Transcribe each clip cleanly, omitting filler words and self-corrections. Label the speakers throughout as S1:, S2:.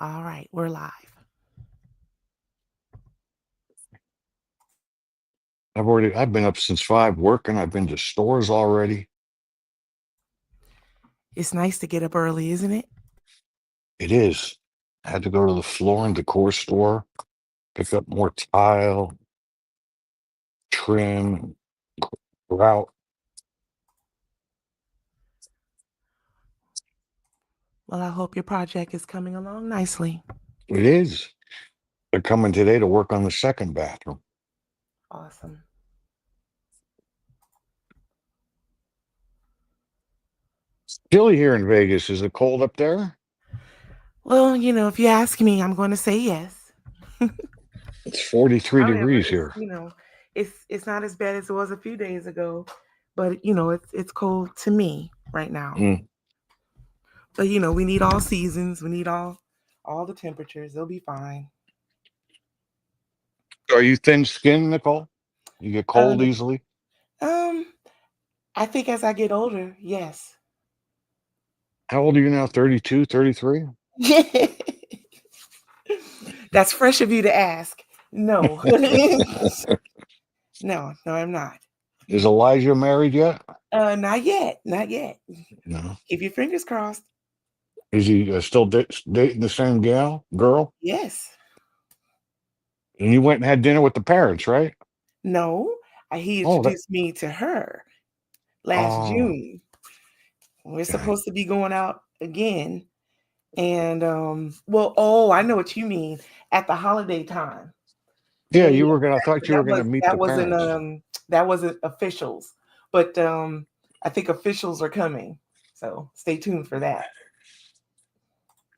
S1: All right, we're live.
S2: I've been up since 5 working. I've been to stores already.
S1: It's nice to get up early, isn't it?
S2: It is. I had to go to the floor and decor store, pick up more tile, trim, grout.
S1: Well, I hope your project is coming along nicely.
S2: It is. They're coming today to work on the second bathroom.
S1: Awesome.
S2: Chilly here in Vegas. Is it cold up there?
S1: Well, if you ask me, I'm going to say yes.
S2: It's 43
S1: However,
S2: degrees
S1: it's
S2: here.
S1: it's not as bad as it was a few days ago, but it's cold to me right now.
S2: Mm.
S1: But we need all seasons. We need all the temperatures. They'll be fine.
S2: Are you thin-skinned, Nicole? You get cold
S1: Um,
S2: easily?
S1: um, I think as I get older, yes.
S2: How old are you now? 32, 33?
S1: That's fresh of you to ask. No. No, I'm not.
S2: Is Elijah married yet?
S1: Not yet. Not yet.
S2: No.
S1: Keep your fingers crossed.
S2: Is he still dating the same girl?
S1: Yes.
S2: And you went and had dinner with the parents, right?
S1: No. He
S2: Oh,
S1: introduced me to her last
S2: oh,
S1: June. We're
S2: okay.
S1: supposed to be going out again. And I know what you mean. At the holiday time.
S2: Yeah,
S1: Yeah.
S2: I thought you were gonna meet the parents.
S1: That wasn't officials. But I think officials are coming. So stay tuned for that.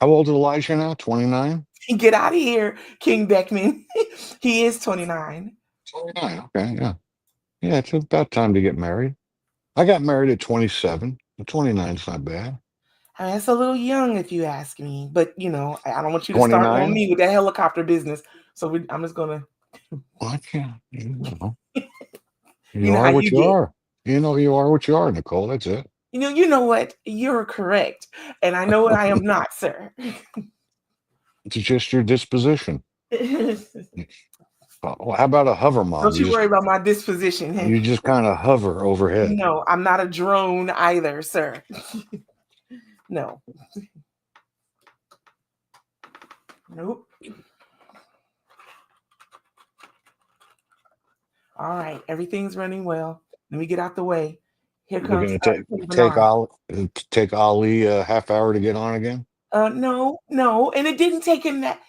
S2: How old is Elijah now? 29?
S1: Get out of here, King Beckman. He is 29.
S2: 29, okay, yeah. Yeah, it's about time to get married. I got married at 27. 29 is not bad.
S1: I mean, it's a little young if you ask me, but I don't want you to start on
S2: 29?
S1: me with that helicopter business. So I'm just gonna.
S2: Well, I can't.
S1: You
S2: You
S1: know
S2: are
S1: how
S2: what
S1: you
S2: you
S1: get.
S2: are. You are what you are, Nicole. That's it.
S1: You know what? You're correct, and I know what I am not, sir.
S2: It's just your disposition. Well, how about a hover mom?
S1: Don't you worry about my disposition.
S2: You just kind of hover overhead.
S1: No, I'm not a drone either, sir. No. Nope. All right, everything's running well. Let me get out the way. Here
S2: We're
S1: comes
S2: gonna take
S1: Bernard.
S2: take Ali a half hour to get on again.
S1: No, and it didn't take him that.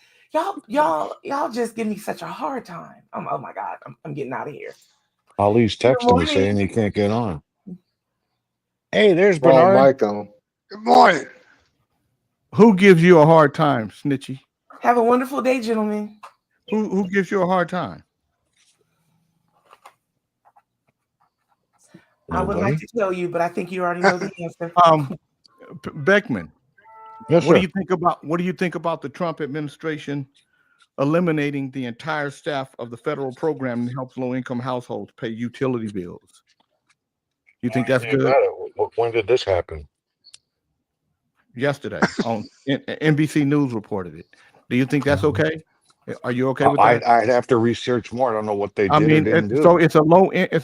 S1: Y'all just give me such a hard time. Oh my God, I'm getting out of here.
S2: Ali's
S1: Good
S2: texting me saying
S1: morning.
S2: he can't get on. Hey, there's
S3: Wrong
S2: Bernard.
S3: mic on. Good morning.
S4: Who gives you a hard time, Snitchy?
S1: Have a wonderful day, gentlemen.
S4: Who gives you a hard time?
S1: I would like to tell you, but I think you already know the answer.
S4: Beckman.
S2: Yes,
S4: What
S2: sir.
S4: do you think about the Trump administration eliminating the entire staff of the federal program that helps low-income households pay utility bills? You think that's good?
S2: When did this happen?
S4: Yesterday on NBC News reported it. Do you think that's okay? Are you okay with that?
S2: I'd have to research more. I don't know what they
S4: I
S2: did or
S4: mean,
S2: didn't do.
S4: so it's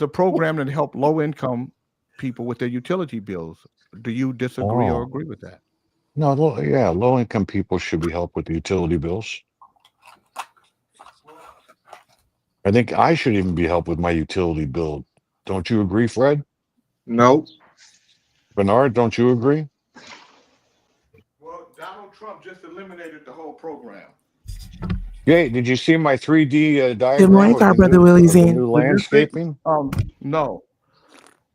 S4: a program that helps low-income people with their utility bills. Do you disagree or agree with that?
S2: No, low income people should be helped with the utility bills. I think I should even be helped with my utility bill. Don't you agree, Fred?
S3: Nope.
S2: Bernard, don't you agree?
S4: Well, Donald Trump just eliminated the whole program.
S2: Hey, did you see my 3D diagram
S1: Good morning, our brother Willie's
S2: of the
S1: in.
S2: new landscaping?
S4: No.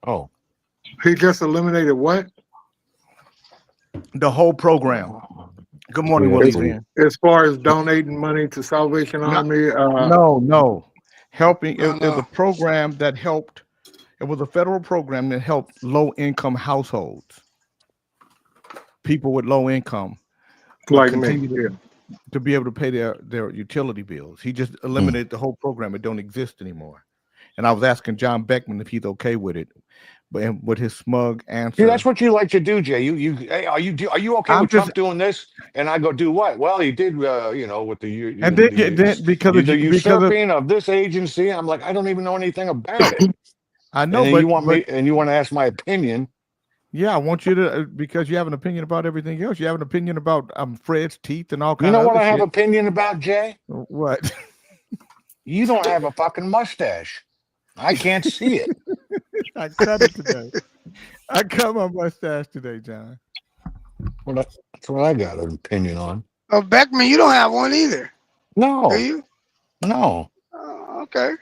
S2: Oh,
S3: He just eliminated what?
S4: The whole program. Good morning,
S2: Yeah,
S4: Willie's
S2: please.
S4: in.
S3: As far as donating money to Salvation Army?
S4: No. Helping it was a program that helped. It was a federal program that helped low-income households, people with low income,
S3: Like
S4: continue
S3: me.
S4: to be able to pay their utility bills. He just eliminated the whole program. It don't exist anymore. And I was asking John Beckman if he's okay with it. and with his smug
S2: See,
S4: answer.
S2: that's what you like to do, Jay. Hey, are you okay
S4: I'm
S2: with
S4: just-
S2: Trump doing this? And I go, do what? Well, he did, with
S4: And then because of
S2: the
S4: you, because of,
S2: usurping of this agency. I'm like, I don't even know anything about it.
S4: I know,
S2: And then
S4: but
S2: you want to ask my opinion.
S4: yeah, I want you to because you have an opinion about everything else. You have an opinion about Fred's teeth and all kinds.
S2: You know
S4: of
S2: what
S4: other
S2: I have
S4: shit.
S2: opinion about, Jay?
S4: What?
S2: You don't have a fucking mustache. I can't see it.
S4: I cut it today. I cut my mustache today, John.
S2: Well, that's what I got an opinion on.
S5: Oh, Beckman, you don't have one either, do
S2: No,
S5: you?
S2: no.
S5: Oh, okay.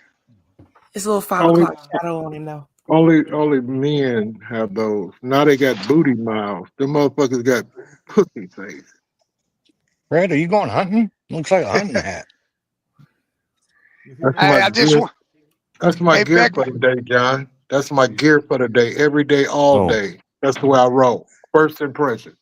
S1: It's a little 5
S3: Only-
S1: o'clock shadow on him though.
S3: Only men have those. Now they got booty mouths. The motherfuckers got pussy face.
S2: Fred, are you going hunting? Looks like a hunting hat.
S3: That's
S5: Hey,
S3: my
S5: I just
S3: gear.
S5: want.
S3: That's my
S5: Hey,
S3: gear
S5: Beckman.
S3: for the day, John. That's my gear for the day. Every day, all
S2: Oh.
S3: day. That's the way I roll. First impression.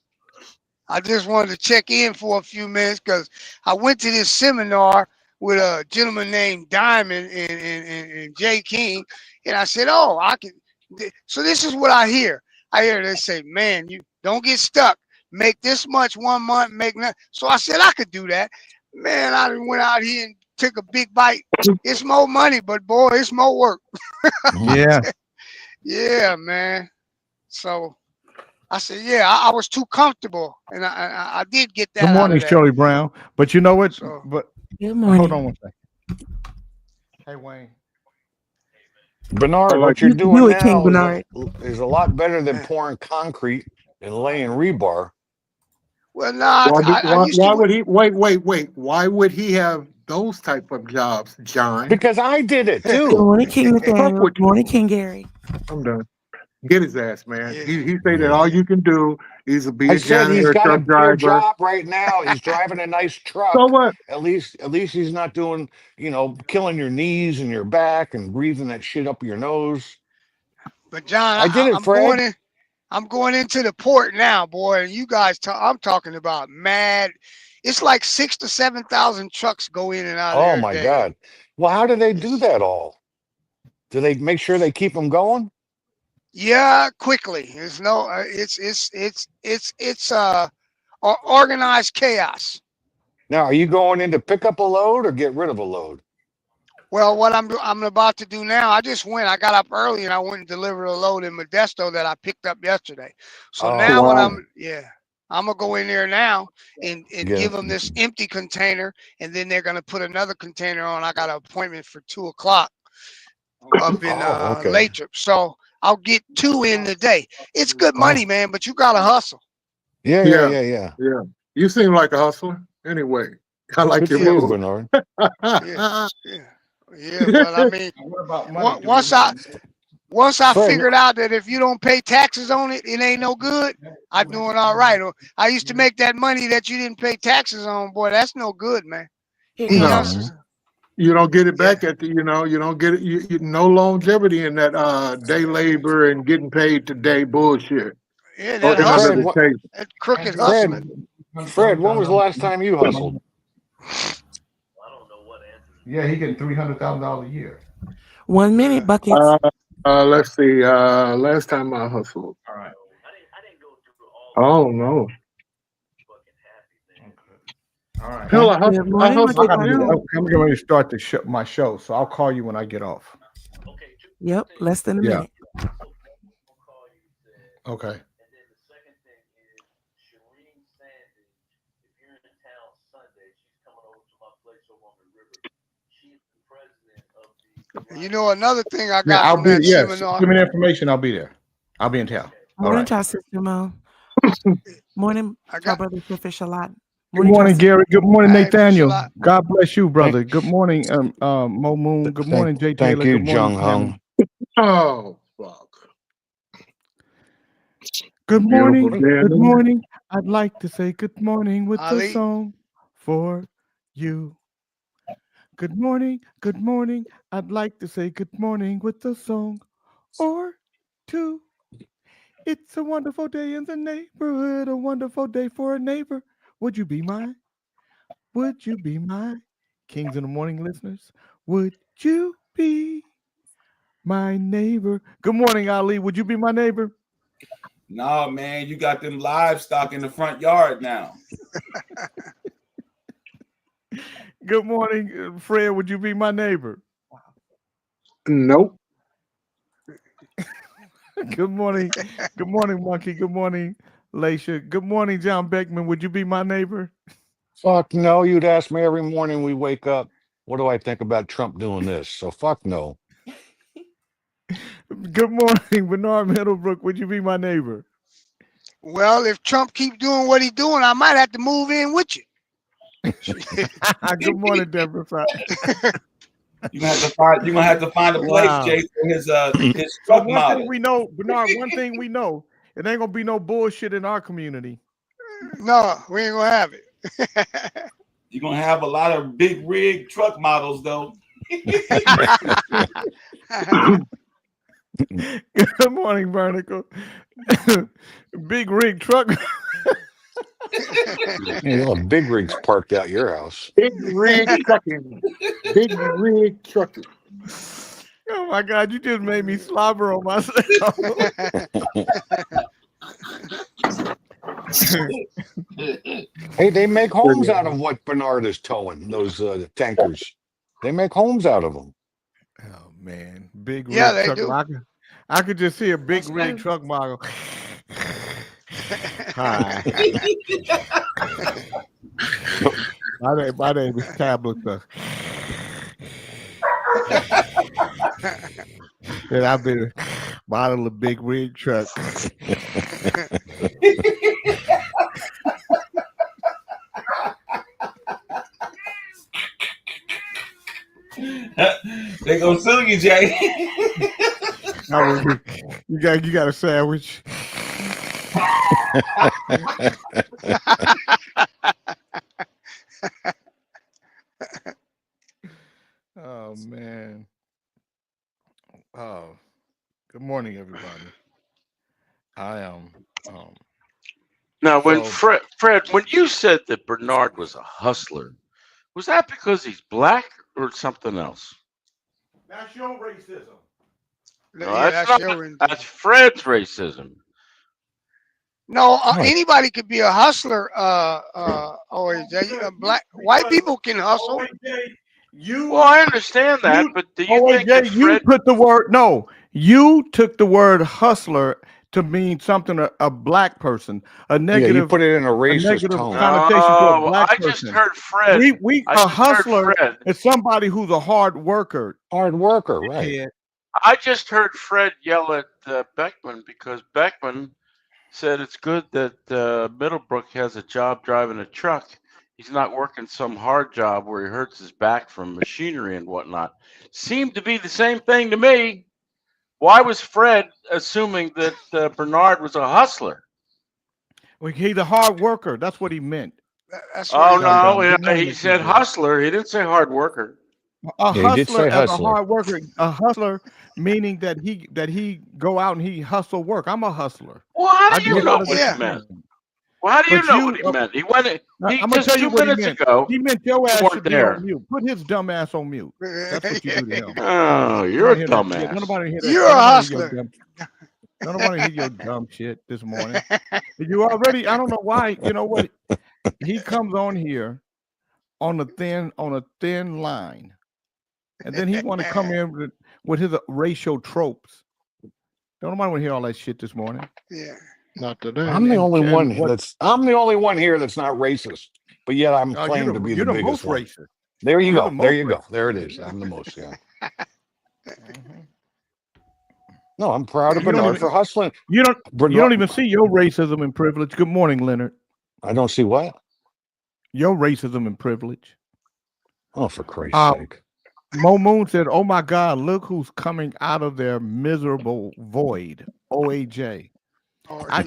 S5: I just wanted to check in for a few minutes because I went to this seminar with a gentleman named Diamond and Jay King, and I said, "Oh, I can." So this is what I hear. I hear they say, "Man, you don't get stuck. Make this much 1 month. Make that." So I said I could do that. Man, I went out here and took a big bite. It's more money, but boy, it's more work.
S4: Yeah.
S5: Yeah, man. So I said, yeah, I was too comfortable, and I did get that.
S4: Good morning,
S5: out of that.
S4: Shirley Brown. But you know what?
S5: So-
S4: But
S1: Good morning.
S4: hold on one second. Hey, Wayne.
S2: Bernard,
S3: I like
S2: what you're
S1: You can
S2: doing
S1: do it, King
S2: now
S1: Bernard.
S2: is a lot better than pouring concrete and laying rebar.
S5: Well, nah, I used
S3: Why
S5: to.
S3: would he? Wait. Why would he have those type of jobs, John?
S2: Because I did it
S1: Good
S2: too.
S1: morning, King
S3: Fuck
S1: Nathaniel.
S3: with
S1: Good morning, King Gary.
S3: I'm done. Get his ass, man.
S5: Yeah.
S3: He say that all you can do is be
S2: I
S3: a
S2: said he's
S3: janitor,
S2: got a
S3: truck
S2: good
S3: driver.
S2: job right now. He's driving a nice truck.
S3: So what?
S2: At least he's not doing, killing your knees and your back and breathing that shit up your nose.
S5: But John,
S2: I did it,
S5: I'm
S2: Fred.
S5: going in. I'm going into the port now, boy. And you guys, I'm talking about mad. It's like 6,000 to 7,000 trucks go in and out.
S2: Oh
S5: every
S2: my
S5: day.
S2: God. Well, how do they do that all? Do they make sure they keep them going?
S5: Yeah, quickly. There's no. It's organized chaos.
S2: Now, are you going in to pick up a load or get rid of a load?
S5: Well, what I'm about to do now, I just went. I got up early and I went and delivered a load in Modesto that I picked up yesterday. So
S2: Oh,
S5: now what
S3: wow.
S5: I'm gonna go in there now and
S2: Yeah.
S5: give them this empty container, and then they're gonna put another container on. I got an appointment for 2:00 up in
S2: Oh, okay.
S5: Lathrop, so I'll get 2 in the day. It's good money, man, but you gotta hustle.
S2: Yeah.
S3: Yeah. You seem like a hustler. Anyway, I like
S2: Good
S3: your
S2: for you,
S3: move.
S2: Bernard.
S5: Yeah, but I mean,
S4: What about money?
S5: once I
S2: Fred,
S5: figured out that if you don't pay taxes on it, it ain't no good. I'm doing all right. I used to make that money that you didn't pay taxes on, boy. That's no good, man.
S1: Here
S5: These
S3: No.
S1: comes-
S5: youngsters,
S3: You don't get it back at the, you don't get it. You no longevity in that day labor and getting paid today bullshit.
S5: yeah,
S3: Or
S5: that
S3: under
S5: hustle,
S3: the table.
S5: that crooked
S2: Fred,
S5: hustling.
S2: Fred, when was the last time you hustled?
S4: Yeah, he getting $300,000 a year.
S1: 1 minute, buckets.
S3: Let's see. Last time I hustled.
S4: All right.
S3: Oh no.
S4: All right.
S3: Hell, I
S1: Good
S3: hustled. I
S1: morning,
S3: hustled
S1: my
S4: I gotta
S1: good
S3: now.
S1: morning.
S4: I'm getting ready to start my show, so I'll call you when I get off.
S1: Yep, less than a
S4: Yeah.
S1: minute.
S4: Okay.
S5: You know, another thing I
S4: Yeah,
S5: got
S4: I'll
S5: from
S4: be.
S5: that
S4: Yes.
S5: seminar.
S4: Give me the information. I'll be there. I'll be in town. All
S1: Morning,
S4: right.
S1: y'all, Sister Mo. Morning,
S5: I
S1: y'all,
S5: got.
S1: brother Fish a lot.
S4: Good morning,
S1: Sister-
S4: Gary. Good morning,
S5: Hey,
S4: Nathaniel.
S5: Fisher-Lot.
S4: God bless you, brother. Good morning, Mo Moon. Good morning, Jay
S2: Thank
S4: Taylor.
S2: you,
S4: Good morning,
S2: Jung
S4: Tammy.
S2: Hung.
S3: Oh fuck.
S4: Good
S3: Beautiful
S4: morning.
S3: day.
S4: Good morning. I'd like to say good morning with
S5: Ali.
S4: a song for you. Good morning. Good morning. I'd like to say good morning with a song or two. It's a wonderful day in the neighborhood, a wonderful day for a neighbor. Would you be mine? Would you be my Kings in the Morning listeners? Would you be my neighbor. Good morning, Ali. Would you be my neighbor?
S6: No, man, you got them livestock in the front yard now.
S4: Good morning, Fred. Would you be my neighbor?
S3: Nope.
S4: Good morning. Good morning, Monkey. Good morning, Laisha. Good morning, John Beckman. Would you be my neighbor?
S2: Fuck no. You'd ask me every morning we wake up, what do I think about Trump doing this? So fuck no.
S4: Good morning, Bernard Middlebrook. Would you be my neighbor?
S5: Well, if Trump keep doing what he's doing, I might have to move in with you.
S4: Good morning, Deborah.
S6: You're gonna have to find a place,
S4: Wow.
S6: Jay, for his
S4: So
S6: truck
S4: one
S6: model.
S4: thing we know, Bernard, one thing we know, it ain't gonna be no bullshit in our community.
S5: No, we ain't gonna have it.
S6: You're gonna have a lot of big rig truck models, though.
S4: Good morning, Vertical. Big rig truck.
S2: You know, big rigs parked out your house.
S3: Big rig trucking. Big rig trucking.
S4: Oh my God, you just made me slobber on myself.
S2: Hey, they make homes out of what Bernard is towing, those tankers. They make homes out of them.
S4: Oh man, big rig
S5: Yeah, they
S4: truck.
S5: do.
S4: I could just see a big
S6: That's
S4: rig
S6: right.
S4: truck model. Hi. My name is Tabitha. And I've been a model of big rig truck.
S6: They gonna sue you, Jay.
S4: You got a sandwich. Oh man. Oh, good morning, everybody. I am.
S7: Now, when
S4: So-
S7: Fred, when you said that Bernard was a hustler, was that because he's black or something else?
S4: That's your racism.
S7: No,
S5: Yeah,
S7: that's
S5: that's
S7: not.
S5: your
S7: That's Fred's racism.
S5: No,
S2: Right.
S5: anybody could be a hustler. Always, white people can hustle.
S4: You,
S7: Well, I understand that,
S4: You-
S7: but do you think that
S4: you
S7: Fred?
S4: put the word no. You took the word hustler to mean something a black person, a
S2: Yeah,
S4: negative.
S2: you put it in a racist
S4: negative
S2: tone.
S4: connotation to a
S7: No,
S4: black
S7: I just
S4: person.
S7: heard Fred.
S4: We
S7: I
S4: a
S7: just heard
S4: hustler
S7: Fred.
S4: is somebody who's a hard worker.
S2: Hard worker, right?
S4: Yeah.
S7: I just heard Fred yell at Beckman because Beckman said it's good that Middlebrook has a job driving a truck. He's not working some hard job where he hurts his back from machinery and whatnot. Seemed to be the same thing to me. Why was Fred assuming that Bernard was a hustler?
S4: Well, he's a hard worker. That's what he meant.
S5: That's what
S7: Oh
S5: he
S4: Dum-dum.
S7: no,
S4: Good morning,
S7: he said
S4: TJ.
S7: hustler. He didn't say hard worker.
S4: A
S2: Yeah, he did
S4: hustler
S2: say
S4: as
S2: hustler.
S4: a hard worker. A hustler meaning that he go out and he hustle work. I'm a hustler.
S7: Well, how
S4: I
S7: do
S4: do
S7: you
S4: a
S7: know
S4: lot of
S7: what
S5: Yeah.
S7: he meant? Well, how do you
S4: But
S7: know
S4: you,
S7: what he meant? He went. He
S4: I'm gonna
S7: just
S4: tell you
S7: 2
S4: what he
S7: minutes
S4: meant.
S7: ago.
S4: He meant your
S7: You
S4: ass
S7: weren't
S4: should be
S7: there.
S4: on mute. Put his dumb ass on mute. That's what you do to him.
S7: Oh, you're a
S4: Don't nobody hear that.
S7: dumbass.
S4: Don't nobody hear that.
S5: You're
S4: Don't
S5: a
S4: nobody hear your
S5: hustler.
S4: dumb- Don't nobody hear your dumb shit this morning. You already. I don't know why. You know what? He comes on here on a thin line, and then he want to come in with his racial tropes. Don't nobody want to hear all that shit this morning.
S5: Yeah.
S3: Not today.
S2: I'm the
S4: And-
S2: only
S4: and
S2: one
S4: what-
S2: I'm the only one here that's not racist. But yet I'm
S4: you're
S2: claimed to be the
S4: you're the
S2: biggest
S4: most
S2: one.
S4: racist.
S2: There you
S4: You're
S2: go.
S4: the
S2: There
S4: most
S2: you go.
S4: racist.
S2: There it is. I'm the most, yeah.
S4: Mhm.
S2: No, I'm proud of
S4: You don't
S2: Bernard
S4: even-
S2: for hustling.
S4: You don't
S2: Bernard,
S4: even see your racism and privilege. Good morning, Leonard.
S2: I don't see what?
S4: Your racism and privilege.
S2: Oh, for Christ's sake.
S4: Mo Moon said, "Oh my God, look who's coming out of their miserable void." OAJ.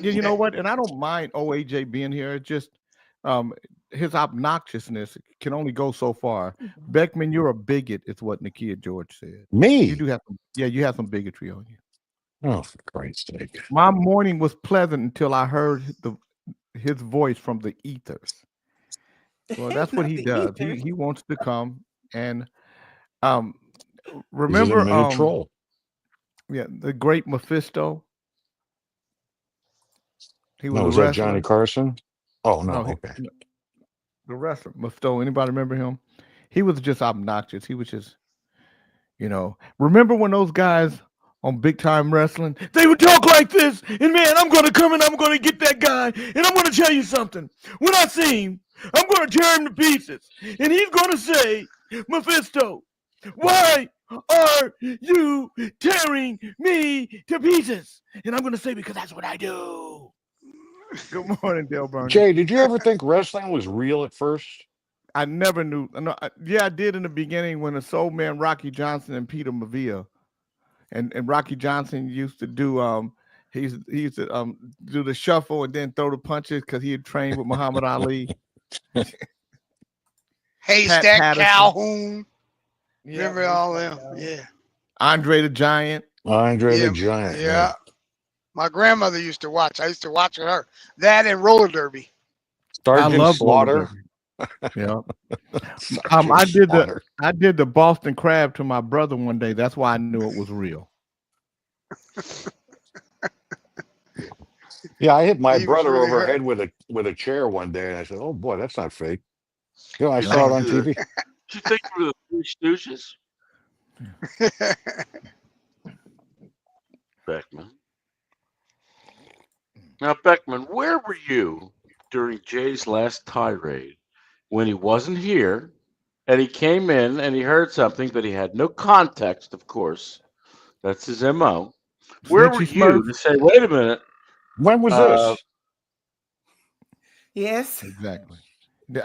S4: You know what? And I don't mind OAJ being here. It's just his obnoxiousness can only go so far. Beckman, you're a bigot, is what Nakia George said.
S2: Me?
S4: You do have some, you have some bigotry on you.
S2: Oh, for Christ's sake.
S4: My morning was pleasant until I heard his voice from the ethers. Well, that's what
S1: Not
S4: he
S1: the
S4: does.
S1: ethers.
S4: He wants to come and
S2: He's an
S4: remember
S2: admitted troll.
S4: Yeah, the great Mephisto. He was
S2: No,
S4: a
S2: was that
S4: wrestler.
S2: Johnny Carson? Oh no,
S4: No,
S2: okay.
S4: the wrestler Mephisto. Anybody remember him? He was just obnoxious. He was just, remember when those guys on Big Time Wrestling, they would talk like this, and man, I'm gonna come and I'm gonna get that guy, and I'm gonna tell you something. When I see him, I'm gonna tear him to pieces, and he's gonna say, Mephisto, why are you tearing me to pieces? And I'm gonna say, because that's what I do. Good morning, Dale Burney.
S2: Jay, did you ever think wrestling was real at first?
S4: I never knew. No, I did in the beginning when the Soul Man Rocky Johnson and Peter Maivia, and Rocky Johnson used to do he used to do the shuffle and then throw the punches because he had trained with Muhammad Ali.
S5: Haystack
S4: Patterson.
S5: Calhoun.
S4: Yeah,
S5: Remember all them? Yeah.
S4: Andre the Giant.
S2: Andre
S5: Yeah,
S2: the Giant.
S5: Yeah. My grandmother used to watch. I used to watch with her. That and roller derby.
S2: Sergeant
S4: I love
S2: Slaughter.
S4: Yeah.
S2: Sergeant
S4: I did the Boston Crab to my brother one day. That's why I knew it was real.
S2: Yeah, I hit my
S5: He was
S2: brother
S5: really
S2: over
S5: hurt.
S2: head with a chair one day, and I said, "Oh boy, that's not fake." I saw it on TV.
S7: Did you think we were the Three Stooges? Beckman. Now, Beckman, where were you during Jay's last tirade when he wasn't here and he came in and he heard something that he had no context, of course? That's his MO. Where were
S4: Snitchy
S7: you
S4: Smurf.
S7: to say, wait a minute?
S2: When was this?
S1: Yes.
S4: Exactly.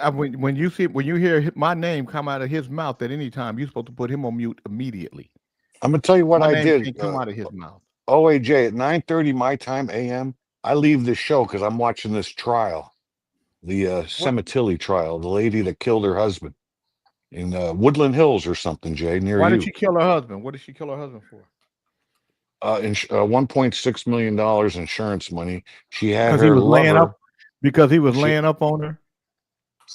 S4: When you hear my name come out of his mouth at any time, you're supposed to put him on mute immediately.
S2: I'm gonna tell you what
S4: My
S2: I
S4: name
S2: did.
S4: can't come out of his mouth.
S2: OAJ at 9:30 my time AM. I leave the show because I'm watching this trial, the Sematilli trial, the lady that killed her husband in Woodland Hills or something. Jay, near
S4: Why
S2: you.
S4: did she kill her husband? What did she kill her husband for?
S2: $1.6 million insurance money. She had
S4: Because
S2: her
S4: he was laying
S2: lover.
S4: up. Because he was laying up on her.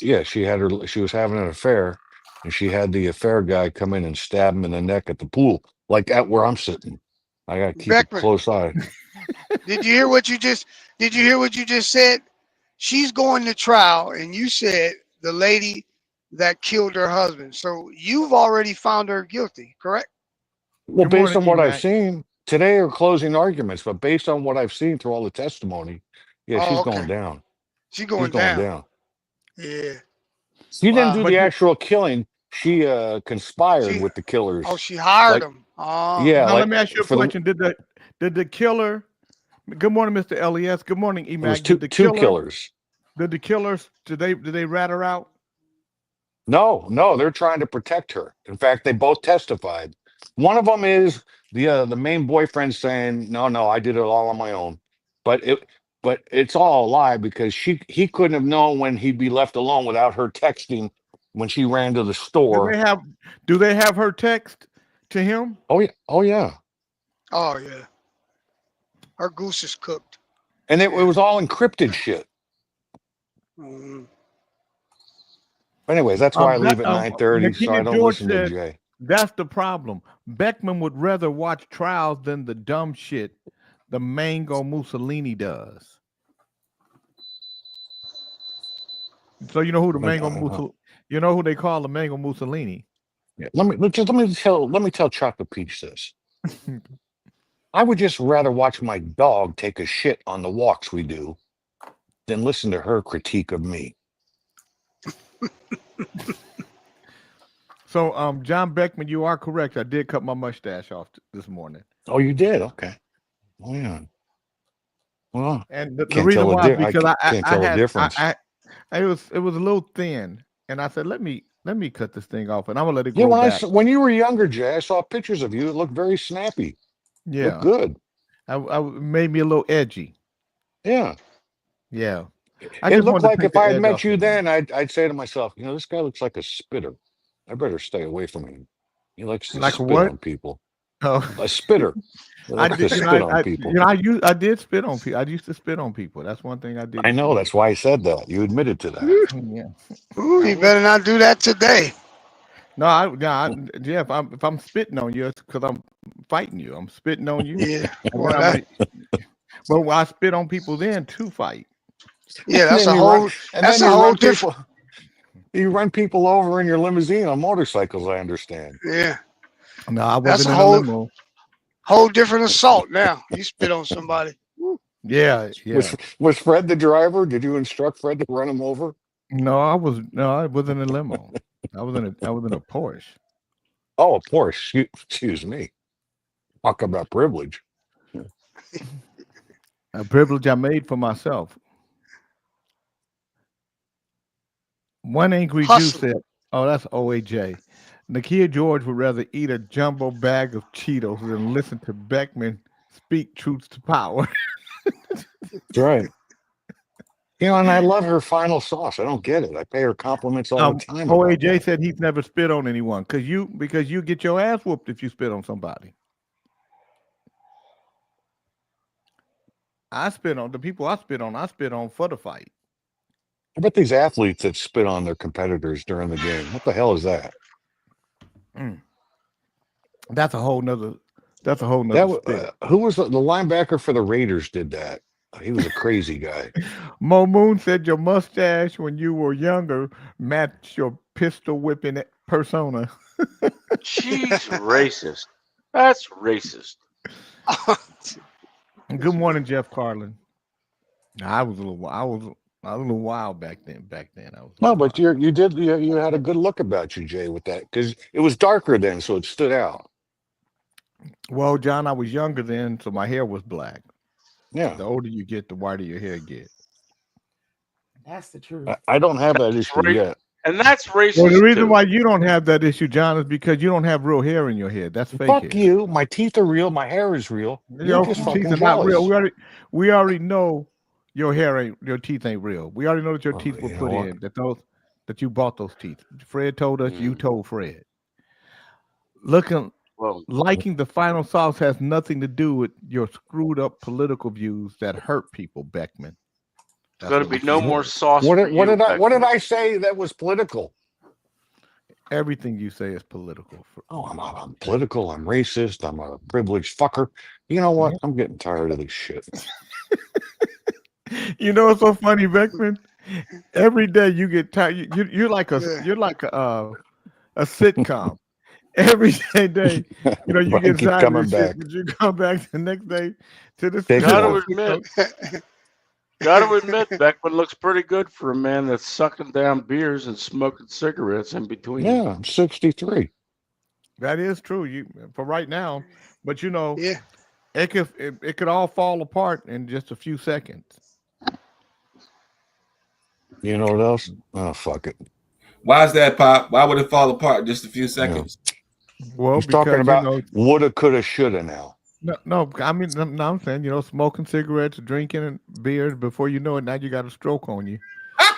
S2: Yeah, she was having an affair, and she had the affair guy come in and stab him in the neck at the pool, like at where I'm sitting. I gotta keep
S5: Beckman.
S2: a close eye.
S5: Did you hear what you just said? She's going to trial, and you said the lady that killed her husband. So you've already found her guilty, correct?
S2: Well,
S4: Good
S2: based
S4: morning,
S2: on what I've
S4: E-Mac.
S2: seen today are closing arguments, but based on what I've seen through all the testimony, yeah,
S5: Oh,
S2: she's
S5: okay.
S2: going down.
S5: She's
S2: She's
S5: going
S2: going
S5: down.
S2: down.
S5: Yeah.
S2: She didn't
S5: Wow.
S2: do
S4: But
S2: the
S4: you-
S2: actual killing. She conspired
S5: She-
S2: with the killers.
S5: Oh, she hired
S2: Like-
S5: him. Oh.
S2: Yeah,
S4: Now
S2: like
S4: let me ask you a
S2: for the-
S4: question. Did the killer? Good morning, Mr. LES. Good morning,
S2: It was
S4: E-Mac.
S2: two
S4: Did the
S2: killers.
S4: Did the killers? Did they rat her out?
S2: No, they're trying to protect her. In fact, they both testified. One of them is the main boyfriend saying, "No, I did it all on my own," but it's all a lie because he couldn't have known when he'd be left alone without her texting when she ran to the store.
S4: Do they have her text to him?
S2: Oh yeah,
S5: Oh, yeah. Her goose is cooked.
S2: and it was all encrypted shit.
S5: Mhm.
S2: Anyways, that's why I leave at
S4: that-
S2: 9:30 so I
S4: Nakia
S2: don't
S4: George
S2: listen to
S4: said-
S2: Jay.
S4: That's the problem. Beckman would rather watch trials than the dumb shit the Mango Mussolini does. So you know who the Mango Mussolini? You know who they call the Mango Mussolini?
S2: Yeah, let me tell Chocolate Peach this. I would just rather watch my dog take a shit on the walks we do than listen to her critique of me.
S4: So, John Beckman, you are correct. I did cut my mustache off this morning,
S2: Oh, you did? Okay. Oh yeah. Well,
S4: and the
S2: Can't
S4: reason
S2: tell the
S4: why
S2: di- I
S4: because
S2: can't tell the difference.
S4: it was a little thin, and I said, let me cut this thing off, and I'm gonna let it
S2: yeah,
S4: grow back.
S2: when you were younger, Jay, I saw pictures of you. It looked very snappy.
S4: Yeah,
S2: Looked good.
S4: I made me a little edgy.
S2: Yeah.
S4: Yeah,
S2: It looked
S4: wanted to
S2: like
S4: take
S2: if
S4: the
S2: I had
S4: edge
S2: met
S4: off
S2: you
S4: of it.
S2: then, I'd say to myself, this guy looks like a spitter. I better stay away from him. He likes to
S4: Like a
S2: spit
S4: what?
S2: on people.
S4: Oh.
S2: A spitter. He likes to spit on people.
S4: I did spit on people. I used to spit on people. That's one thing I did.
S2: I know. That's why I said that. You admitted to that.
S4: Yeah.
S5: Ooh, you better not do that today.
S4: Jeff, if I'm spitting on you, it's because I'm fighting you. I'm spitting on you.
S5: Yeah.
S4: And
S5: Well,
S4: then but I spit on people then to fight.
S5: yeah, that's
S2: Then
S5: a
S2: you
S5: whole
S2: run- and
S5: that's
S2: then
S5: a
S2: you
S5: whole
S2: run
S5: different.
S2: people. You run people over in your limousine on motorcycles. I understand.
S5: Yeah.
S4: No, I
S5: That's
S4: wasn't
S5: a
S4: in a limo.
S5: whole different assault now. You spit on somebody.
S4: Yeah.
S2: Was Fred the driver? Did you instruct Fred to run him over?
S4: No, I wasn't in a limo. I was in a Porsche.
S2: Oh, of course. Excuse me. Talk about privilege.
S4: A privilege I made for myself. One angry Jew
S5: Hustle.
S4: said, "Oh, that's OAJ. Nakia George would rather eat a jumbo bag of Cheetos than listen to Beckman speak truths to power."
S2: That's right. You know, and I love her final sauce. I don't get it. I pay her compliments all the time. about
S4: OAJ
S2: that.
S4: said he's never spit on anyone because you get your ass whooped if you spit on somebody. I spit on the people I spit on for the fight.
S2: How about these athletes that spit on their competitors during the game? What the hell is that?
S4: That's a whole nother. That's a whole
S2: That
S4: nother.
S2: wa- who was the linebacker for the Raiders? Did that? He was a crazy guy.
S4: Mo Moon said your mustache when you were younger matched your pistol whipping persona.
S7: She's racist. That's racist.
S4: Good morning, Jeff Carlin. I was a little wild back then. I was
S2: No, but you had a good look about you, Jay, with that because it was darker then, so it stood out.
S4: Well, John, I was younger then, so my hair was black.
S2: Yeah,
S4: The older you get, the whiter your hair gets.
S1: That's the truth.
S2: I don't have that issue
S7: right.
S2: yet.
S7: And that's racist.
S4: Well, the reason
S7: too.
S4: why you don't have that issue, John, is because you don't have real hair in your head. That's fake
S2: Fuck
S4: hair.
S2: you. My teeth are real. My hair is real. You're
S4: Your
S2: just
S4: teeth
S2: fucking
S4: are not real.
S2: jealous.
S4: We already know your teeth ain't real. We already know that your teeth were
S2: you
S4: put
S2: know what?
S4: in. That you bought those teeth. Fred told us. You told Fred.
S7: Well,
S4: Liking the final sauce has nothing to do with your screwed up political views that hurt people, Beckman.
S7: there's going to be no more sauce.
S2: What
S7: for
S2: did
S7: you,
S2: I what did
S7: Beckman.
S2: I say that was political?
S4: Everything you say is political.
S2: Oh, I'm political. I'm racist. I'm a privileged fucker. You know what? I'm getting tired of this shit.
S4: You know what's so funny, Beckman? Every day you get tired. You're like a sitcom. Every day, you
S2: But I
S4: get
S2: keep
S4: tired of
S2: coming
S4: this shit,
S2: back.
S4: but you come back the next day to this.
S2: Take it
S7: Gotta
S2: off.
S7: admit, Beckman looks pretty good for a man that's sucking down beers and smoking cigarettes in between.
S2: Yeah, I'm 63.
S4: That is true. For right now, but
S5: Yeah.
S4: it could all fall apart in just a few seconds.
S2: You know what else? Oh, fuck it.
S6: Why is that, Pop? Why would it fall apart in just a few seconds?
S4: Well,
S2: He's talking
S4: because
S2: about woulda, coulda, shoulda now.
S4: no. I mean, no, I'm saying smoking cigarettes, drinking and beer. Before you know it, now you got a stroke on you.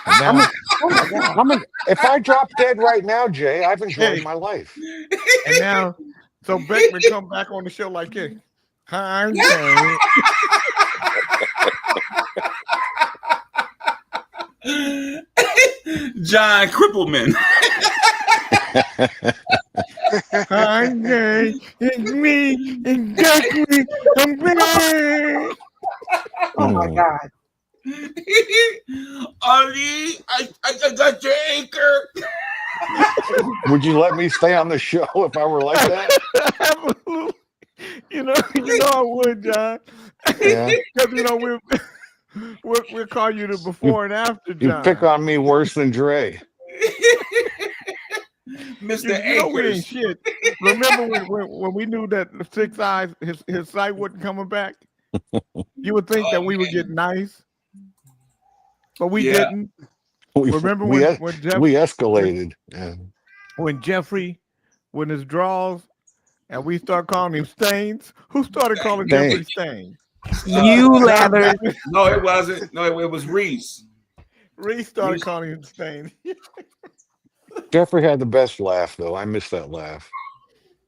S4: And now,
S2: If I drop dead right now, Jay, I've enjoyed my life.
S4: and now, so Beckman come back on the show like this. Hi, Jay.
S6: John Crippleman.
S4: Hi, Jay. It's me. Exactly. I'm back.
S1: Oh my God.
S6: Ollie, I got your anchor.
S2: Would you let me stay on the show if I were like that?
S4: Absolutely. You know I would, John.
S2: Yeah.
S4: Because we'll call you the before and after,
S2: You
S4: John.
S2: pick on me worse than Dre.
S6: Mr.
S4: You know we ain't
S6: Anchors.
S4: shit. Remember when we knew that the 6 Eyes his sight wasn't coming back? You would think that we would get nice, but we
S6: Yeah.
S4: didn't.
S2: We
S4: Remember
S2: we,
S4: when
S2: we escalated. Yeah.
S4: when Jeffrey, when his draws, and we start calling him Stains? Who started calling
S2: Stains.
S4: Jeffrey Stains?
S1: You Leather.
S6: No, it wasn't. No, it was Reese.
S4: Reese started
S6: Reese.
S4: calling him Stains.
S2: Jeffrey had the best laugh, though. I missed that laugh.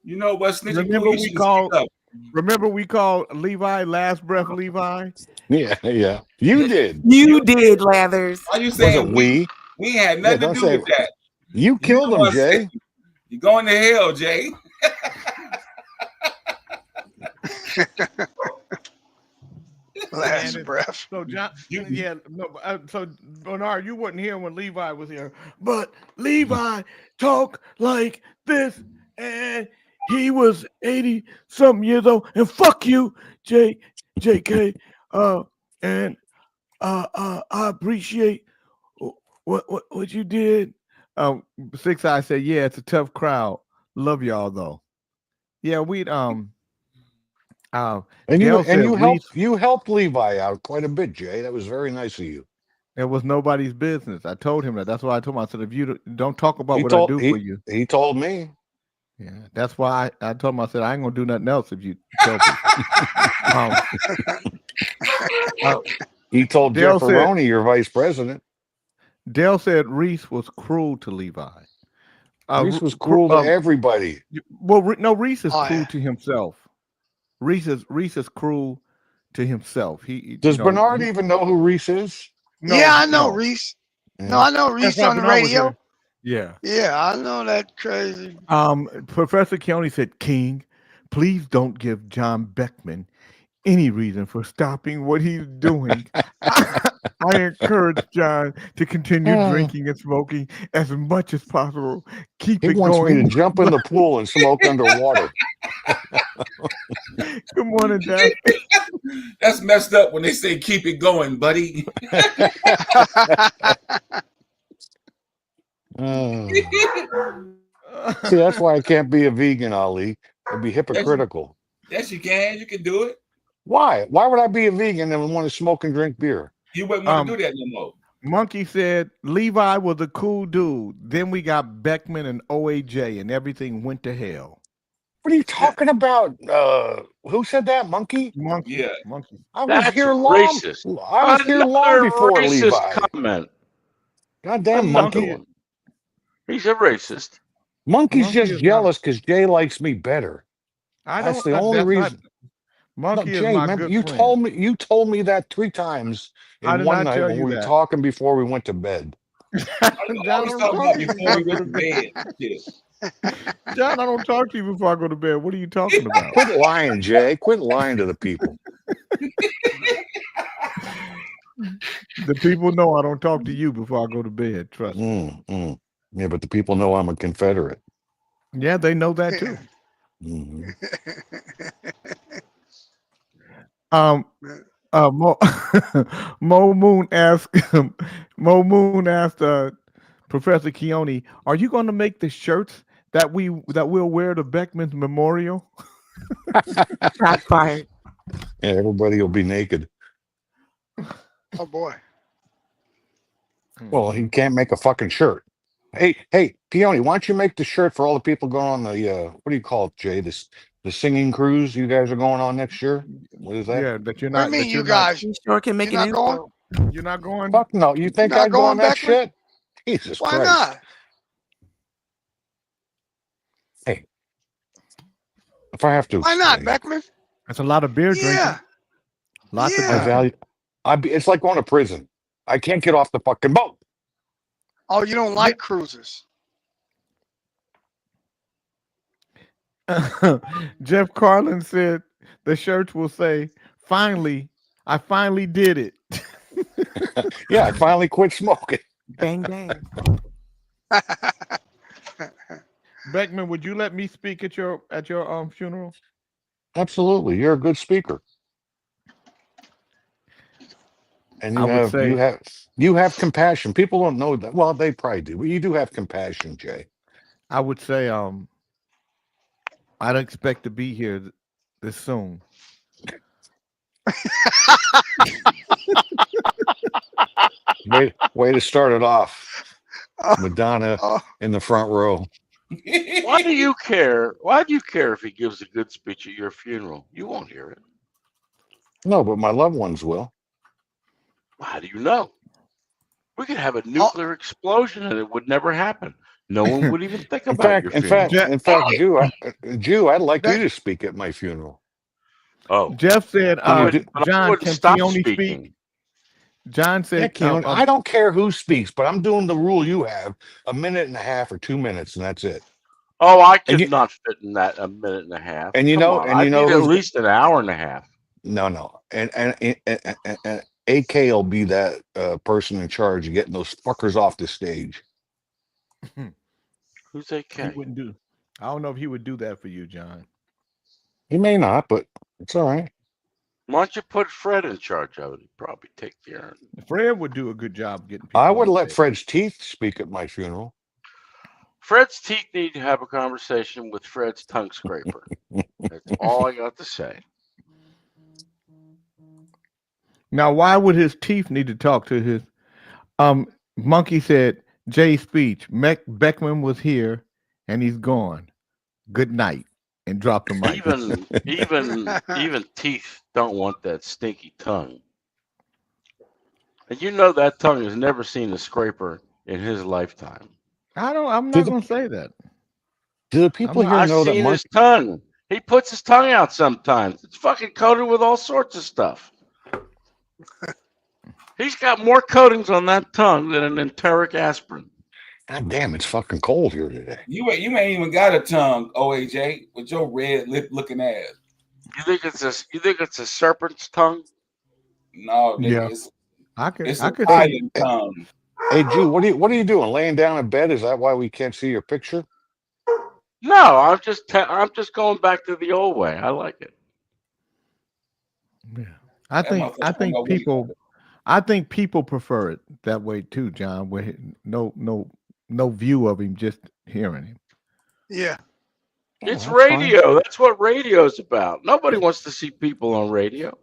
S6: You know what? Snitching
S4: Remember
S6: Pooh,
S4: we
S6: you should
S4: called-
S6: speak up.
S4: Remember we called Levi Last Breath Levi?
S2: Yeah. You did.
S1: You did, Leathers.
S6: Why you
S2: Was
S6: saying
S2: it we?
S6: We had nothing
S2: Yeah,
S6: to
S2: don't
S6: do with
S2: say-
S6: that.
S2: You killed
S6: the
S2: him,
S6: one
S2: Jay.
S6: said- You're going to hell, Jay.
S5: Last
S4: And
S5: breath.
S4: So John,
S6: You-
S4: yeah, no. So Bernard, you wasn't here when Levi was here, but Levi talked like this, and he was 80 something years old. And fuck you, JK. And I appreciate what you did. 6 Eye said, yeah, it's a tough crowd. Love y'all though. Yeah, we'd
S2: And
S4: Gail said
S2: you helped Levi out quite a bit, Jay. That was very nice of you.
S4: it was nobody's business. I told him that. That's why I told him. I said, if you don't talk about
S2: He
S4: what
S2: told-
S4: I do for you,
S2: He told me.
S4: yeah, that's why I told him. I said I ain't gonna do nothing else if you tell people.
S2: He told
S4: Dale
S2: Jeff
S4: said-
S2: Aroni, your vice president.
S4: Dale said Reese was cruel to Levi.
S2: Reese was cruel to everybody.
S4: Well, no, Reese is
S5: Oh,
S4: cruel
S5: yeah.
S4: to himself. Reese is cruel to himself. He
S2: Does
S4: you know,
S2: Bernard even know who Reese is?
S4: No,
S5: yeah, I know
S4: no.
S5: Reese.
S2: Yeah.
S5: No, I know Reese
S4: That's why
S5: on the
S4: Bernard was
S5: radio.
S4: here. Yeah.
S5: Yeah, I know that crazy.
S4: Professor Keone said, King, please don't give John Beckman any reason for stopping what he's doing. I encourage John to continue drinking and smoking as much as possible. Keep
S2: He
S4: it
S2: wants
S4: going.
S2: me to jump in the pool and smoke underwater.
S4: Good morning, Dad.
S6: That's messed up when they say keep it going, buddy.
S2: See, that's why I can't be a vegan, Ali. It'd be hypocritical.
S6: Yes, you can. You can do it.
S2: Why? Why would I be a vegan and want to smoke and drink beer?
S6: You wouldn't want to do that no more.
S4: Monkey said Levi was a cool dude. Then we got Beckman and OAJ, and everything went to hell.
S2: What are you talking about? Who said that? Monkey?
S4: Monkey.
S6: Yeah.
S4: Monkey.
S2: I was
S7: That's
S2: here long.
S7: racist.
S2: I was here long
S7: Another
S2: before
S7: racist
S2: Levi.
S7: comment.
S2: Goddamn
S7: Another
S2: monkey.
S7: one. He's a racist.
S2: Monkey's
S4: Monkey
S2: just
S4: is
S2: jealous because Jay likes me better.
S4: That's
S2: That's the only reason.
S4: Monkey
S2: No,
S4: is
S2: Jay,
S4: my
S2: remember,
S4: good
S2: you
S4: friend.
S2: told me that 3 times
S4: I
S2: in
S4: did
S2: one
S4: not
S2: night
S4: tell
S2: when
S4: you
S2: we were
S4: that.
S2: talking before we went to bed.
S6: I
S4: John,
S6: was
S4: I don't
S6: talking
S4: talk
S6: about
S4: to you
S6: before we
S4: before I
S6: went
S4: go
S6: to
S4: to
S6: bed. Shit.
S4: John, I don't talk to you before I go to bed. What are you talking about?
S2: Quit lying, Jay. Quit lying to the people.
S4: The people know I don't talk to you before I go to bed. Trust me.
S2: Yeah, but the people know I'm a Confederate.
S4: Yeah, they know that too.
S2: Mhm.
S4: Mo Moon asked Professor Keone, "Are you going to make the shirts that we'll wear to Beckman's memorial?"
S1: Shot fired.
S2: Yeah, everybody will be naked.
S5: Oh boy.
S2: Well, he can't make a fucking shirt. Hey, Peony, why don't you make the shirt for all the people going on the what do you call it, Jay? The singing cruise you guys are going on next year? What is that?
S4: Yeah, that you're
S5: What do
S4: not.
S5: you mean,
S4: that
S5: you
S4: you're not-
S5: guys?
S1: You sure can make
S5: You're
S1: an
S5: not going?
S1: info.
S4: You're not going.
S2: Fuck no. You think
S5: not
S2: I'd go on
S5: going,
S2: that
S5: Beckman?
S2: shit? Jesus
S5: Why
S2: Christ.
S5: not?
S2: Hey, if I have to
S5: Why not,
S2: explain,
S5: Beckman?
S4: That's a lot of beer drinking.
S5: Yeah.
S4: Lots
S5: Yeah.
S2: I
S4: of
S2: value. It's like going to prison. I can't get off the fucking boat.
S5: Oh, you don't like cruises?
S4: Jeff Carlin said the shirts will say, "Finally, I finally did it."
S2: Yeah, I finally quit smoking.
S1: Bang bang.
S4: Beckman, would you let me speak at your funeral?
S2: Absolutely, you're a good speaker. And
S4: I would say-
S2: you have compassion. People don't know that. Well, they probably do, but you do have compassion, Jay.
S4: I would say I don't expect to be here this soon.
S2: Way to start it off. Madonna
S5: Oh,
S2: in the front row.
S7: Why do you care? Why do you care if he gives a good speech at your funeral? You won't hear it.
S2: No, but my loved ones will.
S7: How do you know? We could have a nuclear explosion and it would never happen. No one would even think about your funeral.
S2: In fact, Jew, I'd like you to speak at my funeral.
S7: Oh,
S4: Jeff said,
S7: I wouldn't- but I
S4: "John,
S7: wouldn't
S4: can
S7: stop
S4: Keone
S7: speaking.
S4: speak?" John
S2: Yeah,
S4: said,
S2: Keone, I don't care who speaks, but I'm doing the rule you have: 1.5 minutes or 2 minutes, and that's it.
S7: Oh, I
S2: And
S7: could
S2: you
S7: not fit in that a minute and a half.
S2: and you
S7: Come
S2: know
S7: on,
S2: and
S7: I
S2: you know
S7: need at
S2: who's
S7: least an hour and a half.
S2: no. And AK will be that person in charge of getting those fuckers off the stage.
S7: Who's
S4: He
S7: AK?
S4: wouldn't do. I don't know if he would do that for you, John.
S2: He may not, but it's all right.
S7: Why don't you put Fred in charge of it? He'd probably take care of it.
S4: Fred would do a good job getting people.
S2: I
S4: on
S2: would let
S4: stage.
S2: Fred's teeth speak at my funeral.
S7: Fred's teeth need to have a conversation with Fred's tongue scraper. That's all I got to say.
S4: Now, why would his teeth need to talk to his? Monkey said, Jay's speech. Beckman was here, and he's gone. Good night, and dropped the mic.
S7: Even teeth don't want that stinky tongue. And you know that tongue has never seen a scraper in his lifetime.
S4: I'm not going to say that.
S2: Do the people here
S7: I've
S2: know that
S7: seen
S2: Monkey?
S7: his tongue. He puts his tongue out sometimes. It's fucking coated with all sorts of stuff. He's got more coatings on that tongue than an enteric aspirin.
S2: God damn, it's fucking cold here today.
S6: You ain't even got a tongue, OAJ, with your red lip looking ass.
S7: You think it's a serpent's tongue?
S6: No, nigga,
S4: Yeah.
S6: it's
S4: I
S6: a
S4: could
S6: lion tongue.
S2: Hey, Jew, what are you doing? Laying down in bed? Is that why we can't see your picture?
S7: No, I'm just going back to the old way. I like it.
S4: Yeah. I think people prefer it that way too, John. Where no view of him, just hearing him.
S5: Yeah.
S7: It's
S2: that's fine.
S7: radio. That's what radio's about. Nobody wants to see people on radio.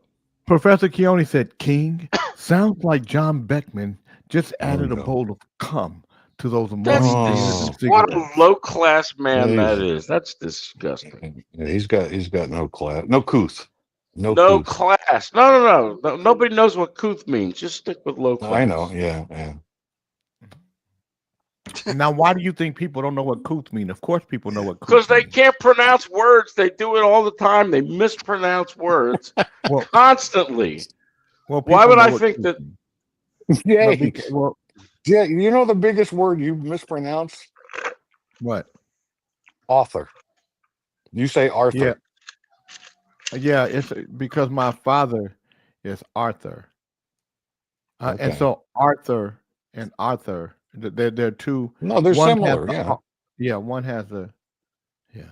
S4: Professor Keone said, "King sounds like John Beckman just added a
S2: no.
S4: bowl of cum to those
S7: That's
S4: emojis and
S7: what a
S4: cigarettes."
S7: low class man
S2: Yeah,
S7: that is. That's disgusting.
S2: Yeah, he's got no class, no couth, no
S7: No
S2: couth.
S7: class. No. Nobody knows what couth means. Just stick with low class.
S2: I know. Yeah.
S4: Now, why do you think people don't know what couth mean? Of course, people know what couth
S7: Because they
S4: means.
S7: can't pronounce words. They do it all the time. They mispronounce words
S4: Well,
S7: constantly.
S4: well,
S7: Why
S4: people
S7: would
S4: know
S7: I
S4: what
S7: think
S4: couth
S7: that?
S4: means.
S2: Yeah.
S4: No, well,
S2: Yeah. You know the biggest word you mispronounce?
S4: what?
S2: Author. You say Arthur.
S4: Yeah, it's because my father is Arthur, and
S2: Okay.
S4: so Arthur and Arthur, they're two.
S2: No, they're
S4: One
S2: similar.
S4: has
S2: Yeah.
S4: yeah, one has a yeah.
S5: As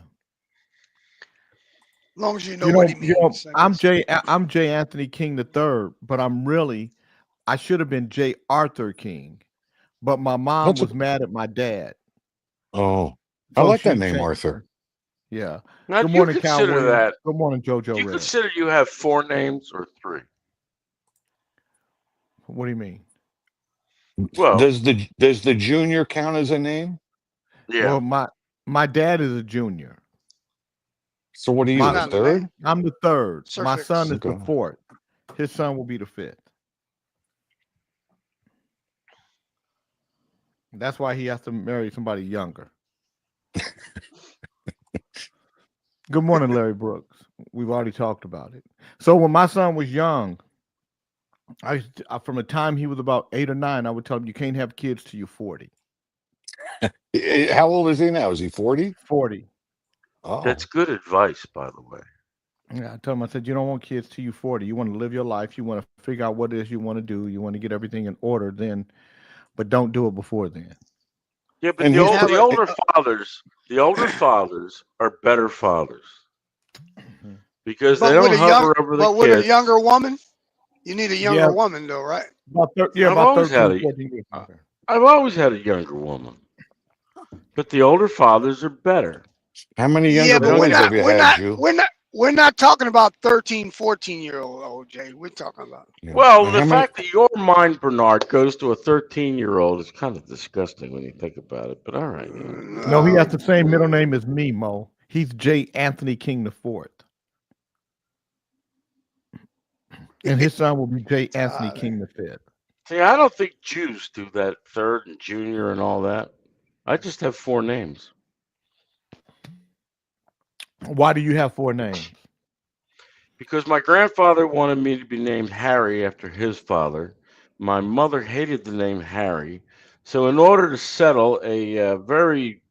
S5: long as you know what he means. I guess.
S4: I'm J. Anthony King III, but I should have been J. Arthur King, but my mom
S2: What's
S4: was mad at my dad.
S2: Oh, I
S4: So
S2: like
S4: she
S2: that name,
S4: changed
S2: Arthur.
S4: it. Yeah.
S7: Now,
S4: Good
S7: do you
S4: morning, Cal
S7: consider
S4: Williams.
S7: that?
S4: Good morning, JoJo
S7: Do you
S4: Red.
S7: consider you have 4 names or 3?
S4: What do you mean?
S7: Well,
S2: Does the junior count as a name?
S7: yeah.
S4: Well, my dad is a junior.
S2: So what are you,
S4: My-
S2: the
S5: Not the
S2: third?
S5: name.
S4: I'm the third.
S5: Sir
S4: My
S5: Fix.
S4: son is the
S2: Okay.
S4: fourth. His son will be the fifth. That's why he has to marry somebody younger. Good morning, Larry Brooks. We've already talked about it. So when my son was young, from the time he was about 8 or 9, I would tell him you can't have kids till you're 40.
S2: How old is he now? Is he 40?
S4: 40.
S2: Oh,
S7: That's good advice, by the way.
S4: Yeah, I told him, I said, you don't want kids till you're 40. You want to live your life. You want to figure out what it is you want to do. You want to get everything in order then, but don't do it before then.
S7: Yeah, but
S2: And
S7: the
S2: he's-
S7: older fathers are better fathers because
S5: But
S7: they
S5: with
S7: don't
S5: a young,
S7: hover over the
S5: but with
S7: kids.
S5: a younger woman, you need a younger
S4: Yeah.
S5: woman though, right?
S4: About
S7: I've always
S4: 13,
S7: had
S4: 14 years.
S7: I've always had a younger woman, but the older fathers are better.
S2: how many
S5: Yeah,
S2: younger
S5: but
S2: boys have you had, Jew?
S5: we're not talking about 13, 14-year-old OJ. We're talking about
S2: Yeah.
S7: Well,
S2: And
S7: the
S2: how many-
S7: fact that your mind, Bernard, goes to a 13-year-old is kind of disgusting when you think about it. But all right, yeah.
S4: No, he has the same middle name as me, Mo. He's J. Anthony King IV. And his son will be J. Anthony King V.
S7: See, I don't think Jews do that third and junior and all that. I just have 4 names.
S4: Why do you have 4 names?
S7: Because my grandfather wanted me to be named Harry after his father. My mother hated the name Harry. So in order to settle a very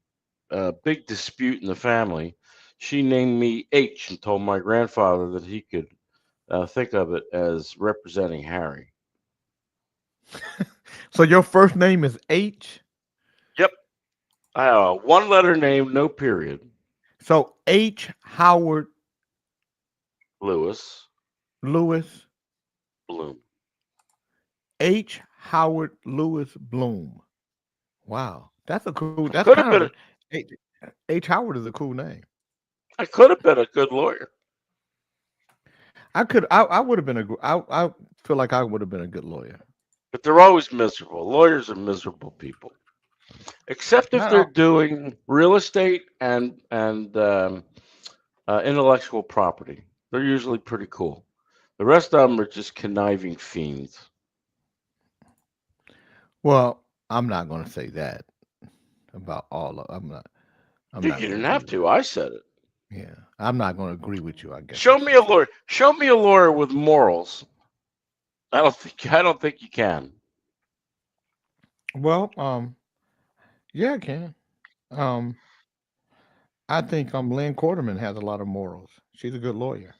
S7: a big dispute in the family, she named me H and told my grandfather that he could think of it as representing Harry.
S4: So your first name is H.
S7: Yep. One letter name, no period.
S4: So H. Howard
S7: Lewis
S4: Lewis.
S7: Bloom.
S4: H. Howard Lewis Bloom. Wow, that's a cool. That's
S7: Could have
S4: kind
S7: been.
S4: of H. Howard is a cool name.
S7: I could have been a good lawyer.
S4: I would have been I feel like I would have been a good lawyer.
S7: But they're always miserable. Lawyers are miserable people, except if
S4: Not
S7: they're
S4: all-
S7: doing real estate and intellectual property. They're usually pretty cool. The rest of them are just conniving fiends.
S4: Well, I'm not going to say that about all of. I'm not. I'm
S7: You
S4: not.
S7: didn't
S4: gonna
S7: have
S4: agree
S7: to. I said it.
S4: with- Yeah, I'm not going to agree with you. I guess.
S7: Show me a lawyer. Show me a lawyer with morals. I don't think you can.
S4: Well, yeah, I can. I think Lynn Quarterman has a lot of morals. She's a good lawyer.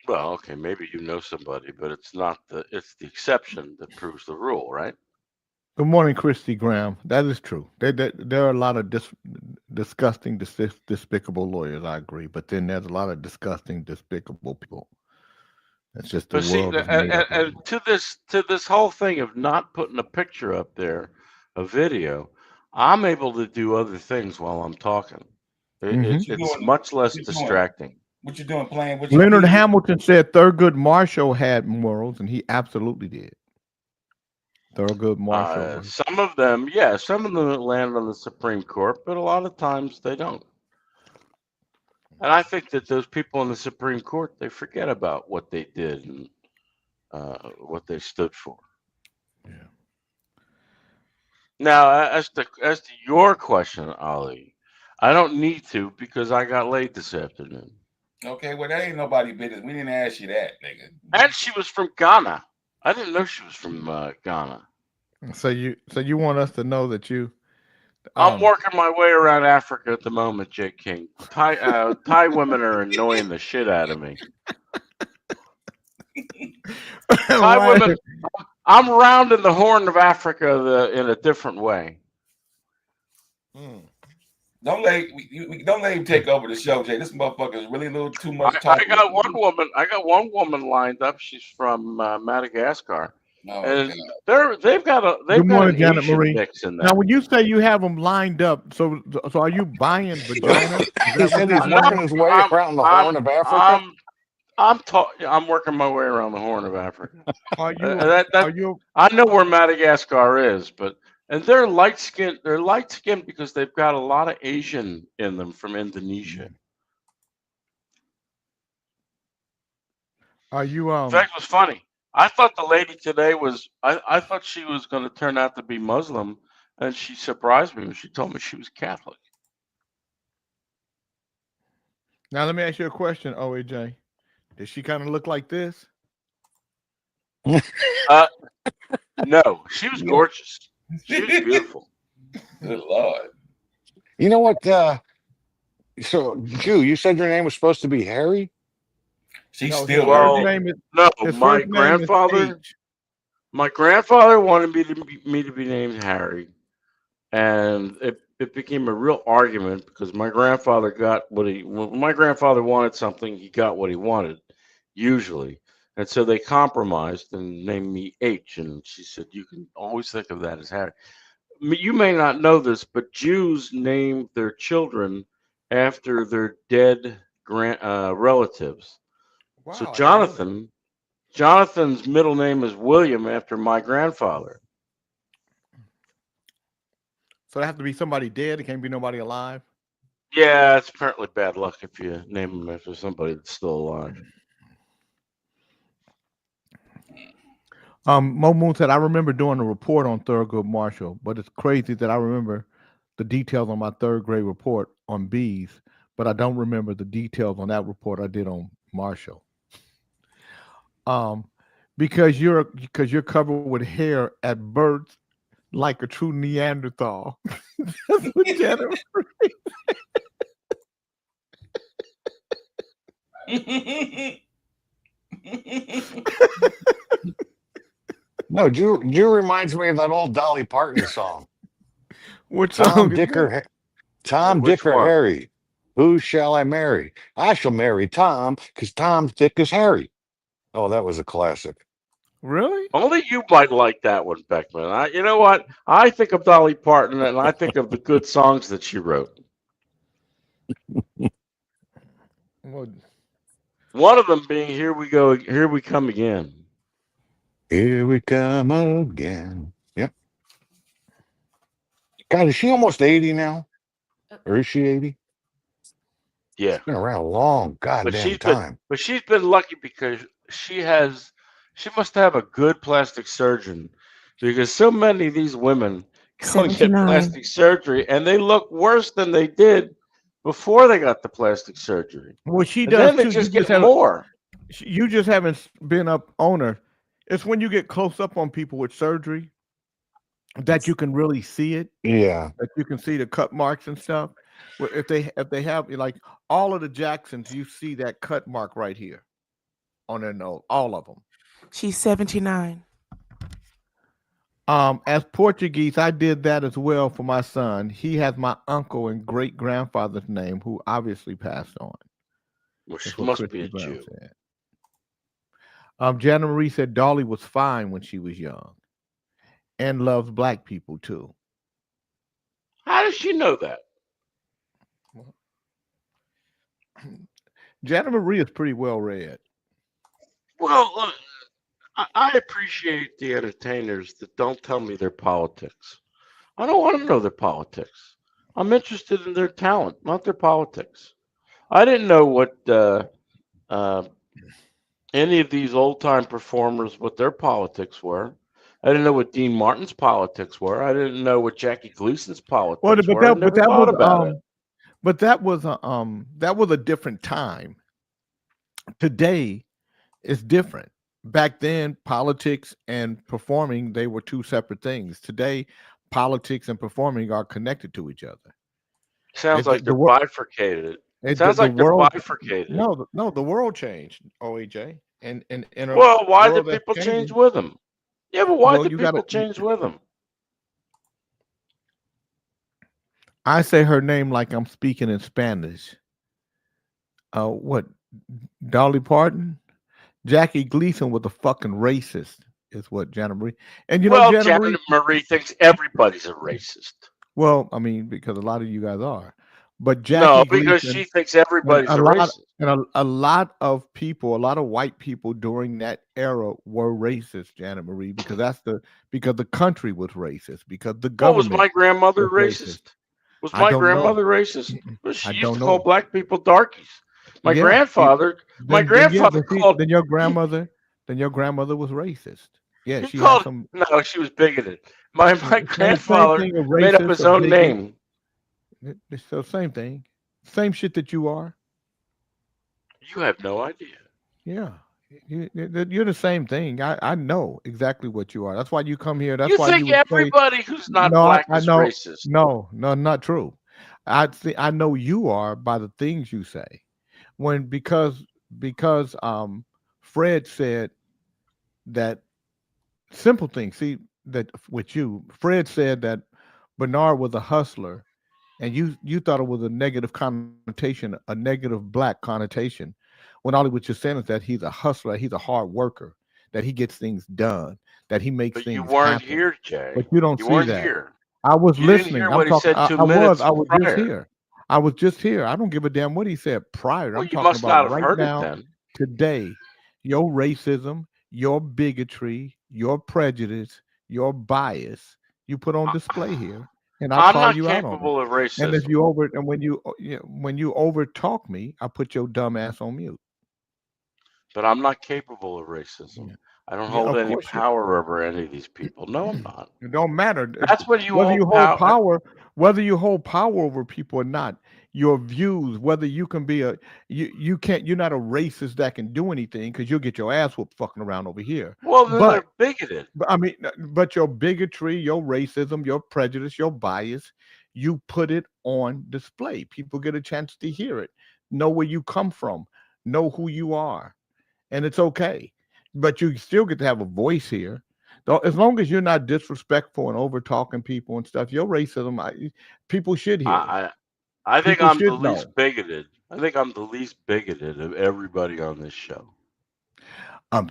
S7: Well, okay, maybe you know somebody, but it's the exception that proves the rule, right?
S4: Good morning, Christy Graham. That is true. There are a lot of disgusting, despicable lawyers. I agree, but then there's a lot of disgusting, despicable people. That's just the
S7: But see,
S4: world. Is made up of.
S7: and to this whole thing of not putting a picture up there, a video, I'm able to do other things while I'm talking. It's
S6: doing-
S7: much less
S6: what you doing?
S7: distracting.
S6: What you doing? Playing with your
S4: Leonard
S6: kids?
S4: Hamilton said Thurgood Marshall had morals, and he absolutely did. Thurgood Marshall.
S7: Some of them, yeah, some of them land on the Supreme Court, but a lot of times they don't. And I think that those people in the Supreme Court, they forget about what they did and what they stood for.
S4: Yeah.
S7: Now, as to your question, Ali, I don't need to because I got laid this afternoon.
S6: Okay, well, that ain't nobody business. We didn't ask you that, nigga.
S7: And she was from Ghana. I didn't know she was from Ghana.
S4: So you want us to know that you?
S7: I'm working my way around Africa at the moment, Jake King. Thai women are annoying the shit out of me. Thai women. I'm rounding the Horn of Africa in a different way.
S6: Don't let him take over the show, Jay. This motherfucker is really a little too much
S7: I
S6: talking.
S7: got one woman lined up. She's from Madagascar, and they've got an
S4: Janet
S7: Asian
S4: Marie.
S7: mix in there.
S4: Now, when you say you have them lined up, so are you buying vagina?
S2: He said he's working his way around the Horn of Africa.
S7: I'm working my way around the Horn of Africa.
S4: Are you?
S7: Are you? I know where Madagascar is, and they're light skinned. They're light skinned because they've got a lot of Asian in them from Indonesia.
S4: Are you?
S7: In fact, it was funny. I thought the lady today was. I thought she was going to turn out to be Muslim, and she surprised me when she told me she was Catholic.
S4: Now let me ask you a question, OAJ. Does she kind of look like this?
S7: No, she was gorgeous. She was beautiful.
S6: Good Lord.
S2: You know what? So, Jew, you said your name was supposed to be Harry?
S6: She's
S4: No,
S6: still
S7: well,
S6: working.
S4: name is,
S7: No,
S4: his
S7: my
S4: first name is
S7: grandfather.
S4: H.
S7: My grandfather wanted me to be named Harry, and it became a real argument because my grandfather got when my grandfather wanted something, he got what he wanted, usually, and so they compromised and named me H. And she said, "You can always think of that as Harry." You may not know this, but Jews name their children after their dead relatives.
S4: Wow,
S7: So
S4: I didn't know that.
S7: Jonathan's middle name is William after my grandfather.
S4: So it has to be somebody dead. It can't be nobody alive.
S7: Yeah, it's apparently bad luck if you name him after somebody that's still alive.
S4: Mo Moon said, I remember doing a report on Thurgood Marshall, but it's crazy that I remember the details on my third grade report on bees, but I don't remember the details on that report I did on Marshall. Because you're covered with hair at birth, like a true Neanderthal. That's what Janet
S2: No, Drew reminds me of that old Dolly Parton song.
S4: What
S2: Tom,
S4: song is
S2: Dick, or
S4: that?
S2: Tom,
S7: Which
S2: Dick, or
S7: one?
S2: Harry. Who shall I marry? I shall marry Tom because Tom's thick as Harry. Oh, that was a classic.
S4: Really?
S7: Only you might like that one, Beckman. You know what? I think of Dolly Parton, and I think of the good songs that she wrote.
S4: Well,
S7: One of them being "Here We Go, Here We Come Again."
S2: Here we come again. Yep. God, is she almost 80 now? Or is she 80?
S7: Yeah,
S2: Been around a long goddamn time.
S7: but she's been lucky because she must have a good plastic surgeon, because so many of these women go get
S1: 79.
S7: plastic surgery and they look worse than they did before they got the plastic surgery.
S4: well, she
S7: And
S4: does
S7: then they
S4: too.
S7: just get more.
S4: You just haven't been up on her. It's when you get close up on people with surgery that you can really see it.
S2: Yeah.
S4: That you can see the cut marks and stuff. Well, if they have like all of the Jacksons, you see that cut mark right here on their nose, all of them.
S1: She's 79.
S4: As Portuguese, I did that as well for my son. He has my uncle and great grandfather's name, who obviously passed on.
S7: Well,
S4: That's
S7: she
S4: what
S7: must
S4: Christy
S7: be a
S4: Brown
S7: Jew.
S4: said. Jana Marie said Dolly was fine when she was young, and loves black people too.
S7: How does she know that?
S4: Jana Marie is pretty well read.
S7: Well, look, I appreciate the entertainers that don't tell me their politics. I don't want to know their politics. I'm interested in their talent, not their politics. I didn't know what any of these old time performers, what their politics were. I didn't know what Dean Martin's politics were. I didn't know what Jackie Gleason's politics
S4: Well,
S7: were. I never thought about it.
S4: But that was a different time. Today, it's different. Back then, politics and performing, they were two separate things. Today, politics and performing are connected to each other.
S7: Sounds like they're bifurcated. It sounds like they're bifurcated.
S4: No, the world changed, OAJ. And
S7: well, why did people change with them? Yeah, but why did people change with them?
S4: I say her name like I'm speaking in Spanish. What? Dolly Parton? Jackie Gleason was a fucking racist, is what Jana Marie. And
S7: Jana Marie thinks everybody's a racist.
S4: Well, I mean, because a lot of you guys are. But Jackie
S7: because
S4: Gleason,
S7: she thinks everybody's a racist.
S4: And a lot of people, a lot of white people during that era were racist, Jana Marie, because the country was racist, because the government.
S7: Was my grandmother racist? Was my grandmother racist? Well, she used to call black people darkies. My grandfather called.
S4: Then your grandmother was racist. Yeah, she
S7: called. No, she was bigoted. My grandfather made up his own name.
S4: So same thing, same shit that you are.
S7: You have no idea.
S4: Yeah, you're the same thing. I know exactly what you are. That's why you come here. That's why
S7: you think everybody who's not black is racist.
S4: No, not true. I know you are by the things you say. Because Fred said that simple thing. See that with you, Fred said that Bernard was a hustler, and you thought it was a negative connotation, a negative black connotation, when all he was just saying is that he's a hustler, he's a hard worker, that he gets things done, that he makes things happen.
S7: You weren't here, Jay.
S4: But you don't see that.
S7: Here.
S4: I was listening.
S7: I'm talking. I
S4: was just here. I was just here. I don't give a damn what he said prior. I'm talking about right now, today. Your racism, your bigotry, your prejudice, your bias, you put on display here, and I call you out on it.
S7: I'm not capable of racism.
S4: And if you when you over talk me, I put your dumb ass on mute.
S7: But I'm not capable of racism. Yeah. I don't
S4: Yeah,
S7: hold
S4: of
S7: any
S4: course you.
S7: power over any of these people. No, I'm not.
S4: It don't matter
S7: That's when you
S4: whether you
S7: hold
S4: hold
S7: power.
S4: power, whether you hold power over people or not. Your views, whether you can be you can't. You're not a racist that can do anything because you'll get your ass whooped fucking around over here.
S7: Well, then
S4: But
S7: they're bigoted.
S4: I mean, but your bigotry, your racism, your prejudice, your bias, you put it on display. People get a chance to hear it, know where you come from, know who you are, and it's okay. But you still get to have a voice here. Though, as long as you're not disrespectful and over talking people and stuff, your racism, people should hear it.
S7: I think
S4: People
S7: I'm the
S4: should
S7: least
S4: know.
S7: bigoted. I think I'm the least bigoted of everybody on this show.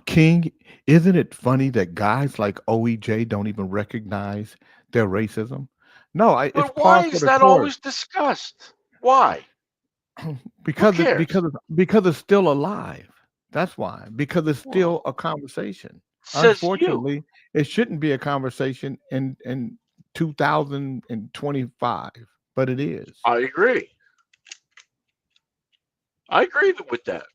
S4: King, isn't it funny that guys like OEJ don't even recognize their racism? No, it's
S7: But
S4: par
S7: why
S4: for
S7: is
S4: the
S7: that
S4: course
S7: always discussed? Why?
S4: because
S7: cares?
S4: because it's still alive. That's why. Because it's still
S7: Well,
S4: a conversation.
S7: says you.
S4: Unfortunately, it shouldn't be a conversation in 2025, but it is.
S7: I agree. I agree with that.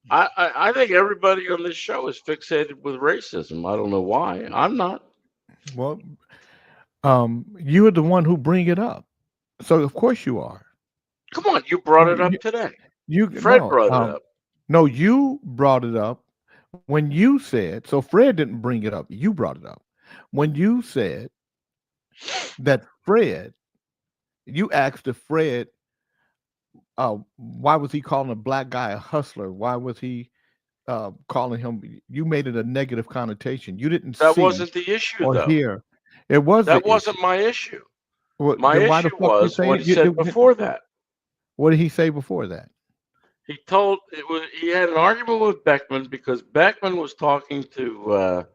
S7: I think everybody on this show is fixated with racism. I don't know why. I'm not.
S4: Well, you are the one who bring it up, so of course you are.
S7: Come on, you brought it
S4: You,
S7: up today.
S4: you
S7: Fred
S4: no,
S7: brought it up.
S4: no, you brought it up when you said. So Fred didn't bring it up. You brought it up when you said that Fred. You asked if Fred. Why was he calling a black guy a hustler? Why was he calling him? You made it a negative connotation. You didn't
S7: That
S4: see
S7: wasn't the issue,
S4: or
S7: though.
S4: hear. It was
S7: That
S4: the
S7: wasn't
S4: issue.
S7: my issue.
S4: Well,
S7: My
S4: then why the
S7: issue
S4: fuck you
S7: was
S4: saying
S7: what
S4: it?
S7: he said before that.
S4: What did he say before that?
S7: He had an argument with Beckman because Beckman was talking to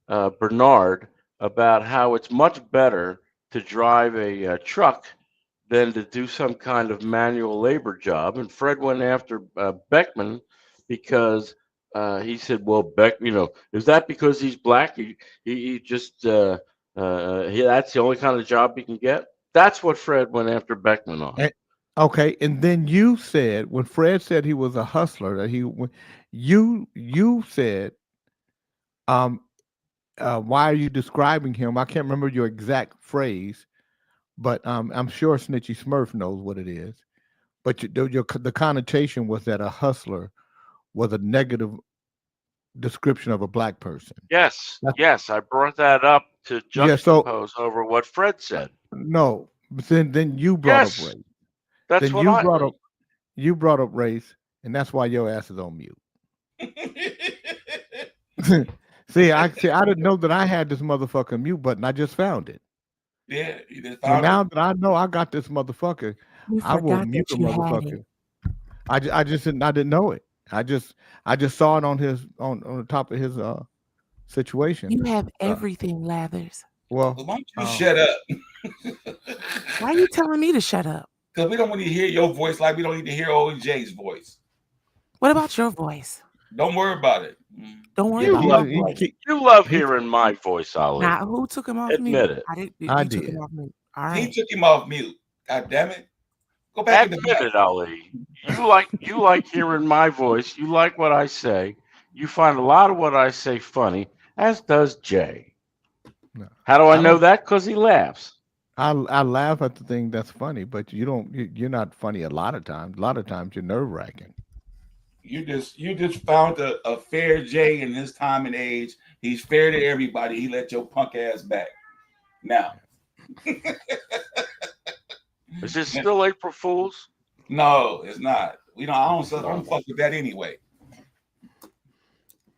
S7: Bernard about how it's much better to drive a truck than to do some kind of manual labor job. And Fred went after Beckman because he said, "Well, is that because he's black? He just that's the only kind of job he can get." That's what Fred went after Beckman on.
S4: Okay, and then you said when Fred said he was a hustler that you said why are you describing him? I can't remember your exact phrase, but I'm sure Snitchy Smurf knows what it is. But the connotation was that a hustler was a negative description of a black person.
S7: Yes, I brought that up to juxtapose over what Fred said.
S4: No, but then you brought up race.
S7: That's
S4: then
S7: what
S4: you brought up race, and that's why your ass is on mute. See, I didn't know that I had this motherfucking mute button. I just found it.
S6: Yeah, you just
S4: So
S6: found
S4: now
S6: it.
S4: that I know I got this motherfucker, I will mute the motherfucker. I didn't know it. I just saw it on the top of his situation.
S1: You have everything, Lathers.
S6: Well, why don't you shut up?
S1: Why are you telling me to shut up?
S6: Because we don't want to hear your voice like we don't need to hear OJ's voice.
S1: What about your voice?
S6: Don't worry about it.
S1: Don't worry about my voice.
S7: You love hearing my voice, Ali.
S1: Now, who took him off
S7: Admit
S1: mute?
S7: it.
S1: I did. Took him off mute. All right.
S6: He took him off mute. God damn it. Go back in the
S7: Admit it, Ali. You like hearing my voice. You like what I say. You find a lot of what I say funny, as does Jay.
S4: No,
S6: How do I know that? Because he laughs.
S4: I laugh at the thing that's funny, but you're not funny a lot of times. A lot of times you're nerve wracking.
S6: You just found a fair Jay in his time and age. He's fair to everybody. He let your punk ass back. Now.
S7: Is this still April Fool's?
S6: No, it's not. I don't fuck with that anyway.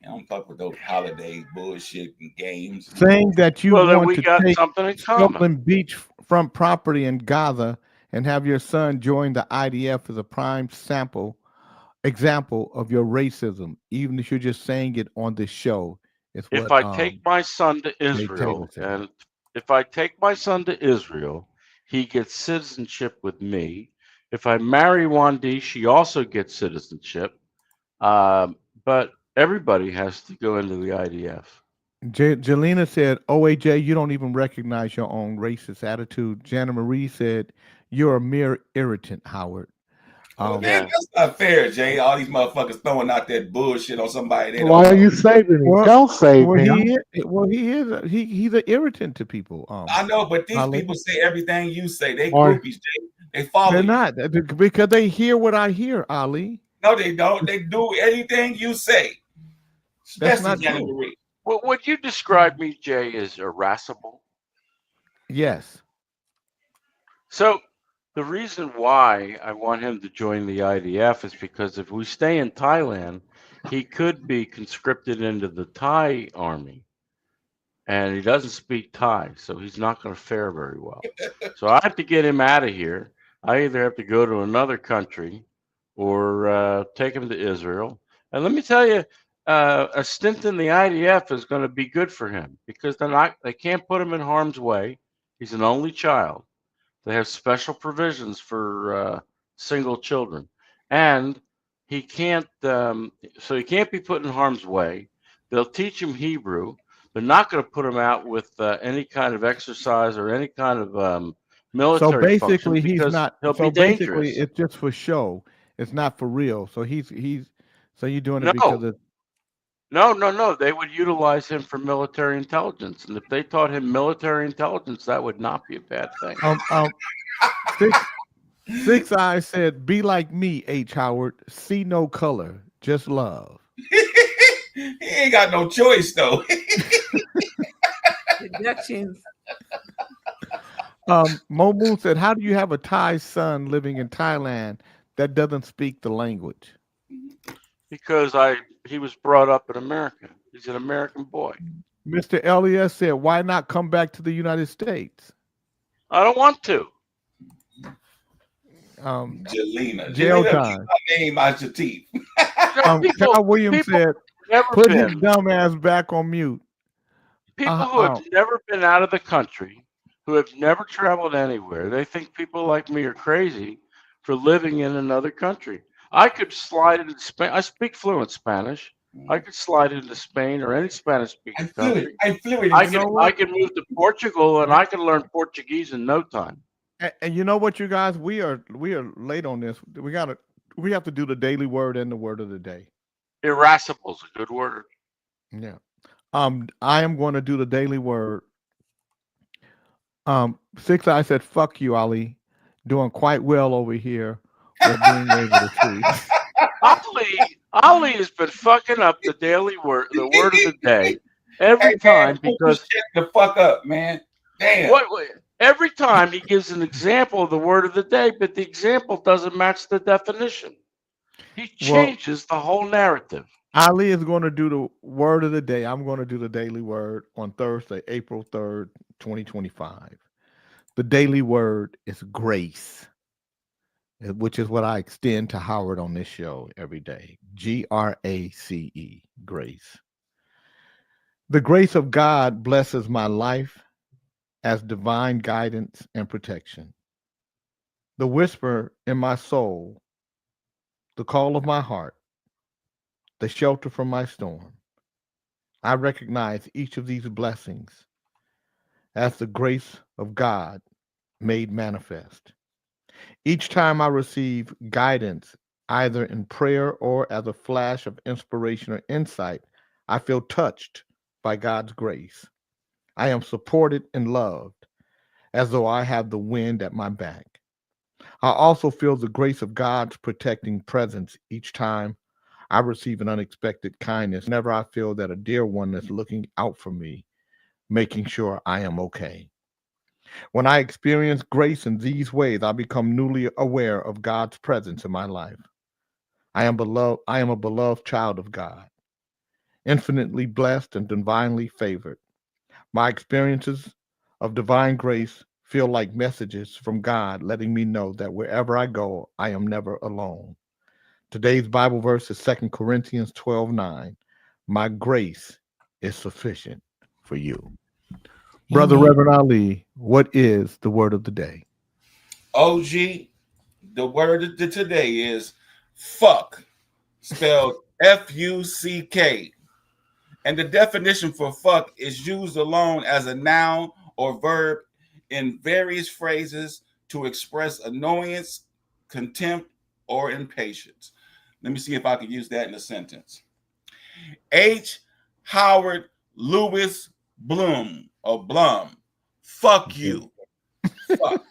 S6: I don't fuck with those holiday bullshit and games.
S4: Saying that you want to take
S7: something in common.
S4: Scotland beachfront property in Gaza and have your son join the IDF is a prime example of your racism, even if you're just saying it on this show.
S7: If I take my son to Israel, and if I take my son to Israel, he gets citizenship with me. If I marry Wandi, she also gets citizenship. But everybody has to go into the IDF.
S4: Jelena said, OAJ, you don't even recognize your own racist attitude. Jana Marie said, you're a mere irritant, Howard.
S6: Well,
S4: Um,
S6: man, that's not fair, Jay. All these motherfuckers throwing out that bullshit on somebody they don't
S3: Why are
S6: know.
S3: you saving him?
S4: well,
S3: Don't save
S4: well,
S3: him.
S4: he's an irritant to people.
S6: I know, but these
S4: Ali.
S6: people say everything you say. They
S3: Or
S6: groupies, Jay. They follow
S4: They're
S6: you.
S4: not because they hear what I hear, Ali.
S6: No, they don't. They do anything you say.
S4: That's
S6: Especially
S4: not
S6: Janet
S4: true.
S6: Marie.
S7: Well, would you describe me, Jay, as irascible?
S4: Yes.
S7: So the reason why I want him to join the IDF is because if we stay in Thailand, he could be conscripted into the Thai army. And he doesn't speak Thai, so he's not going to fare very well. So I have to get him out of here. I either have to go to another country or take him to Israel. And let me tell you, a stint in the IDF is going to be good for him because they can't put him in harm's way. He's an only child. They have special provisions for single children, and he can't. So he can't be put in harm's way. They'll teach him Hebrew. They're not going to put him out with any kind of exercise or any kind of
S4: So
S7: military function
S4: basically, he's
S7: because
S4: not.
S7: he'll
S4: So
S7: be
S4: basically,
S7: dangerous.
S4: it's just for show. It's not for real. So he's. So you're doing it
S7: No,
S4: because of.
S7: no. They would utilize him for military intelligence, and if they taught him military intelligence, that would not be a bad thing.
S4: Six Eyes said, "Be like me, H. Howard. See no color, just love."
S6: He ain't got no choice though.
S1: Deductions.
S4: Mo Moon said, "How do you have a Thai son living in Thailand that doesn't speak the language?"
S7: Because he was brought up in America. He's an American boy.
S4: Mr. Elias said, "Why not come back to the United States?"
S7: I don't want to.
S6: Jelena.
S4: Jail
S6: Jelena,
S4: time.
S6: keep my name out your teeth.
S4: Kyle Williams said,
S7: never
S4: "Put
S7: been.
S4: his dumb ass back on mute."
S7: People who have never been out of the country, who have never traveled anywhere, they think people like me are crazy for living in another country. I could slide into Spain. I speak fluent Spanish. I could slide into Spain or any Spanish-speaking country.
S6: I'm fluent.
S7: I can move to Portugal and I can learn Portuguese in no time.
S4: And you know what, you guys, we are late on this. We have to do the daily word and the word of the day.
S7: Irascible is a good word.
S4: Yeah. I am going to do the daily word. Six Eye said, "Fuck you, Ali. Doing quite well over here. We're being able to see."
S7: Ali has been fucking up the daily word, the word of the day, every time because
S6: shut the fuck up, man. Damn.
S7: Every time he gives an example of the word of the day, but the example doesn't match the definition. He changes the whole narrative.
S4: Ali is going to do the word of the day. I'm going to do the daily word on Thursday, April 3rd, 2025. The daily word is grace, which is what I extend to Howard on this show every day. GRACE, grace. The grace of God blesses my life as divine guidance and protection. The whisper in my soul, the call of my heart, the shelter from my storm. I recognize each of these blessings as the grace of God made manifest. Each time I receive guidance, either in prayer or as a flash of inspiration or insight, I feel touched by God's grace. I am supported and loved as though I have the wind at my back. I also feel the grace of God's protecting presence each time I receive an unexpected kindness. Whenever I feel that a dear one is looking out for me, making sure I am okay. When I experience grace in these ways, I become newly aware of God's presence in my life. I am a beloved child of God, infinitely blessed and divinely favored. My experiences of divine grace feel like messages from God letting me know that wherever I go, I am never alone. Today's Bible verse is 2 Corinthians 12:9. My grace is sufficient for you. Brother Reverend Ali, what is the word of the day?
S6: OG, the word of today is fuck, spelled F-U-C-K. And the definition for fuck is used alone as a noun or verb in various phrases to express annoyance, contempt, or impatience. Let me see if I can use that in a sentence. H. Howard Lewis Bloom or Blum. Fuck you. Fuck.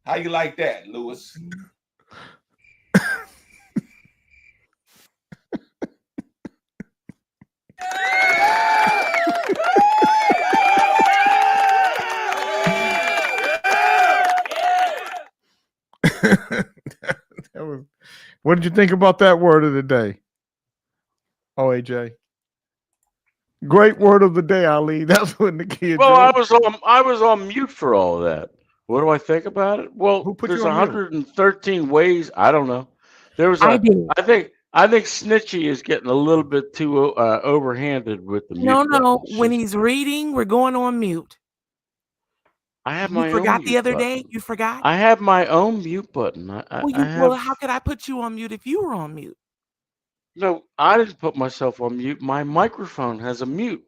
S6: How you like that, Lewis?
S4: What did you think about that word of the day? OAJ. Great word of the day, Ali. That's what the kids.
S7: Well, I was on mute for all of that. What do I think about it? Well,
S4: Who put
S7: there's
S4: you on mute?
S7: 113 ways. I don't know. There was
S1: I did.
S7: I think Snitchy is getting a little bit too overhanded with the mute.
S1: No.
S7: button.
S1: When he's reading, we're going on mute.
S7: I have
S1: You
S7: my own
S1: forgot
S7: mute
S1: the other
S7: button.
S1: day? You forgot?
S7: I have my own mute button.
S1: Well, how could I put you on mute if you were on mute?
S7: No, I didn't put myself on mute. My microphone has a mute.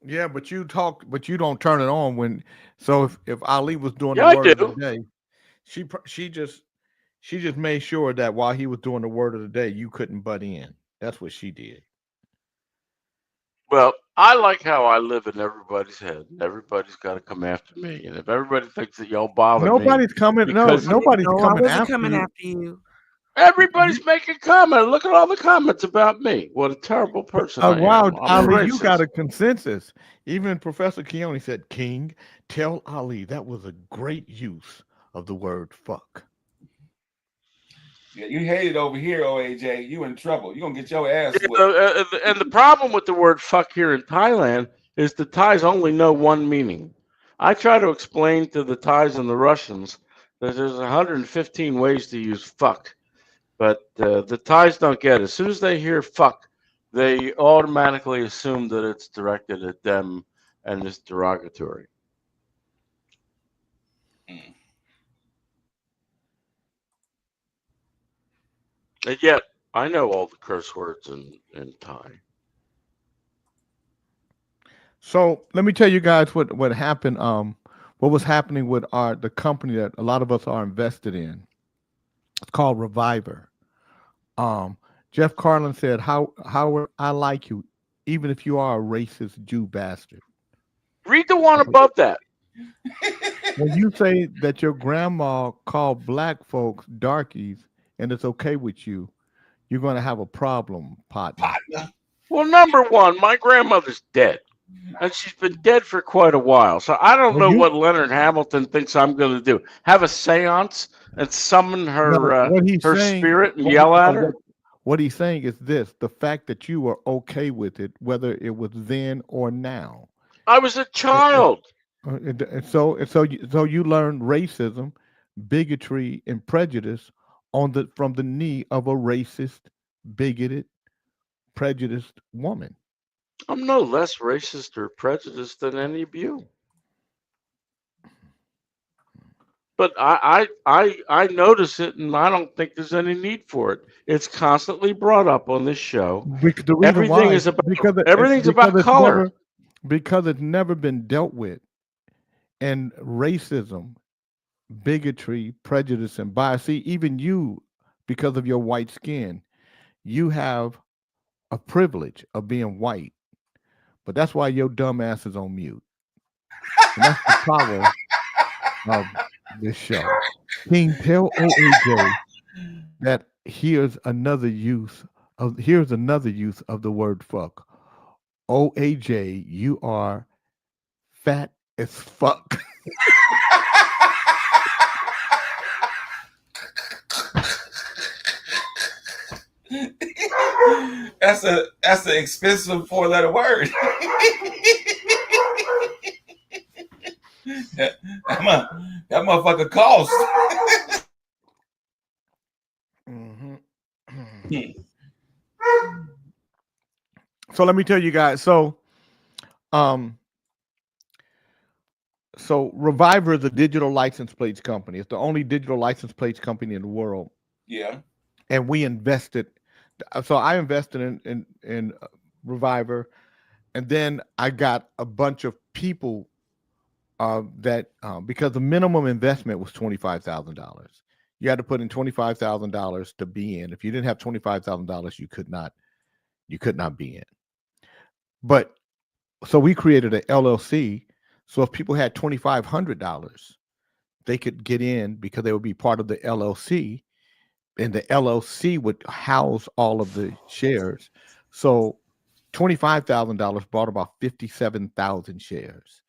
S4: Yeah, but you talk, but you don't turn it on when. So if Ali was doing
S7: Yeah, I
S4: the word of
S7: do.
S4: the day, she just made sure that while he was doing the word of the day, you couldn't butt in. That's what she did.
S7: Well, I like how I live in everybody's head. And everybody's got to come after me. And if everybody thinks that y'all bother me,
S4: Nobody's coming. No,
S7: because
S4: nobody's
S1: No, I
S4: coming
S1: wasn't
S4: after
S1: coming
S4: you.
S1: after you.
S7: everybody's making comment. Look at all the comments about me. What a terrible person I
S4: Wow,
S7: am. I'm
S4: Ali, you
S7: racist.
S4: got a consensus. Even Professor Keone said, "King, tell Ali that was a great use of the word fuck."
S6: Yeah, you hate it over here, OAJ. You in trouble. You're gonna get your ass
S7: Yeah,
S6: whipped.
S7: and the problem with the word fuck here in Thailand is the Thais only know one meaning. I try to explain to the Thais and the Russians that there's 115 ways to use fuck, but the Thais don't get it. As soon as they hear fuck, they automatically assume that it's directed at them and is derogatory. And yet, I know all the curse words in Thai.
S4: So let me tell you guys what happened. What was happening with the company that a lot of us are invested in. It's called Reviver. Jeff Carlin said, Howard, I like you, even if you are a racist Jew bastard.
S7: Read the one above that.
S4: When you say that your grandma called black folks darkies and it's okay with you, you're going to have a problem, partner.
S7: Well, number one, my grandmother's dead. And she's been dead for quite a while. So I don't know what Leonard Hamilton thinks I'm going to do. Have a seance and summon her her spirit and yell at her?
S4: What he's saying is this: the fact that you were okay with it, whether it was then or now.
S7: I was a child.
S4: So you learned racism, bigotry, and prejudice from the knee of a racist, bigoted, prejudiced woman.
S7: I'm no less racist or prejudiced than any of you. But I notice it, and I don't think there's any need for it. It's constantly brought up on this show. Everything's about color.
S4: Because it's never been dealt with. And racism, bigotry, prejudice, and bias. See, even you, because of your white skin, you have a privilege of being white. But that's why your dumb ass is on mute. And that's the power of this show. King, tell OAJ that here's another use of the word fuck. OAJ, you are fat as fuck.
S6: That's an expensive 4-letter word. that motherfucker cost.
S4: So let me tell you guys. So Reviver is a digital license plates company. It's the only digital license plates company in the world.
S6: Yeah.
S4: And we invested. So I invested in Reviver, and then I got a bunch of people because the minimum investment was $25,000. You had to put in $25,000 to be in. If you didn't have $25,000, you could not be in. But so we created an LLC. So if people had $2,500, they could get in because they would be part of the LLC, and the LLC would house all of the shares. So $25,000 bought about 57,000 shares.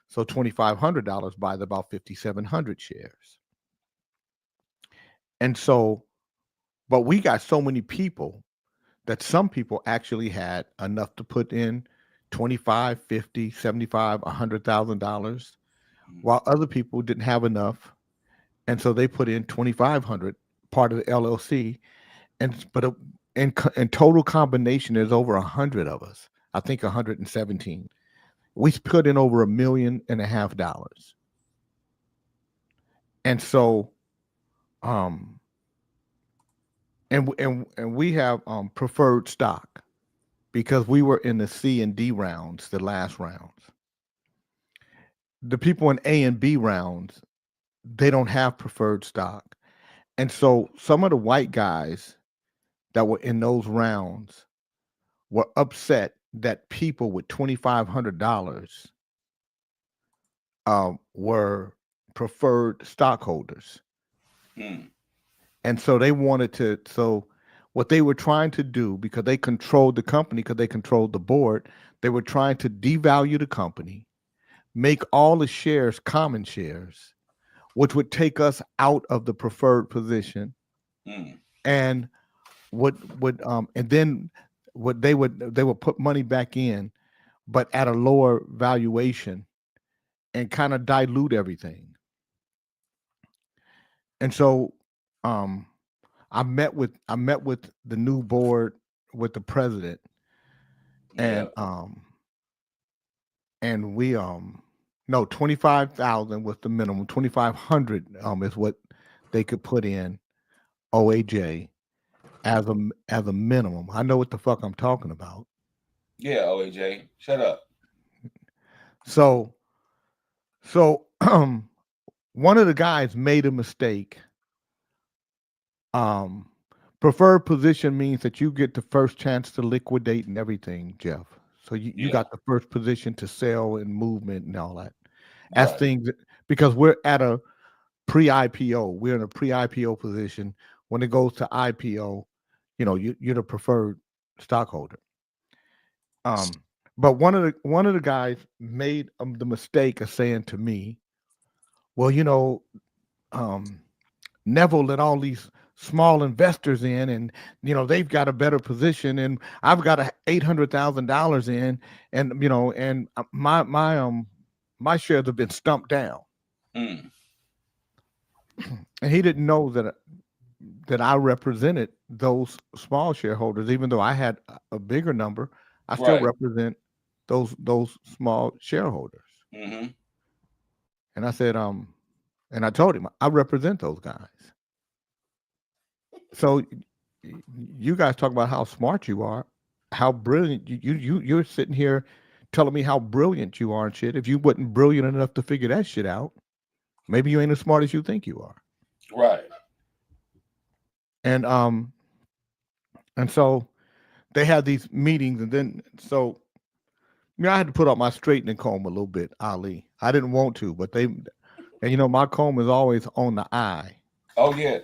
S4: So $2,500 buys about 5,700 shares. And so, but we got so many people that some people actually had enough to put in 25, 50, 75, $100,000, while other people didn't have enough. And so they put in 2,500, part of the LLC. But in total combination, there's over 100 of us. I think 117. We put in over $1.5 million. And so, and we have preferred stock because we were in the C and D rounds, the last rounds. The people in A and B rounds, they don't have preferred stock. And so some of the white guys that were in those rounds were upset that people with $2,500 were preferred stockholders. And so they wanted to, so what they were trying to do, because they controlled the company, because they controlled the board, they were trying to devalue the company, make all the shares common shares, which would take us out of the preferred position, and and then what they would put money back in, but at a lower valuation, and kind of dilute everything. And so I met with the new board, with the president, and we no, 25,000 was the minimum. 2,500 is what they could put in OAJ as a minimum. I know what the fuck I'm talking about.
S6: Yeah, OAJ, shut up.
S4: So one of the guys made a mistake. Preferred position means that you get the first chance to liquidate and everything, Jeff. So you got the first position to sell and movement and all that. As things, because we're at a pre-IPO, we're in a pre-IPO position. When it goes to IPO, you're the preferred stockholder. But one of the guys made the mistake of saying to me, well, Neville let all these small investors in, and they've got a better position, and I've got $800,000 in, and and my shares have been stumped down. And he didn't know that I represented those small shareholders. Even though I had a bigger number, I still represent those small shareholders. And I said, and I told him I represent those guys. So you guys talk about how smart you are, how brilliant you're sitting here telling me how brilliant you are and shit. If you wasn't brilliant enough to figure that shit out, maybe you ain't as smart as you think you are.
S6: Right.
S4: And so they had these meetings, and then so I had to put up my straightening comb a little bit, Ali. I didn't want to, but and my comb is always on the eye.
S6: Oh yeah.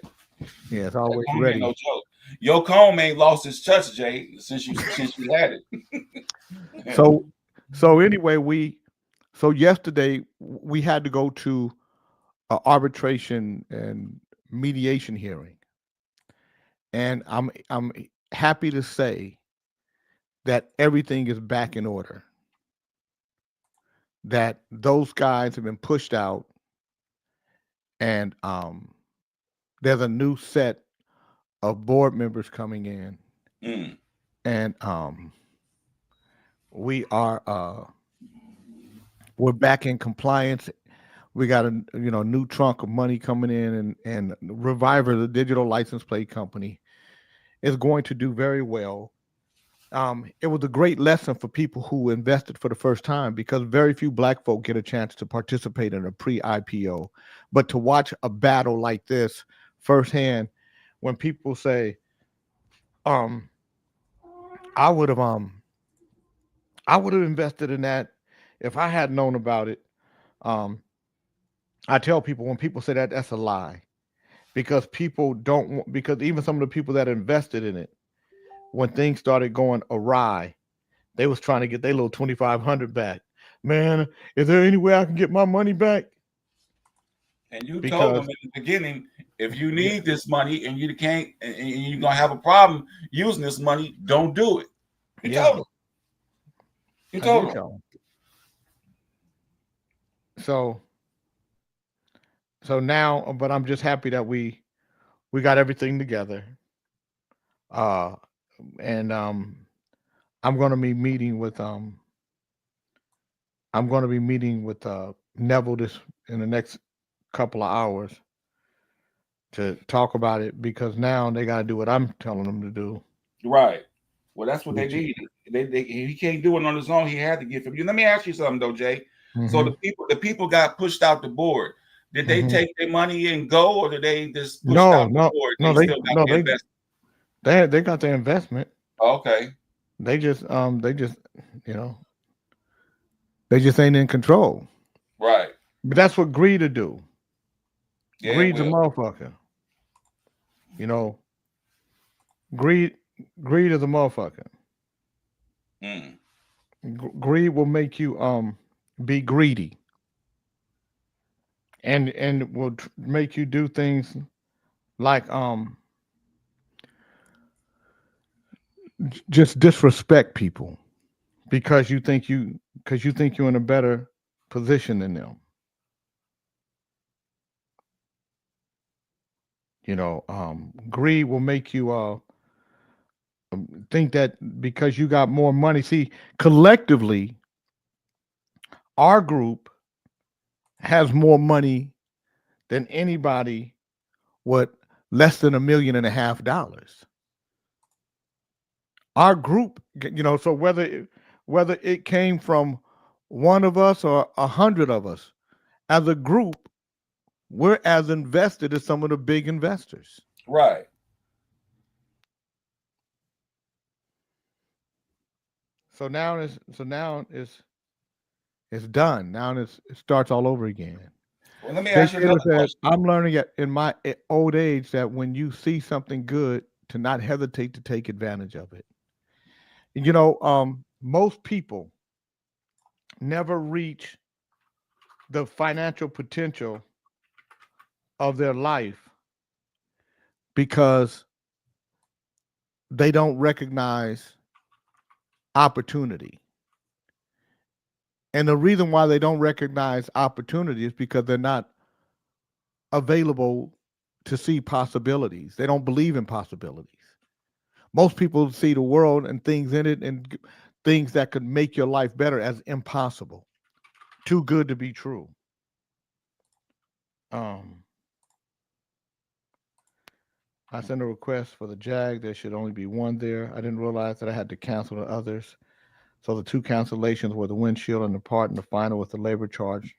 S4: Yeah, it's always ready.
S6: No joke. Your comb ain't lost its touch, Jay, since you had it.
S4: So anyway, yesterday we had to go to an arbitration and mediation hearing, and I'm happy to say that everything is back in order. That those guys have been pushed out, and there's a new set of board members coming in, and we're back in compliance. We got a new trunk of money coming in, and Reviver, the digital license plate company, is going to do very well. it was a great lesson for people who invested for the first time, because very few black folk get a chance to participate in a pre-IPO. But to watch a battle like this firsthand, when people say, I would have invested in that if I had known about it. I tell people, when people say that, that's a lie, because people don't want, because even some of the people that invested in it, when things started going awry, they was trying to get their little 2,500 back. Man, is there any way I can get my money back?
S6: And you told
S4: Because
S6: them in the beginning, if you need this money and you can't, and you're gonna have a problem using this money, don't do it. You
S4: yeah,
S6: told them. You
S4: I
S6: told
S4: did
S6: them.
S4: tell 'em. So now, but I'm just happy that we got everything together. And I'm going to be meeting with Neville this in the next couple of hours to talk about it, because now they got to do what I'm telling them to do.
S6: Right. Well, that's what they
S4: Which is-
S6: needed. He can't do it on his own. He had to get from you. Let me ask you something though, Jay. So
S4: Mhm.
S6: the people got pushed out the board. Did they
S4: Mhm.
S6: take their money and go, or did they just push
S4: No,
S6: out the
S4: no,
S6: board?
S4: no,
S6: They
S4: they
S6: still got
S4: no
S6: the investment.
S4: they got their investment.
S6: Okay.
S4: They just you know, they just ain't in control.
S6: Right.
S4: But that's what greed to do.
S6: Yeah, it
S4: Greed's a
S6: will.
S4: motherfucker. You know, greed is a motherfucker.
S6: Mm.
S4: Greed will make you be greedy, and will make you do things like just disrespect people because you think you're in a better position than them. You know, greed will make you think that because you got more money. See, collectively, our group has more money than anybody with less than $1.5 million. Our group, so whether it came from one of us or 100 of us, as a group, we're as invested as some of the big investors.
S6: Right.
S4: So now it's done. Now it starts all over again.
S6: Well, let me
S4: Jay
S6: ask you
S4: Taylor
S6: another
S4: said,
S6: question.
S4: I'm learning in my old age that when you see something good, to not hesitate to take advantage of it. Most people never reach the financial potential of their life because they don't recognize opportunity. And the reason why they don't recognize opportunity is because they're not available to see possibilities. They don't believe in possibilities. Most people see the world and things in it and things that could make your life better as impossible. Too good to be true. I sent a request for the Jag. There should only be one there. I didn't realize that I had to cancel the others. So the two cancellations were the windshield and the part, and the final was the labor charge.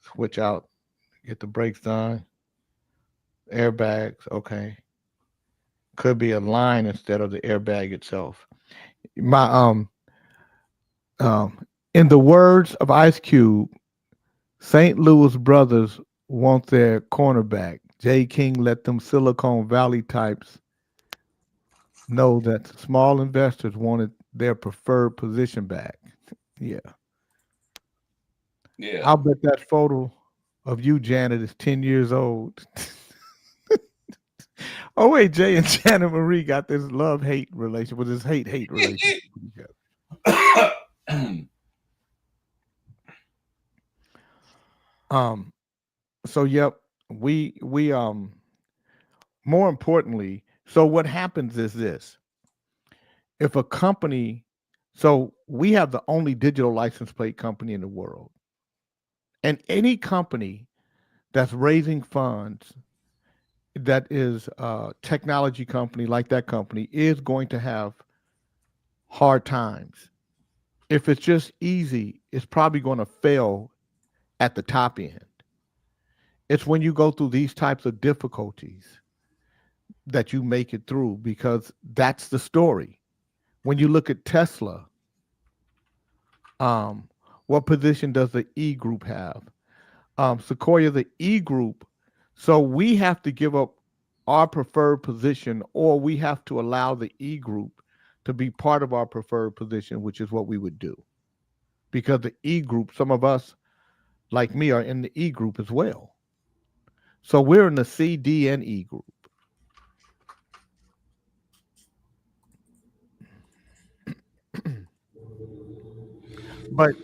S4: Switch out, get the brakes done. Airbags, okay. Could be a line instead of the airbag itself. My in the words of Ice Cube, St. Louis brothers want their cornerback. Jay King let them Silicon Valley types know that small investors wanted their preferred position back. Yeah.
S6: Yeah.
S4: I'll bet that photo of you, Janet, is 10 years old. Oh, wait, Jay and Janet Marie got this love-hate relationship, with this hate relationship together. So yep, we more importantly, so what happens is this. If a company, so we have the only digital license plate company in the world. And any company that's raising funds, that is a technology company like that company is going to have hard times. If it's just easy, it's probably going to fail at the top end. It's when you go through these types of difficulties that you make it through, because that's the story. When you look at Tesla, what position does the E group have? Sequoia, the E group. So we have to give up our preferred position, or we have to allow the E group to be part of our preferred position, which is what we would do. Because the E group, some of us, like me, are in the E group as well. So we're in the C, D, and E group. But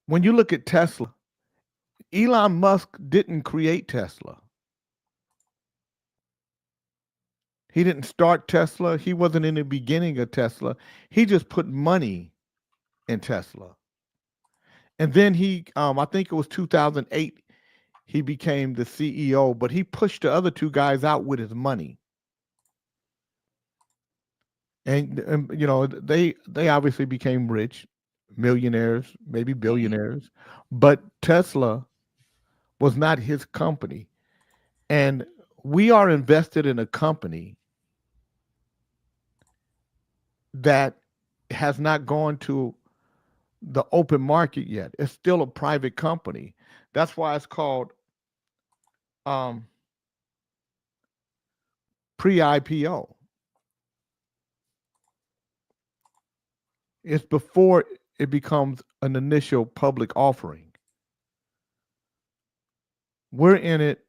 S4: when you look at Tesla, Elon Musk didn't create Tesla. He didn't start Tesla. He wasn't in the beginning of Tesla. He just put money in Tesla. And then he, I think it was 2008, he became the CEO, but he pushed the other two guys out with his money. And you know, they obviously became rich, millionaires, maybe billionaires, but Tesla was not his company. And we are invested in a company that has not gone to the open market yet. It's still a private company. That's why it's called pre-IPO. It's before it becomes an initial public offering. We're in it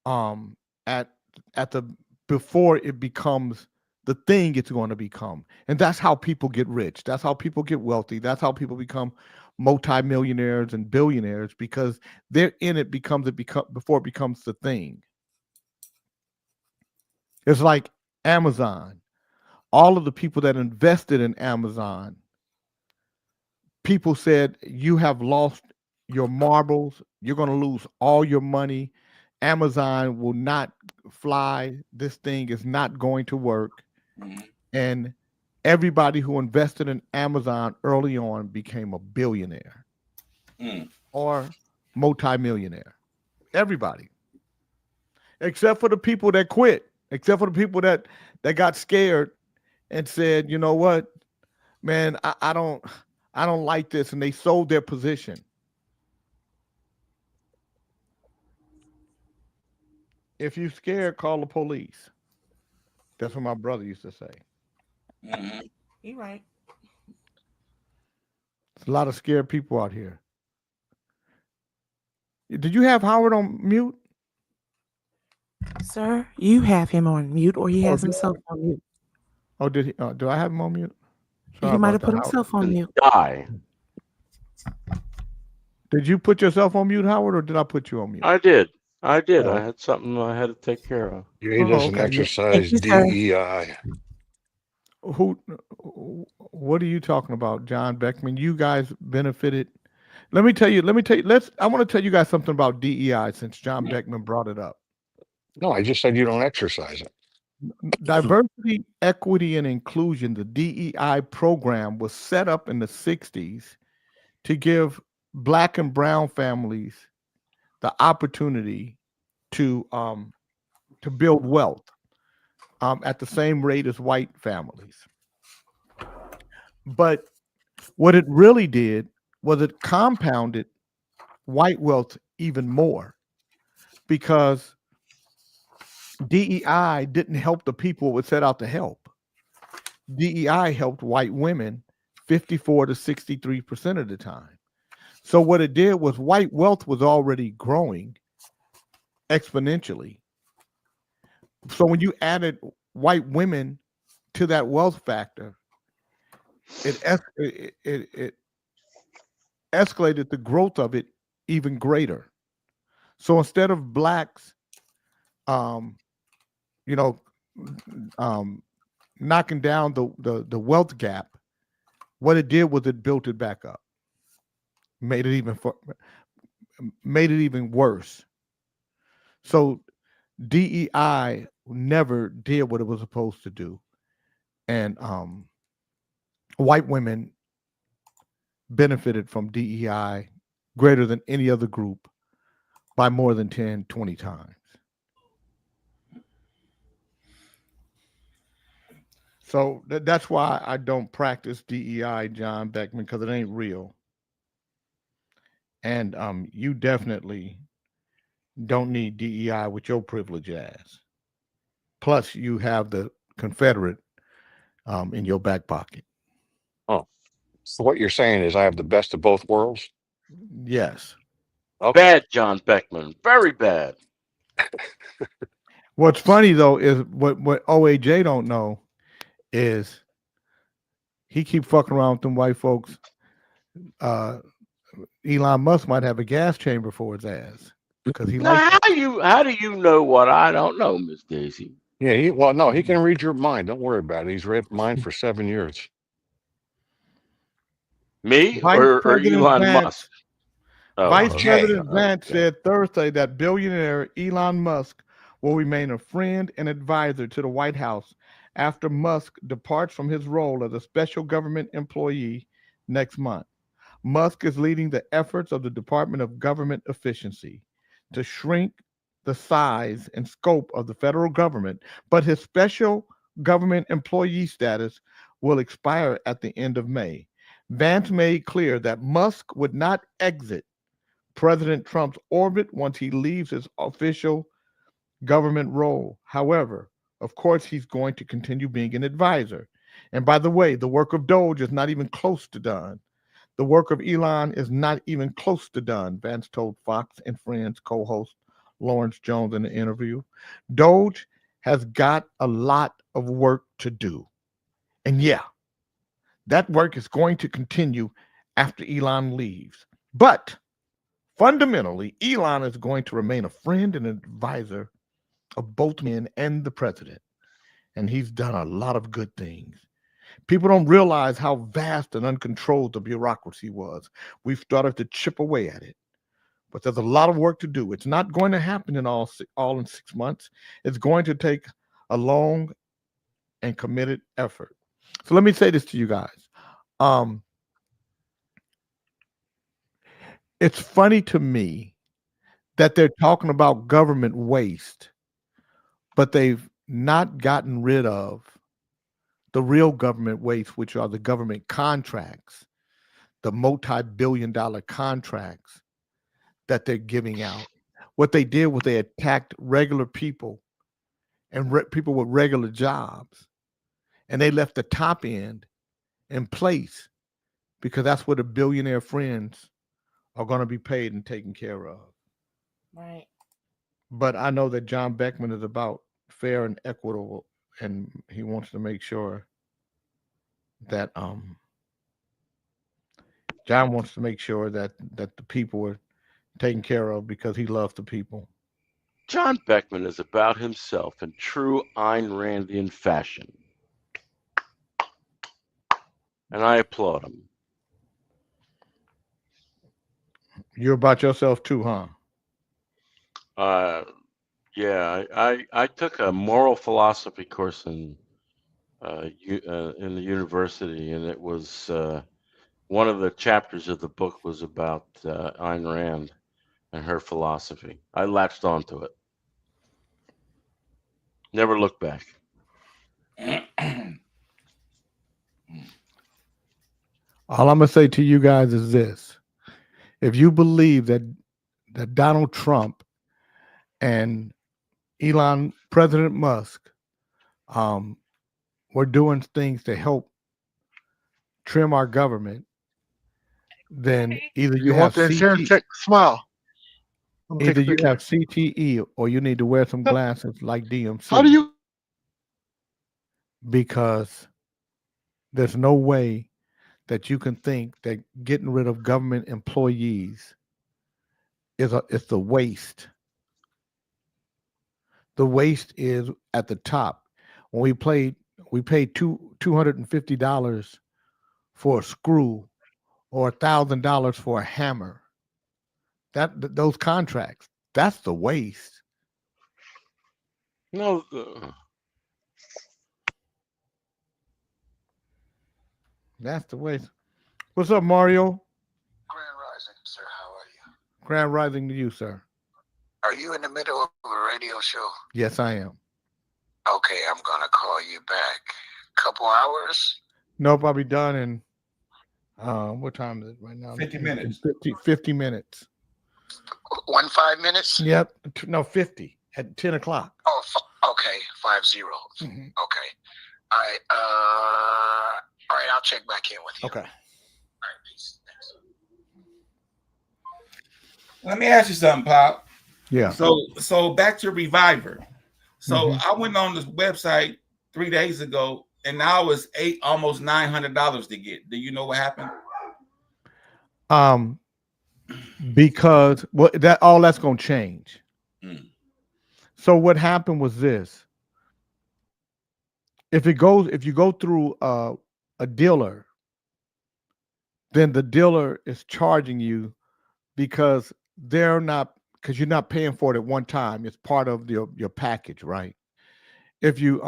S4: at the before it becomes the thing it's going to become. And that's how people get rich. That's how people get wealthy. That's how people become multimillionaires and billionaires, because they're in it before it becomes the thing. It's like Amazon. All of the people that invested in Amazon, people said, you have lost your marbles. You're going to lose all your money. Amazon will not fly. This thing is not going to work. And everybody who invested in Amazon early on became a billionaire or multimillionaire. Everybody. Except for the people that quit. Except for the people that got scared and said, you know what, man, I don't like this, and they sold their position. If you're scared, call the police. That's what my brother used to say.
S1: You're right.
S4: There's a lot of scared people out here. Did you have Howard on mute?
S1: Sir, you have him on mute, or he has himself on mute.
S4: Oh, did he? Do I have him on mute? Sorry
S1: He might have
S4: about
S1: put
S4: that,
S1: himself on mute.
S7: Die.
S4: Did you put yourself on mute, Howard, or did I put you on mute?
S7: I did. I
S4: Oh.
S7: had something I had to take care of.
S2: He doesn't
S4: okay.
S2: exercise
S1: Thank you, sir.
S2: DEI.
S4: What are you talking about, John Beckman? You guys benefited. I want to tell you guys something about DEI, since John Beckman brought it up.
S2: No, I just said you don't exercise it.
S4: Diversity, equity, and inclusion, the DEI program, was set up in the 60s to give Black and brown families the opportunity to build wealth at the same rate as white families. But what it really did was it compounded white wealth even more, because DEI didn't help the people it was set out to help. DEI helped white women 54 to 63% of the time. So what it did was white wealth was already growing exponentially. So when you added white women to that wealth factor, it escalated the growth of it even greater. So instead of blacks, knocking down the wealth gap, what it did was it built it back up, made it even worse. So DEI never did what it was supposed to do. And white women benefited from DEI greater than any other group by more than 10, 20 times. So that's why I don't practice DEI, John Beckman, because it ain't real. And you definitely don't need DEI with your privilege ass. Plus, you have the Confederate in your back pocket.
S2: Oh, so what you're saying is I have the best of both worlds?
S4: Yes.
S2: Okay.
S7: Bad, John Beckman. Very bad.
S4: What's funny though is what OAJ don't know is he keep fucking around with them white folks. Elon Musk might have a gas chamber for his ass because he
S7: Now,
S4: likes.
S7: how do you know what I don't know, Miss Daisy?
S2: Yeah, he can read your mind. Don't worry about it. He's read mine for 7 years.
S7: Me
S4: Vice
S7: or
S4: President
S7: Elon
S4: Vance-
S7: Musk? Oh,
S4: Vice
S7: okay.
S4: President Vance
S7: Okay.
S4: said Thursday that billionaire Elon Musk will remain a friend and advisor to the White House after Musk departs from his role as a special government employee next month. Musk is leading the efforts of the Department of Government Efficiency to shrink the size and scope of the federal government, but his special government employee status will expire at the end of May. Vance made clear that Musk would not exit President Trump's orbit once he leaves his official government role. However, of course, he's going to continue being an advisor. And by the way, the work of Doge is not even close to done. The work of Elon is not even close to done, Vance told Fox and Friends co-host Lawrence Jones in the interview. Doge has got a lot of work to do. And yeah, that work is going to continue after Elon leaves. But fundamentally, Elon is going to remain a friend and advisor of both men and the president. And he's done a lot of good things. People don't realize how vast and uncontrolled the bureaucracy was. We've started to chip away at it. But there's a lot of work to do. It's not going to happen in all in 6 months. It's going to take a long and committed effort. So let me say this to you guys. It's funny to me that they're talking about government waste, but they've not gotten rid of the real government waste, which are the government contracts, the multi-billion-dollar contracts that they're giving out. What they did was they attacked regular people and people with regular jobs, and they left the top end in place because that's where the billionaire friends are going to be paid and taken care of.
S1: Right.
S4: But I know that John Beckman is about fair and equitable, and he wants to make sure that John wants to make sure that the people are taken care of because he loves the people.
S7: John Beckman is about himself in true Ayn Randian fashion. And I applaud him.
S4: You're about yourself too, huh?
S7: Yeah, I took a moral philosophy course in the university, and it was one of the chapters of the book was about Ayn Rand and her philosophy. I latched onto it. Never looked back.
S4: All I'm gonna say to you guys is this: if you believe that Donald Trump and President Musk, were doing things to help trim our government, then either you
S3: want
S4: have
S3: the insurance
S4: CTE,
S3: check? Smile. I'm gonna
S4: either
S3: take a
S4: you
S3: picture.
S4: have CTE or you need to wear some glasses like DMC.
S3: How do you?
S4: Because there's no way that you can think that getting rid of government employees it's the waste. The waste is at the top. When we paid $250 for a screw or $1,000 for a hammer. Those contracts, that's the waste.
S7: No.
S4: That's the way. What's up, Mario?
S8: Grand Rising, sir. How are you?
S4: Grand rising to you, sir.
S8: Are you in the middle of a radio show?
S4: Yes, I am.
S8: Okay, I'm gonna call you back. Couple hours?
S4: Nope, I'll be done in what time is it right now?
S6: 50 minutes.
S4: 50 minutes.
S8: 5 minutes?
S4: Yep. No, 50 at 10 o'clock.
S8: Oh, okay, 50.
S4: Mhm.
S8: Okay. All right. All right. I'll check back in with you.
S4: Okay.
S8: All right. Peace. Thanks.
S6: Let me ask you something, Pop.
S4: Yeah.
S6: So back to Reviver. So
S4: Mhm.
S6: I went on this website 3 days ago, and now it's almost $900 to get. Do you know what happened?
S4: Because that's going to change.
S6: Mm.
S4: So what happened was this: if you go through a dealer, then the dealer is charging you because you're not paying for it at one time. It's part of your package, right? If you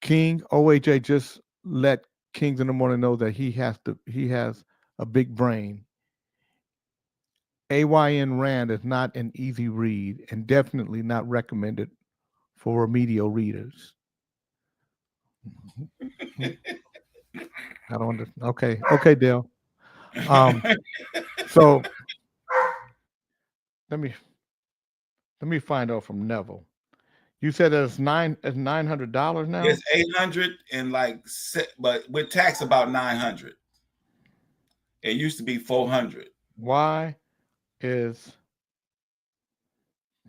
S4: King OHA just let Kings in the Morning know that he has a big brain. AYN Rand is not an easy read and definitely not recommended for remedial readers. I don't understand. Okay, Dale. So let me find out from Neville. You said it's $900 now?
S6: It's 800 and but with tax about 900. It used to be 400.
S4: Why is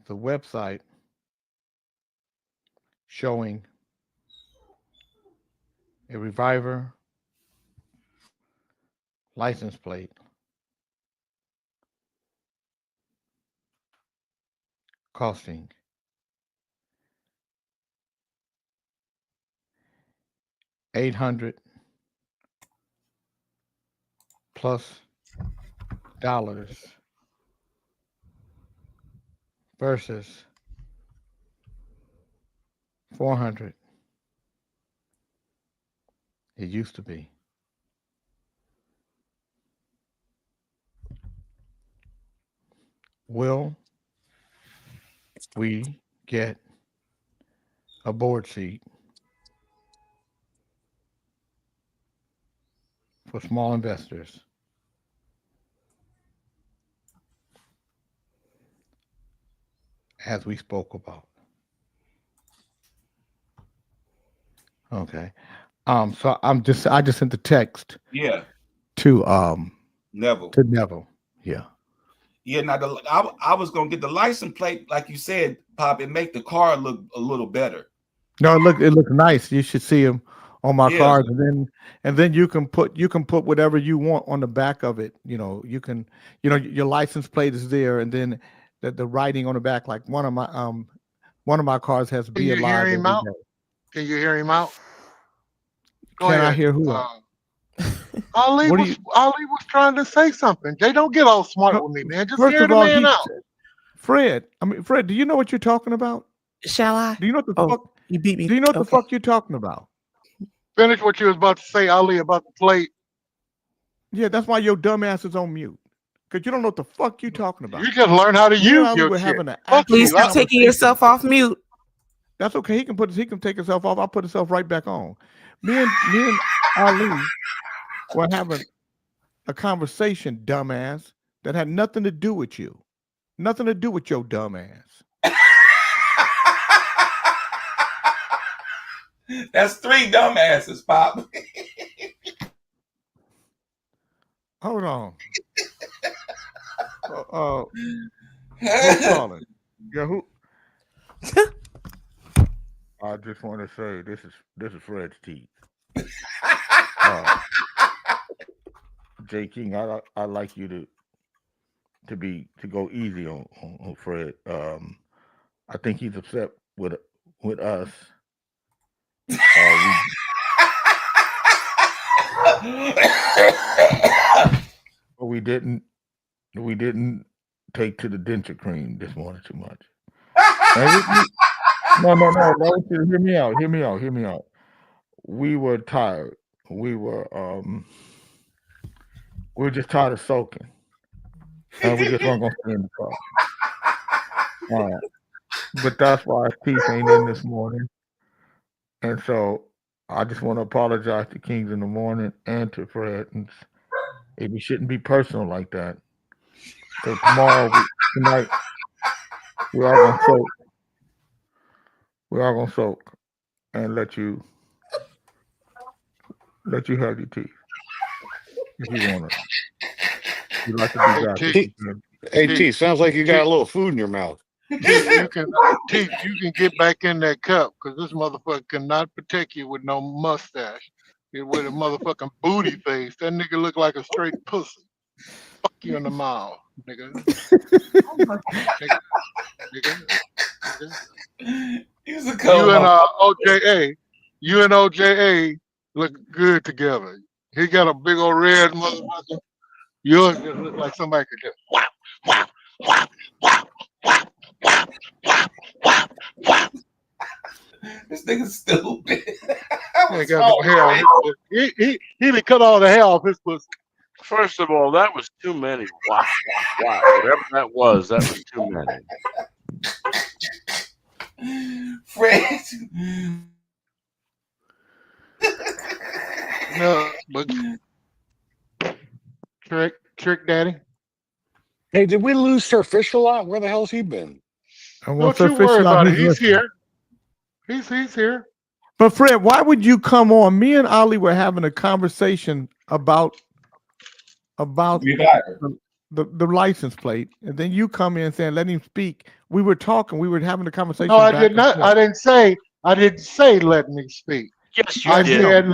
S4: the website showing a Reviver license plate costing $800 plus versus $400? It used to be. Will we get a board seat for small investors as we spoke about? Okay. So I just sent the text
S6: Yeah.
S4: to
S6: Neville.
S4: Yeah.
S6: Yeah, now I was gonna get the license plate, like you said, Pop, and make the car look a little better.
S4: No, it looks nice. You should see them on my
S6: Yeah.
S4: cars, and then you can put whatever you want on the back of it. You can your license plate is there, and then the writing on the back, like one of my cars has
S3: Can
S4: "Be
S3: you
S4: Alive"
S3: hear him
S4: every
S3: out?
S4: day.
S3: Can you hear him out? Go
S4: Can I
S3: ahead.
S4: hear who?
S3: Ali
S4: What do
S3: was trying to say something. Jay, don't get all smart
S4: No,
S3: with me, man. Just
S4: First
S3: hear
S4: of
S3: the
S4: all,
S3: man out.
S4: Fred, do you know what you're talking about?
S1: Shall I?
S4: Do you know what the
S1: Oh,
S4: fuck?
S1: you beat me.
S4: Do you know what the
S1: Okay.
S4: fuck you're talking about?
S3: Finish what you was about to say, Ali, about the plate.
S4: Yeah, that's why your dumb ass is on mute. Because you don't know what the fuck you're talking about.
S3: You just learn how to
S4: Me and
S3: use
S4: Ali
S3: your
S4: were
S3: shit.
S4: having an
S3: Fuck
S4: actual
S1: Please
S3: you.
S1: stop taking
S4: conversation.
S1: yourself off mute.
S4: That's okay. He can take himself off. I'll put himself right back on. Me and Ali were having a conversation, dumbass, that had nothing to do with you. Nothing to do with your dumb ass.
S6: That's 3 dumbasses, Pop.
S4: Hold on. Who's calling? Yeah, who? I just want to say this is Fred's teeth. J. King, I like you to go easy on Fred. I think he's upset with us. We didn't take to the denture cream this morning too much. No. Hear me out. We were tired. We were just tired of soaking, and we just weren't gonna stay in the car. But that's why Keith ain't in this morning, and so I just want to apologize to Kings in the morning and to Fred. And we shouldn't be personal like that. So tonight, we are gonna soak. We are gonna soak and let you have your teeth if you want to. You like to be
S3: Hey,
S4: drafted.
S3: T,
S2: Hey,
S3: T,
S2: T, sounds like you got
S3: T,
S2: a little food in your mouth.
S3: you can get back in that cup because this motherfucker cannot protect you with no mustache. With a motherfucking booty face. That nigga look like a straight pussy. Fuck you in the mouth, nigga.
S6: He's a
S3: You
S6: cold
S3: and
S6: motherfucker.
S3: OJA look good together. He got a big old red motherfucker. Yours just look like somebody could just wow, wow, wow, wow, wow, wow, wow, wow, wow.
S6: This nigga's stupid.
S3: He got no hair on his pussy. He done cut all the hair off his pussy.
S7: First of all, that was too many. Wow. Whatever that was too many.
S6: Fred.
S3: No, but Trick Daddy.
S2: Hey, did we lose Sir Fish a lot? Where the hell's he been?
S4: And
S3: Don't you worry about it. He's here. He's here.
S4: But Fred, why would you come on? Me and Ali were having a conversation about the license plate, and then you come in saying, "Let him speak." We were talking. We were having a conversation.
S3: No, I did not. I didn't say let me speak.
S7: Yes, you
S3: I
S7: did.
S3: said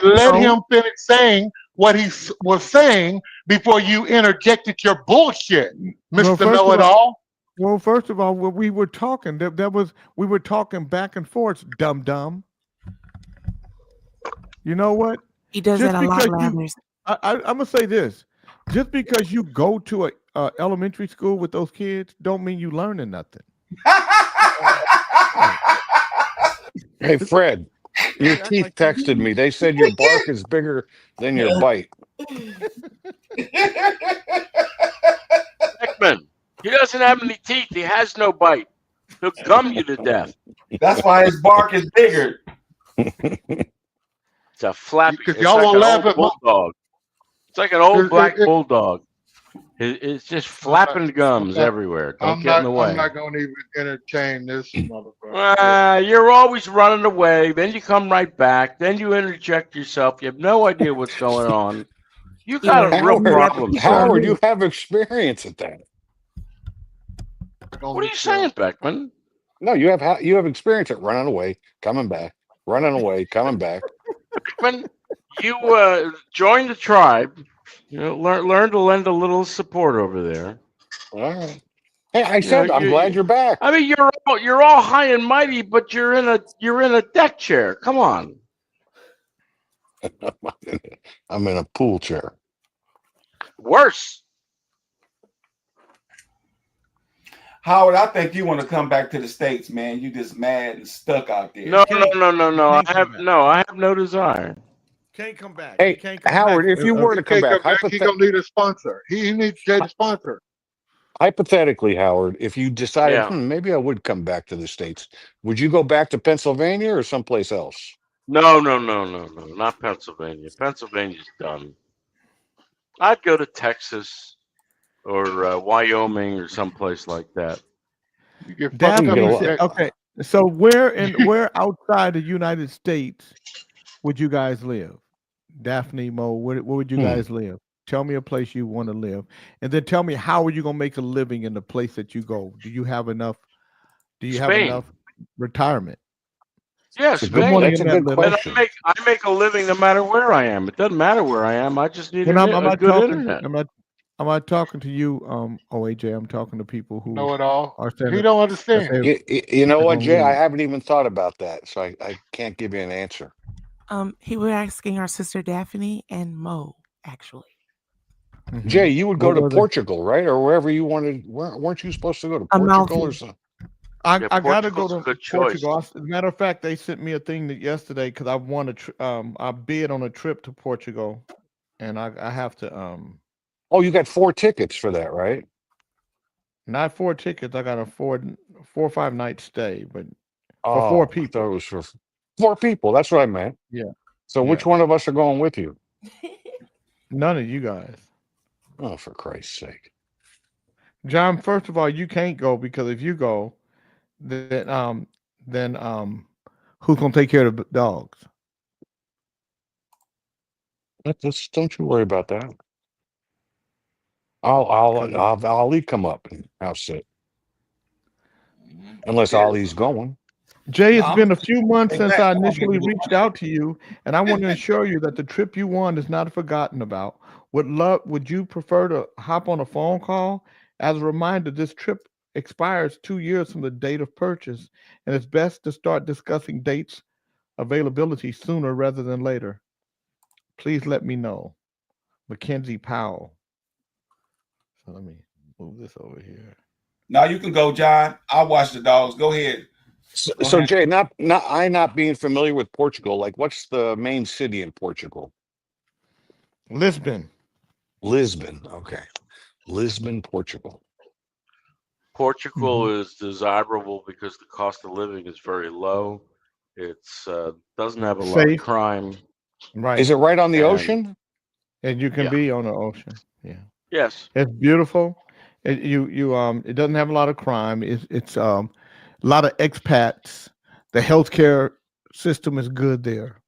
S3: let him finish saying what he was saying before you interjected your bullshit, Mr. Know-it-all.
S4: Well, first of all, we were talking. We were talking back and forth, dumb. You know what?
S1: He does
S4: Just
S1: that a lot,
S4: because
S1: Lathers.
S4: I'm gonna say this: just because you go to a elementary school with those kids, don't mean you learning nothing.
S2: Hey, Fred, your teeth texted me. They said your bark is bigger than your bite.
S7: Beckman, he doesn't have any teeth. He has no bite. He'll gum you to death.
S6: That's why his bark is bigger.
S7: It's a flappy.
S3: Because
S7: It's
S3: y'all
S7: like
S3: won't
S7: an
S3: laugh
S7: old
S3: at my-
S7: bulldog. It's like an old black bulldog. It's just flapping gums everywhere. Don't get in the way.
S3: I'm not going to even entertain this motherfucker.
S7: You're always running away. Then you come right back. Then you interject yourself. You have no idea what's going on. You got a real problem.
S2: Howard, you have experience at that.
S7: What are you saying, Beckman?
S2: No, you have experience at running away, coming back, running away, coming back.
S7: Beckman, you join the tribe. You know, learn to lend a little support over there.
S2: All right. Hey, I said I'm glad you're back.
S7: I mean, you're all high and mighty, but you're in a deck chair. Come on.
S2: I'm in a pool chair.
S7: Worse.
S6: Howard, I think you want to come back to the States, man. You just mad and stuck out there.
S7: No. I have no desire.
S4: Can't come back.
S2: Hey,
S4: can't come
S2: Howard,
S4: back.
S2: if you were to come back,
S3: he gonna need a sponsor. He needs to get a sponsor.
S2: Hypothetically, Howard, if you decided
S7: Yeah.
S2: Maybe I would come back to the States, would you go back to Pennsylvania or someplace else?
S7: No, not Pennsylvania. Pennsylvania's done. I'd go to Texas or Wyoming or someplace like that.
S3: You get
S4: Daphne, okay, so where outside the United States would you guys live? Daphne, Mo, where would you guys live? Tell me a place you want to live, and then tell me how are you gonna make a living in the place that you go? Do you have enough? Do you have enough retirement?
S7: Yes,
S2: That's a good question.
S7: And I make a living no matter where I am. It doesn't matter where I am. I just need a good internet.
S4: I'm not talking to you, OAJ. I'm talking to people who
S3: know it all.
S4: Are
S3: he don't understand.
S2: You know what, Jay? I haven't even thought about that, so I can't give you an answer.
S1: He was asking our sister Daphne and Mo, actually.
S2: Jay, you would go to Portugal, right, or wherever you wanted. Weren't you supposed to go to Portugal or something?
S4: I
S7: Yeah,
S4: gotta go
S7: Portugal's a
S4: to
S7: good choice.
S4: Portugal. As a matter of fact, they sent me a thing that yesterday because I won I bid on a trip to Portugal, and I have to
S2: Oh, you got 4 tickets for that, right?
S4: not 4 tickets. I got a 4 or 5 night stay, but for
S2: Oh,
S4: 4
S2: I thought
S4: people.
S2: it was for 4 people. That's what I meant.
S4: Yeah.
S2: So which
S4: Yeah.
S2: one of us are going with you?
S4: None of you guys.
S2: Oh, for Christ's sake.
S4: John, first of all, you can't go because if you go, then who's gonna take care of the dogs?
S2: Don't you worry about that.
S4: 'Cause
S2: I'll Ali come up and house sit. Unless
S6: Yeah.
S2: Ali's going.
S4: Jay, it's
S6: No,
S4: been a few months since
S6: exactly.
S4: I
S6: I'm gonna
S4: initially
S6: do
S4: reached
S6: it.
S4: out to you, and I want to assure you that the trip you won is not forgotten about. Would you prefer to hop on a phone call? As a reminder, this trip expires 2 years from the date of purchase, and it's best to start discussing dates availability sooner rather than later. Please let me know. Mackenzie Powell. So let me move this over here.
S6: Now you can go, John. I'll watch the dogs. Go ahead. Go
S2: So
S6: ahead.
S2: Jay, not being familiar with Portugal, like what's the main city in Portugal?
S4: Lisbon.
S2: Lisbon. Okay. Lisbon, Portugal.
S7: Portugal
S4: Mhm.
S7: is desirable because the cost of living is very low. It's doesn't have a lot of
S4: Safe.
S7: crime.
S4: Right.
S2: Is it right on the
S7: And
S2: ocean?
S4: And you can
S7: yeah,
S4: be on the ocean. Yeah.
S7: yes,
S4: It's beautiful. It doesn't have a lot of crime. It's a lot of expats. The healthcare system is good there.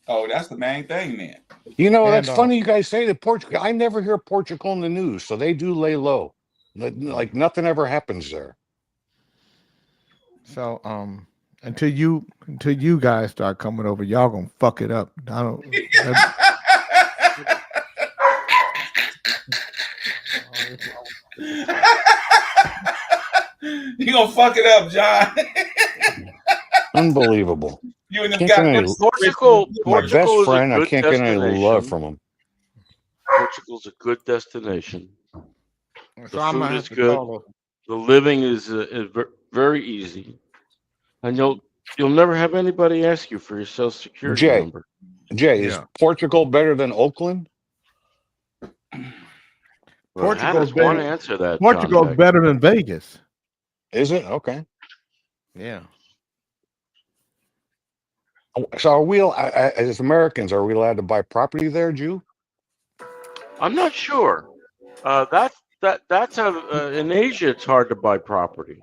S6: Oh, that's the main thing, man.
S2: You know, that's
S4: And
S2: funny you guys say that Portugal. I never hear Portugal in the news, so they do lay low. Like nothing ever happens there.
S4: so until you guys start coming over, y'all gonna fuck it up. I don't
S6: You gonna fuck it up, John.
S2: Unbelievable.
S6: You and this
S2: Can't
S6: guy.
S2: get any,
S7: Portugal.
S2: my best
S7: Portugal is a
S2: friend, I
S7: good
S2: can't get any love
S7: destination.
S2: from him.
S7: Portugal's a good destination.
S4: so
S7: The
S4: I'm
S7: food
S4: gonna
S7: is
S4: have to
S7: good.
S4: call her.
S7: The living is very easy, and you'll never have anybody ask you for your social security
S2: Jay,
S7: number.
S2: is
S4: Yeah.
S2: Portugal better than Oakland?
S7: Well, how
S4: Portugal's
S7: does one
S4: better.
S7: answer that, John
S4: Portugal's
S7: Beck?
S4: better than Vegas.
S2: Is it? Okay.
S4: Yeah.
S2: So are we, as Americans, are we allowed to buy property there, Jew?
S7: I'm not sure. That's in Asia. It's hard to buy property.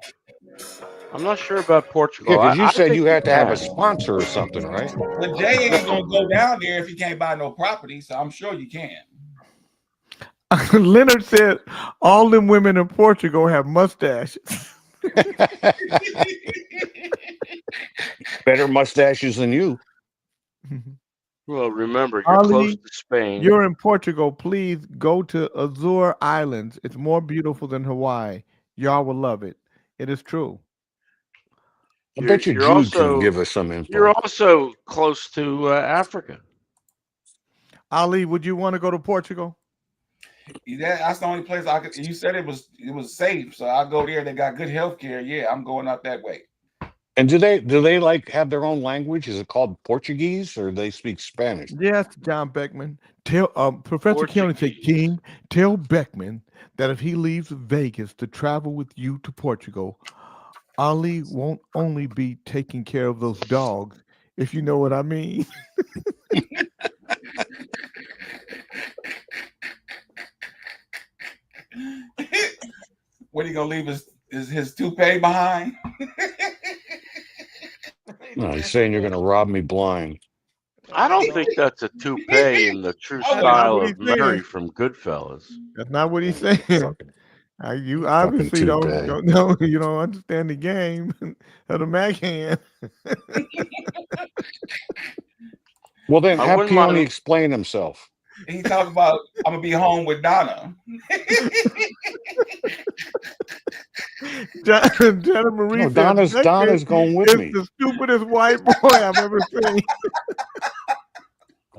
S7: I'm not sure about Portugal.
S2: Yeah, because you
S7: I
S2: said
S7: think
S2: you had to have a
S7: can.
S2: sponsor or something, right?
S6: But Jay ain't gonna go down there if he can't buy no property, so I'm sure you can.
S4: Leonard said all them women in Portugal have mustaches.
S2: Better mustaches than you.
S7: Well, remember, you're close
S4: Ali,
S7: to Spain.
S4: you're in Portugal. Please go to Azure Islands. It's more beautiful than Hawaii. Y'all will love it. It is true.
S2: I bet you
S7: You're
S2: Jude can
S7: also
S2: give us some info.
S7: you're also close to Africa.
S4: Ali, would you want to go to Portugal?
S6: That's the only place I could. You said it was safe, so I'll go there. They got good health care. Yeah, I'm going out that way.
S2: And do they like have their own language? Is it called Portuguese or they speak Spanish?
S4: Yes, John Beckman. Tell Professor Keone said, King, tell Beckman that if he leaves Vegas to travel with you to Portugal, Ali won't only be taking care of those dogs, if you know what I mean.
S6: What are you gonna leave his toupee behind?
S2: No, he's saying you're going to rob me blind.
S7: I don't think that's a toupee in the true
S6: Oh,
S7: style
S4: what
S7: of
S4: he's saying.
S7: Mary from Goodfellas.
S4: That's not what he's saying.
S2: Fucking-
S4: You obviously
S2: toupee.
S4: don't know. You don't understand the game of the Mac hand.
S2: Well, then
S7: I
S2: have
S7: wouldn't
S2: Keone
S7: mind-
S2: explain himself.
S6: He talked about I'm gonna be home with Donna.
S4: Jenna Marie
S2: No,
S4: said,
S2: Donna's going with
S4: "It's
S2: me.
S4: the stupidest white boy I've ever seen."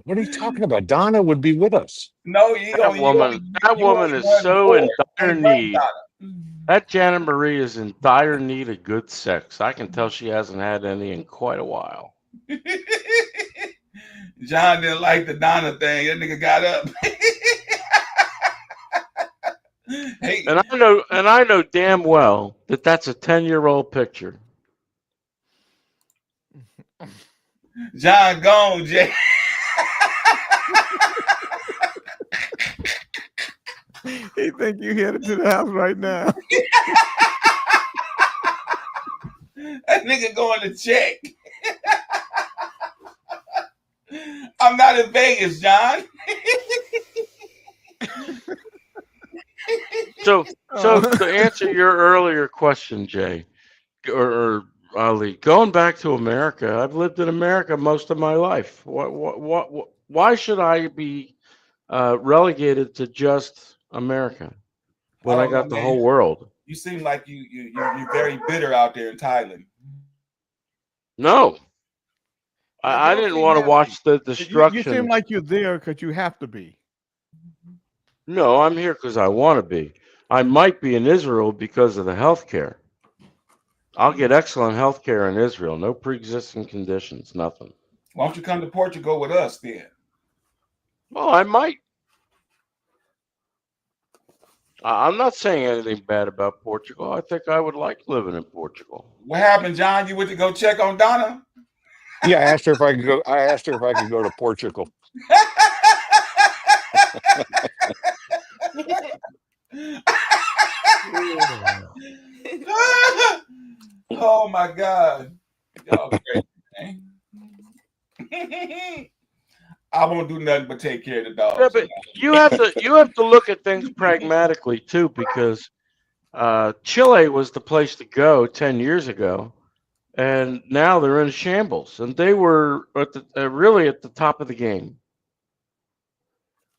S2: What are you talking about? Donna would be with us.
S6: No, you
S7: That woman is so in dire need. That Janet Marie is in dire need of good sex. I can tell she hasn't had any in quite a while.
S6: John didn't like the Donna thing. That nigga got up. Hey,
S7: And I know damn well that that's a 10-year-old picture.
S6: John gone, Jay.
S4: He think you headed to the house right now.
S6: That nigga going to check. I'm not in Vegas, John.
S7: So to answer your earlier question, Jay, or Ali, going back to America, I've lived in America most of my life. Why should I be relegated to just America when I got the whole world?
S6: You seem like you're very bitter out there in Thailand.
S7: No, I didn't want to watch the destruction.
S4: You seem like you're there because you have to be.
S7: No, I'm here because I want to be. I might be in Israel because of the health care. I'll get excellent health care in Israel. No pre-existing conditions, nothing.
S6: Why don't you come to Portugal with us then?
S7: Well, I might. I'm not saying anything bad about Portugal. I think I would like living in Portugal.
S6: What happened, John? You went to go check on Donna?
S2: Yeah, I asked her if I could go. I asked her if I could go to Portugal.
S6: Oh my God. Y'all crazy, man. I won't do nothing but take care of the dogs.
S7: Yeah, but you have to look at things pragmatically too, because Chile was the place to go 10 years ago, and now they're in shambles, and they were really at the top of the game.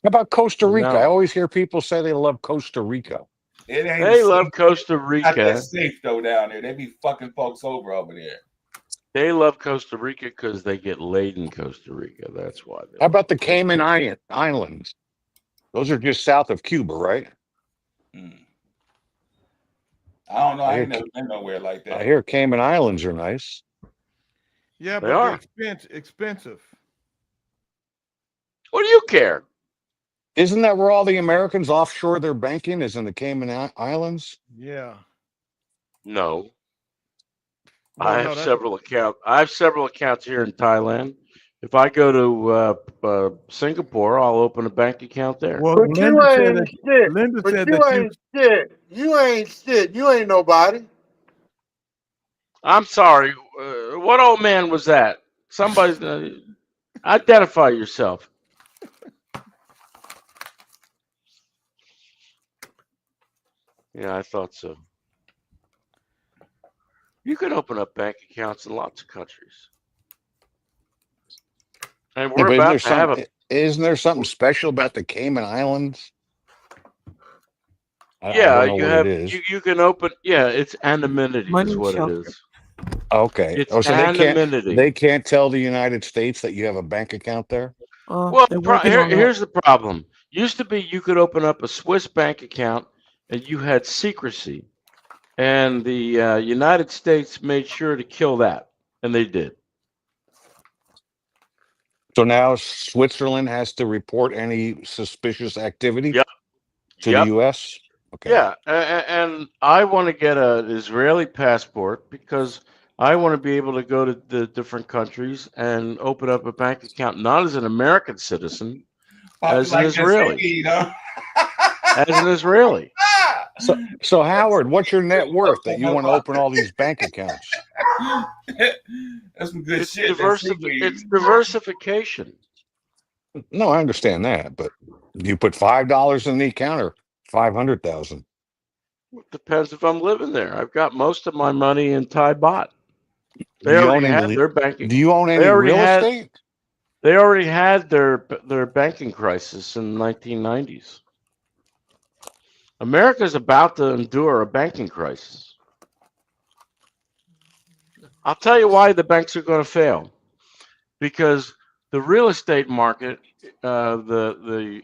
S2: How about Costa Rica?
S7: No.
S2: I always hear people say they love Costa Rica.
S7: They love Costa
S6: Not
S7: Rica.
S6: that safe though down there. They be fucking folks over there.
S7: They love Costa Rica because they get laid in Costa Rica. That's why.
S2: How about the Cayman Islands? Those are just south of Cuba, right?
S6: I don't know. I ain't never been nowhere like that.
S2: I hear Cayman Islands are nice.
S4: Yeah,
S7: They
S4: but
S7: are.
S4: they're expensive.
S7: What do you care?
S2: Isn't that where all the Americans offshore their banking is, in the Cayman Islands?
S4: Yeah.
S7: No.
S4: Well,
S7: I
S4: no,
S7: have
S4: that's-
S7: several accounts. I have several accounts here in Thailand. If I go to Singapore, I'll open a bank account there.
S4: Well,
S9: But you
S4: Linda said
S9: ain't
S4: that,
S9: shit.
S4: Linda
S9: But
S4: said
S9: you
S4: that
S9: ain't shit. You ain't shit. You ain't nobody.
S7: I'm sorry. What old man was that? Somebody's identify yourself. Yeah, I thought so. You can open up bank accounts in lots of countries. And
S2: Yeah,
S7: we're
S2: but
S7: about to have a.
S2: isn't there something special about the Cayman Islands? I
S7: Yeah,
S2: don't know
S7: you
S2: what
S7: have
S2: it is.
S7: you can open. Yeah, it's anonymity
S1: Money
S7: is what
S1: shelter.
S7: it is.
S2: Okay.
S7: It's
S2: Oh, so
S7: anonymity.
S2: they can't tell the United States that you have a bank account there?
S7: Well,
S1: They're working on that.
S7: here's the problem. Used to be you could open up a Swiss bank account and you had secrecy, and the United States made sure to kill that, and they did.
S2: So now Switzerland has to report any suspicious activity
S7: Yep.
S2: to
S7: Yep.
S2: the U.S.? Okay.
S7: Yeah, and I want to get an Israeli passport because I want to be able to go to the different countries and open up a bank account, not as an American citizen, as an Israeli. As an Israeli.
S2: So Howard, what's your net worth that you want to open all these bank accounts?
S6: That's some good
S7: It's
S6: shit.
S7: it's diversification.
S2: No, I understand that, but you put $5 in the account or 500,000?
S7: Depends if I'm living there. I've got most of my money in Thai baht.
S2: Do you own any real estate?
S7: They already had their banking crisis in the 1990s. America's about to endure a banking crisis. I'll tell you why the banks are going to fail. Because the real estate market, the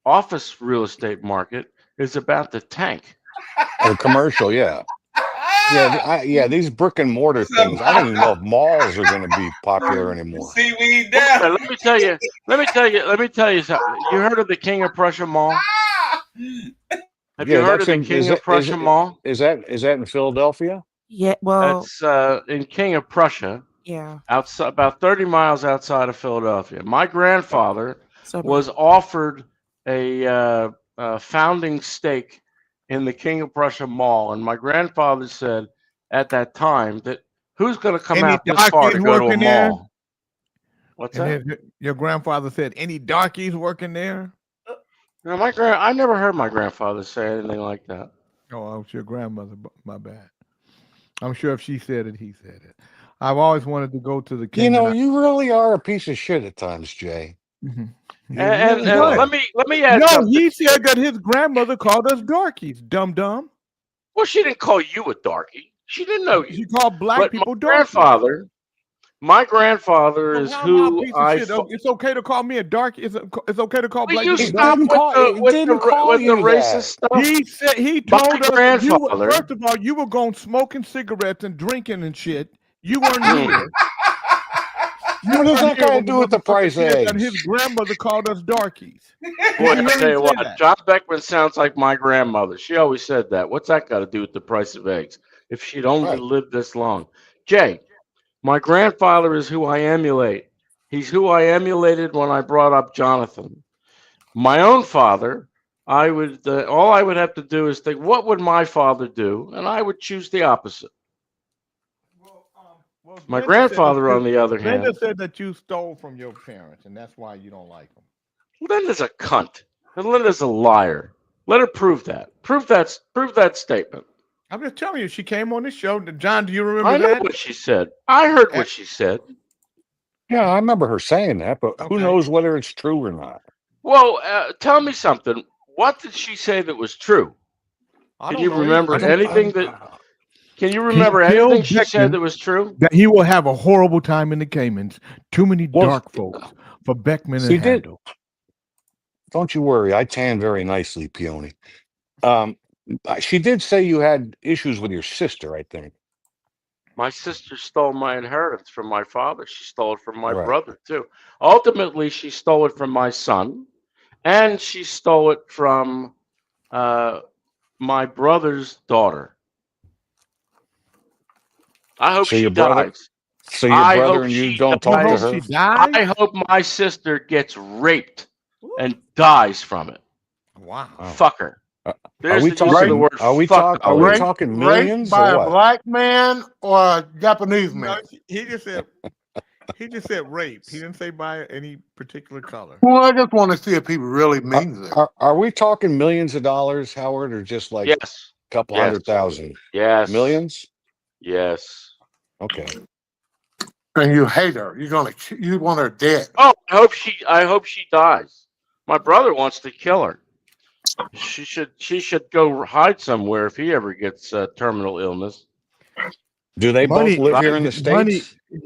S7: office real estate market, is about to tank.
S2: or commercial. Yeah. Yeah, these brick and mortar things. I don't even know if malls are going to be popular anymore.
S6: Seaweed
S7: Okay,
S6: down.
S7: let me tell you something. You heard of the King of Prussia Mall? Have you heard of the King of Prussia Mall?
S2: Is that in Philadelphia?
S1: Yeah, well,
S7: That's in King of Prussia,
S1: yeah.
S7: outside about 30 miles outside of Philadelphia. My grandfather
S1: So
S7: was offered a founding stake in the King of Prussia Mall, and my grandfather said at that time that who's going to come
S4: Any
S7: out this far to
S4: darkies
S7: go to a
S4: working there?
S7: mall? What's
S4: And
S7: that?
S4: then your grandfather said, any darkies working there?
S7: No, I never heard my grandfather say anything like that.
S4: Oh, it's your grandmother. My bad. I'm sure if she said it, he said it. I've always wanted to go to the King.
S2: You know, you really are a piece of shit at times, Jay.
S4: Mhm.
S7: And
S4: What?
S7: let me add
S4: No,
S7: something.
S4: he said that his grandmother called us darkies. Dumb.
S7: Well, she didn't call you a darky. She didn't know you.
S4: She called black
S7: But
S4: people
S7: my
S4: darkies.
S7: grandfather
S4: So
S7: is
S4: how am I a
S7: who
S4: piece of
S7: I.
S4: shit? It's okay to call me a darky. It's okay to call
S7: Will
S4: black
S7: you
S4: people
S7: stop
S4: darkies.
S7: with the racist stuff?
S4: He said he
S7: My
S4: told us you were,
S7: grandfather.
S4: first of all, you were going smoking cigarettes and drinking and shit. You weren't here.
S2: What does that got to do with the price of
S4: And
S2: eggs?
S4: his grandmother called us darkies.
S7: Boy,
S4: You
S7: I
S4: heard
S7: tell
S4: him
S7: you
S4: say
S7: what,
S4: that.
S7: John Beckman sounds like my grandmother. She always said that. What's that got to do with the price of eggs? If she'd only lived this long. Jay, my grandfather is who I emulate. He's who I emulated when I brought up Jonathan. My own father, I would all I would have to do is think, what would my father do? And I would choose the opposite. My grandfather, on the other hand,
S4: Linda said that you stole from your parents, and that's why you don't like them.
S7: Linda's a cunt. And Linda's a liar. Let her prove that. Prove that statement.
S4: I'm just telling you, she came on the show. John, do you remember
S7: I know
S4: that?
S7: what she said. I heard what she said.
S2: Yeah, I remember her saying that, but who knows whether it's true or not?
S7: Well, tell me something. What did she say that was true? Can you remember anything that? Can you remember anything she said that was true?
S4: That he will have a horrible time in the Caymans. Too many dark folks for Beckman
S2: She
S4: and
S2: did.
S4: Handel.
S2: Don't you worry. I tan very nicely, Peony. She did say you had issues with your sister, I think.
S7: My sister stole my inheritance from my father. She stole it from my
S2: Right.
S7: brother, too. Ultimately, she stole it from my son, and she stole it from my brother's daughter. I hope
S2: So
S7: she
S2: your brother-
S7: dies.
S2: So your
S7: I
S2: brother
S7: hope
S2: and you
S7: she
S2: don't talk to
S7: dies.
S2: her?
S7: I hope my sister gets raped and dies from it.
S4: Wow.
S7: Fuck her. There's
S2: we
S7: the use of the word
S2: are we
S7: fuck.
S2: talking millions
S9: Raped by
S2: or
S9: a
S2: what?
S9: black man or a Japanese man?
S4: No, he just said rape. He didn't say by any particular color.
S9: Well, I just want to see if he really means it.
S2: Are we talking millions of dollars, Howard, or just like
S7: Yes.
S2: a couple
S7: Yes.
S2: 100,000?
S7: Yes.
S2: Millions?
S7: Yes.
S2: Okay.
S9: And you hate her. You want her dead.
S7: Oh, I hope she dies. My brother wants to kill her. She should go hide somewhere if he ever gets terminal illness.
S2: Do they both live here in the States?
S4: Money.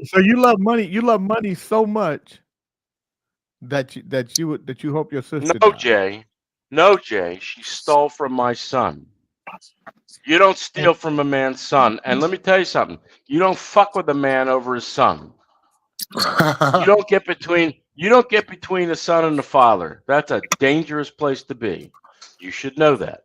S4: So you love money. You love money so much that you hope your sister
S7: No,
S4: dies.
S7: Jay. No, Jay. She stole from my son. You don't steal from a man's son. And let me tell you something. You don't fuck with a man over his son. You don't get between the son and the father. That's a dangerous place to be. You should know that.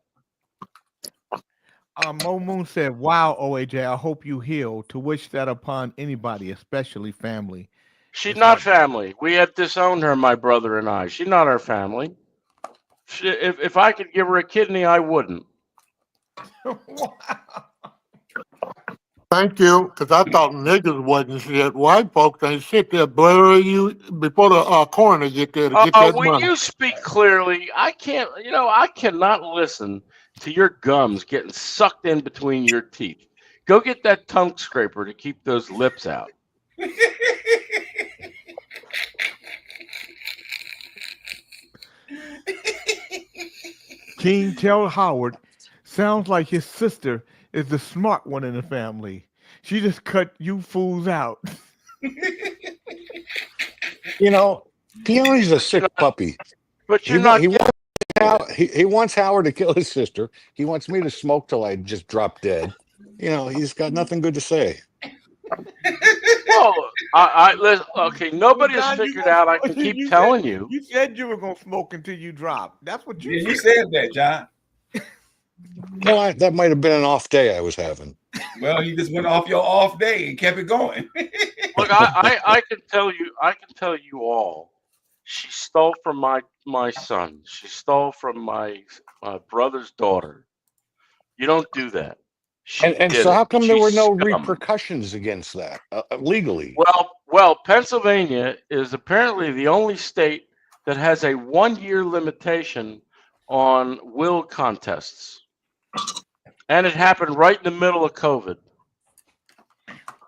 S4: Mo Moon said, "Wow, OAJ, I hope you heal. To wish that upon anybody, especially family."
S7: She's not family. We have disowned her, my brother and I. She's not our family. If I could give her a kidney, I wouldn't.
S9: Thank you, because I thought niggas wasn't shit. White folks ain't shit. They'll blur you before the coroner get there to get that
S7: When
S9: money.
S7: you speak clearly, I cannot listen to your gums getting sucked in between your teeth. Go get that tongue scraper to keep those lips out.
S4: King tell Howard, sounds like his sister is the smart one in the family. She just cut you fools out.
S2: You know, Peony's a sick puppy.
S7: But you're
S2: He
S7: not.
S2: won't he wants Howard to kill his sister. He wants me to smoke till I just drop dead. He's got nothing good to say.
S7: Well, listen, okay, nobody has figured out. I can keep telling you.
S4: You said you were gonna smoke until you drop. That's what you
S6: Yeah, you
S4: said.
S6: said that, John.
S2: Well, that might have been an off day I was having.
S6: Well, you just went off your off day and kept it going.
S7: Look, I can tell you. I can tell you all. She stole from my son. She stole from my brother's daughter. You don't do that. She
S2: And
S7: did
S2: so
S7: it.
S2: how come there
S7: She's
S2: were no
S7: scum.
S2: repercussions against that legally?
S7: Well, Pennsylvania is apparently the only state that has a 1-year limitation on will contests. And it happened right in the middle of COVID.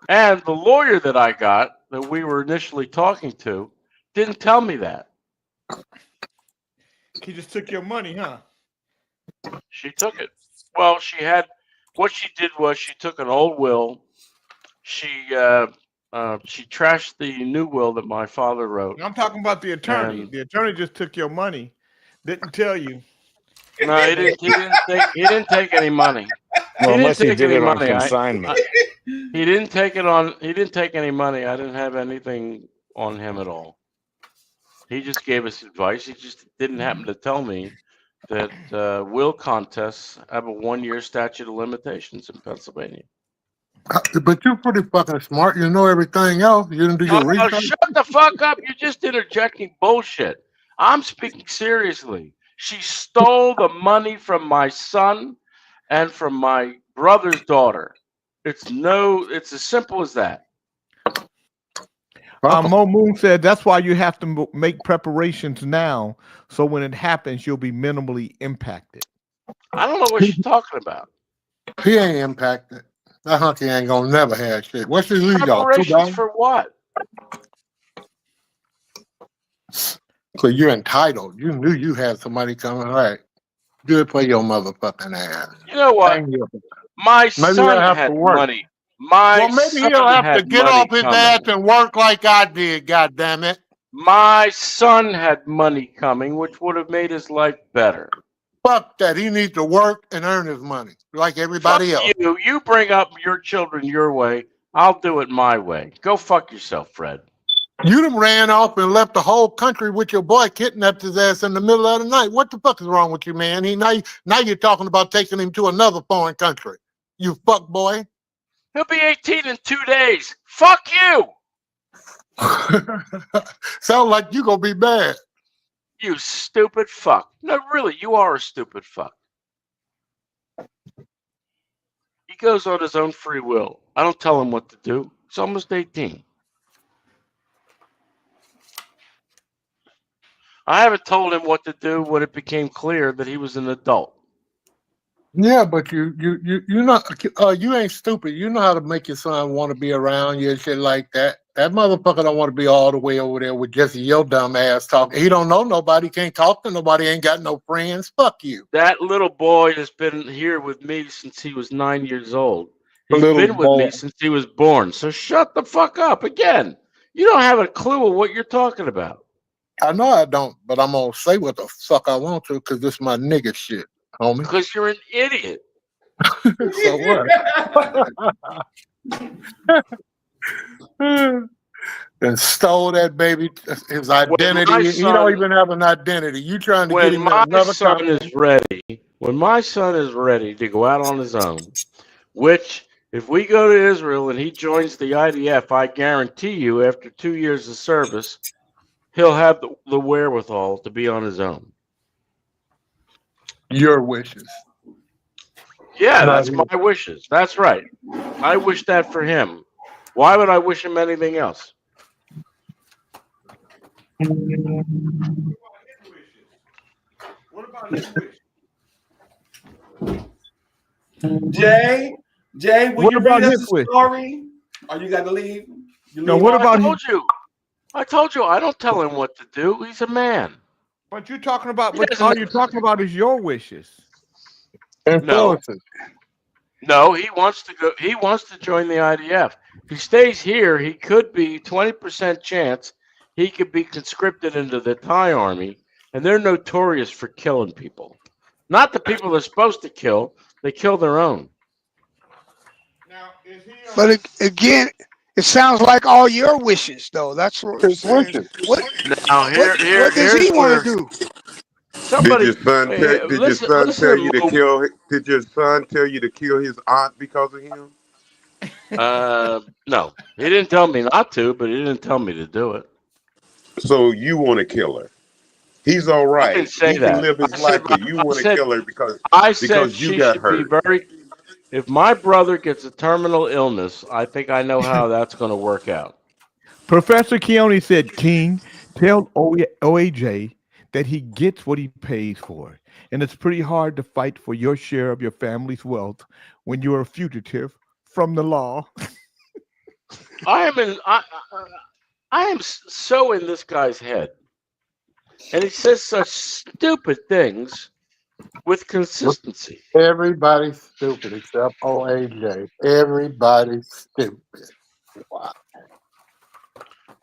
S7: And the lawyer that I got, that we were initially talking to, didn't tell me that.
S4: He just took your money, huh?
S7: She took it. Well, what she did was she took an old will. She trashed the new will that my father wrote.
S4: I'm talking about the attorney.
S7: And-
S4: The attorney just took your money. Didn't tell you.
S7: No, he didn't take any money.
S2: Well, unless he
S7: take
S2: did
S7: any
S2: it on
S7: money.
S2: consignment.
S7: He didn't take it on. He didn't take any money. I didn't have anything on him at all. He just gave us advice. He just didn't happen to tell me that will contests have a 1-year statute of limitations in Pennsylvania.
S9: But you're pretty fucking smart. You know everything else. You didn't do your
S7: Oh,
S9: research.
S7: shut the fuck up! You're just interjecting bullshit. I'm speaking seriously. She stole the money from my son and from my brother's daughter. It's as simple as that.
S4: Mo Moon said that's why you have to make preparations now, so when it happens, you'll be minimally impacted.
S7: I don't know what she's talking about.
S9: He ain't impacted. That hunky ain't gonna never have shit. What's his lead off?
S7: Preparations for what?
S9: So you're entitled. You knew you had somebody coming. All right. Good for your motherfucking ass.
S7: You know what?
S9: Thank you.
S7: My
S9: Maybe
S7: son
S9: he'll have
S7: had
S9: to work.
S7: money. My
S9: Well, maybe
S7: son
S9: he'll have
S7: had
S9: to get
S7: money
S9: off his
S7: coming.
S9: ass and work like I did, goddammit.
S7: My son had money coming, which would have made his life better.
S9: Fuck that. He needs to work and earn his money like everybody
S7: Fuck
S9: else.
S7: you. You bring up your children your way. I'll do it my way. Go fuck yourself, Fred.
S9: You done ran off and left the whole country with your boy, kidnapped his ass in the middle of the night. What the fuck is wrong with you, man? Now you're talking about taking him to another foreign country. You fuck boy.
S7: He'll be 18 in 2 days. Fuck you.
S9: Sound like you gonna be bad.
S7: You stupid fuck. No, really, you are a stupid fuck. He goes on his own free will. I don't tell him what to do. He's almost 18. I haven't told him what to do when it became clear that he was an adult.
S9: Yeah, but you not you ain't stupid. You know how to make your son want to be around you and shit like that. That motherfucker don't want to be all the way over there with Jesse, your dumb ass talking. He don't know nobody, can't talk to nobody, ain't got no friends. Fuck you.
S7: That little boy has been here with me since he was 9 years old. He's
S9: Little
S7: been with
S9: boy.
S7: me since he was born. So shut the fuck up again. You don't have a clue of what you're talking about.
S9: I know I don't, but I'm gonna say what the fuck I want to because this is my nigga shit, homie.
S7: Because you're an idiot.
S9: So what? And stole that baby, his identity.
S7: my
S9: He
S7: son-
S9: don't even have an identity. You trying to get
S7: When
S9: him in
S7: my
S9: another
S7: son
S9: country.
S7: is ready, when my son is ready to go out on his own, which if we go to Israel and he joins the IDF, I guarantee you after 2 years of service, he'll have the wherewithal to be on his own.
S9: Your wishes.
S7: Yeah,
S9: Not
S7: that's
S9: his.
S7: my wishes. That's right. I wish that for him. Why would I wish him anything else?
S4: What about his wish?
S6: Jay, will
S4: What
S6: you
S4: about
S6: read us
S4: his
S6: a
S4: wish?
S6: story? Or you got to leave? You
S4: No,
S6: leave
S4: what
S6: out?
S4: about
S7: I told you I don't tell him what to do. He's a man.
S4: But you're talking about,
S7: He
S4: but
S7: doesn't
S4: all
S7: have-
S4: you're talking about is your wishes.
S9: Influences.
S7: No, he wants to go. He wants to join the IDF. If he stays here, he could be 20% chance he could be conscripted into the Thai army and they're notorious for killing people. Not the people they're supposed to kill; they kill their own.
S5: But again, it sounds like all your wishes, though. That's what I'm
S10: His
S5: saying.
S10: wishes.
S7: Now
S5: What does
S7: here's
S5: he
S7: where
S5: want to do?
S7: somebody
S10: Did your son
S7: listen
S10: tell
S7: to
S10: you to
S7: Lou.
S10: kill? Did your son tell you to kill his aunt because of him?
S7: No, he didn't tell me not to, but he didn't tell me to do it.
S10: So you want to kill her? He's all
S7: I
S10: right.
S7: didn't say
S10: He can
S7: that.
S10: live his
S7: I
S10: life,
S7: said
S10: but you want to kill her because
S7: said
S10: you
S7: she
S10: got
S7: should be
S10: hurt.
S7: very. If my brother gets a terminal illness, I think I know how that's going to work out.
S4: Professor Keone said, King, tell OAJ that he gets what he pays for. And it's pretty hard to fight for your share of your family's wealth when you're a fugitive from the law.
S7: I am so in this guy's head, and he says such stupid things with consistency.
S9: Everybody's stupid except OAJ. Everybody's stupid. Wow.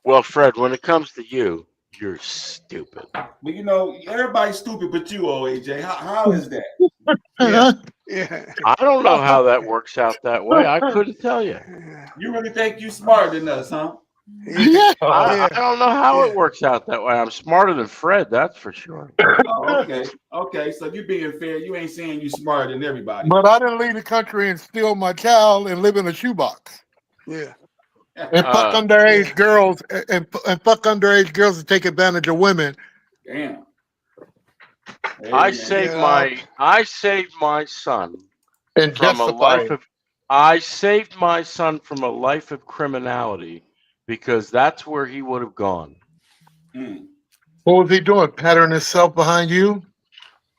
S7: Well, Fred, when it comes to you, you're stupid.
S6: But you know, everybody's stupid but you, OAJ. How is that?
S5: Yeah.
S7: I don't know how that works out that way. I couldn't tell you.
S6: You really think you smarter than us, huh?
S9: Yeah.
S7: I don't know how it works out that way. I'm smarter than Fred, that's for sure.
S6: Oh, okay. Okay, so you being fair, you ain't saying you smarter than everybody.
S9: But I didn't leave the country and steal my child and live in a shoebox.
S5: Yeah.
S9: And fuck underage girls and fuck underage girls to take advantage of women.
S6: Damn.
S7: I saved my son
S9: And
S7: from a life
S9: justify it.
S7: I saved my son from a life of criminality because that's where he would have gone.
S9: What was he doing? Patterning himself behind you?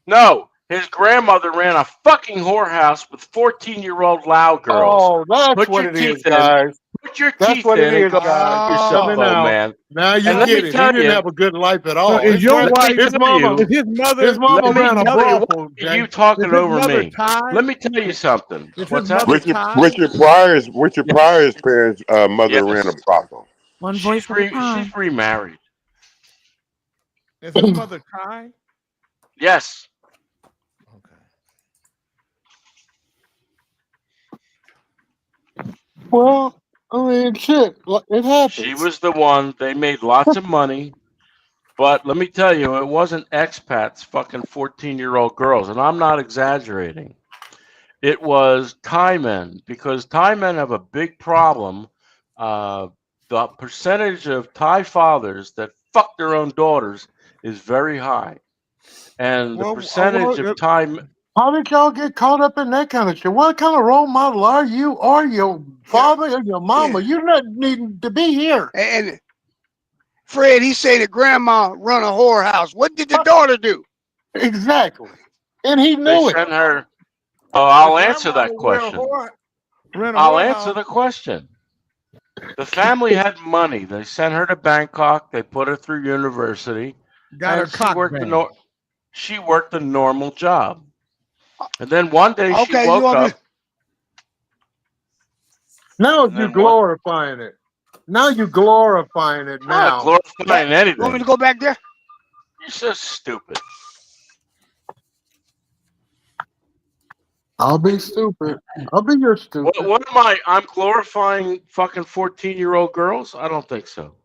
S7: No, his grandmother ran a fucking whorehouse with 14-year-old loud girls.
S9: Oh, that's
S7: Put
S9: what
S7: your
S9: it is,
S7: teeth in.
S9: guys.
S7: Put your
S9: That's
S7: teeth
S9: what
S7: in
S9: it
S7: and
S9: is,
S7: go
S9: guys.
S7: fuck yourself,
S9: Coming
S7: old
S9: out.
S7: man.
S9: Now you
S7: And let
S9: get
S7: me
S9: it. He
S7: tell
S9: didn't
S7: you,
S9: have a good life at all.
S4: Is your wife,
S9: His mama,
S4: is his mother,
S9: his mama
S7: let me
S9: ran a
S7: tell you,
S9: brothel.
S7: what are you
S9: Jay.
S4: is
S7: talking
S4: his
S7: over
S4: mother
S7: me?
S4: tied?
S7: Let me tell you something.
S4: Is his
S7: What's that?
S4: mother tied?
S10: Which your Pryor's parents' mother ran a
S7: Yes.
S10: brothel.
S11: One voice at a time.
S7: She's remarried.
S4: Is his mother tied?
S7: Yes.
S9: Well, I mean, shit, it happens.
S7: She was the one. They made lots of money. But let me tell you, it wasn't expats fucking 14-year-old girls. And I'm not exaggerating. It was Thai men, because Thai men have a big problem. The percentage of Thai fathers that fuck their own daughters is very high. And the percentage of Thai...
S9: How did y'all get caught up in that kind of shit? What kind of role model are you or your father or your mama? You're not needing to be here.
S5: And Fred, he said that grandma run a whorehouse. What did the daughter do?
S9: Exactly. And he
S7: They
S9: knew it.
S7: sent her... Oh, I'll answer that question. I'll answer the question. The family had money. They sent her to Bangkok. They put her through university.
S4: Got her
S7: and
S4: cock banged.
S7: she worked a normal job. And then one day she
S5: Okay,
S7: woke up.
S9: Now
S7: And
S9: you're
S7: then what?
S9: glorifying it. Now you're glorifying it
S7: I'm
S9: now.
S7: not glorifying
S5: You want me
S7: anything.
S5: to go back there?
S7: You're so stupid.
S9: I'll be stupid. I'll be your stupid.
S7: What am I? I'm glorifying fucking 14-year-old girls? I don't think so.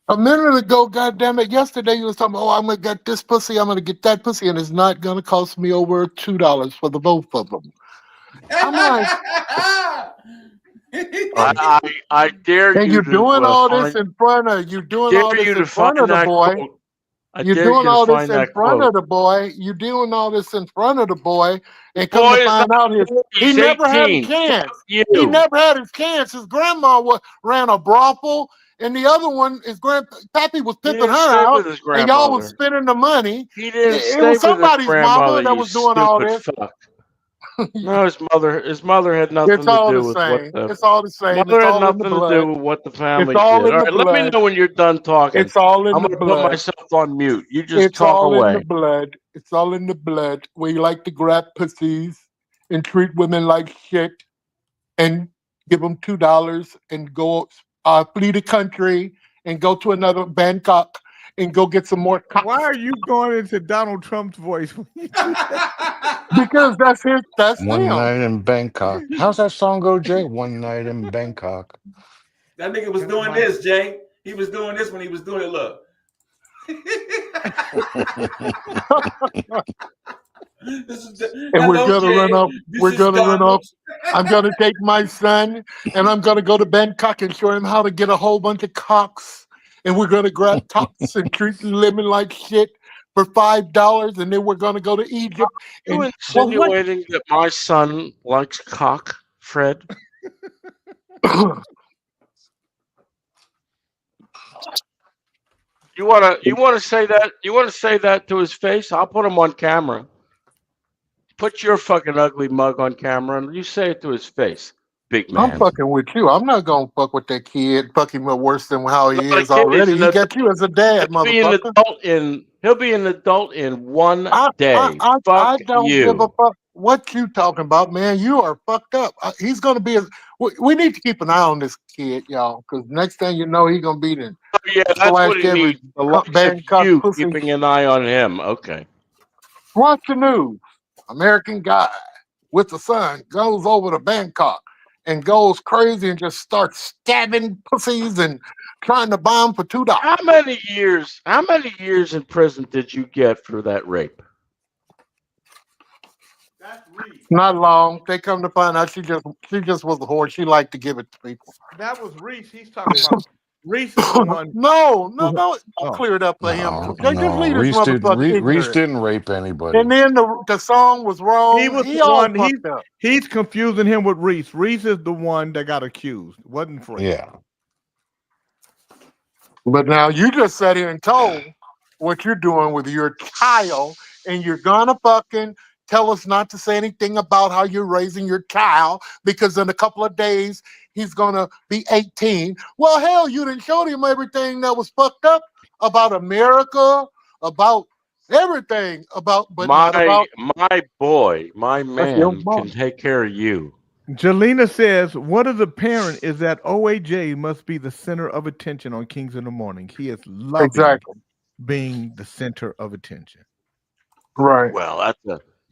S9: A minute ago, goddammit, yesterday you was talking about, oh, I'm gonna get this pussy, I'm gonna get that pussy, and it's not gonna cost me over $2 for the both of them. I'm like,
S7: I dare
S9: and
S7: you
S9: you're
S7: to
S9: doing all this
S7: find,
S9: in front of you doing
S7: dare
S9: all this
S7: you
S9: in
S7: to
S9: front
S7: find
S9: of the
S7: that
S9: boy.
S7: quote. I
S9: You're
S7: dare you
S9: doing
S7: to
S9: all this
S7: find
S9: in
S7: that
S9: front
S7: quote.
S9: of the boy. You're doing all this in front of the boy, and come
S7: Boy
S9: to
S7: is
S9: find
S7: not
S9: out he
S7: he's
S9: never had a
S7: 18.
S9: chance.
S7: Fuck you.
S9: He never had his chance. His grandma ran a brothel, and the other one, his Pappy was
S7: He
S9: pimping
S7: didn't
S9: her
S7: stay
S9: out,
S7: with his
S9: and y'all was
S7: grandmother.
S9: spending the money.
S7: He didn't
S9: It
S7: stay
S9: was
S7: with his
S9: somebody's mama
S7: grandmother,
S9: that
S7: you
S9: was doing all
S7: stupid
S9: this.
S7: fuck. No, his mother had nothing
S9: It's
S7: to
S9: all
S7: do
S9: the
S7: with what
S9: same.
S7: the
S9: It's all the same.
S7: mother
S9: It's
S7: had
S9: all in the
S7: nothing to
S9: blood.
S7: do with what the
S9: It's
S7: family
S9: all
S7: did.
S9: in
S7: All
S9: the
S7: right, let me
S9: blood.
S7: know when you're done talking.
S9: It's all in
S7: I'm
S9: the
S7: gonna put
S9: blood.
S7: myself on mute. You just
S9: It's
S7: talk
S9: all in the
S7: away.
S9: blood. It's all in the blood. Where you like to grab pussies and treat women like shit and give them $2 and go flee the country and go to another Bangkok and go get some more cops.
S4: Why are you going into Donald Trump's voice?
S9: Because that's his. That's
S2: One
S9: him.
S2: night in Bangkok. How's that song go, Jay? One night in Bangkok.
S6: That nigga was doing this, Jay. He was doing this when he was doing it. Look.
S9: And we're gonna run off. We're gonna run off. I'm gonna take my son, and I'm gonna go to Bangkok and show him how to get a whole bunch of cocks. And we're gonna grab cocks and treat lemon like shit for $5, and then we're gonna go to Egypt.
S7: You
S9: And
S7: insinuating that my son likes cock, Fred? You wanna say that? You wanna say that to his face? I'll put him on camera. Put your fucking ugly mug on camera and you say it to his face, big man.
S9: I'm fucking with you. I'm not gonna fuck with that kid. Fuck him worse than how he
S7: Not a
S9: is
S7: kid,
S9: already.
S7: he's
S9: He
S7: an
S9: got you as a dad,
S7: He'll be an
S9: motherfucker.
S7: adult he'll be an adult in one day.
S9: I
S7: Fuck
S9: don't
S7: you.
S9: give a fuck what you talking about, man. You are fucked up. He's gonna be. We need to keep an eye on this kid, y'all, because next thing you know, he's gonna be the
S7: Yeah, that's what he needs. The likes of
S9: Bangkok
S7: you
S9: pussy.
S7: keeping an eye on him. Okay.
S9: Watch the news. American guy with the son goes over to Bangkok and goes crazy and just starts stabbing pussies and trying to buy them for $2.
S7: How many years in prison did you get for that rape?
S9: Not long. They come to find out she just was a whore. She liked to give it to people.
S4: That was Reese. He's talking about Reese is the one.
S9: No.
S4: Oh.
S9: Clear it up for him.
S2: No,
S9: Just leave this
S2: Reese,
S9: motherfucker
S2: Reese
S9: ignorant.
S2: didn't rape anybody.
S9: And then the song was wrong.
S4: He was the
S9: all
S4: one.
S9: fucked up.
S4: He's confusing him with Reese. Reese is the one that got accused. Wasn't Fred.
S2: Yeah.
S9: But now you just sat here and told what you're doing with your child, and you're gonna fucking tell us not to say anything about how you're raising your child because in a couple of days he's gonna be 18. Well, hell, you didn't show him everything that was fucked up about America, about everything, but not about
S7: my boy, my
S9: your
S7: man
S9: boy.
S7: can take care of you.
S4: Jelena says, what is apparent is that OAJ must be the center of attention on Kings in the Morning. He is loving
S9: Exactly.
S4: being the center of attention.
S9: Right.
S7: Well,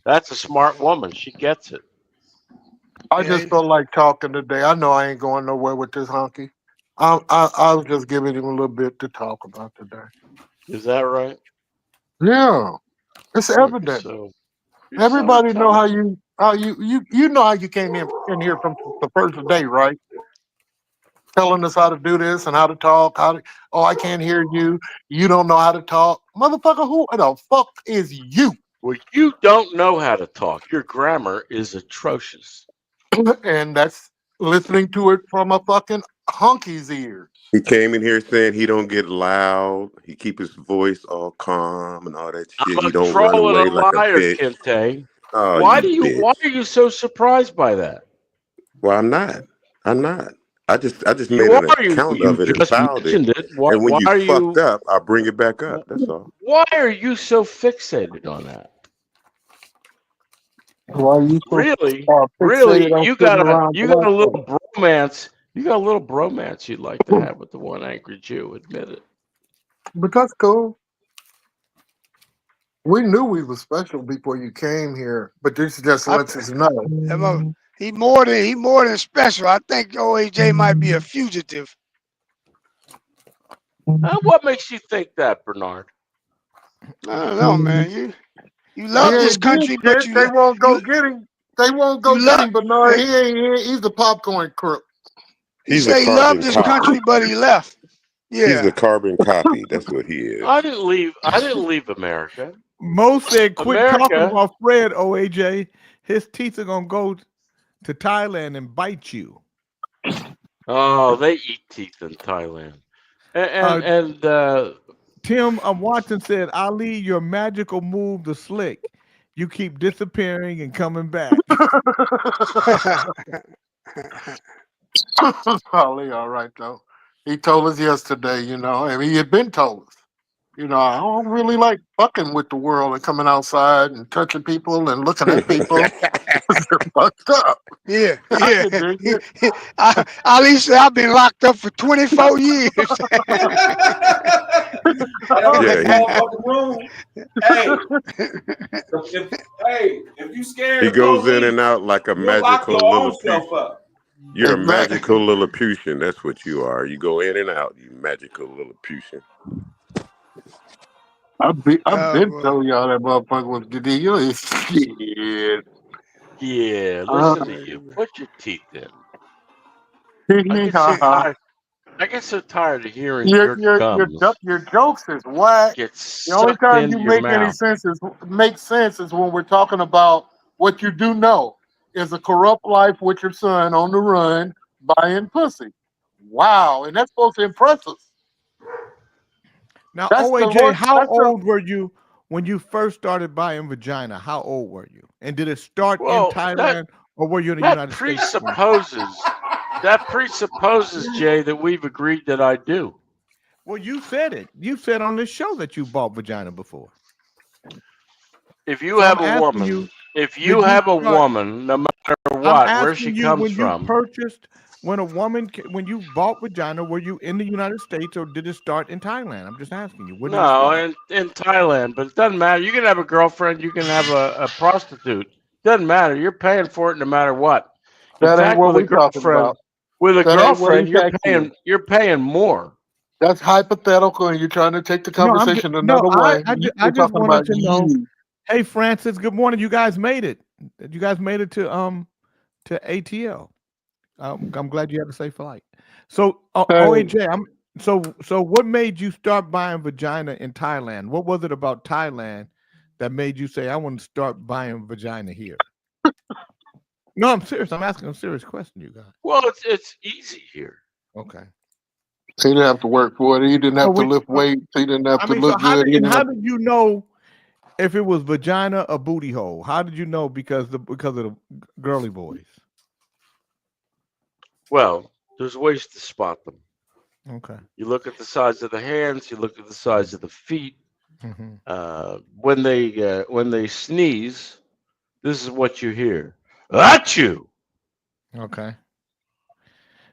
S7: that's a smart woman. She gets it.
S9: I just felt like talking today. I know I ain't going nowhere with this honky. I was just giving him a little bit to talk about today.
S7: Is that right?
S9: Yeah, it's evident.
S7: So,
S9: Everybody know how you know how you came in here from the first day, right? Telling us how to do this and how to talk. I can't hear you. You don't know how to talk, motherfucker. Who the fuck is you?
S7: Well, you don't know how to talk. Your grammar is atrocious.
S9: And that's listening to it from a fucking honky's ears.
S10: He came in here saying he don't get loud. He keep his voice all calm and all that shit.
S7: I'm
S10: He
S7: a
S10: don't run
S7: troll
S10: away
S7: and a
S10: like
S7: liar,
S10: a bitch.
S7: Kente.
S10: Oh,
S7: Why
S10: bitch.
S7: are you so surprised by that?
S10: Well, I'm not. I just made
S7: You
S10: an
S7: are.
S10: account
S7: You
S10: of it and
S7: just
S10: filed it.
S7: mentioned it. Why,
S10: And when
S7: why
S10: you
S7: are
S10: fucked
S7: you?
S10: up, I bring it back up. That's all.
S7: Why are you so fixated on that?
S9: Why are you so
S7: Really,
S9: fixated on
S7: you
S9: sitting
S7: got
S9: around
S7: a
S9: black
S7: little
S9: folks?
S7: bromance. You got a little bromance you'd like to have with the one angry Jew. Admit it.
S9: But that's cool. We knew we were special before you came here, but this just lets us know.
S5: He more than special. I think OAJ might be a fugitive.
S7: What makes you think that, Bernard?
S5: I don't know, man. You love this country, but
S9: they won't go get him. They won't go get him, but no, he ain't here. He's the popcorn crook.
S5: He say he loved this country, but he left. Yeah.
S10: He's a carbon copy. That's what he is.
S7: I didn't leave America.
S4: Mo said, quit talking
S7: America.
S4: about Fred, OAJ. His teeth are going to go to Thailand and bite you.
S7: Oh, they eat teeth in Thailand. And
S4: Tim Watson said, Ali, your magical move, the slick. You keep disappearing and coming back.
S9: Ali, all right, though. He told us yesterday, I mean, he had been told us. You know, I don't really like fucking with the world and coming outside and touching people and looking at people. They're fucked up.
S5: Yeah,
S9: I
S5: yeah.
S9: can dig it.
S5: Ali said I've been locked up for 24 years.
S10: Yeah,
S6: if you scared,
S10: he
S6: of
S10: goes in
S6: police,
S10: and out like a
S6: you'll lock
S10: magical
S6: your own
S10: Lilliputian.
S6: self up.
S10: You're a
S9: Exactly.
S10: magical Lilliputian. That's what you are. You go in and out. You magical Lilliputian.
S9: I've been
S5: boy.
S9: telling y'all that motherfucker was ridiculous. Shit.
S7: Yeah, listen to you. Put your teeth in. I get so tired of hearing
S9: Your
S7: your gums
S9: your jokes is whack.
S7: get
S9: The only
S7: sucked
S9: time
S7: into
S9: you
S7: your
S9: make any
S7: mouth.
S9: sense is when we're talking about what you do know is a corrupt life with your son on the run buying pussy. Wow, and that's supposed to impress us.
S4: Now,
S9: That's the
S4: OAJ,
S9: worst-
S4: how
S9: that's the-
S4: old were you when you first started buying vagina? How old were you? And did it start
S7: Well,
S4: in Thailand or were you in the
S7: That
S4: United States?
S7: presupposes, Jay, that we've agreed that I do.
S4: Well, you said it. You said on this show that you bought vagina before.
S7: If you
S4: So
S7: have
S4: I'm
S7: a
S4: asking
S7: woman,
S4: you,
S7: if
S4: did
S7: you
S4: you
S7: have a
S4: start-
S7: woman, no matter
S4: I'm
S7: what,
S4: asking
S7: where she
S4: you
S7: comes
S4: when
S7: from,
S4: you purchased, when you bought vagina, were you in the United States or did it start in Thailand? I'm just asking you. Where did it
S7: no,
S4: start?
S7: in Thailand, but it doesn't matter. You can have a girlfriend, you can have a prostitute. Doesn't matter. You're paying for it no matter what. In
S9: That ain't
S7: fact,
S9: what
S7: with a
S9: we're talking
S7: girlfriend,
S9: about.
S7: with a
S9: That ain't what
S7: girlfriend,
S9: he's asking.
S7: you're paying more.
S9: That's hypothetical, and you're trying to take the conversation another way.
S4: I
S9: You're
S4: just
S9: talking
S4: wanted
S9: about
S4: to know.
S9: you.
S4: Hey, Francis. Good morning. You guys made it. You guys made it to ATL. I'm glad you had a safe flight. So, OAJ, so what made you start buying vagina in Thailand? What was it about Thailand that made you say, I want to start buying vagina here? No, I'm serious. I'm asking a serious question, you guys.
S7: Well, it's easy here.
S4: Okay.
S9: He didn't have to work for it. He didn't have to lift weights. He didn't have to look
S4: how
S9: good.
S4: did you know if it was vagina or booty hole? How did you know because of the girly boys?
S7: Well, there's ways to spot them.
S4: Okay.
S7: You look at the size of the hands. You look at the size of the feet.
S4: Mhm.
S7: When they sneeze, this is what you hear. Achoo!
S4: Okay.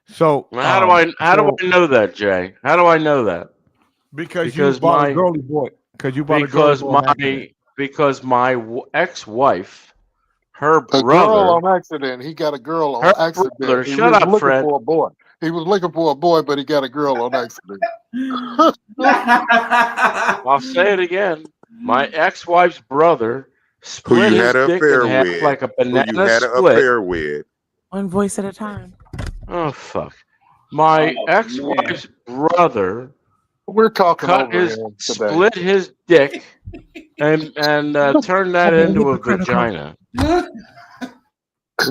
S4: So
S7: How do I know that, Jay? How do I know that?
S4: Because you bought a girly boy. Because you bought a girly boy.
S7: Because my ex-wife, her
S9: A
S7: brother,
S9: girl on accident. He got a girl on
S7: her
S9: accident.
S7: brother.
S9: He
S7: Shut
S9: was
S7: up,
S9: looking
S7: Fred.
S9: for a boy. He was looking for a boy, but he got a girl on accident.
S7: I'll say it again. My ex-wife's brother
S10: Who
S7: split
S10: you
S7: his
S10: had an
S7: dick in
S10: affair
S7: half
S10: with?
S7: like a
S10: Who you
S7: banana
S10: had an
S7: split.
S10: affair with?
S1: One voice at a time.
S7: Oh fuck! My ex-wife's brother
S9: We're talking over him today.
S7: split his dick and turned that into a vagina.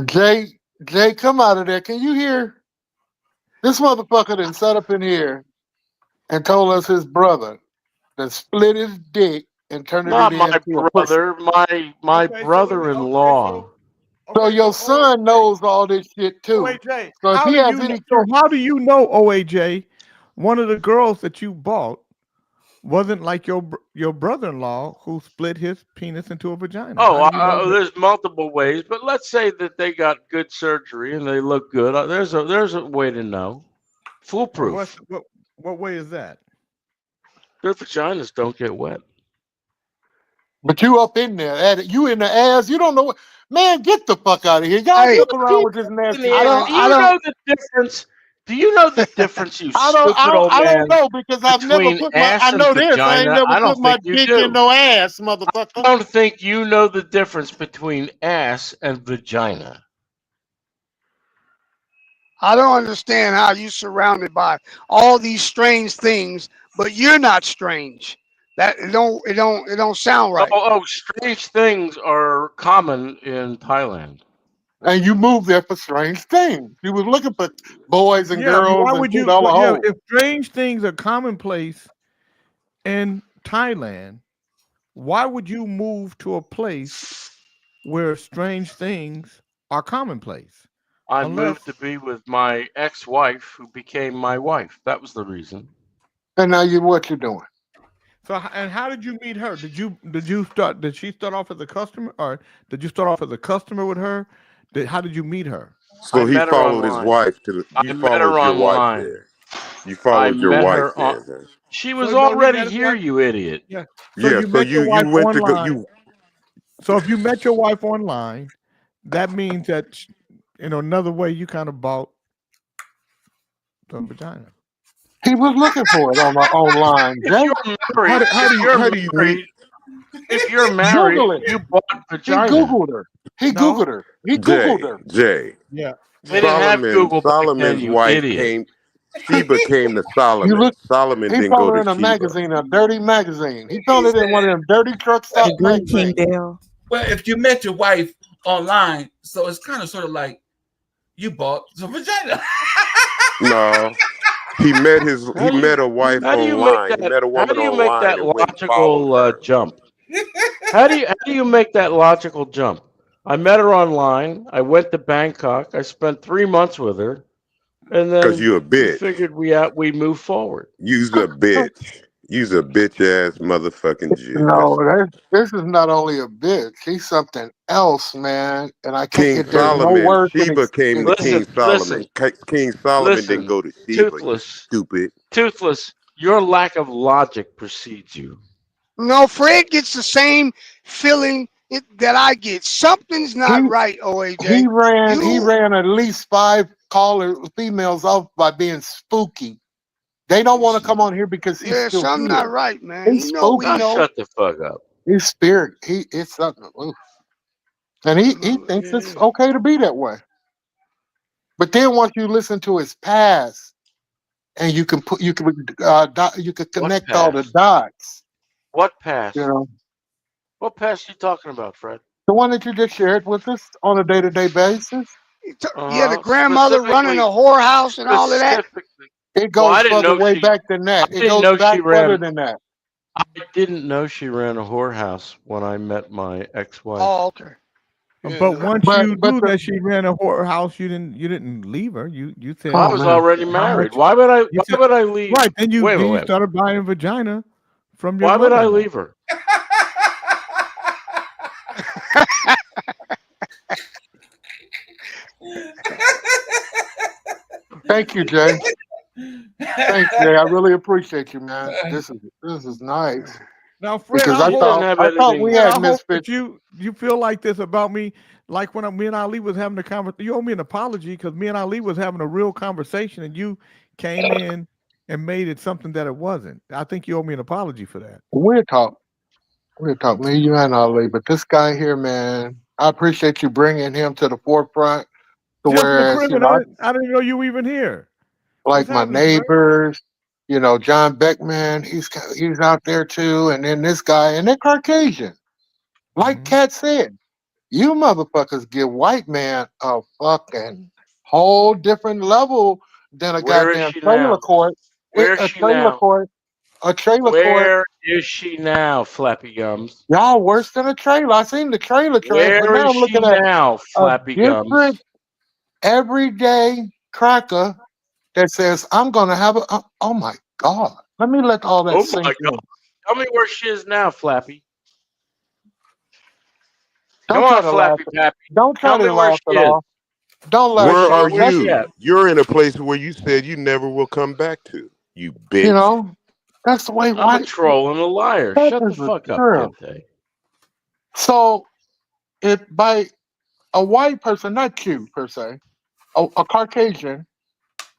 S9: Jay, come out of there. Can you hear? This motherfucker done sat up in here and told us his brother that split his dick and turned it
S7: Not
S9: into
S7: my
S9: a pussy.
S7: brother, my brother-in-law.
S9: So your son knows all this shit too.
S4: OAJ,
S9: So if he has any,
S4: how do you know, OAJ, one of the girls that you bought wasn't like your brother-in-law who split his penis into a vagina?
S7: Oh,
S4: How do you know that?
S7: there's multiple ways, but let's say that they got good surgery and they look good. There's a way to know. Foolproof.
S4: What way is that?
S7: Their vaginas don't get wet.
S9: but you up in there, you in the ass. You don't know what. Man, get the fuck out of here. Y'all look around with this nasty.
S7: Do you know the difference? Do you know the difference, you
S9: I
S7: stupid old man?
S9: don't know because I've never
S7: between
S9: put my.
S7: ass
S9: I
S7: and
S9: know this. I ain't
S7: vagina?
S9: never
S7: I don't
S9: put my
S7: think you
S9: dick
S7: do.
S9: in no ass, motherfucker.
S7: I don't think you know the difference between ass and vagina.
S5: I don't understand how you surrounded by all these strange things, but you're not strange. That it don't sound right.
S7: Oh, strange things are common in Thailand.
S9: And you moved there for strange things. You was looking for boys and girls
S4: why
S9: and
S4: would
S9: shit
S4: you?
S9: all the
S4: Yeah,
S9: hoes.
S4: if strange things are commonplace in Thailand, why would you move to a place where strange things are commonplace?
S7: I moved to be with my ex-wife, who became my wife. That was the reason.
S9: And now what you doing?
S4: So, and how did you meet her? Did she start off as a customer, or did you start off as a customer with her? How did you meet her?
S10: So
S7: I
S10: he
S7: met her
S10: followed his
S7: online.
S10: wife to the.
S7: I
S10: You
S7: met her
S10: followed your wife
S7: online.
S10: there. You
S7: I
S10: followed your
S7: met
S10: wife
S7: her
S10: there.
S7: on.
S10: Then.
S7: She was
S4: So no, he
S7: already
S4: met his
S7: here,
S4: wife.
S7: you idiot.
S4: Yeah. So
S10: Yeah.
S4: you
S10: So
S4: met your
S10: you
S4: wife
S10: went to go.
S4: online.
S10: You
S4: So if you met your wife online, that means that another way you kind of bought some vagina.
S9: He was looking for it online.
S7: If
S9: Jay.
S7: you're married,
S10: how do you meet?
S7: if you're married,
S9: Google it.
S7: you bought
S9: He
S7: vagina.
S9: Googled her. He
S4: No.
S9: Googled her. He Googled
S10: Jay,
S9: her.
S10: Jay.
S4: Yeah.
S7: They didn't have Google back then,
S10: Solomon's
S7: you
S10: wife
S7: idiot.
S10: came. Sheba came to
S9: You
S10: Solomon.
S9: look.
S10: Solomon
S9: He
S10: didn't
S9: found
S10: go
S9: her
S10: to
S9: in a
S10: Sheba.
S9: magazine, a dirty magazine. He found it in one of them dirty truck
S1: I
S9: stop
S1: agree, King
S9: magazines.
S1: Dale.
S6: Well, if you met your wife online, so it's kind of sort of like you bought some vagina.
S10: No, he met a wife
S7: How do you
S10: online.
S7: make
S10: He
S7: that?
S10: met a
S7: How
S10: woman
S7: do you make
S10: online
S7: that
S10: and went and followed
S7: logical
S10: her.
S7: jump? How do you make that logical jump? I met her online. I went to Bangkok. I spent 3 months with her, and then
S10: Cause you a
S7: we
S10: bitch.
S7: figured we move forward.
S10: You's a bitch. You's a bitch ass motherfucking Jew.
S9: No, this is not only a bitch. He's something else, man. And I can't.
S10: King
S9: There's no
S10: Solomon.
S9: words.
S10: Sheba came to King Solomon. King Solomon didn't go to Sheba.
S7: Toothless.
S10: Stupid.
S7: Toothless. Your lack of logic precedes you.
S5: No, Fred gets the same feeling that I get. Something's not right, OAJ.
S9: He ran at least 5 females off by being spooky. They don't want to come on here because he's still
S5: something
S9: here.
S5: not right, man.
S9: He's spooky.
S7: Shut the fuck up.
S9: His spirit. It's something. Oof. And he thinks it's okay to be that way. But then once you listen to his past, and you can connect all the dots.
S7: What past?
S9: You know,
S7: What past you talking about, Fred?
S9: the one that you just shared with us on a day-to-day basis.
S5: Yeah, the grandmother running a whorehouse and all of that.
S9: It goes further way back than that. It goes back further than that.
S7: I didn't know she ran a whorehouse when I met my ex-wife.
S5: Oh, okay.
S4: But once you knew that she ran a whorehouse, you didn't leave her. You said
S7: I was already married. Why would I leave?
S4: Right, then you
S7: Wait.
S4: started buying vagina from your
S7: Why would I
S4: mother-in-law.
S7: leave her?
S9: Thank you, Jay. Thanks, Jay. I really appreciate you, man. This is nice.
S4: Now, Fred,
S9: Because
S4: I
S9: thought we
S4: Fred, I
S9: had
S4: hope
S9: misfits.
S4: that you feel like this about me, like when me and Ali was having a conversation. You owe me an apology because me and Ali was having a real conversation, and you came in and made it something that it wasn't. I think you owe me an apology for that.
S9: We'll talk, me, you, and Ali. But this guy here, man, I appreciate you bringing him to the forefront. To
S4: Just
S9: whereas,
S4: McCrimmon, I didn't know you were even here.
S9: like my neighbors, John Beckman, he's out there too, and then this guy, and they're Caucasian. Like Kat said, you motherfuckers give white man a fucking whole different level than a
S7: Where is
S9: goddamn
S7: she
S9: trailer
S7: now?
S9: court.
S7: Where is
S9: A
S7: she
S9: trailer
S7: now?
S9: court. A trailer court.
S7: Where is she now, Flappy Gums?
S9: Y'all worse than a trailer. I seen the trailer trash, but
S7: Where
S9: now
S7: is
S9: I'm looking
S7: she
S9: at
S7: now,
S9: a
S7: Flappy Gums?
S9: different everyday cracker that says, I'm going to have a, oh my God. Let me let all that
S7: Oh
S9: sink
S7: my
S9: in.
S7: God! Tell me where she is now, Flappy.
S9: Don't
S7: Come
S9: try
S7: on,
S9: to laugh.
S7: Flappy Pappy.
S9: Don't try
S7: Tell me
S9: to
S7: where
S9: laugh
S7: she
S9: at
S7: is.
S9: all. Don't laugh.
S10: Where are
S7: Where's she
S10: you?
S7: at?
S10: You're in a place where you said you never will come back to. You bitch.
S9: That's the way
S7: I'm a
S9: white.
S7: troll and a liar.
S9: That
S7: Shut the
S9: is the
S7: fuck up,
S9: truth.
S7: Kente.
S9: So, if by a white person, not you per se, a Caucasian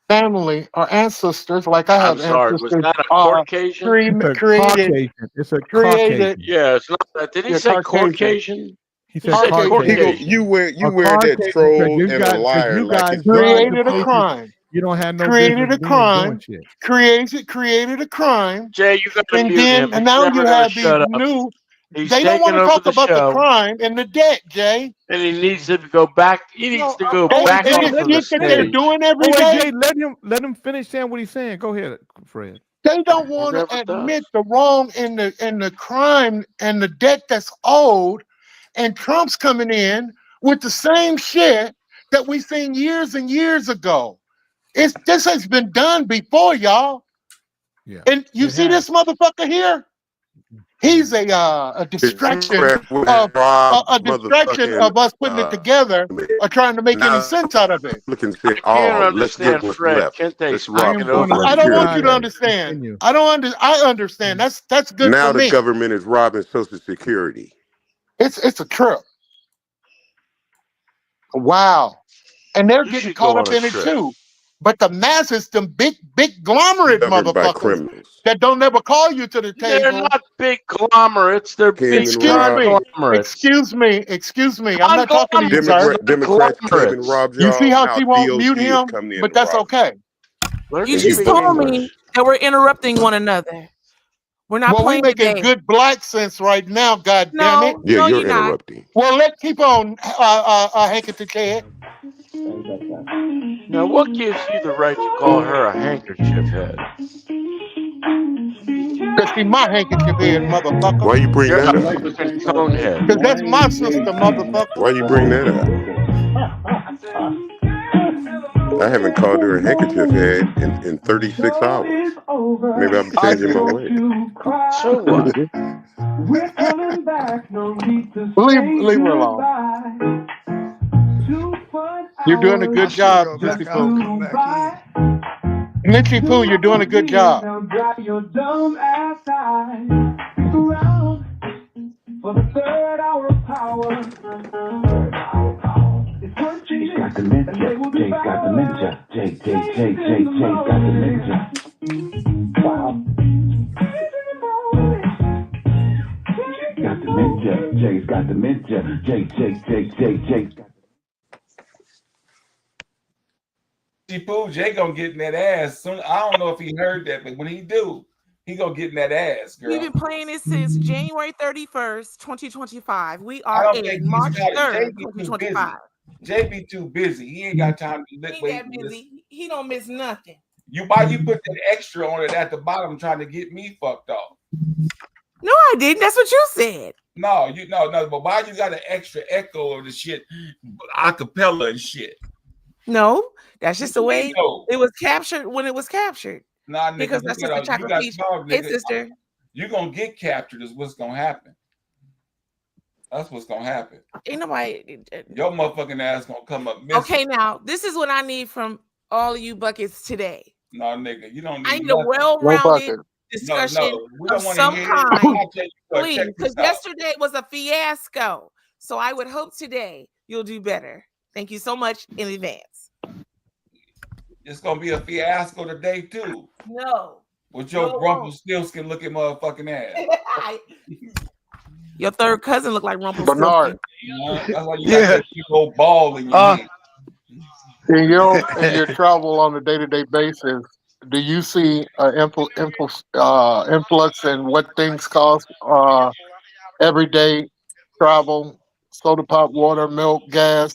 S9: family or ancestors, like I
S7: I'm
S9: have
S7: sorry. Was
S9: ancestors,
S7: that a Caucasian?
S4: It's a
S9: created,
S4: Caucasian. It's a
S9: created,
S4: Caucasian.
S7: Yeah, it's not that. Did he
S9: Yeah,
S7: say
S9: Caucasian.
S7: Caucasian?
S4: He
S7: He
S4: said
S7: said
S9: Caucasian.
S10: You
S7: Caucasian.
S10: wear that
S4: Caucasian,
S10: troll and a
S4: because
S10: liar
S4: you
S10: like
S4: guys
S10: it's
S4: going to
S9: created a
S4: places
S9: crime.
S4: you don't have no
S9: Created
S4: business
S9: a
S4: being doing
S9: crime.
S4: shit.
S9: Created a crime.
S7: Jay, you got to
S9: And
S7: mute
S9: then,
S7: him.
S9: and
S7: He's
S9: now
S7: never
S9: you
S7: going to
S9: have these
S7: shut up.
S9: new,
S7: He's
S9: they don't want
S7: taking
S9: to
S7: over
S9: talk
S7: the
S9: about the
S7: show,
S9: crime and the debt, Jay.
S7: and he needs to go back. He needs to go
S9: And
S7: back
S9: the
S7: off of the
S9: shit that they're
S7: stage.
S9: doing every day,
S4: Let him finish saying what he's saying. Go ahead, Fred.
S9: they don't
S7: He
S9: want
S7: never
S9: to
S7: does.
S9: admit the wrong and the crime and the debt that's owed. And Trump's coming in with the same shit that we seen years and years ago. This has been done before, y'all.
S4: Yeah.
S9: And you see this motherfucker here? He's a
S10: His
S9: distraction
S10: crap with
S9: of
S10: Rob
S9: a distraction of us putting it together or trying to make any
S10: now
S9: sense out of it.
S10: looking say,
S7: I can't
S10: oh, let's get
S7: understand
S10: what's
S7: Fred.
S10: left.
S7: Can't they
S10: Let's
S7: stick
S10: rob
S7: it
S10: Social
S7: over?
S9: I don't want you
S10: Security.
S9: to understand.
S4: Continue.
S9: I understand. That's good
S10: Now
S9: for
S10: the
S9: me.
S10: government is robbing Social Security.
S9: It's a trip. Wow. And they're
S7: You
S9: getting
S7: should
S9: caught
S7: go
S9: up
S7: on a
S9: in it
S7: trip.
S9: too. But the masses, them big glomerate
S10: Governed by
S9: motherfuckers
S10: criminals.
S9: that don't ever call you to the
S7: They're
S9: table.
S7: not big conglomerates. They're
S10: Came
S7: big
S10: and
S9: Excuse
S10: robbed
S9: me.
S7: conglomerates.
S9: Excuse me. I'm not talking to you,
S7: Conglomerates,
S9: sir.
S7: not
S10: Democrats came and
S7: conglomerates.
S10: robbed
S9: You see
S10: y'all.
S9: how
S10: Now
S9: she won't mute
S10: DOJ is
S9: him?
S10: coming in
S9: But
S10: and
S9: that's
S10: robbing.
S9: okay.
S7: Learn
S1: You
S7: to
S1: just
S7: speak
S1: told me
S7: English.
S1: that we're interrupting one another. We're not
S9: Well, we
S1: playing
S9: making
S1: today.
S9: good black sense right now, God damn it.
S1: No,
S10: Yeah,
S1: no,
S10: you're
S1: you're not.
S10: interrupting.
S9: Well, let's keep on handkerchief head.
S7: Now, what gives you the right to call her a handkerchief head?
S9: Because she's my handkerchief head, motherfucker.
S10: Why you bring
S7: You're
S10: that
S7: a
S10: up?
S7: fucking cone head.
S9: Because that's my sister, motherfucker.
S10: Why you bring that up? I haven't called her a handkerchief head in 36 hours. Maybe I'm changing my ways.
S7: So what?
S9: Leave her alone. You're doing a good job, Missy Pooh. Mitchie Pooh, you're doing a good job.
S11: Jay's got dementia. Jay's got dementia. Jay's got dementia. Wow. Got dementia. Jay's got dementia. Jay's got.
S6: Jay gonna get in that ass soon. I don't know if he heard that, but when he do, he gonna get in that ass, girl.
S1: We've been playing this since January 31st, 2025. We
S6: I
S1: are
S6: don't
S1: in
S6: think
S1: March
S6: he's got it.
S1: 3rd,
S6: Jay be too busy.
S1: 2025.
S6: Jay be too busy. He ain't got time to
S1: He
S6: look.
S1: ain't
S6: Wait,
S1: that busy. He don't miss nothing.
S6: why you put that extra on it at the bottom trying to get me fucked off?
S1: No, I didn't. That's what you said.
S6: No, but why you got an extra echo of the shit, acapella and shit?
S1: No, that's just the way
S6: No.
S1: it was captured when it was captured.
S6: Nah, nigga,
S1: Because that's just the type of feature. Hey, sister.
S6: You're gonna get captured is what's gonna happen. That's what's gonna happen.
S1: Ain't nobody.
S6: Your motherfucking ass gonna come up missing.
S1: Okay, now this is what I need from all of you buckets today.
S6: No, nigga, you don't need
S1: I need a
S6: nothing.
S1: well-rounded discussion
S6: we
S1: of
S6: don't wanna
S1: some
S6: hear it.
S1: kind,
S6: I'll tell you what,
S1: please.
S6: check this
S1: Because
S6: out.
S1: yesterday was a fiasco. So I would hope today you'll do better. Thank you so much in advance.
S6: It's gonna be a fiasco today too.
S1: No.
S6: With your
S1: No, it
S6: Rumpelstiltskin looking motherfucking ass.
S1: Your third cousin looked like Rumpelstiltskin.
S9: Bernard.
S6: That's why you got that big old ball in your head.
S9: In your travel on a day-to-day basis, do you see influx in what things cost everyday travel, soda pop, water, milk, gas,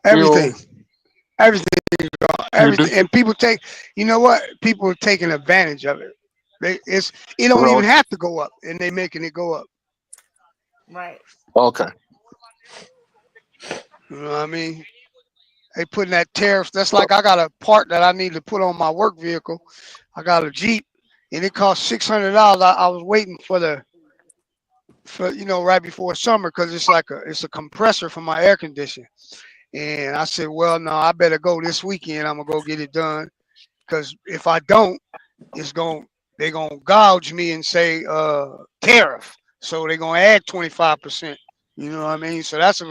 S5: Everything.
S9: fuel?
S5: Everything. Everything. And people take, you know what? People are taking advantage of it. It don't
S9: Well,
S5: even have to go up, and they making it go up.
S1: Right.
S9: Okay.
S5: You know what I mean? They putting that tariff. That's like I got a part that I need to put on my work vehicle. I got a Jeep, and it cost $600. I was waiting for right before summer because it's a compressor for my air conditioning. And I said, well, no, I better go this weekend. I'm gonna go get it done because if I don't, they're gonna gouge me and say tariff. So they're gonna add 25%. You know what I mean? So that's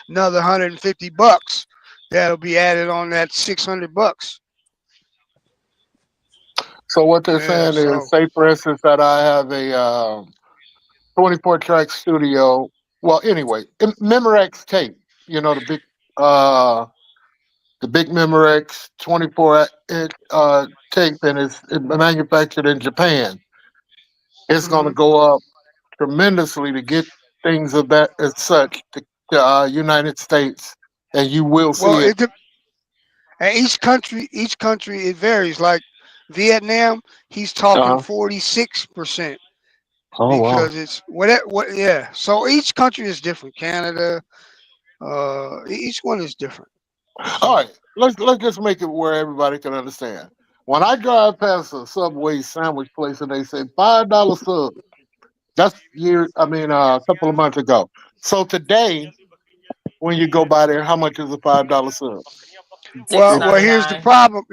S5: another $150 that'll be added on that $600.
S9: So what they're saying is, say for instance that I have a 24-track studio. Well, anyway, Memorex tape. You know, the big Memorex 24 tape, and it's manufactured in Japan. It's going to go up tremendously to get things of that as such to United States, and you will see it.
S5: And each country it varies. Like Vietnam, he's talking 46%.
S9: Oh, wow.
S5: Because it's yeah. So each country is different. Canada, each one is different.
S9: All right, let's just make it where everybody can understand. When I drive past a Subway sandwich place and they say $5 sub, That's a couple of months ago. So today, when you go by there, how much is a $5 sub?
S5: Well, here's the problem.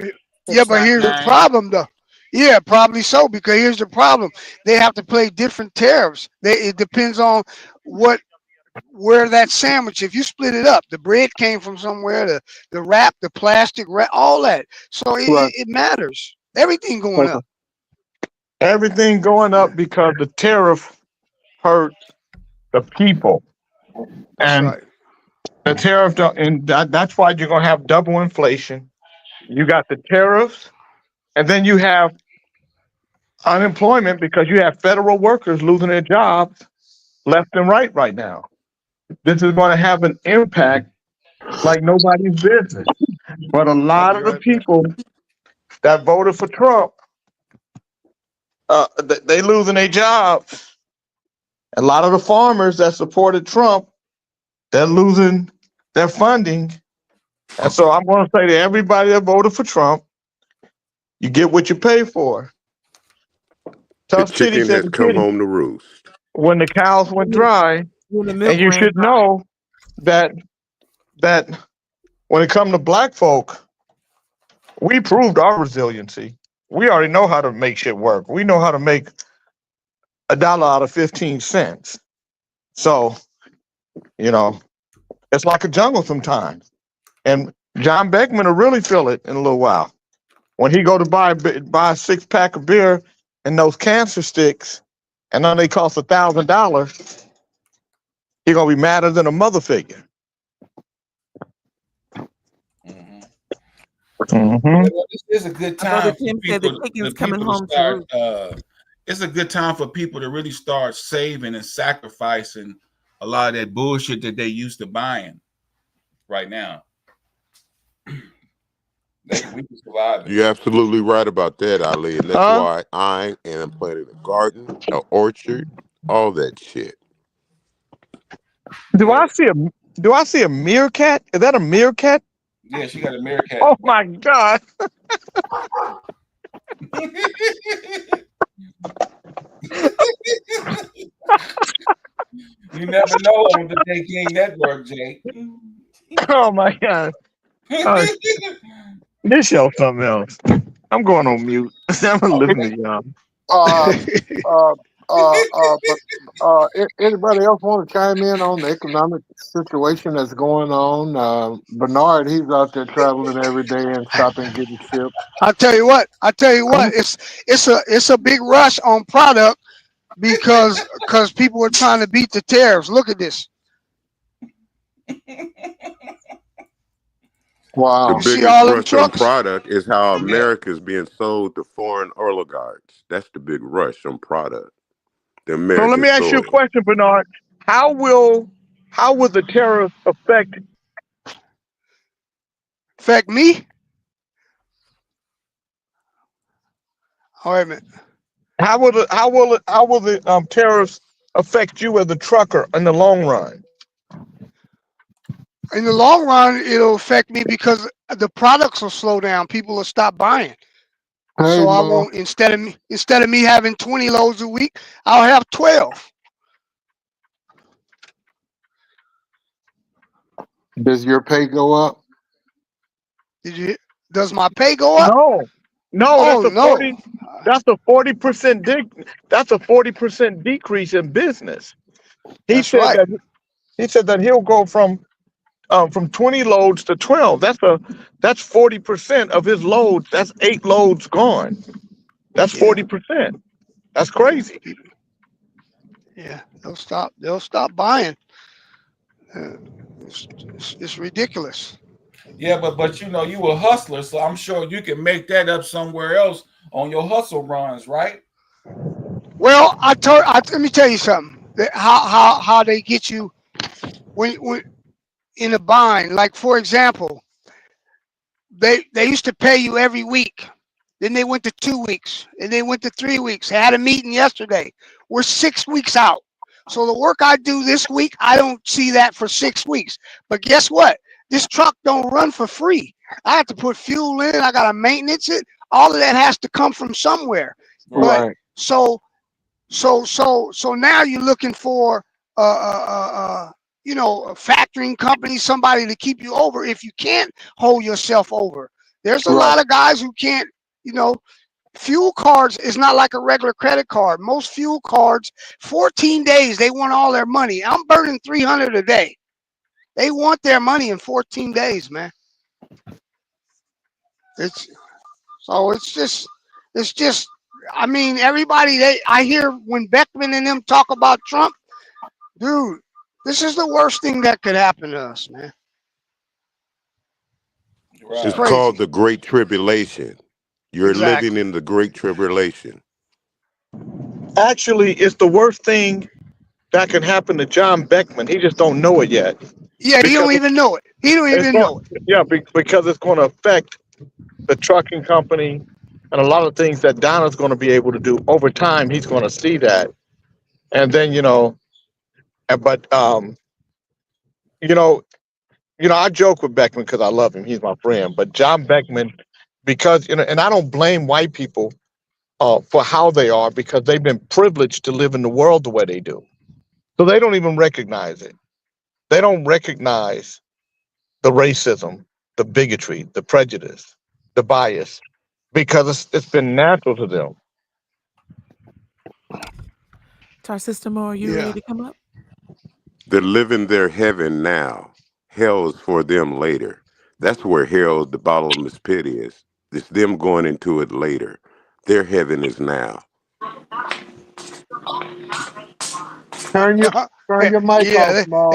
S5: Yeah, but here's the problem, though. Yeah, probably so, because here's the problem. They have to pay different tariffs. It depends on where that sandwich. If you split it up, the bread came from somewhere, the wrap, the plastic wrap, all that. So it matters. Everything going up.
S4: Everything going up because the tariff hurt the people. And
S5: right.
S4: The tariff, and that's why you're going to have double inflation. You got the tariffs, and then you have unemployment because you have federal workers losing their jobs left and right now. This is going to have an impact like nobody's business. But a lot of the people that voted for Trump, they losing their jobs. A lot of the farmers that supported Trump, they're losing their funding. And so I'm going to say to everybody that voted for Trump, you get what you pay for.
S10: The
S4: Tough City
S10: chicken
S4: said
S10: has come home to roost.
S4: when the cows went dry, and you should know that when it comes to black folk, we proved our resiliency. We already know how to make shit work. We know how to make $1 out of 15 cents. So, it's like a jungle sometimes. And John Beckman will really feel it in a little while. When he go to buy a 6-pack of beer and those cancer sticks, and now they cost $1,000, he gonna be madder than a mother figure.
S6: Well, this is a good time for
S1: Tim said
S6: people,
S1: the chicken's
S6: to
S1: coming
S6: people
S1: home
S6: to
S1: to
S6: start. It's a good time for people to really start saving and sacrificing a lot of that bullshit that they used to buying right now. We can survive it.
S10: You're absolutely right about that, Ali. And that's why I am planting a garden, an orchard, all that shit.
S4: Do I see a meerkat? Is that a meerkat?
S6: Yeah, she got a meerkat.
S4: Oh my God.
S6: You never know on the Day King Network, Jake.
S4: Oh my God. This show something else. I'm going on mute. I'm listening to y'all.
S9: Anybody else want to chime in on the economic situation that's going on? Bernard, he's out there traveling every day and stopping getting shipped.
S5: I tell you what, it's a big rush on product because people are trying to beat the tariffs. Look at this.
S9: Wow.
S10: The biggest rush on product is how America is being sold to foreign oligarchs. That's the big rush on product.
S4: So let me ask you a question, Bernard. How will the tariffs affect
S5: me? All right, man.
S4: How will the tariffs affect you as a trucker in the long run?
S5: In the long run, it'll affect me because the products will slow down. People will stop buying. So I won't, instead of me having 20 loads a week, I'll have 12.
S9: Does your pay go up?
S5: Does my pay go up?
S4: No, that's a 40% that's a 40% decrease in business. He said that he'll go from 20 loads to 12. That's 40% of his loads. That's 8 loads gone. That's 40%. That's crazy.
S5: Yeah, they'll stop buying. It's ridiculous.
S6: Yeah, but you a hustler, so I'm sure you can make that up somewhere else on your hustle runs, right?
S5: Well, let me tell you something. How they get you when in a bind. Like, for example, they used to pay you every week. Then they went to 2 weeks, and they went to 3 weeks. They had a meeting yesterday. We're 6 weeks out. So the work I do this week, I don't see that for 6 weeks. But guess what? This truck don't run for free. I have to put fuel in. I got to maintenance it. All of that has to come from somewhere.
S9: Right.
S5: So So now you're looking for a factoring company, somebody to keep you over if you can't hold yourself over. There's a
S9: Right.
S5: lot of guys who can't, fuel cards is not like a regular credit card. Most fuel cards, 14 days, they want all their money. I'm burning 300 a day. They want their money in 14 days, man. It's just, I mean, everybody, I hear when Beckman and them talk about Trump, dude, this is the worst thing that could happen to us, man.
S6: Right.
S10: It's
S5: Crazy.
S10: called the Great Tribulation. You're
S5: Exactly.
S10: living in the Great Tribulation.
S12: Actually, it's the worst thing that can happen to John Beckman. He just don't know it yet.
S5: Yeah, he don't even know it. He don't even know it.
S12: Yeah, because it's going to affect the trucking company and a lot of things that Donna's going to be able to do over time. He's going to see that, and then I joke with Beckman because I love him. He's my friend. But John Beckman, because and I don't blame white people for how they are, because they've been privileged to live in the world the way they do. So they don't even recognize it. They don't recognize the racism, the bigotry, the prejudice, the bias, because it's been natural to them.
S1: Tar Sister Mo, are you ready to come up?
S10: They're living their heaven now. Hell is for them later. That's where hell, the bottomless pit is. It's them going into it later. Their heaven is now.
S9: Turn your mic off, Mom.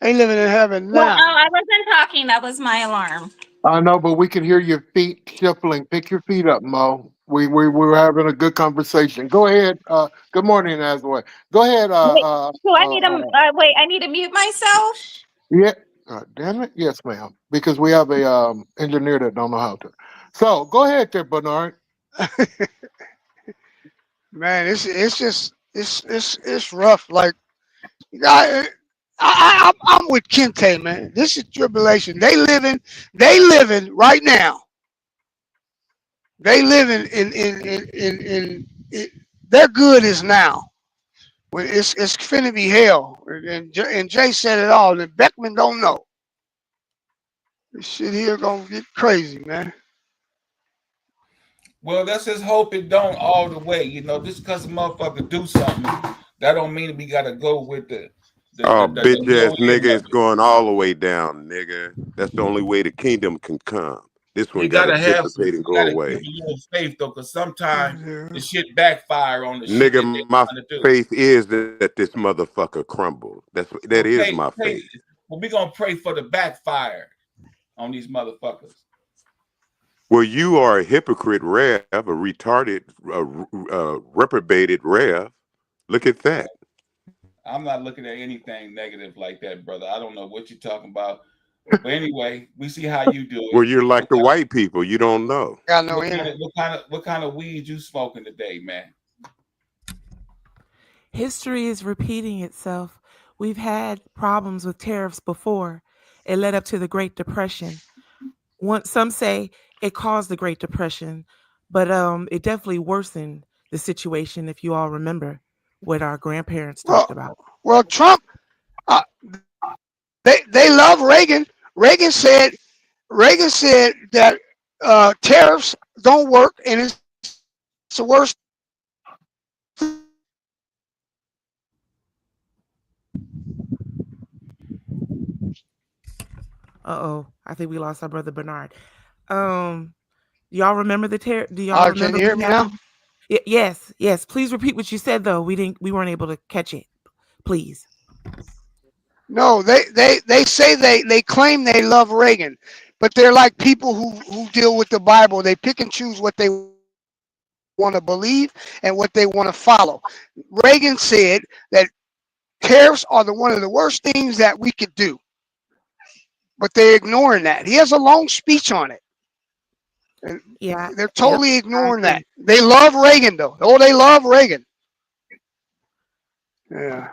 S5: They living in heaven
S13: Well,
S5: now.
S13: I wasn't talking. That was my alarm.
S9: I know, but we can hear your feet shuffling. Pick your feet up, Mo. We're having a good conversation. Go ahead. Good morning, Azaway. Go ahead.
S13: So I need to wait. I need to mute myself.
S9: Yeah. Damn it. Yes, ma'am. Because we have a engineer that don't know how to. So go ahead, there, Bernard.
S5: Man, it's rough. Like, I'm with Kente, man. This is tribulation. They living right now. They living in their good is now. When it's finna be hell. And Jay said it all. And Beckman don't know. This shit here gonna get crazy, man.
S6: Well, let's just hope it don't all the way. Just because a motherfucker do something, that don't mean we gotta go with the
S10: Bitch ass nigga is going all the way down, nigga. That's the only way the kingdom can come. This one
S6: we
S10: got to
S6: gotta have some,
S10: dissipate and
S6: we
S10: go
S6: gotta
S10: away.
S6: keep a little faith though, because sometimes the shit backfire on the shit
S10: Nigga,
S6: that they
S10: my
S6: trying to do.
S10: faith is that this motherfucker crumbles. That is my faith.
S6: Well, we gonna pray for the backfire on these motherfuckers.
S10: Well, you are a hypocrite, Rev, a retarded, reprobated Rev. Look at that.
S6: I'm not looking at anything negative like that, brother. I don't know what you're talking about. But anyway, we see how you do it.
S10: Well, you're like the white people. You don't know.
S6: What kind of weed you smoking today, man?
S1: History is repeating itself. We've had problems with tariffs before. It led up to the Great Depression. Some say it caused the Great Depression, but it definitely worsened the situation, if you all remember what our grandparents talked about.
S5: Well, Trump, they love Reagan. Reagan said that tariffs don't work, and it's the worst.
S1: I think we lost our brother Bernard. Y'all remember the tariff? Do y'all remember?
S5: Can you hear me now?
S1: Yes. Please repeat what you said, though. We weren't able to catch it. Please.
S5: No, they say they claim they love Reagan, but they're like people who deal with the Bible. They pick and choose what they want to believe and what they want to follow. Reagan said that tariffs are one of the worst things that we could do, but they're ignoring that. He has a long speech on it. And
S1: yeah,
S5: they're totally ignoring that. They love Reagan, though. Oh, they love Reagan.
S1: Yeah.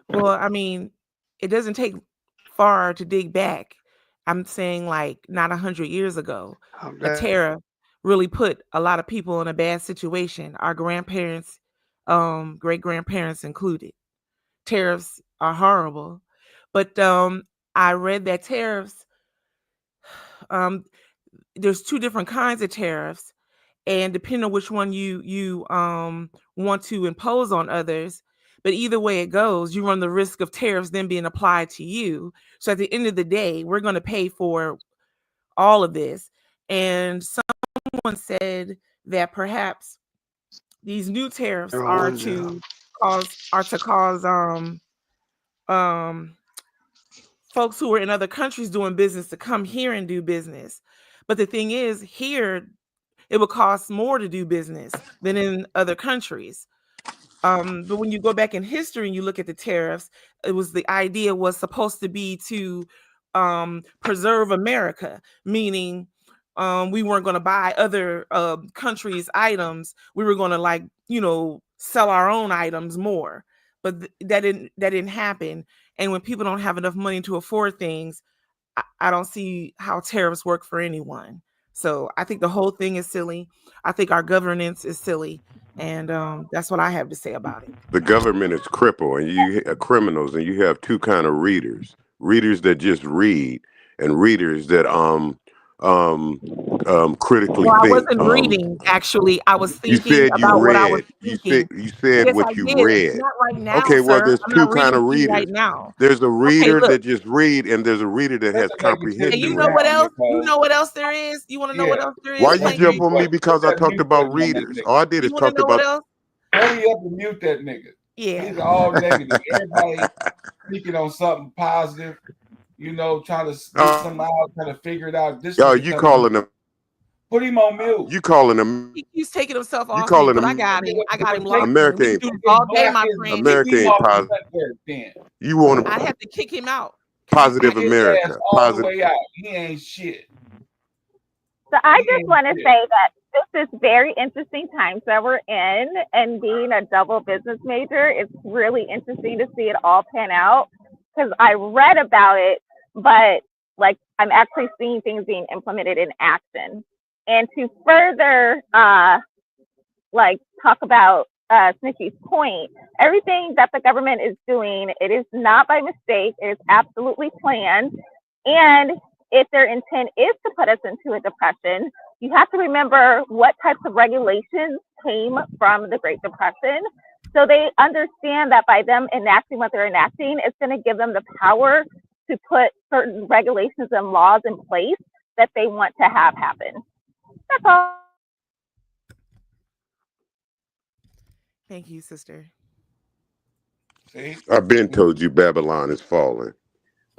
S1: Well, I mean, it doesn't take far to dig back. I'm saying like not 100 years ago, a tariff really put a lot of people in a bad situation. Our grandparents great grandparents included. Tariffs are horrible, but I read that tariffs, um, there's two different kinds of tariffs, and depending on which one you want to impose on others, but either way it goes, you run the risk of tariffs then being applied to you. So at the end of the day, we're going to pay for all of this. And someone said that perhaps these new tariffs are to cause folks who are in other countries doing business to come here and do business. But the thing is, here it would cost more to do business than in other countries. But when you go back in history and you look at the tariffs, the idea was supposed to be to preserve America, meaning we weren't going to buy other countries' items. We were going to sell our own items more. But that didn't happen. And when people don't have enough money to afford things, I don't see how tariffs work for anyone. So I think the whole thing is silly. I think our governance is silly. And that's what I have to say about it.
S10: The government is crippled, and you criminals, and you have two kind of readers: readers that just read, and readers that critically
S1: Well, I
S10: think.
S1: wasn't reading. Actually, I was
S10: You
S1: thinking
S10: said you
S1: about what I was
S10: read. You
S1: thinking.
S10: said
S1: Yes,
S10: what
S1: I
S10: you
S1: did.
S10: read.
S1: Not right now,
S10: Okay, well,
S1: sir.
S10: there's
S1: I'm
S10: two
S1: not
S10: kind
S1: reading
S10: of
S1: to you
S10: readers.
S1: right now.
S10: There's a
S1: Okay,
S10: reader
S1: look.
S10: that just read, and there's a reader that has
S7: That's a negativity
S1: And
S10: comprehension.
S1: you know what
S7: around
S1: else?
S7: there,
S1: You
S7: cuz.
S1: know what else there is? You want to know what
S7: Yeah.
S1: else there is?
S10: Why you
S7: Put
S10: jump
S7: mute
S10: on me
S7: that.
S10: because
S7: Put
S10: I
S7: that
S10: talked
S7: mute
S10: about
S7: button on that
S10: readers?
S7: nigga.
S10: All I did
S1: You
S10: is
S1: want to
S10: talked
S1: know what
S10: about.
S1: else?
S7: Hurry up and mute that nigga.
S1: Yeah.
S7: These are all negative. Everybody speaking on something positive, trying to get something out, trying to figure it out. This nigga
S10: You
S7: coming
S10: calling
S7: in.
S10: them?
S7: Put him on mute.
S10: You calling them?
S1: He's taking himself
S10: You
S1: off mute,
S10: calling
S1: but I
S10: them?
S1: got him. I got him
S7: Take
S1: locked in.
S10: America
S1: We can
S10: ain't
S1: do this all day,
S7: block
S1: my
S7: his
S1: friend.
S10: America
S7: kick him
S10: ain't
S7: off his
S10: positive.
S7: network then.
S10: You want
S1: I
S10: a
S1: have to kick him out. Can I
S10: positive
S7: Kick his
S10: America?
S7: ass all the
S10: Positive.
S7: way out. He ain't shit.
S13: So I
S7: He
S13: just
S7: ain't
S13: want to
S7: shit.
S13: say that this is very interesting times that we're in, and being a double business major, it's really interesting to see it all pan out because I read about it, but like I'm actually seeing things being implemented in action. And to further talk about Snitchy's point, everything that the government is doing, it is not by mistake. It is absolutely planned. And if their intent is to put us into a depression, you have to remember what types of regulations came from the Great Depression. So they understand that by them enacting what they're enacting, it's going to give them the power to put certain regulations and laws in place that they want to have happen. That's all.
S1: Thank you, sister.
S7: See?
S10: I've been told you Babylon is falling.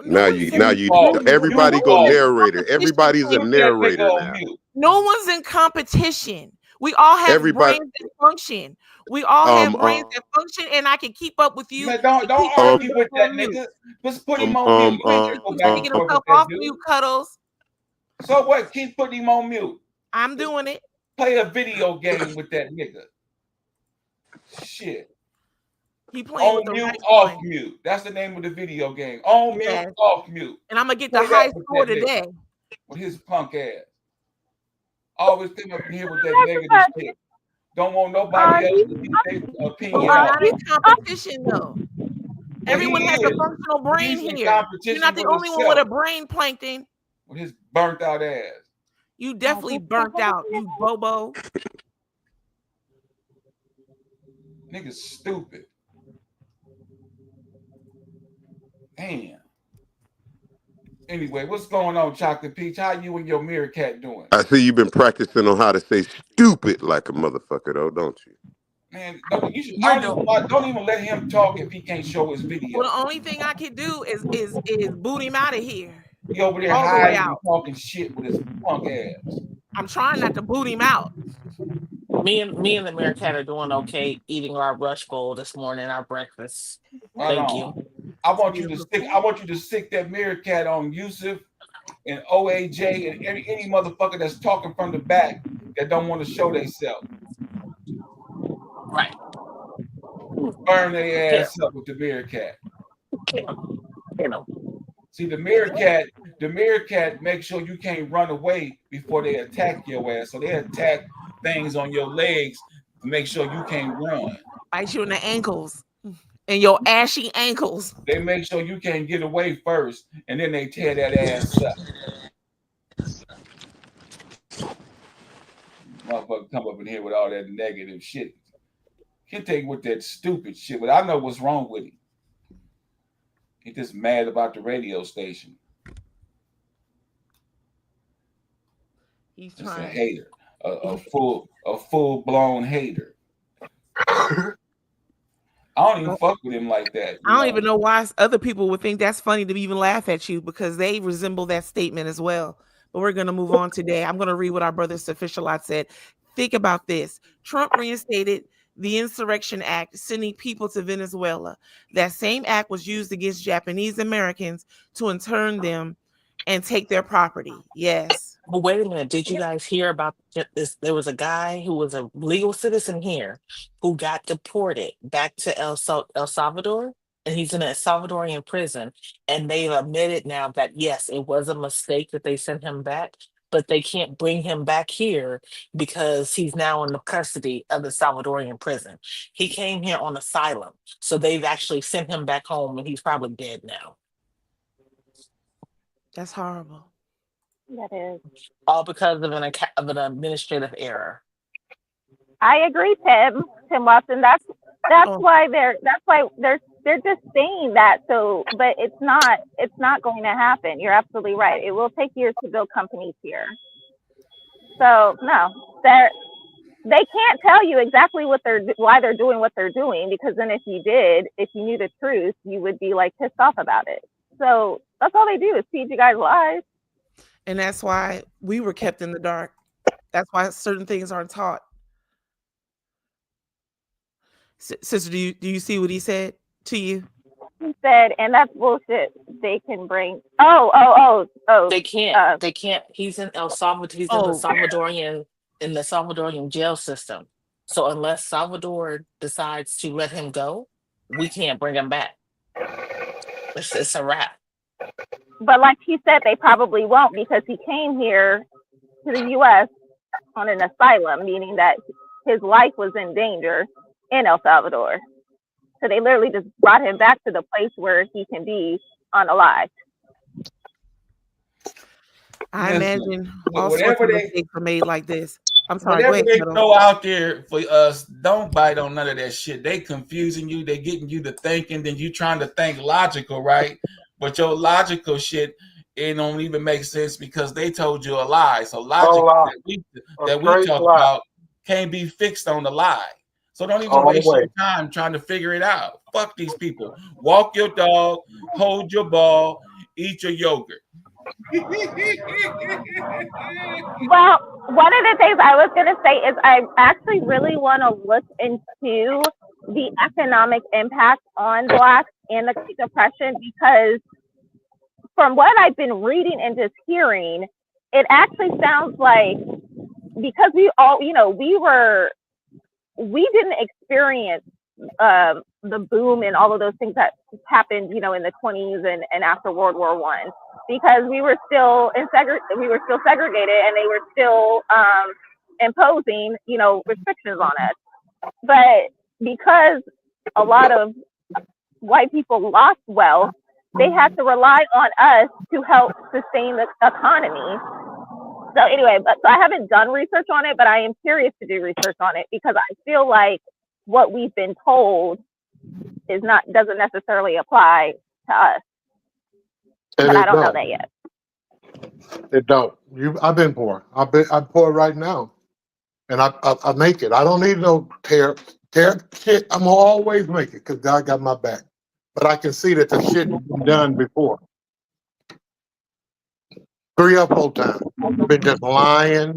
S1: No
S10: Now
S1: one
S10: you,
S1: said
S10: now
S7: You
S10: you,
S7: fall.
S10: everybody
S7: You
S10: go
S1: in
S7: fall.
S10: narrator.
S1: competition,
S10: Everybody's a
S1: sir.
S7: Put that nigga
S10: narrator
S7: on
S10: now.
S7: mute.
S1: No one's in competition. We all have
S10: Everybody,
S1: brains that function. We all have brains that function, and I can keep up with you.
S7: Man, don't
S1: Keep
S7: argue
S1: yourself
S7: with that
S1: on mute.
S7: nigga. Just put him on mute. You ain't gotta go
S1: He's
S7: back and
S1: taking
S7: forth with
S1: himself
S7: that
S1: off
S7: dude.
S1: mute, Cuddles.
S7: So what? Keep putting him on mute.
S1: I'm doing it.
S7: Play a video game with that nigga. Shit.
S1: He playing
S7: On
S1: with the
S7: mute,
S1: right
S7: off
S1: one.
S7: mute. That's the name of the video game. On mute,
S1: Yes.
S7: off mute.
S1: And I'm gonna get
S7: Play
S1: the high
S7: that with
S1: score
S7: that nigga.
S1: today.
S7: With his punk ass. Always come up in here with that negative shit. Don't want nobody else to get their
S1: But
S7: opinion
S1: we're
S7: out.
S1: not in competition though.
S7: Well,
S1: Everyone
S7: he
S1: has a
S7: is.
S1: functional brain
S7: He's in
S1: here. You're
S7: competition
S1: not the
S7: with
S1: only one with a
S7: himself.
S1: brain, Plankton.
S7: With his burnt out ass.
S1: You definitely burnt out, you bobo.
S7: Nigga's stupid. Damn. Anyway, what's going on, Chocolate Peach? How you and your Meerkat doing?
S10: I see you've been practicing on how to say stupid like a motherfucker, though, don't you?
S7: Man, don't even let him talk if he can't show his video.
S1: Well, the only thing I can do is boot him out of here.
S7: He over there
S1: all the way
S7: hiding and
S1: out.
S7: talking shit with his punk ass.
S1: I'm trying not to boot him out.
S14: Me and the Meerkat are doing okay, eating our rush bowl this morning, our breakfast.
S7: Right
S14: Thank
S7: on.
S14: you.
S7: I want you to stick that Meerkat on Yusuf and OAJ and any motherfucker that's talking from the back that don't want to show themselves.
S14: Right.
S7: Burn their ass up with the Meerkat. See, the Meerkat makes sure you can't run away before they attack your ass. So they attack things on your legs to make sure you can't run.
S1: Bite you in the ankles and your ashy ankles.
S6: They make sure you can't get away first, and then they tear that ass up. Motherfucker come up in here with all that negative shit. Can't take with that stupid shit, but I know what's wrong with him. He's just mad about the radio station.
S1: He's
S6: Just a
S1: trying.
S6: hater, a full blown hater. I don't even fuck with him like that.
S1: I don't even know why other people would think that's funny to even laugh at you, because they resemble that statement as well. But we're going to move on today. I'm going to read what our brother Sufficient said. Think about this. Trump reinstated the Insurrection Act, sending people to Venezuela. That same act was used against Japanese Americans to intern them and take their property. Yes.
S14: But wait a minute, did you guys hear about this? There was a guy who was a legal citizen here who got deported back to El Salvador, and he's in a Salvadorian prison. And they've admitted now that, yes, it was a mistake that they sent him back, but they can't bring him back here because he's now in the custody of the Salvadorian prison. He came here on asylum, so they've actually sent him back home, and he's probably dead now.
S1: That's horrible.
S13: That is.
S14: All because of an administrative error.
S13: I agree, Tim Watson. That's why they're just saying that. So, but it's not going to happen. You're absolutely right. It will take years to build companies here. So no, they can't tell you exactly why they're doing what they're doing, because then if you knew the truth, you would be like pissed off about it. So that's all they do is feed you guys lies.
S1: And that's why we were kept in the dark. That's why certain things aren't taught. Sister, do you see what he said to you?
S13: He said, and that's bullshit. They can bring. Oh.
S14: They can't. They can't. He's in El Salvador. He's in the Salvadorian jail system. So unless Salvador decides to let him go, we can't bring him back. It's a wrap.
S13: But like he said, they probably won't, because he came here to the U.S. on an asylum, meaning that his life was in danger in El Salvador. So they literally just brought him back to the place where he can be unalived.
S1: I imagine all sorts of mistakes are made like this. I'm sorry.
S6: Whatever they throw out there for us, don't bite on none of that shit. They confusing you. They getting you to thinking. Then you trying to think logical, right? But your logical shit, it don't even make sense because they told you a lie. So logic that we talk about can't be fixed on the lie. So don't even waste your time trying to figure it out. Fuck these people. Walk your dog, hold your ball, eat your yogurt.
S13: Well, one of the things I was going to say is I actually really want to look into the economic impact on Blacks and the Great Depression, because from what I've been reading and just hearing, it actually sounds like, because we all, we didn't experience the boom and all of those things that happened, in the 20s and after World War I, because we were still segregated, and they were still imposing, restrictions on us. But because a lot of white people lost wealth, they had to rely on us to help sustain the economy. So anyway, so I haven't done research on it, but I am curious to do research on it, because I feel like what we've been told doesn't necessarily apply to us.
S9: And
S13: but I don't know that yet.
S9: It don't. I've been poor. I'm poor right now, and I make it. I don't need no tear shit. I'm gonna always make it because God got my back. But I can see that the shit has been done before. 3 or 4 times. Been just lying.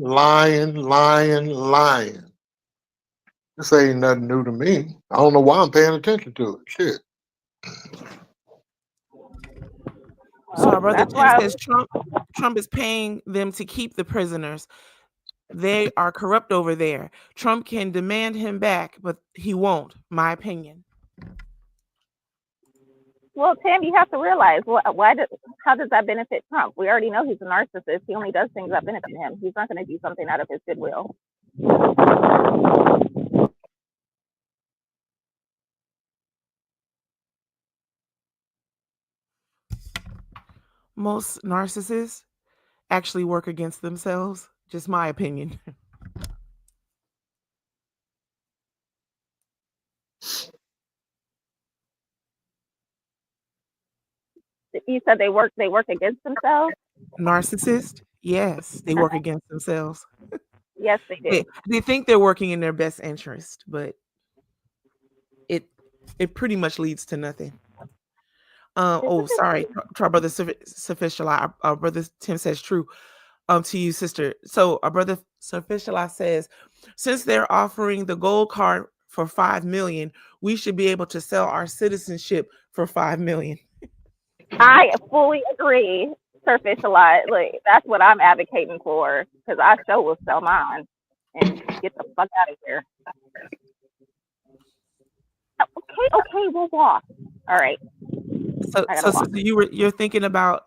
S9: This ain't nothing new to me. I don't know why I'm paying attention to it. Shit.
S1: So our brother Tim says Trump is paying them to keep the prisoners. They are corrupt over there. Trump can demand him back, but he won't, my opinion.
S13: Well, Tim, you have to realize, how does that benefit Trump? We already know he's a narcissist. He only does things that benefit him. He's not going to do something out of his goodwill.
S1: Most narcissists actually work against themselves. Just my opinion.
S13: You said they work against themselves?
S1: Narcissist? Yes, they work against themselves.
S13: Yes, they do.
S1: They think they're working in their best interest, but it pretty much leads to nothing. Sorry, to our brother Sufficient. Our brother Tim says true. To you, sister. So our brother Sufficient says, since they're offering the gold card for 5 million, we should be able to sell our citizenship for 5 million.
S13: I fully agree, Sir Fish a lot. Like, that's what I'm advocating for, because I sure will sell mine and get the fuck out of here. Okay, we'll walk. All right.
S1: So sister, you're thinking about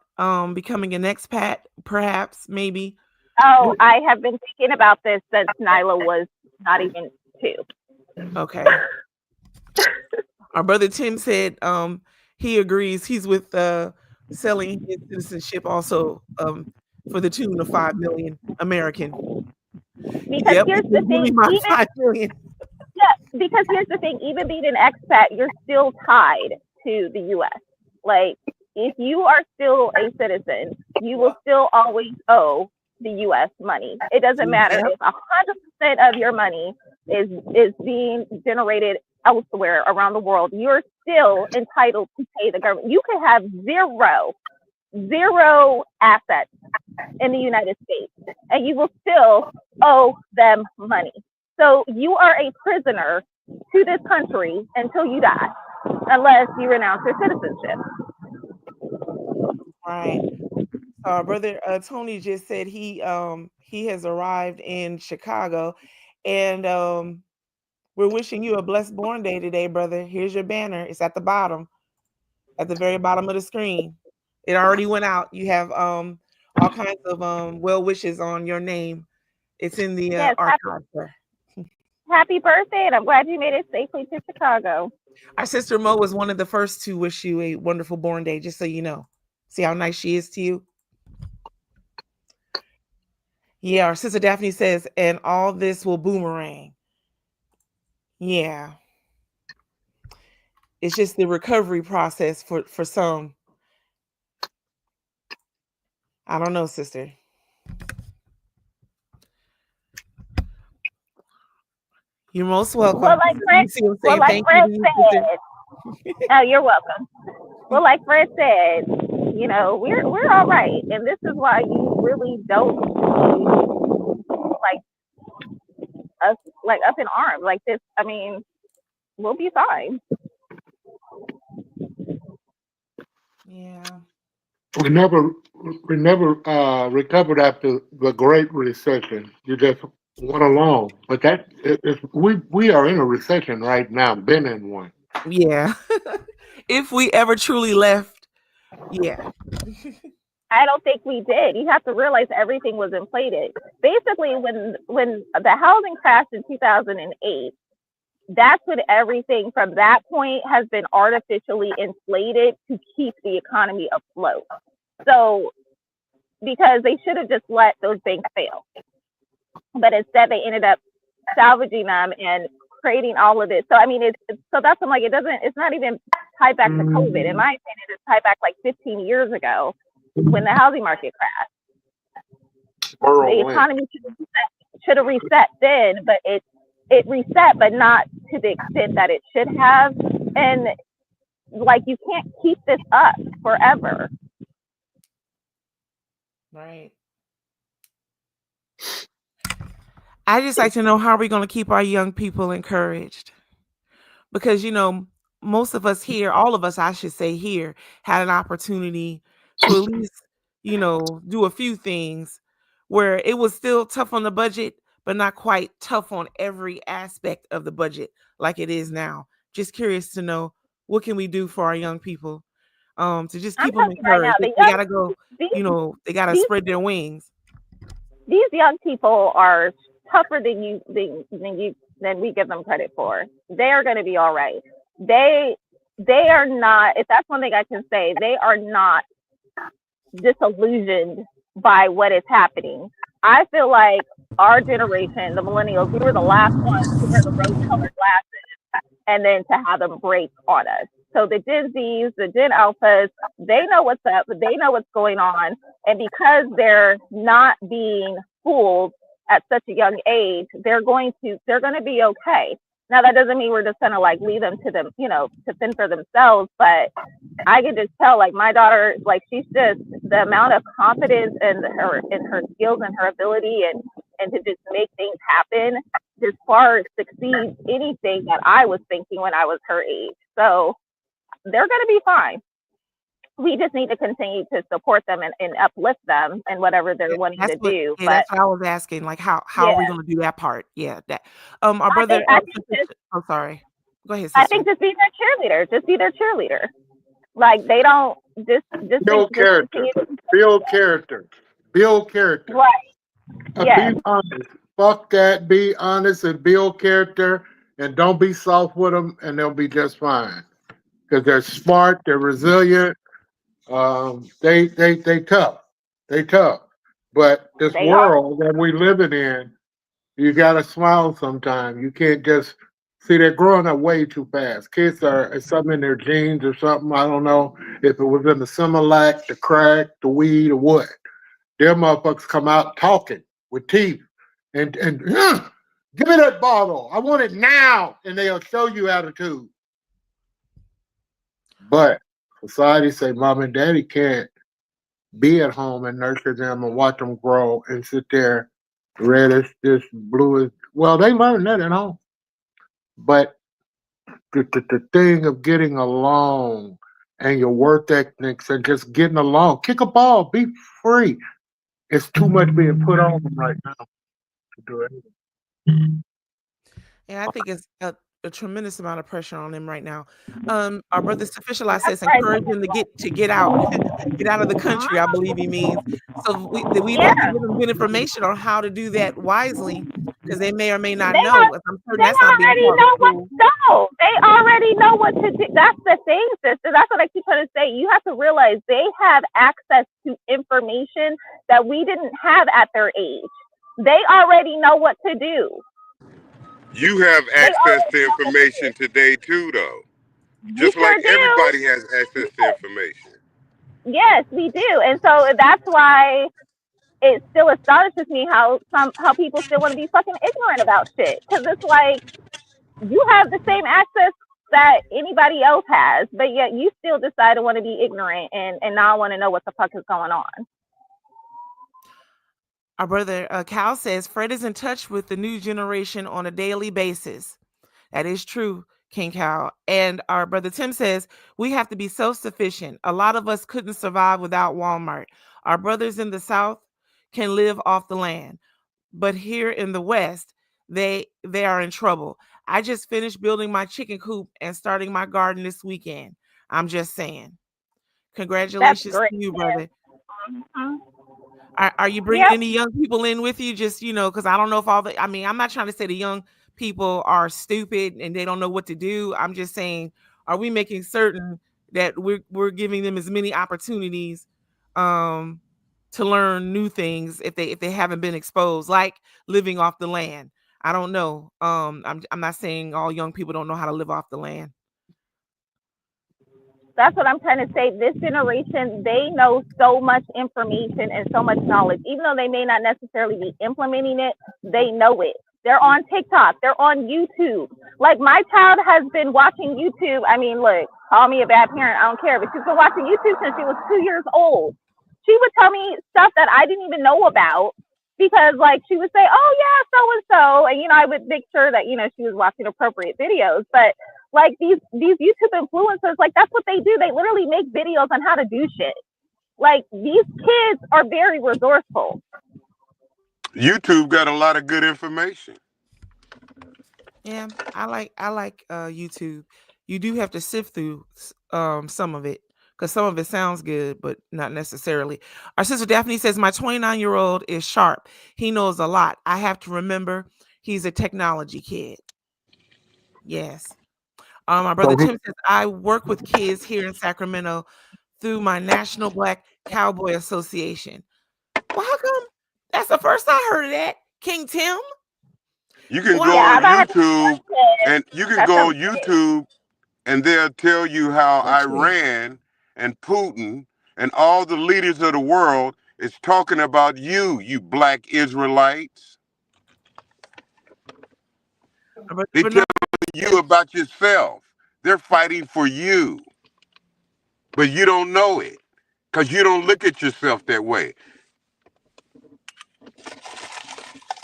S1: becoming an expat, perhaps, maybe?
S13: Oh, I have been thinking about this since Nyla was not even 2.
S1: Okay. Our brother Tim said he agrees. He's with selling his citizenship also for the tune of 5 million American.
S13: Because here's the thing,
S1: my 5 million.
S13: Yeah, because here's the thing, even being an expat, you're still tied to the US. Like, if you are still a citizen, you will still always owe the US money. It doesn't matter if 100% of your money is being generated elsewhere around the world, you're still entitled to pay the government. You could have zero assets in the United States, and you will still owe them money. So you are a prisoner to this country until you die, unless you renounce your citizenship.
S1: Right. Brother Tony just said he has arrived in Chicago, and we're wishing you a blessed born day today, brother. Here's your banner. It's at the bottom, at the very bottom of the screen. It already went out. You have all kinds of well wishes on your name. It's in the archive, sir.
S13: Happy birthday, and I'm glad you made it safely to Chicago.
S1: Our sister Mo was one of the first to wish you a wonderful born day, just so you know. See how nice she is to you? Yeah, our sister Daphne says, and all this will boomerang. Yeah. It's just the recovery process for some. I don't know, sister. You're most welcome.
S13: Well, like Fred said, oh, you're welcome. Well, like Fred said, you know, we're all right, and this is why you really don't us up in arms like this. I mean, we'll be fine.
S1: Yeah.
S9: We never recovered after the Great Recession. You just went along, but we are in a recession right now. Been in one.
S1: Yeah. If we ever truly left, yeah.
S13: I don't think we did. You have to realize everything was inflated. Basically, when the housing crashed in 2008, that's when everything from that point has been artificially inflated to keep the economy afloat. So, because they should have just let those banks fail, but instead they ended up salvaging them and creating all of this. So I mean, so that's I'm like, it's not even tied back to COVID. In my opinion, it's tied back like 15 years ago when the housing market crashed. The economy should have reset then, but it reset, but not to the extent that it should have. And like, you can't keep this up forever.
S1: Right. I just like to know, how are we going to keep our young people encouraged? Because, you know, most of us here, all of us, I should say here, had an opportunity to at least, you know, do a few things where it was still tough on the budget, but not quite tough on every aspect of the budget like it is now. Just curious to know, what can we do for our young people to just keep them encouraged? They gotta go, you know, they gotta spread their wings.
S13: These young people are tougher than we give them credit for. They are going to be all right. They are not, if that's one thing I can say, they are not disillusioned by what is happening. I feel like our generation, the millennials, we were the last ones to wear the rose-colored glasses and then to have them break on us. So the Gen Zs, the Gen Alphas, they know what's up, they know what's going on, and because they're not being fooled at such a young age, they're going to be okay. Now that doesn't mean we're just gonna like leave them to them, to fend for themselves. But I can just tell, like my daughter, like she's just the amount of confidence in her skills and her ability and to just make things happen just far exceeds anything that I was thinking when I was her age. So they're gonna be fine. We just need to continue to support them and uplift them and whatever they're wanting to do. But
S1: that's what I was asking. Like, how are we going to do that part? Yeah, that. Our brother. I'm sorry. Go ahead, sister.
S13: I think just be their cheerleader. Just be their cheerleader. Like they don't just
S9: build character. Build character. Build character.
S13: Right. Yes.
S9: Be honest. Fuck that. Be honest and build character, and don't be soft with them, and they'll be just fine. Because they're smart. They're resilient. They tough. They tough. But this world that we living in, you gotta smile sometimes. You can't just see they're growing up way too fast. Kids it's something in their genes or something. I don't know if it was in the Similac, the crack, the weed, or what. Their motherfuckers come out talking with teeth and give me that bottle. I want it now, and they'll show you attitude. But society say mom and daddy can't be at home and nurture them and watch them grow and sit there reddish, this bluish. Well, they learn that at home. But the thing of getting along and your work ethics and just getting along, kick a ball, be free. It's too much being put on them right now to do anything.
S1: Yeah, I think it's a tremendous amount of pressure on them right now. Our brother Sufficialize says encourage them to get out, get out of the country. I believe he means. So we have to give them good information on how to do that wisely, because they may or may not know. I'm sure that's not being
S13: They already know what to do. That's the thing, sister. That's what I keep trying to say. You have to realize they have access to information that we didn't have at their age. They already know what to do.
S10: You have access to information today too, though. Just like everybody has access to information.
S13: Yes, we do. And so that's why it still astonishes me how people still want to be fucking ignorant about shit. Because it's like, you have the same access that anybody else has, but yet you still decide to want to be ignorant and not want to know what the fuck is going on.
S1: Our brother Cal says Fred is in touch with the new generation on a daily basis. That is true, King Cal. And our brother Tim says we have to be self-sufficient. A lot of us couldn't survive without Walmart. Our brothers in the South can live off the land, but here in the West, they are in trouble. I just finished building my chicken coop and starting my garden this weekend. I'm just saying. Congratulations to you, brother.
S13: Mm-hmm.
S1: Are you bringing any young people in with you? Just, because I don't know if I'm not trying to say the young people are stupid and they don't know what to do. I'm just saying, are we making certain that we're giving them as many opportunities to learn new things if they haven't been exposed, like living off the land? I don't know. I'm not saying all young people don't know how to live off the land.
S13: That's what I'm trying to say. This generation, they know so much information and so much knowledge. Even though they may not necessarily be implementing it, they know it. They're on TikTok. They're on YouTube. Like, my child has been watching YouTube. I mean, look, call me a bad parent. I don't care. But she's been watching YouTube since she was 2 years old. She would tell me stuff that I didn't even know about because, like, she would say, oh, yeah, so-and-so. And, I would make sure that, she was watching appropriate videos. But like these YouTube influencers, like that's what they do. They literally make videos on how to do shit. Like these kids are very resourceful.
S10: YouTube got a lot of good information.
S1: Yeah, I like YouTube. You do have to sift through some of it because some of it sounds good, but not necessarily. Our sister Daphne says, my 29-year-old is sharp. He knows a lot. I have to remember he's a technology kid. Yes. My brother Tim says, I work with kids here in Sacramento through my National Black Cowboy Association. Well, how come that's the first I heard of that, King Tim?
S10: You can
S1: Well,
S10: go
S13: Yeah,
S10: on
S13: I've had
S10: YouTube and you can
S13: that
S10: go
S13: sounds
S10: on
S13: great.
S10: YouTube and they'll tell you how
S1: let's see.
S10: Iran and Putin and all the leaders of the world is talking about you black Israelites.
S1: But
S10: They
S1: Bernard
S10: tell you about yourself. They're fighting for you, but you don't know it because you don't look at yourself that way.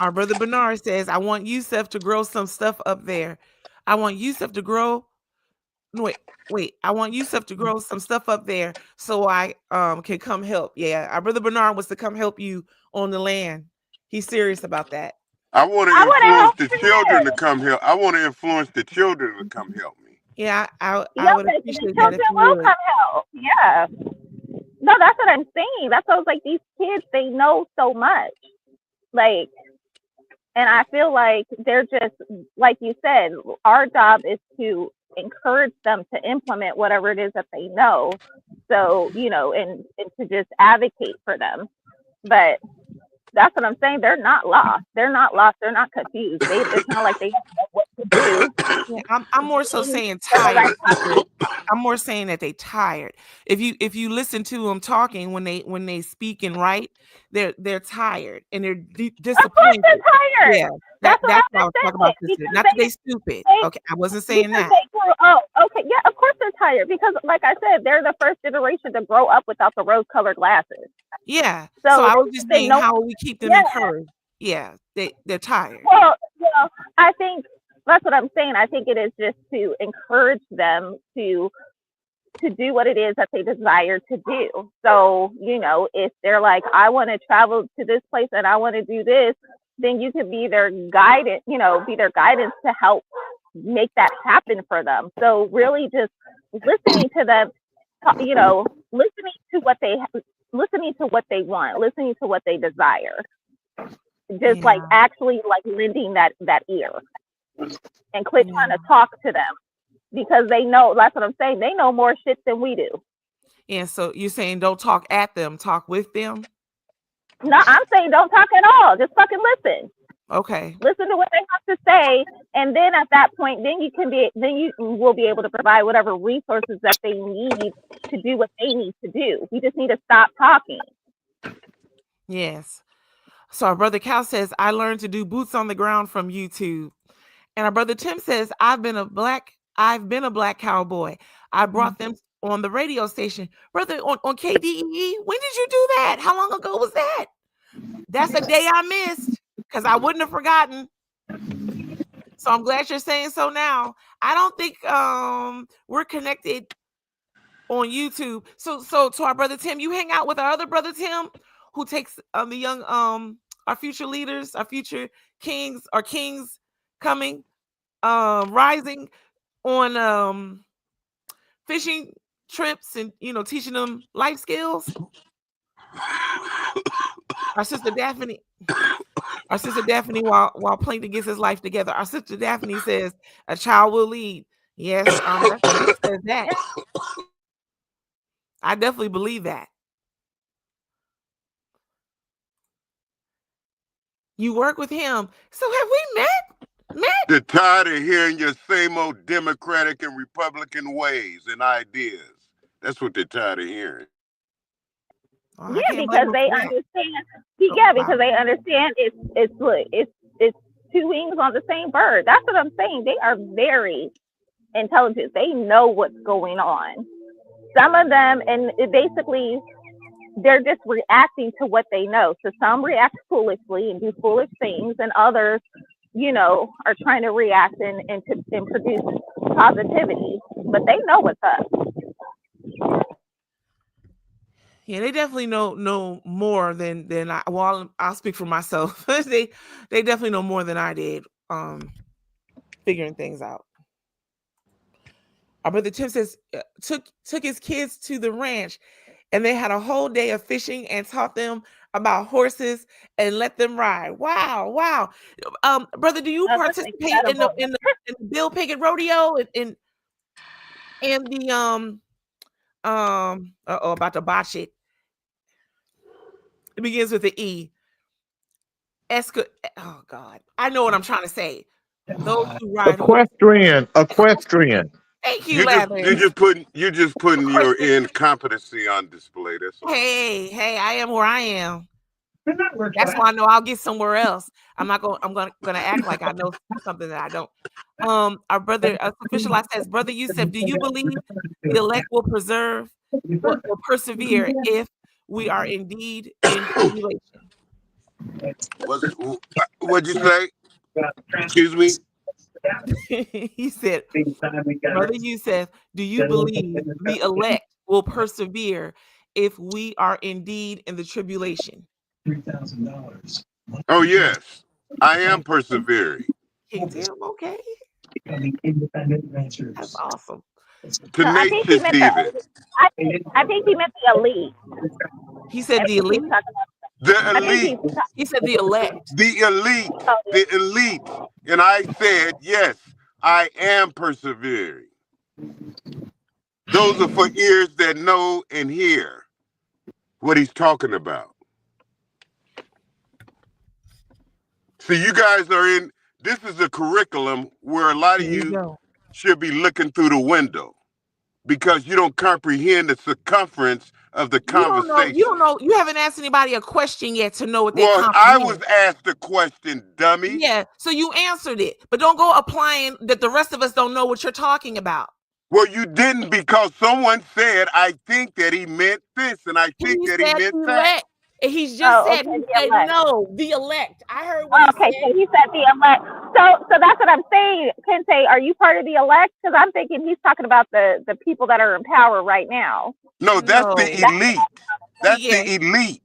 S1: Our brother Bernard says, I want Yusuf to grow some stuff up there. I want Yusuf to grow. No, wait. I want Yusuf to grow some stuff up there so I can come help. Yeah, our brother Bernard wants to come help you on the land. He's serious about that.
S10: I want to
S13: I want to
S10: influence
S13: help
S10: the
S13: you.
S10: children to come help. I want to influence the children to come help me.
S1: Yeah, I
S13: Yeah,
S1: would
S13: but the
S1: appreciate that if
S13: children
S1: you
S13: will
S1: would.
S13: come help. Yeah. No, that's what I'm saying. That's what I was like, these kids, they know so much. Like, and I feel like they're just, like you said, our job is to encourage them to implement whatever it is that they know. So, you know, and to just advocate for them. But that's what I'm saying. They're not lost. They're not lost. They're not confused. It's not like they don't know what to do.
S1: Yeah, I'm more so saying
S13: They're the right
S1: tired. I'm more saying that they tired. If you listen to them talking when they speak and write, they're tired and they're
S13: Of course
S1: disappointed.
S13: they're tired.
S1: Yeah,
S13: That's what
S1: that's
S13: I
S1: what I was talking about,
S13: said.
S1: sister.
S13: Because
S1: Not that they stupid. Okay, I wasn't saying
S13: because
S1: that.
S13: they grew up. Okay, yeah, of course they're tired. Because like I said, they're the first generation to grow up without the rose-colored glasses.
S1: Yeah.
S13: So
S1: So I was just
S13: they
S1: saying,
S13: know.
S1: how will we keep them
S13: Yeah.
S1: encouraged? Yeah, they're tired.
S13: Well, I think that's what I'm saying. I think it is just to encourage them to do what it is that they desire to do. So, you know, if they're like, I want to travel to this place and I want to do this, then you could be their guidance, be their guidance to help make that happen for them. So really just listening to them, listening to what they want, listening to what they desire. Just like actually like lending that ear and quit trying to talk to them. Because they know, that's what I'm saying. They know more shit than we do.
S1: And so you're saying don't talk at them, talk with them?
S13: No, I'm saying don't talk at all. Just fucking listen.
S1: Okay.
S13: Listen to what they have to say, and then at that point, then you will be able to provide whatever resources that they need to do what they need to do. We just need to stop talking.
S1: Yes. So our brother Cal says, I learned to do boots on the ground from YouTube. And our brother Tim says, I've been a black cowboy. I brought them on the radio station. Brother, on KDEE, when did you do that? How long ago was that? That's a day I missed because I wouldn't have forgotten. So I'm glad you're saying so now. I don't think we're connected on YouTube. So to our brother Tim, you hang out with our other brother Tim, who takes the young our future leaders, our future kings, our kings coming, rising on fishing trips and teaching them life skills. Our sister Daphne, while Plankton gets his life together, our sister Daphne says a child will lead. Yes, that book says that. I definitely believe that. You work with him. So have we met?
S10: They're tired of hearing your same old Democratic and Republican ways and ideas. That's what they're tired of hearing.
S1: Oh,
S13: yeah, because they understand. Yeah, because they understand it's two wings on the same bird. That's what I'm saying. They are very intelligent. They know what's going on. Some of them, and basically, they're just reacting to what they know. So some react foolishly and do foolish things, and others, are trying to react and produce positivity. But they know what's up.
S1: Yeah, they definitely know more than I. Well, I'll speak for myself. they definitely know more than I did. Figuring things out. Our brother Tim says took his kids to the ranch, and they had a whole day of fishing and taught them about horses and let them ride. Wow. Brother, do you participate in the Bill Pickett Rodeo and the About to botch it. It begins with the E. Oh God, I know what I'm trying to say. Those who ride.
S12: Equestrian.
S1: Thank you,
S10: You're
S1: Lathers.
S10: just putting your incompetency on display. That's all.
S1: Hey, I am where I am. That's why I know I'll get somewhere else. I'm gonna act like I know something that I don't. Our brother official says, Brother Yusef, do you believe the elect will will persevere if we are indeed in tribulation?
S10: What'd you say? Excuse me?
S1: He said, Brother Yusef, do you believe the elect will persevere if we are indeed in the tribulation?
S11: $3,000.
S10: Oh yes, I am persevering.
S1: King Tim, okay.
S11: Becoming independent renters.
S1: That's awesome.
S13: I think he
S10: Tenacious
S13: meant
S10: even.
S13: I think he meant the elite.
S1: He said the elite.
S10: The elite.
S1: He said the elect.
S10: The elite. The elite. And I said, yes, I am persevering. Those are for ears that know and hear what he's talking about. See, you guys are in, this is a curriculum where a lot of you should be looking through the window because you don't comprehend the circumference of the conversation.
S1: You don't know. You haven't asked anybody a question yet to know what they
S10: Well, I was asked a question, dummy.
S1: Yeah, so you answered it, but don't go applying that the rest of us don't know what you're talking about.
S10: Well, you didn't because someone said, I think that he meant this, and I think that he meant that.
S1: And he's just said,
S13: okay,
S1: he said
S13: elect.
S1: No, the elect. I heard what
S13: he said. So he said the elect. So that's what I'm saying. Kente, are you part of the elect? Because I'm thinking he's talking about the people that are in power right now.
S10: No, that's the elite. That's the elite.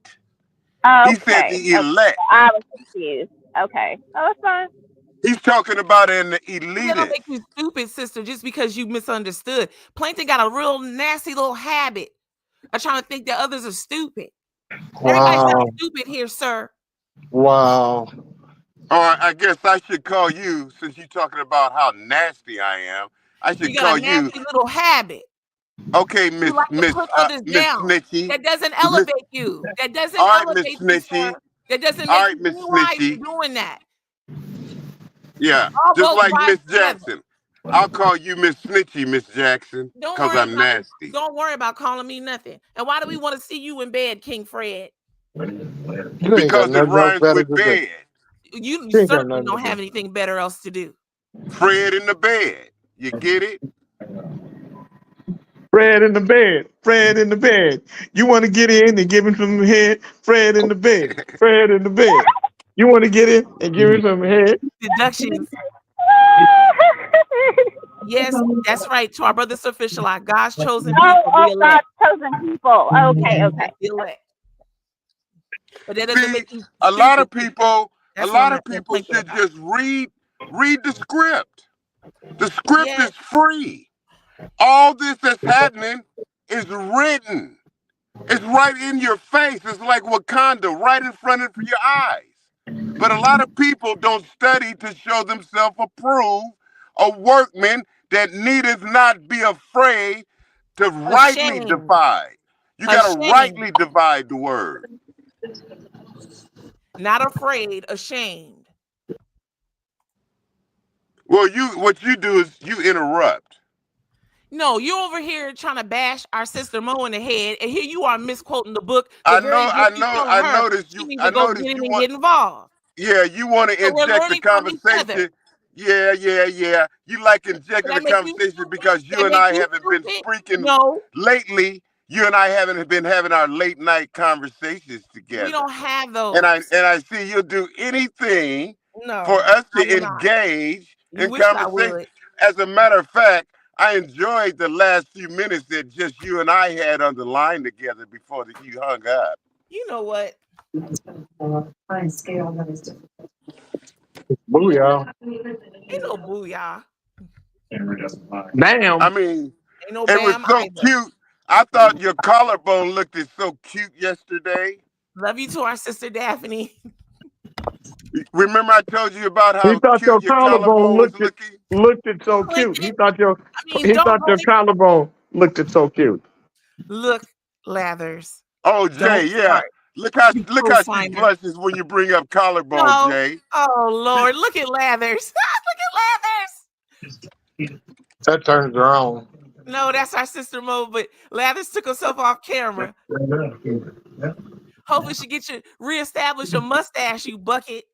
S13: Okay.
S10: He said the elect.
S13: I was confused. Okay. Oh, that's fine.
S10: He's talking about an
S1: That
S10: elitist.
S1: don't make you stupid, sister, just because you misunderstood. Plankton got a real nasty little habit of trying to think that others are stupid. Everybody's not stupid here, sir.
S12: Wow.
S10: Or I guess I should call you, since you're talking about how nasty I am, I should
S1: You
S10: call
S1: got a nasty little habit.
S10: Okay, Miss
S1: You like to put others down.
S10: Snitchy.
S1: That doesn't elevate you. That doesn't
S10: All right,
S1: elevate
S10: Miss
S1: you, sir.
S10: Snitchy.
S1: That doesn't
S10: All
S1: make
S10: right,
S1: you
S10: Miss
S1: any wiser
S10: Snitchy.
S1: doing that.
S10: Yeah,
S1: All
S10: just
S1: both
S10: like
S1: rise
S10: Miss
S1: together.
S10: Jackson. I'll call you Miss Snitchy, Miss Jackson,
S1: Don't
S10: because
S1: worry
S10: I'm
S1: about it.
S10: nasty.
S1: Don't worry about calling me nothing. And why do we want to see you in bed, King Fred?
S10: Because it rhymes with bed.
S1: You
S12: King got
S1: certainly
S12: nothing
S1: don't
S12: to
S1: have anything better else to do.
S10: Fred in the bed. You get it?
S12: Fred in the bed. Fred in the bed. You want to get in and give him some head? Fred in the bed. Fred in the bed. You want to get in and give him some head?
S1: Deductions. Yes, that's right. To our brothers official, our God's chosen people.
S13: Oh, God's chosen people. Okay.
S1: The elect. But that doesn't
S10: See,
S1: make you
S10: a lot of
S1: stupid.
S10: people,
S1: That's what I'm
S10: should just read the script. The script is free. All this that's happening is written. It's right in your face. It's like Wakanda, right in front of your eyes. But a lot of people don't study to show themselves approved, a workman that needeth not be afraid to rightly divide. You got to rightly divide the word.
S1: Not afraid, ashamed.
S10: Well, what you do is you interrupt.
S1: No, you're over here trying to bash our sister Mo in the head, and here you are misquoting the book.
S10: I noticed you.
S1: I noticed you want, get involved.
S10: Yeah, you want to inject the conversation. Yeah. You like injecting the conversation because you and I haven't been speaking lately. You and I haven't been having our late night conversations together.
S1: We don't have those.
S10: And I see you'll do anything for us to engage in conversation. As a matter of fact, I enjoyed the last few minutes that just you and I had on the line together before you hung up.
S1: You know what?
S11: Scale that is difficult.
S12: Booyah.
S1: Ain't no booyah.
S12: Damn.
S10: I mean,
S1: ain't no
S10: it was so cute. I thought your collarbone looked so cute yesterday.
S1: Love you to our sister Daphne.
S10: Remember I told you about how
S12: he thought
S10: cute
S12: your collarbone looked it so cute. He thought your collarbone looked it so cute.
S1: Look, Lathers.
S15: Oh, Jay,
S1: Don't
S15: yeah.
S1: start.
S15: Look how
S1: You
S15: she
S1: co-signer.
S15: blushes when you bring up collarbone,
S1: No.
S15: Jay.
S1: Oh Lord, look at Lathers. Look at Lathers.
S9: That turns her on.
S1: No, that's our sister mode, but Lathers took herself off camera. Hopefully she gets you reestablish your mustache, you bucket.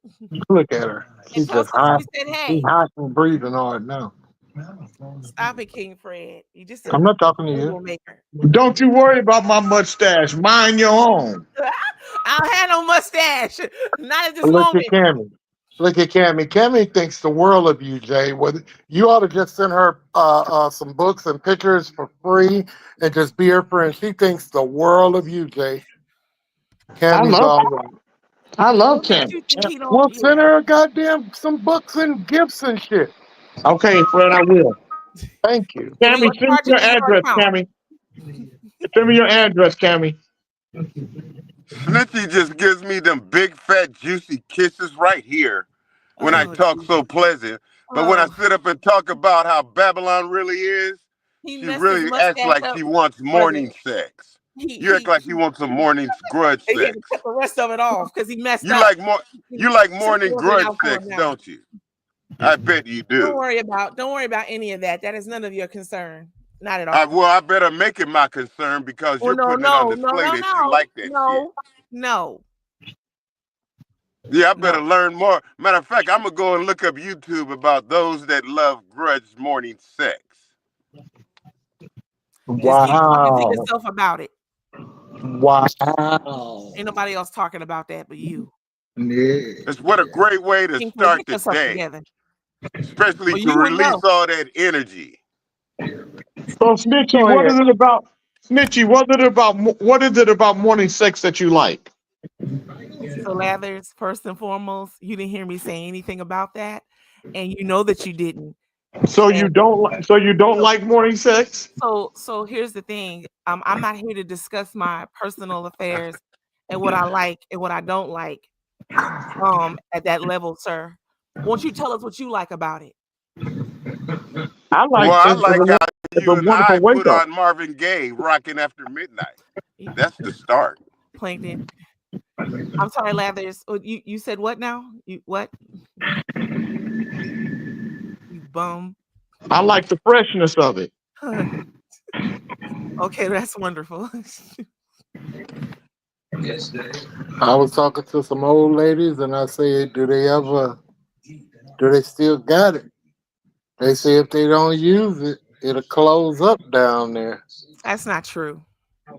S9: Look at her.
S1: And
S9: She's
S1: tell
S9: just
S1: Sister
S9: hot.
S1: we said,
S9: She's
S1: hey.
S9: hot and breathing hard now.
S1: Stop it, King Fred. You just
S9: I'm not talking to you.
S1: troublemaker.
S12: Don't you worry about my mustache. Mind your own.
S1: I don't have no mustache. Not at this
S9: Look
S1: moment.
S9: at Cammy. Look at Cammy. Cammy thinks the world of you, Jay. Whether you ought to just send her some books and pictures for free and just be her friend. She thinks the world of you, Jay. Cammy's all right.
S12: I love
S1: What
S12: Cammy.
S1: you think he don't
S9: Well,
S1: get?
S9: send her some books and gifts and shit.
S12: Okay, Fred, I will.
S9: Thank you.
S12: Cammy,
S1: We'll
S12: send me
S1: charge you
S12: your
S1: to your
S12: address,
S1: account.
S12: Cammy. Send me your address, Cammy.
S15: Snitchy just gives me them big, fat, juicy kisses right here when I
S1: Oh,
S15: talk so pleasant. But when I
S1: Oh,
S15: sit up and talk about how Babylon really is,
S1: he
S15: she
S1: messed his
S15: really acts
S1: mustache
S15: like
S1: up.
S15: she wants
S1: Brother,
S15: morning sex.
S1: he
S15: You act like
S1: he
S15: you want some morning grudge
S1: he had
S15: sex.
S1: to cut the rest of it off because he messed
S15: You
S1: up.
S15: like more. You like
S1: Sister
S15: morning
S1: working
S15: grudge
S1: out for
S15: sex,
S1: him now.
S15: don't you? I bet you
S1: Don't
S15: do.
S1: worry about any of that. That is none of your concern. Not at all.
S15: Well, I better make it my concern because
S1: Well,
S15: you're
S1: no,
S15: putting it on
S1: no, no,
S15: display
S1: no,
S15: that you
S1: no,
S15: like that shit.
S1: no.
S15: Yeah, I better learn more. Matter of fact, I'm gonna go and look up YouTube about those that love grudge morning sex.
S1: Just keep talking to
S9: Wow.
S1: yourself about it.
S9: Wow.
S1: Ain't nobody else talking about that but you.
S9: Yeah.
S15: It's what a great way to
S1: King Fred,
S15: start
S1: get
S15: the
S1: yourself
S15: day,
S1: together.
S15: especially
S1: Well,
S15: to
S1: you would
S15: release
S1: know.
S15: all that energy.
S12: So, Snitchy,
S9: Go
S12: what
S9: ahead.
S12: is it about? Snitchy, what is it about morning sex that you like?
S1: So Lathers, first and foremost, you didn't hear me say anything about that, and you know that you didn't.
S12: So you
S1: And
S12: don't like morning sex?
S1: so here's the thing. I'm not here to discuss my personal affairs and what I like and what I don't like. At that level, sir. Won't you tell us what you like about it?
S12: I like
S15: Well, I
S12: it's
S15: like how
S12: a
S15: you and
S12: wonderful
S15: I
S12: wake
S15: put
S12: up.
S15: on Marvin Gaye, "Rocking After Midnight." That's the start.
S1: Plankton. I'm sorry, Lathers. You said what now? You what? You bum.
S12: I like the freshness of it.
S1: Okay, that's wonderful.
S9: I was talking to some old ladies and I said, do they still got it? They say if they don't use it, it'll close up down there.
S1: That's not true.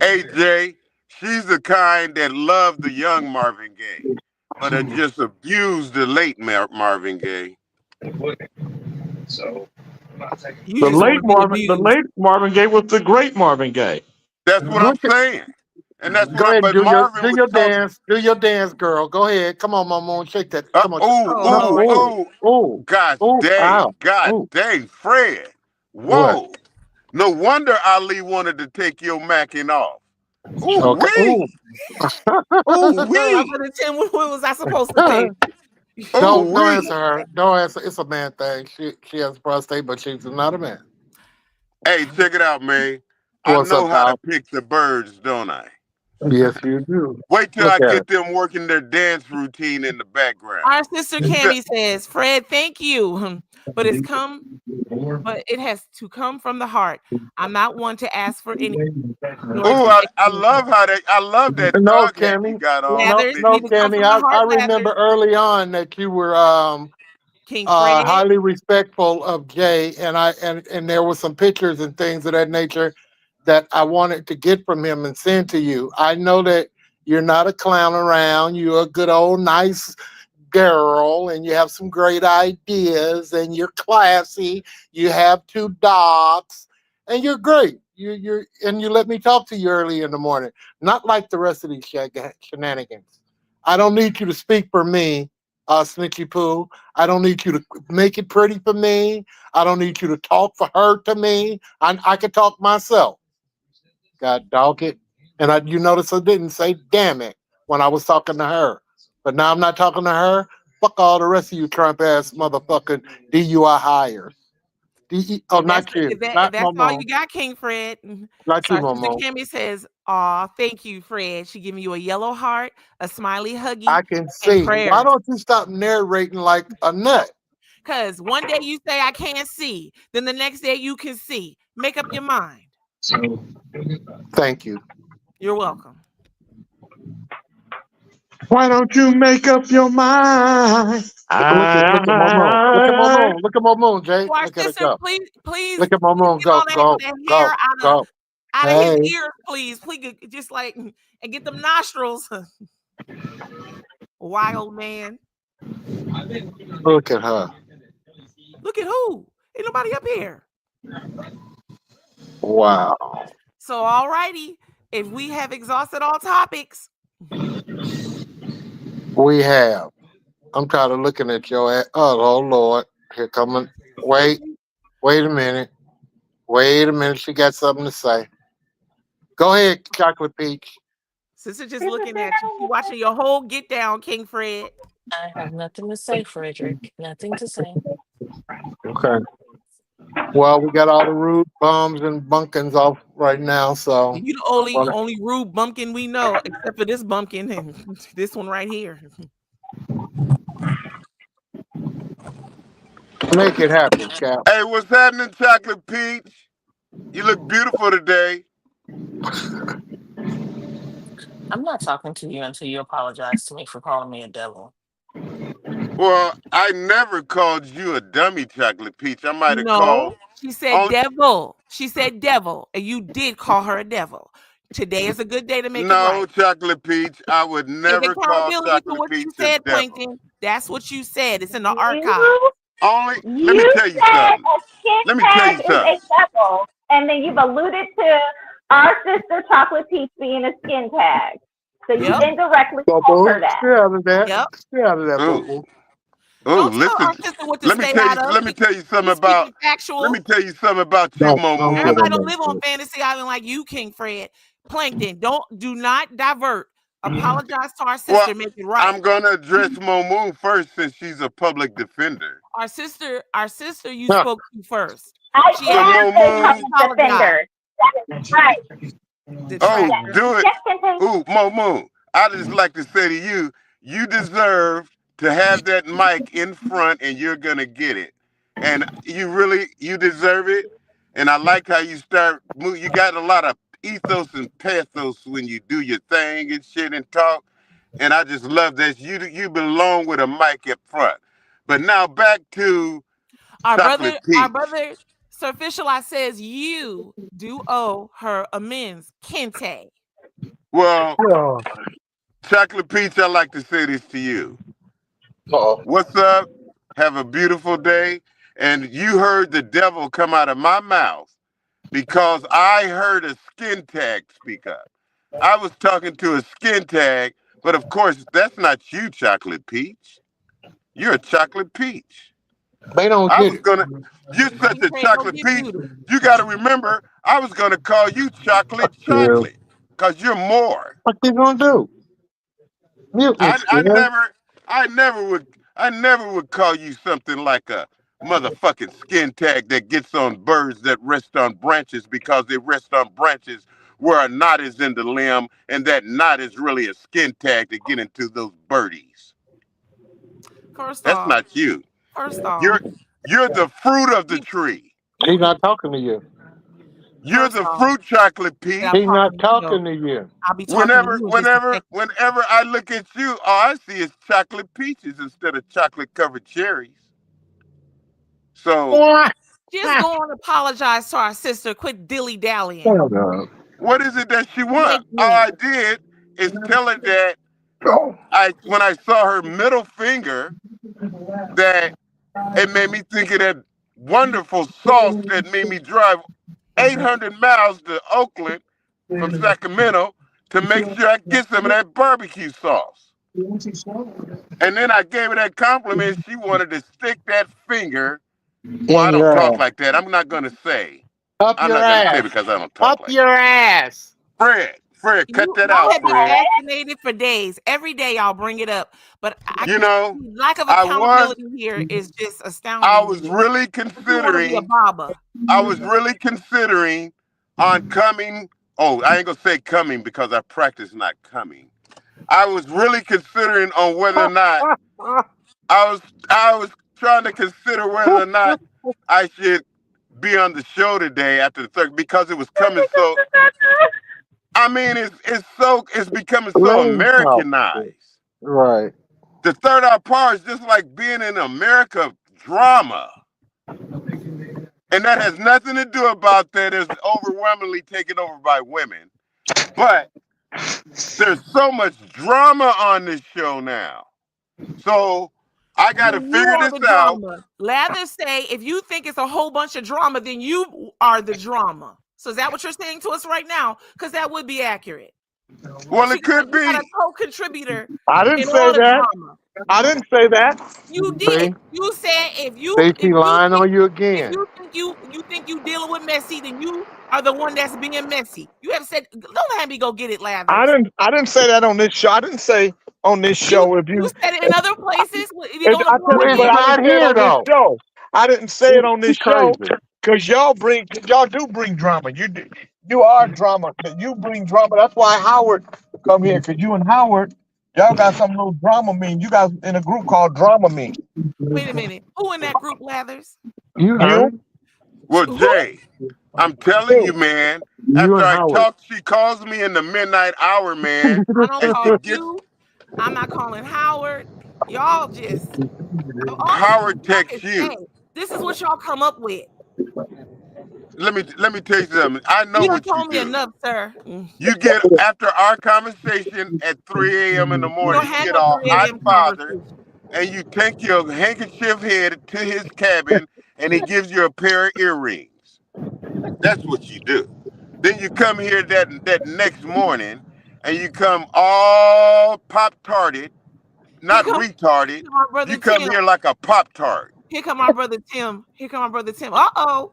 S15: Hey, Jay, she's the kind that loved the young Marvin Gaye, but had just abused the late Marvin Gaye.
S1: You
S12: The
S1: just
S12: late
S1: want to be abused.
S12: Marvin Gaye was the great Marvin Gaye.
S15: That's what I'm saying. And that's
S9: Go
S15: what
S9: ahead and
S15: but
S9: do
S15: Marvin was
S9: your
S15: talking.
S9: dance. Do your dance, girl. Go ahead. Come on, Mama. Shake that. Come on.
S15: Gosh
S9: Ow.
S15: dang, Fred.
S9: What?
S15: Whoa. No wonder Ali wanted to take your macking off. Ooh,
S9: Okay.
S15: wee. Ooh,
S1: No,
S15: wee.
S1: I'm gonna tell what was I supposed to say?
S9: Don't answer her. Don't answer. It's a man thing. She has a prostate, but she's not a man.
S15: Hey, check it out, man.
S9: What's
S15: I know
S9: up,
S15: how
S9: pal?
S15: to pick the birds, don't I?
S9: Yes, you do.
S15: Wait till
S9: Look
S15: I
S9: at
S15: get them working their dance routine in the background.
S1: Our sister Cammy says, Fred, thank you. But it has to come from the heart. I'm not one to ask for any.
S15: Oh, I love that
S9: No,
S15: dog hat you
S9: Cammy.
S15: got on.
S1: Lathers
S9: No,
S1: need to come
S9: Cammy.
S1: from the
S9: I
S1: heart,
S9: remember early on that you were
S1: King Fred.
S9: highly respectful of Jay, and there were some pictures and things of that nature that I wanted to get from him and send to you. I know that you're not a clown around. You're a good old nice girl, and you have some great ideas, and you're classy. You have 2 dogs, and you're great. You let me talk to you early in the morning, not like the rest of these shenanigans. I don't need you to speak for me, Snitchy Poo. I don't need you to make it pretty for me. I don't need you to talk for her to me. I can talk myself. God dog it. And you notice I didn't say damn it when I was talking to her. But now I'm not talking to her. Fuck all the rest of you Trump ass motherfucking DUI hires. Oh,
S1: If that's
S9: not you.
S1: if
S9: Not
S1: that's all
S9: Momo.
S1: you got, King Fred.
S9: Not
S1: So
S9: you,
S1: our sister
S9: Momo.
S1: Kimmy says, "Aw, thank you, Fred." She giving you a yellow heart, a smiley huggy,
S9: I can
S1: and
S9: see. Why
S1: prayers.
S9: don't you stop narrating like a nut?
S1: Cause one day you say I can't see, then the next day you can see. Make up your mind.
S11: So,
S9: Thank you.
S1: You're welcome.
S12: Why don't you make up your mind?
S9: Look at Momo. Look at Momo. Look at Momo, Jay.
S1: So our
S9: Look at her
S1: sister,
S9: go.
S1: please
S9: Look at Momo.
S1: get all
S9: Go.
S1: that hair out of
S9: Hey.
S1: his ears, please. Please, just like and get them nostrils. Wild man.
S9: Look at her.
S1: Look at who? Ain't nobody up here.
S9: Wow.
S1: So alrighty, if we have exhausted all topics,
S9: We have. I'm tired of looking at your ass. Oh Lord. Here coming. Wait a minute. Wait a minute. She got something to say. Go ahead, Chocolate Peach.
S1: sister just looking at you. She watching your whole get down, King Fred.
S14: I have nothing to say, Frederick. Nothing to say.
S9: Okay. Well, we got all the rude bums and bunkins off right now, so
S1: You the only rude bumpkin we know, except for this bumpkin and this one right here.
S9: make it happen, Cap.
S15: Hey, what's happening, Chocolate Peach? You look beautiful today.
S14: I'm not talking to you until you apologize to me for calling me a devil.
S15: Well, I never called you a dummy, Chocolate Peach. I might have
S1: No,
S15: called.
S1: she said devil. She said devil, and you did call her a devil. Today is a good day to make it
S15: No,
S1: right.
S15: Chocolate Peach. I would
S1: Take
S15: never call
S1: accountability for
S15: Chocolate
S1: what
S15: Peach
S1: you
S15: a
S1: said,
S15: devil.
S1: Plankton. That's what you said. It's in the archive.
S15: Let me
S13: You
S15: tell you
S13: said
S15: something.
S13: a skin
S15: Let me tell
S13: tag
S15: you
S13: is
S15: something.
S13: a devil, and then you've alluded to our sister Chocolate Peach being a skin tag. So you indirectly called her that.
S9: Stay out of that.
S1: Yep.
S9: Stay out of that,
S15: Ooh.
S9: boo.
S15: Oh,
S1: Don't tell our
S15: listen.
S1: sister what to
S15: Let me
S1: stay
S15: tell
S1: out
S15: you.
S1: of.
S15: Let me tell you something
S1: She's
S15: about.
S1: speaking factual.
S15: Let me tell you something about you,
S9: Don't
S15: Momo.
S9: get
S1: Everybody
S9: on
S1: don't
S9: that
S1: live on
S9: shit.
S1: Fantasy Island like you, King Fred. Plankton, do not divert. Apologize to our sister.
S15: Well,
S1: Make it right.
S15: I'm gonna address Momo first since she's a public defender.
S1: Our sister, you spoke to first.
S13: I
S1: She
S13: am a
S15: Momo.
S13: public defender. That is right.
S15: Oh,
S1: Detractor.
S15: do it.
S13: Yes, continue.
S15: Ooh, Momo. I just like to say to you, you deserve to have that mic in front, and you're gonna get it. And you deserve it. And I like how you start. You got a lot of ethos and pathos when you do your thing and shit and talk. And I just love that you belong with a mic up front. But now back to
S1: Our
S15: Chocolate
S1: brother, Sir Fisher says you do owe her amends, Kente.
S15: Well,
S9: Oh.
S15: Chocolate Peach, I like to say this to you.
S9: Uh-oh.
S15: What's up? Have a beautiful day. And you heard the devil come out of my mouth because I heard a skin tag speak up. I was talking to a skin tag, but of course, that's not you, Chocolate Peach. You're a Chocolate Peach.
S9: They don't
S15: I
S9: get
S15: was
S9: it.
S15: gonna. You're such a
S1: Hey,
S15: Chocolate
S1: don't get
S15: Peach.
S1: muted.
S15: You got to remember, I was gonna call you Chocolate Chocolate, cause you're more.
S9: What you gonna do? Mute me,
S15: I never would call you something like a motherfucking skin tag that gets on birds that rest on branches because they rest on branches where a knot is in the limb, and that knot is really a skin tag to get into those birdies. That's not you.
S1: First off,
S15: You're the fruit of the tree.
S9: He's not talking to you.
S15: You're the fruit, Chocolate Peach.
S9: He's not talking to you.
S1: I'll be talking to you.
S15: Whenever I look at you, all I see is chocolate peaches instead of chocolate covered cherries. So
S1: just go and apologize to our sister. Quit dilly dallying.
S15: what is it that she wants? All I did is tell her that when I saw her middle finger, that it made me think of that wonderful sauce that made me drive 800 miles to Oakland from Sacramento to make sure I get some of that barbecue sauce. And then I gave her that compliment. She wanted to stick that finger. Well, I don't talk like that. I'm not going to say.
S9: Up
S15: I'm
S9: your
S15: not going to say
S9: ass.
S15: because I don't talk
S9: Up your ass.
S15: Fred, Fred, cut that
S1: Y'all
S15: out,
S1: have been
S15: Fred.
S1: fascinated for days. Every day y'all bring it up, but
S15: You know,
S1: lack of
S15: I was
S1: accountability here is just
S15: I
S1: astounding
S15: was
S1: to me.
S15: really
S1: You want to be a
S15: considering
S1: Baba.
S15: I was really considering on coming. Oh, I ain't gonna say coming because I practice not coming. I was really considering on whether or not I was trying to consider whether or not I should be on the show today after the third because it was coming so. I mean, it's becoming so
S9: Lame talk.
S15: Americanized.
S9: Right.
S15: The third hour part is just like being in America drama. And that has nothing to do about that. It's overwhelmingly taken over by women. But there's so much drama on this show now. So I got to
S1: Then you
S15: figure
S1: are
S15: this
S1: the
S15: out.
S1: drama. Lather say if you think it's a whole bunch of drama, then you are the drama. So is that what you're saying to us right now? Because that would be accurate.
S15: Well, it could
S1: You got a
S15: be.
S1: co-contributor
S12: I didn't
S1: in
S12: say
S1: all the
S12: that.
S1: drama.
S12: I didn't say that.
S1: You
S9: See,
S1: did. You said if you
S9: Stacey lying on you again.
S1: think you dealing with messy, then you are the one that's being messy. You have said, don't have me go get it,
S12: I
S1: Lathers.
S12: didn't say that on this show. I didn't say on this show if
S1: You
S12: you.
S1: said it in other places. It
S12: It,
S1: don't
S12: I
S1: apply
S12: said it,
S9: Well,
S12: but
S9: he's
S1: here.
S12: I
S9: not
S12: didn't say it
S9: here
S12: on this
S9: though.
S12: show. I didn't say it on
S9: He
S12: this show
S9: crazy.
S12: because y'all do bring drama. You are drama. You bring drama. That's why Howard come here because you and Howard y'all got some little drama mean. You guys in a group called Drama Mean.
S1: Wait a minute. Who in that group, Lathers?
S9: You
S12: You,
S9: heard?
S15: Well,
S1: Who?
S15: Jay, I'm telling you, man,
S9: You
S15: after
S9: and
S15: I
S9: Howard.
S15: talk, she calls me in the midnight hour, man,
S1: I don't
S15: and she
S1: call
S15: gets
S1: you. I'm not calling Howard. Y'all just all the
S15: Howard
S1: y'all
S15: texts
S1: hey,
S15: you.
S1: this is what y'all come up with.
S15: Let me tell you something. I know
S1: You done
S15: what you
S1: told me
S15: do.
S1: enough, sir.
S15: You get after our conversation at 3 a.m. in the
S1: We don't
S15: morning, you
S1: have
S15: get
S1: no
S15: all
S1: 3
S15: hot
S1: a.m.
S15: father,
S1: conversation.
S15: and you take your handkerchief head to his cabin, and he gives you a pair of earrings. That's what you do. Then you come here that next morning, and you come all pop tarted,
S1: Here
S15: not
S1: come
S15: retarded.
S1: my brother
S15: You come
S1: Tim.
S15: here like a pop tart.
S1: Here come my brother Tim. Here come my brother Tim. Uh-oh.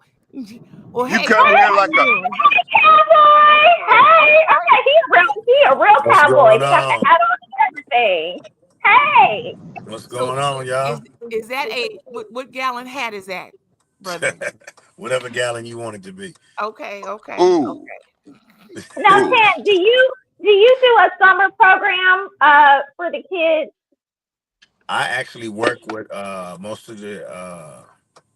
S1: Well,
S15: You
S1: hey,
S15: come
S1: how
S15: here
S1: you
S15: like a
S1: doing?
S13: Cowboy! Hey! Okay, he a real
S16: What's
S13: cowboy.
S16: going
S13: He's got the
S16: on?
S13: hat on and everything. Hey!
S16: What's
S1: So
S16: going on, y'all?
S1: is that what gallon hat is that, brother?
S16: Whatever gallon you want it to be.
S1: Okay.
S15: ooh,
S13: Now,
S15: ooh.
S13: Tim, do you do a summer program for the kids?
S16: I actually work with most of the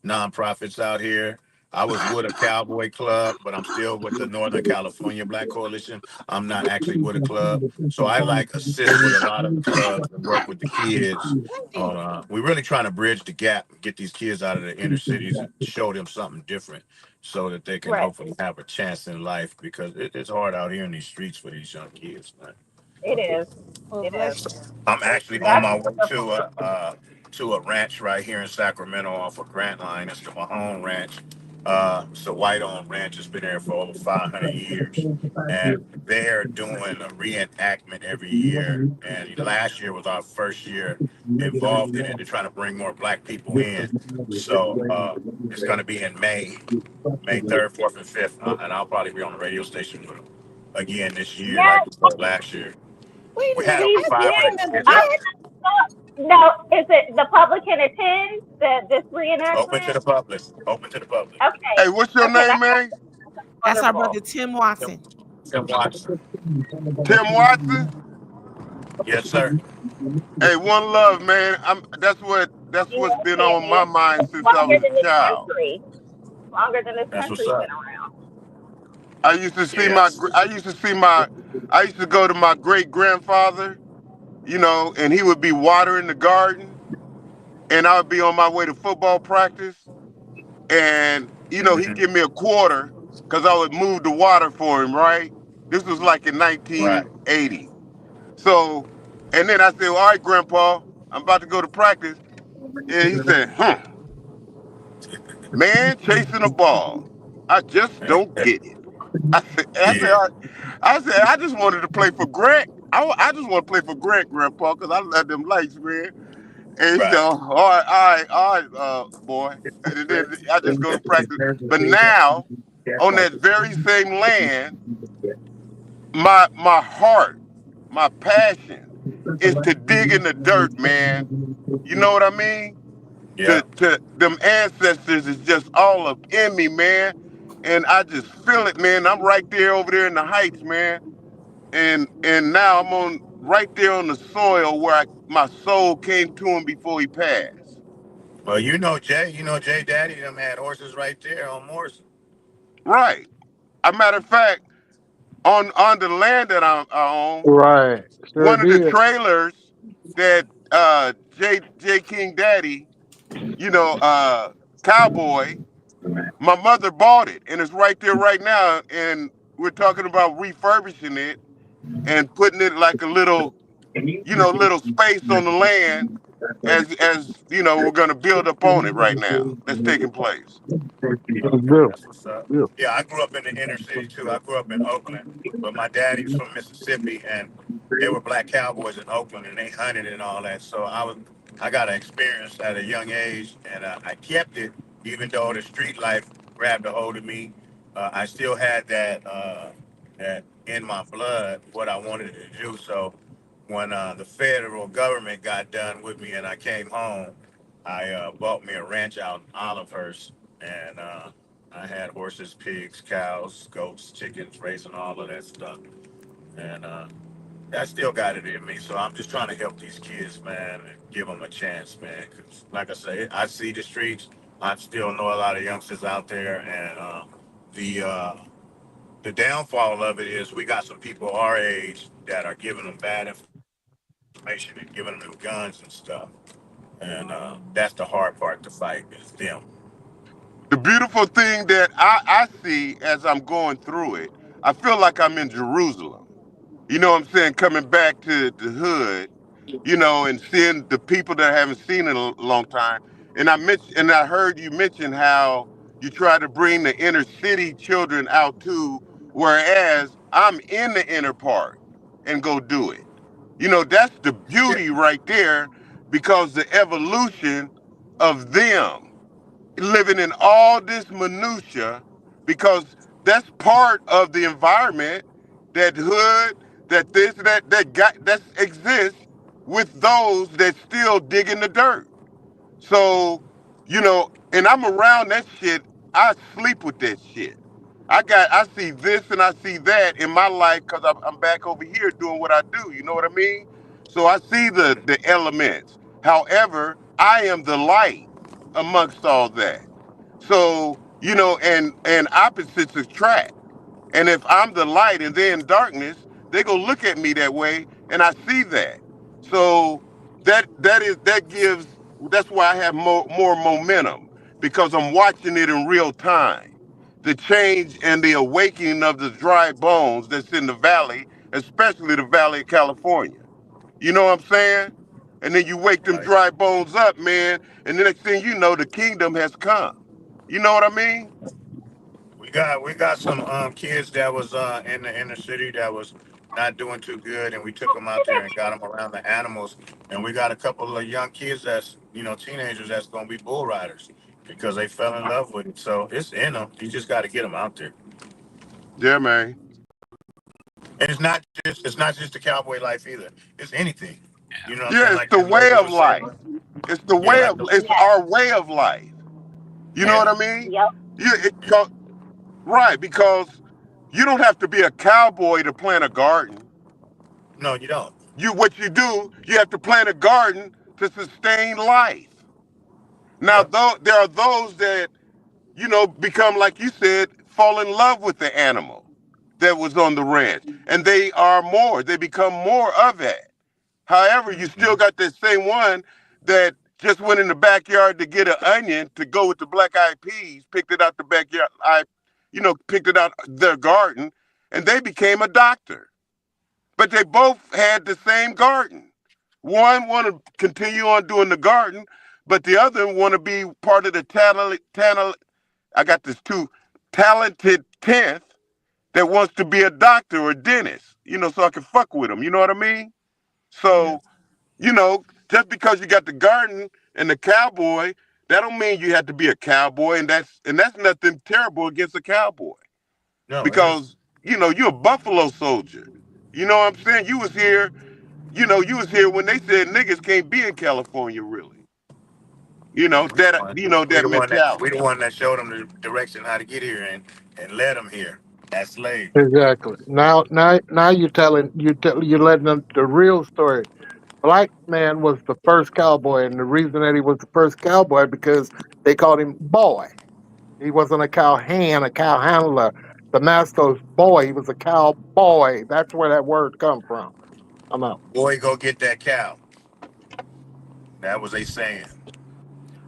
S16: nonprofits out here. I was with a cowboy club, but I'm still with the Northern California Black Coalition. I'm not actually with a club. So I like assist with a lot of the clubs and work with the kids. We're really trying to bridge the gap, get these kids out of the inner cities and show them something different so that they can
S13: Right.
S16: hopefully have a chance in life because it's hard out here in these streets for these young kids, man.
S13: It is.
S1: Well,
S13: It is.
S1: bless you.
S16: I'm actually on
S13: That's
S16: my way
S13: wonderful.
S16: to a ranch right here in Sacramento off of Grant Line. It's the Mahone Ranch. It's a white-owned ranch. It's been there for over 500 years, and they're doing a reenactment every year. And last year was our first year involved in it. They're trying to bring more Black people in. So it's going to be in May 3rd, 4th, and 5th, and I'll probably be on the radio station with them again this year, like
S13: Yes,
S16: we were last year.
S1: Wait
S16: We
S1: a
S16: had
S1: minute.
S16: over
S13: please
S1: I
S13: do.
S1: can't
S16: 500
S1: remember
S16: kids
S13: I
S16: out
S1: this.
S16: there.
S13: no, is it the public can attend this
S16: Open to
S13: reenactment?
S16: the public. Open to the public.
S13: Okay.
S15: Hey, what's your
S13: Okay,
S15: name, man?
S13: that's
S1: That's our
S13: wonderful.
S1: brother Tim Watson.
S16: Tim Watson.
S15: Tim Watson.
S16: Yes, sir.
S15: Hey, one love, man. That's
S13: You
S15: what's
S13: know,
S15: been on my
S13: Timmy,
S15: mind since I
S13: longer
S15: was
S13: than
S15: a
S13: this
S15: child.
S13: country. Longer than this
S16: That's what's
S13: country's
S16: up.
S13: been around.
S15: I used to see
S16: Yeah.
S15: I used to go to my great grandfather, and he would be watering the garden, and I would be on my way to football practice, and he'd
S16: Mhm.
S15: give me a quarter because I would move the water for him. Right? This was like in
S16: Right.
S15: 1980. So, and then I said, "All right, Grandpa, I'm about to go to practice," and he said, "Man, chasing a ball, I just don't get it." I said,
S16: Yeah.
S15: I just wanted to play for Grant. I just want to play for Grant, Grandpa, because I love them lights, man. And he said,
S16: Right.
S15: "Oh, all right, boy." And then I just go to practice. But now, on that very same land, my heart, my passion is to dig in the dirt, man. You know what I mean?
S16: Yeah.
S15: To them ancestors is just all up in me, man. And I just feel it, man. I'm right there over there in the heights, man. And now I'm on right there on the soil where my soul came to him before he passed.
S16: Well, you know Jay Daddy, them had horses right there on Morrison.
S15: Right. A matter of fact, on the land that I own,
S9: Right. Sure
S15: one of the
S9: did.
S15: trailers that J King Daddy, cowboy, my mother bought it and it's right there right now. And we're talking about refurbishing it and putting it like a little space on the land as we're gonna build up on it right now. That's taking place.
S16: That's what's up. Yeah, I grew up in the inner city too. I grew up in Oakland, but my daddy's from Mississippi, and they were black cowboys in Oakland, and they hunted and all that. So I got an experience at a young age, and I kept it, even though the street life grabbed a hold of me. I still had that in my blood, what I wanted to do. So when the federal government got done with me and I came home, I bought me a ranch out in Olivehurst, and I had horses, pigs, cows, goats, chickens, raising all of that stuff. And I still got it in me. So I'm just trying to help these kids, man, and give them a chance, man. Because, like I say, I see the streets. I still know a lot of youngsters out there. And the downfall of it is we got some people our age that are giving them bad information and giving them guns and stuff. And that's the hard part to fight is them.
S15: The beautiful thing that I see as I'm going through it, I feel like I'm in Jerusalem. You know what I'm saying? Coming back to the hood, and seeing the people that I haven't seen in a long time. And I heard you mention how you try to bring the inner city children out too, whereas I'm in the inner part and go do it. That's the beauty right there because the evolution of them living in all this minutia because that's part of the environment, that hood, that exists with those that still dig in the dirt. So, and I'm around that shit. I sleep with that shit. I see this and I see that in my life because I'm back over here doing what I do. You know what I mean? So I see the elements. However, I am the light amongst all that. So, and opposites attract. And if I'm the light and they're in darkness, they go look at me that way, and I see that. So that's why I have more momentum because I'm watching it in real time. The change and the awakening of the dry bones that's in the valley, especially the Valley of California. You know what I'm saying? And then you wake them dry bones up, man, and the next thing you know, the kingdom has come. You know what I mean?
S16: We got some kids that was in the inner city that was not doing too good, and we took them out there and got them around the animals. And we got a couple of young kids that's teenagers that's gonna be bull riders because they fell in love with it. So it's in them. You just got to get them out there.
S15: Yeah, man.
S16: And it's not just the cowboy life either. It's anything. You know what I'm
S15: Yeah,
S16: saying?
S15: it's
S16: Like
S15: the
S16: this
S15: way
S16: lady
S15: of
S16: was saying.
S15: life. It's the
S16: Yeah,
S15: way
S16: like
S15: of
S16: the
S15: it's our way of life. You know
S16: yeah.
S15: what I mean?
S13: Yep.
S15: Right, because you don't have to be a cowboy to plant a garden.
S16: No, you don't.
S15: What you do, you have to plant a garden to sustain life. Now,
S16: Yep.
S15: though there are those that, become like you said, fall in love with the animal that was on the ranch. And they become more of it. However, you still got that same one that just went in the backyard to get an onion to go with the black eyed peas, picked it out the backyard, picked it out their garden, and they became a doctor. But they both had the same garden. One want to continue on doing the garden, but the other want to be part of the I got this too, talented 10th that wants to be a doctor or a dentist, so I can fuck with them. You know what I mean?
S16: Yeah.
S15: So, just because you got the garden and the cowboy, that don't mean you have to be a cowboy, and that's nothing terrible against a cowboy.
S16: No, it
S15: Because
S16: isn't.
S15: you're a Buffalo soldier. You know what I'm saying? You was here. You was here when they said niggas can't be in California, really.
S16: We
S15: That
S16: we
S15: mentality.
S16: the one that showed them the direction how to get here and led them here as slaves.
S9: Exactly. Now you're letting them the real story. Black man was the first cowboy, and the reason that he was the first cowboy because they called him boy. He wasn't a cow hand, a cow handler. The master's boy. He was a cowboy. That's where that word come from. I'm out.
S16: Boy, go get that cow. That was they saying.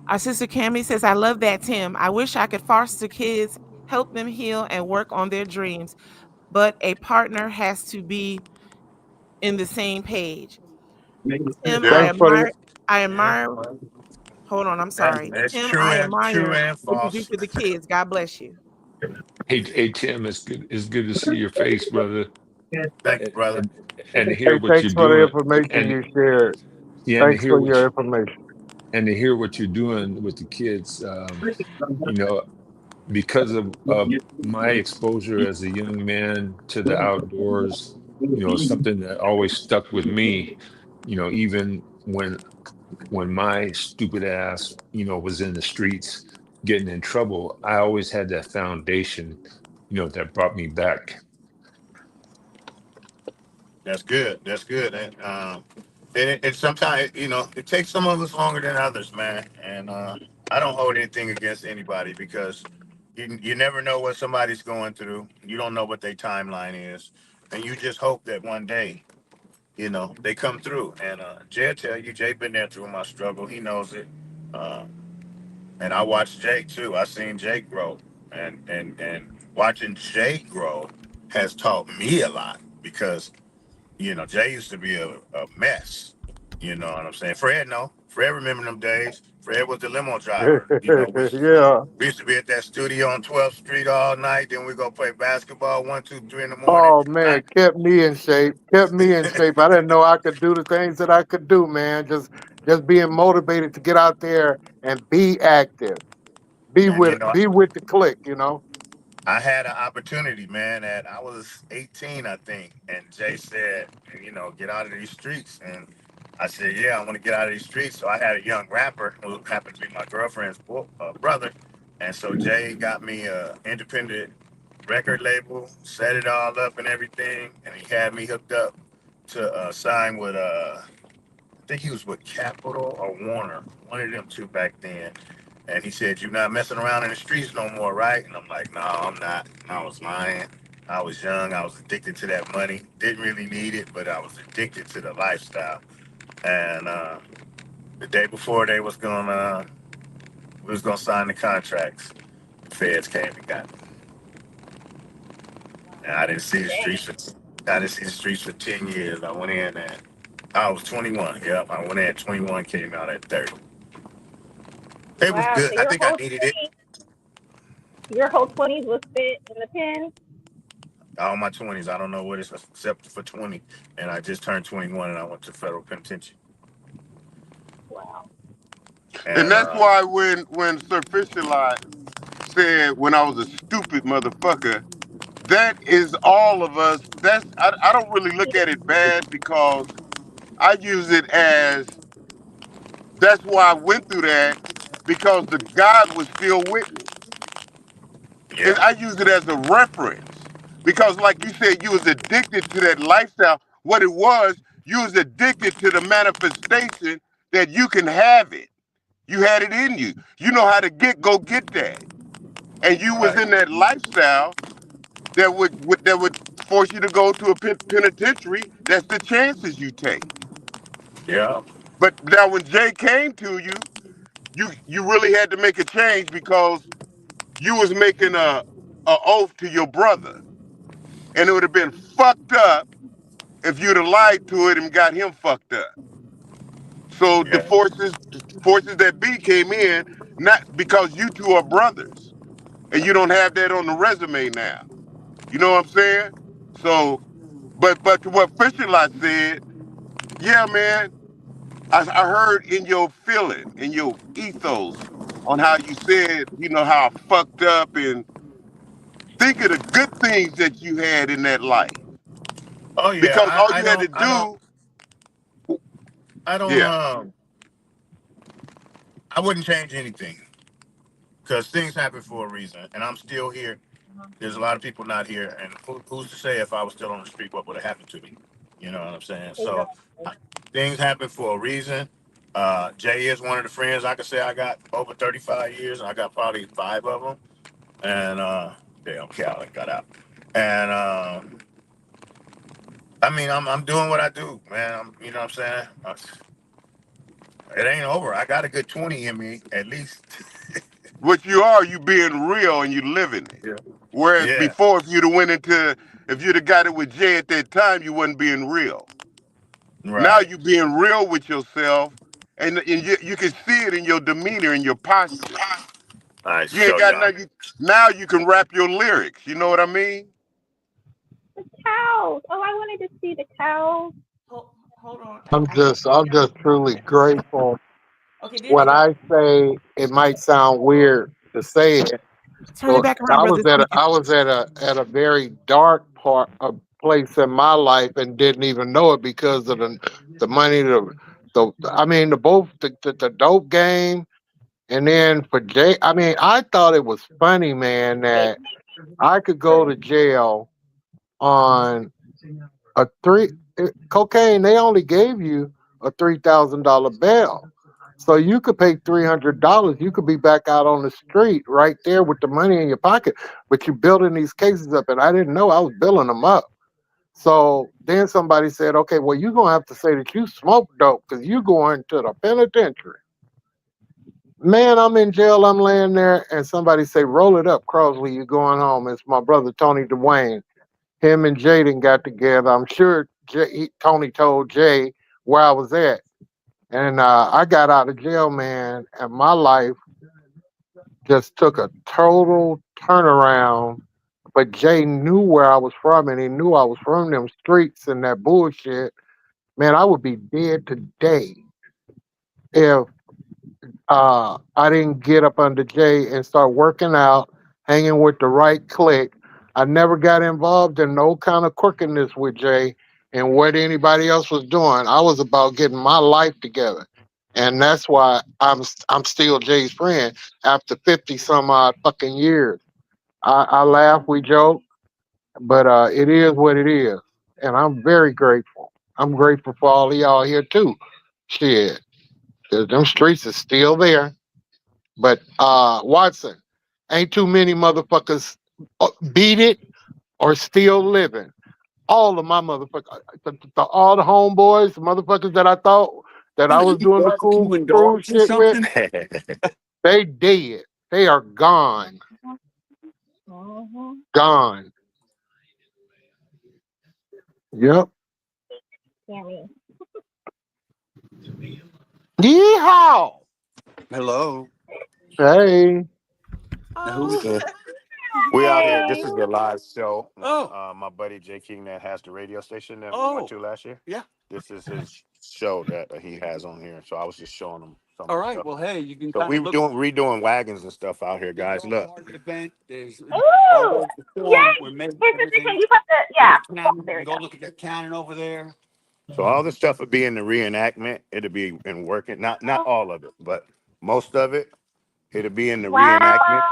S1: Our sister Cami says, I love that, Tim. I wish I could foster kids, help them heal and work on their dreams, but a partner has to be in the same page. Tim,
S15: Yeah.
S9: Thanks for the
S1: I
S16: Yeah.
S1: admire, hold on, I'm sorry.
S16: That's
S1: Tim,
S16: true
S1: I
S16: true
S1: admire
S16: and
S1: what you do
S16: false.
S1: for the kids. God bless you.
S17: Hey, Tim, it's good to see your face, brother,
S16: Thank you,
S17: and
S16: brother.
S17: and to hear
S9: hey,
S17: what you're
S9: thanks for the
S17: doing,
S9: information
S17: and
S9: you shared.
S17: yeah,
S9: Thanks for your information.
S17: and to hear what you're doing with the kids. You know, because of my exposure as a young man to the outdoors, something that always stuck with me. Even when my stupid ass, was in the streets getting in trouble, I always had that foundation, that brought me back.
S16: That's good. That's good. And sometimes it takes some of us longer than others, man. And I don't hold anything against anybody because you never know what somebody's going through. You don't know what their timeline is, and you just hope that one day, they come through. And Jay tell you, Jay been there through my struggle. He knows it. Uh, and I watched Jake too. I seen Jake grow, and watching Jake grow has taught me a lot because Jay used to be a mess. You know what I'm saying? Fred, no. Fred remember them days. Fred was the limo driver.
S9: Yeah.
S16: We used to be at that studio on 12th Street all night. Then we go play basketball 1, 2, 3 in the morning.
S9: Oh man, kept me in shape. Kept me in shape. I didn't know I could do the things that I could do, man. Just being motivated to get out there and be active.
S16: And
S9: Be with the clique.
S16: I had an opportunity, man, at I was 18, I think, and Jay said, get out of these streets. And I said, yeah, I want to get out of these streets. So I had a young rapper who happened to be my girlfriend's brother. And so Jay got me a independent record label, set it all up and everything. And he had me hooked up to sign with, I think he was with Capitol or Warner, one of them two back then. And he said, "You're not messing around in the streets no more, right?" And I'm like, "No, I'm not. I was lying. I was young. I was addicted to that money. Didn't really need it, but I was addicted to the lifestyle." And the day before we was gonna sign the contracts, the feds came and got me. And I didn't see the streets for 10 years. I went in and I was 21. Yep, I went in at 21, came out at 30. It was
S13: Wow.
S16: good.
S13: So
S16: I think I needed it.
S13: Your whole 20s was spent in the pen?
S16: All my 20s. I don't know what it's except for 20. And I just turned 21 and I went to federal penitentiary.
S13: Wow.
S15: And that's why when Sir Fisher Lot said when I was a stupid motherfucker, that is all of us. I don't really look at it bad because I use it as that's why I went through that because the God was still with me. And I use it as a reference because like you said, you was addicted to that lifestyle. What it was, you was addicted to the manifestation that you can have it. You had it in you. You know how to go get that. And you was in that lifestyle that would force you to go to a penitentiary. That's the chances you take.
S16: Yeah.
S15: But now when Jay came to you, you really had to make a change because you was making a oath to your brother. And it would have been fucked up if you'd have lied to it and got him fucked up. So the forces that be came in, not because you two are brothers. And you don't have that on the resume now. You know what I'm saying? So, but to what Fisher Lot said, yeah, man, I heard in your feeling, in your ethos, on how you said, how I fucked up and think of the good things that you had in that life.
S16: Oh yeah,
S15: Because all
S16: I
S15: you had to
S16: don't, I don't,
S15: do,
S16: I don't.
S15: yeah.
S16: I wouldn't change anything because things happen for a reason, and I'm still here. There's a lot of people not here, and who's to say if I was still on the street, what would have happened to me? You know what I'm saying? So things happen for a reason. Jay is one of the friends I could say I got over 35 years, and I got probably 5 of them. And damn, Cal got out. And I mean, I'm doing what I do, man. You know what I'm saying? It ain't over. I got a good 20 in me, at least.
S15: What you are, you being real and you living it.
S16: Yeah.
S15: Whereas
S16: Yeah.
S15: before, if you'd have got it with Jay at that time, you wasn't being real.
S16: Right.
S15: Now you being real with yourself, and you can see it in your demeanor and your posture.
S16: I
S15: You ain't
S16: show
S15: got
S16: y'all.
S15: nothing. Now you can rap your lyrics. You know what I mean?
S13: The cows. Oh, I wanted to see the cows.
S1: Hold on.
S9: I'm just truly grateful.
S1: Okay, there
S9: When
S1: they go.
S9: I say it might sound weird to say it,
S1: Turn it back around,
S9: I
S1: brother.
S9: was at a very dark place in my life and didn't even know it because of the money, the dope game, and then for Jay, I mean, I thought it was funny, man, that I could go to jail on cocaine. They only gave you a $3,000 bail. So you could pay $300. You could be back out on the street right there with the money in your pocket. But you're building these cases up, and I didn't know I was building them up. So then somebody said, okay, well, you're going to have to say that you smoke dope because you're going to the penitentiary. Man, I'm in jail. I'm laying there, and somebody say, roll it up, Crosley, you're going home. It's my brother, Tony Dwayne. Him and Jaden got together. I'm sure Tony told Jay where I was at. And I got out of jail, man, and my life just took a total turnaround. But Jay knew where I was from, and he knew I was from them streets and that bullshit. Man, I would be dead today if I didn't get up under Jay and start working out, hanging with the right clique. I never got involved in no kind of crookedness with Jay and what anybody else was doing. I was about getting my life together. And that's why I'm still Jay's friend after 50 some odd fucking years. I laugh, we joke, but it is what it is. And I'm very grateful. I'm grateful for all of y'all here too. Shit. 'Cause them streets is still there. But Watson, ain't too many motherfuckers beat it or still living. All of my motherfuckers, all the homeboys, the motherfuckers that I thought that I was doing the cool shit with, they dead. They are gone. Gone. Yep.
S13: Sammy.
S9: Yeehaw!
S18: Hello.
S9: Hey.
S18: Now who's
S16: We out here. This is the live show.
S18: Oh.
S16: My buddy Jay King that has the radio station that we
S18: Oh.
S16: went to last year.
S18: Yeah.
S16: This is his show that he has on here. So I was just showing him some
S18: All
S16: of the
S18: right.
S16: stuff.
S18: Well, hey, you can
S16: So
S18: kind
S16: we
S18: of
S16: were
S18: look.
S16: redoing wagons and stuff out here, guys. Look.
S18: Event. There's
S13: Ooh!
S18: all the
S13: Yay!
S18: form. We're making
S13: Here's the
S18: everything.
S13: thing. You put the, yeah.
S18: Cannon.
S13: There
S18: You
S13: we
S18: go
S13: go.
S18: look at that cannon over there.
S16: So all this stuff will be in the reenactment. It'll be in working. Not all of it, but most of it. It'll be in the reenactment.
S13: Wow.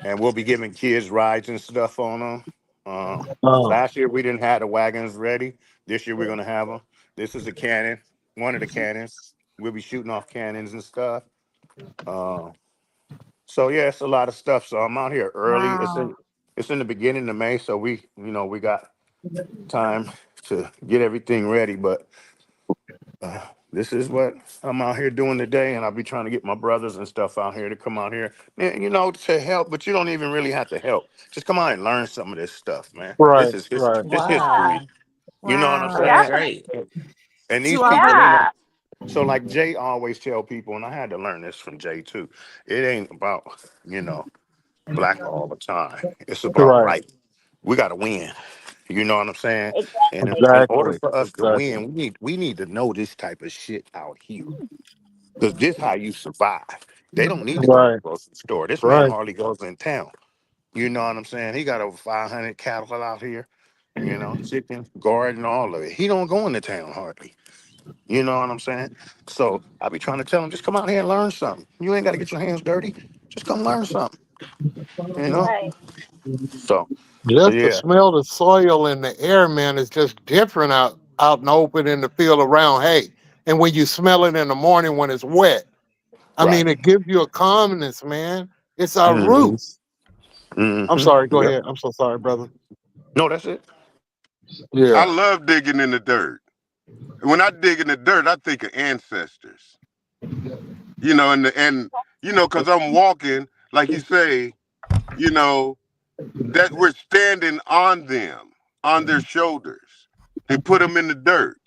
S16: And we'll be giving kids rides and stuff on them. Last year we didn't have the wagons ready. This year we're gonna have them. This is a cannon, one of the cannons. We'll be shooting off cannons and stuff. So yeah, it's a lot of stuff. So I'm out here early.
S1: Wow.
S16: It's in the beginning of May, so we got time to get everything ready. But this is what I'm out here doing today, and I'll be trying to get my brothers and stuff out here to come out here, and, to help. But you don't even really have to help. Just come out and learn some of this stuff, man.
S9: Right,
S16: This is
S9: right.
S16: this
S13: Yeah.
S16: history. You know what I'm
S1: Wow.
S16: saying?
S14: That's
S13: Yeah.
S14: great.
S16: And these
S1: To our
S16: people,
S1: brother.
S13: Yeah.
S16: so like Jay always tell people, and I had to learn this from Jay too. It ain't about black all the time. It's about
S9: Right.
S16: right. We got to win. You know what I'm saying? And
S13: Exactly.
S16: in order
S9: Exactly.
S16: for us to
S9: Exactly.
S16: win, we need to know this type of shit out here. Because this how you survive. They don't need to go to
S9: Right.
S16: the grocery store. This man
S9: Right.
S16: hardly goes in town. You know what I'm saying? He got over 500 cattle out here. You know, chicken, garden, all of it. He don't go into town hardly. You know what I'm saying? So I be trying to tell him, just come out here and learn something. You ain't got to get your hands dirty. Just come learn something. You know?
S13: Right.
S16: So,
S9: Just to
S16: yeah,
S9: smell the soil in the air, man, is just different out in the open in the field around hay. And when you smell it in the morning when it's wet, I mean,
S16: right.
S9: it gives you a calmness, man. It's our
S16: Mm-hmm.
S9: roots. I'm sorry. Go
S16: Yep.
S9: ahead. I'm so sorry, brother.
S16: No, that's it.
S9: Yeah.
S15: I love digging in the dirt. When I dig in the dirt, I think of ancestors. You know, and you know, because I'm walking, like you say, you know, that we're standing on them, on their shoulders. They put them in the dirt.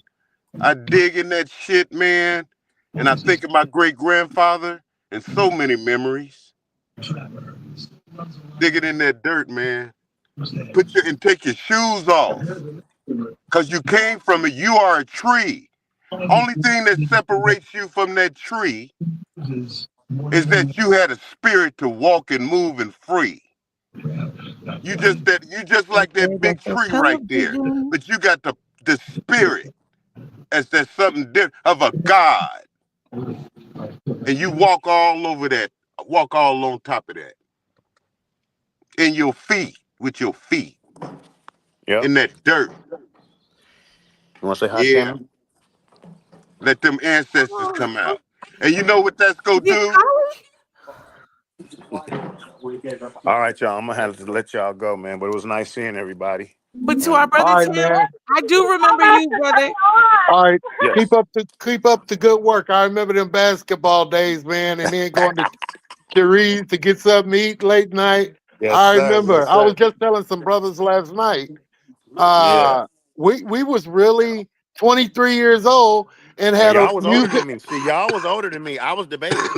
S15: I dig in that shit, man, and I think of my great grandfather and so many memories. Digging in that dirt, man. And take your shoes off, cause you came from it. You are a tree. Only thing that separates you from that tree is that you had a spirit to walk and move and free. You just like that big tree right there, but you got the spirit as that something different of a God, and you walk all over that, walk all on top of that, in your feet with your feet
S16: Yep.
S15: in that dirt.
S16: You want to say hi,
S15: Yeah,
S16: Shannon?
S15: let them ancestors come out, and you know what that's gonna do?
S16: All right, y'all. I'm going to have to let y'all go, man. But it was nice seeing everybody.
S1: But to our
S9: All
S1: brother
S9: right,
S1: Tim,
S9: man.
S1: I do remember you, brother.
S9: All right.
S16: Yes.
S9: Keep up the good work. I remember them basketball days, man, and then going to Cherise to get something to eat late night.
S16: Yes,
S9: I
S16: sir.
S9: remember.
S16: Yes,
S9: I was
S16: sir.
S9: just telling some brothers last night.
S16: Yeah.
S9: We was really 23 years old and
S16: And
S9: had a
S16: y'all was older
S9: music.
S16: than me. See, y'all was older than me. I was the baby.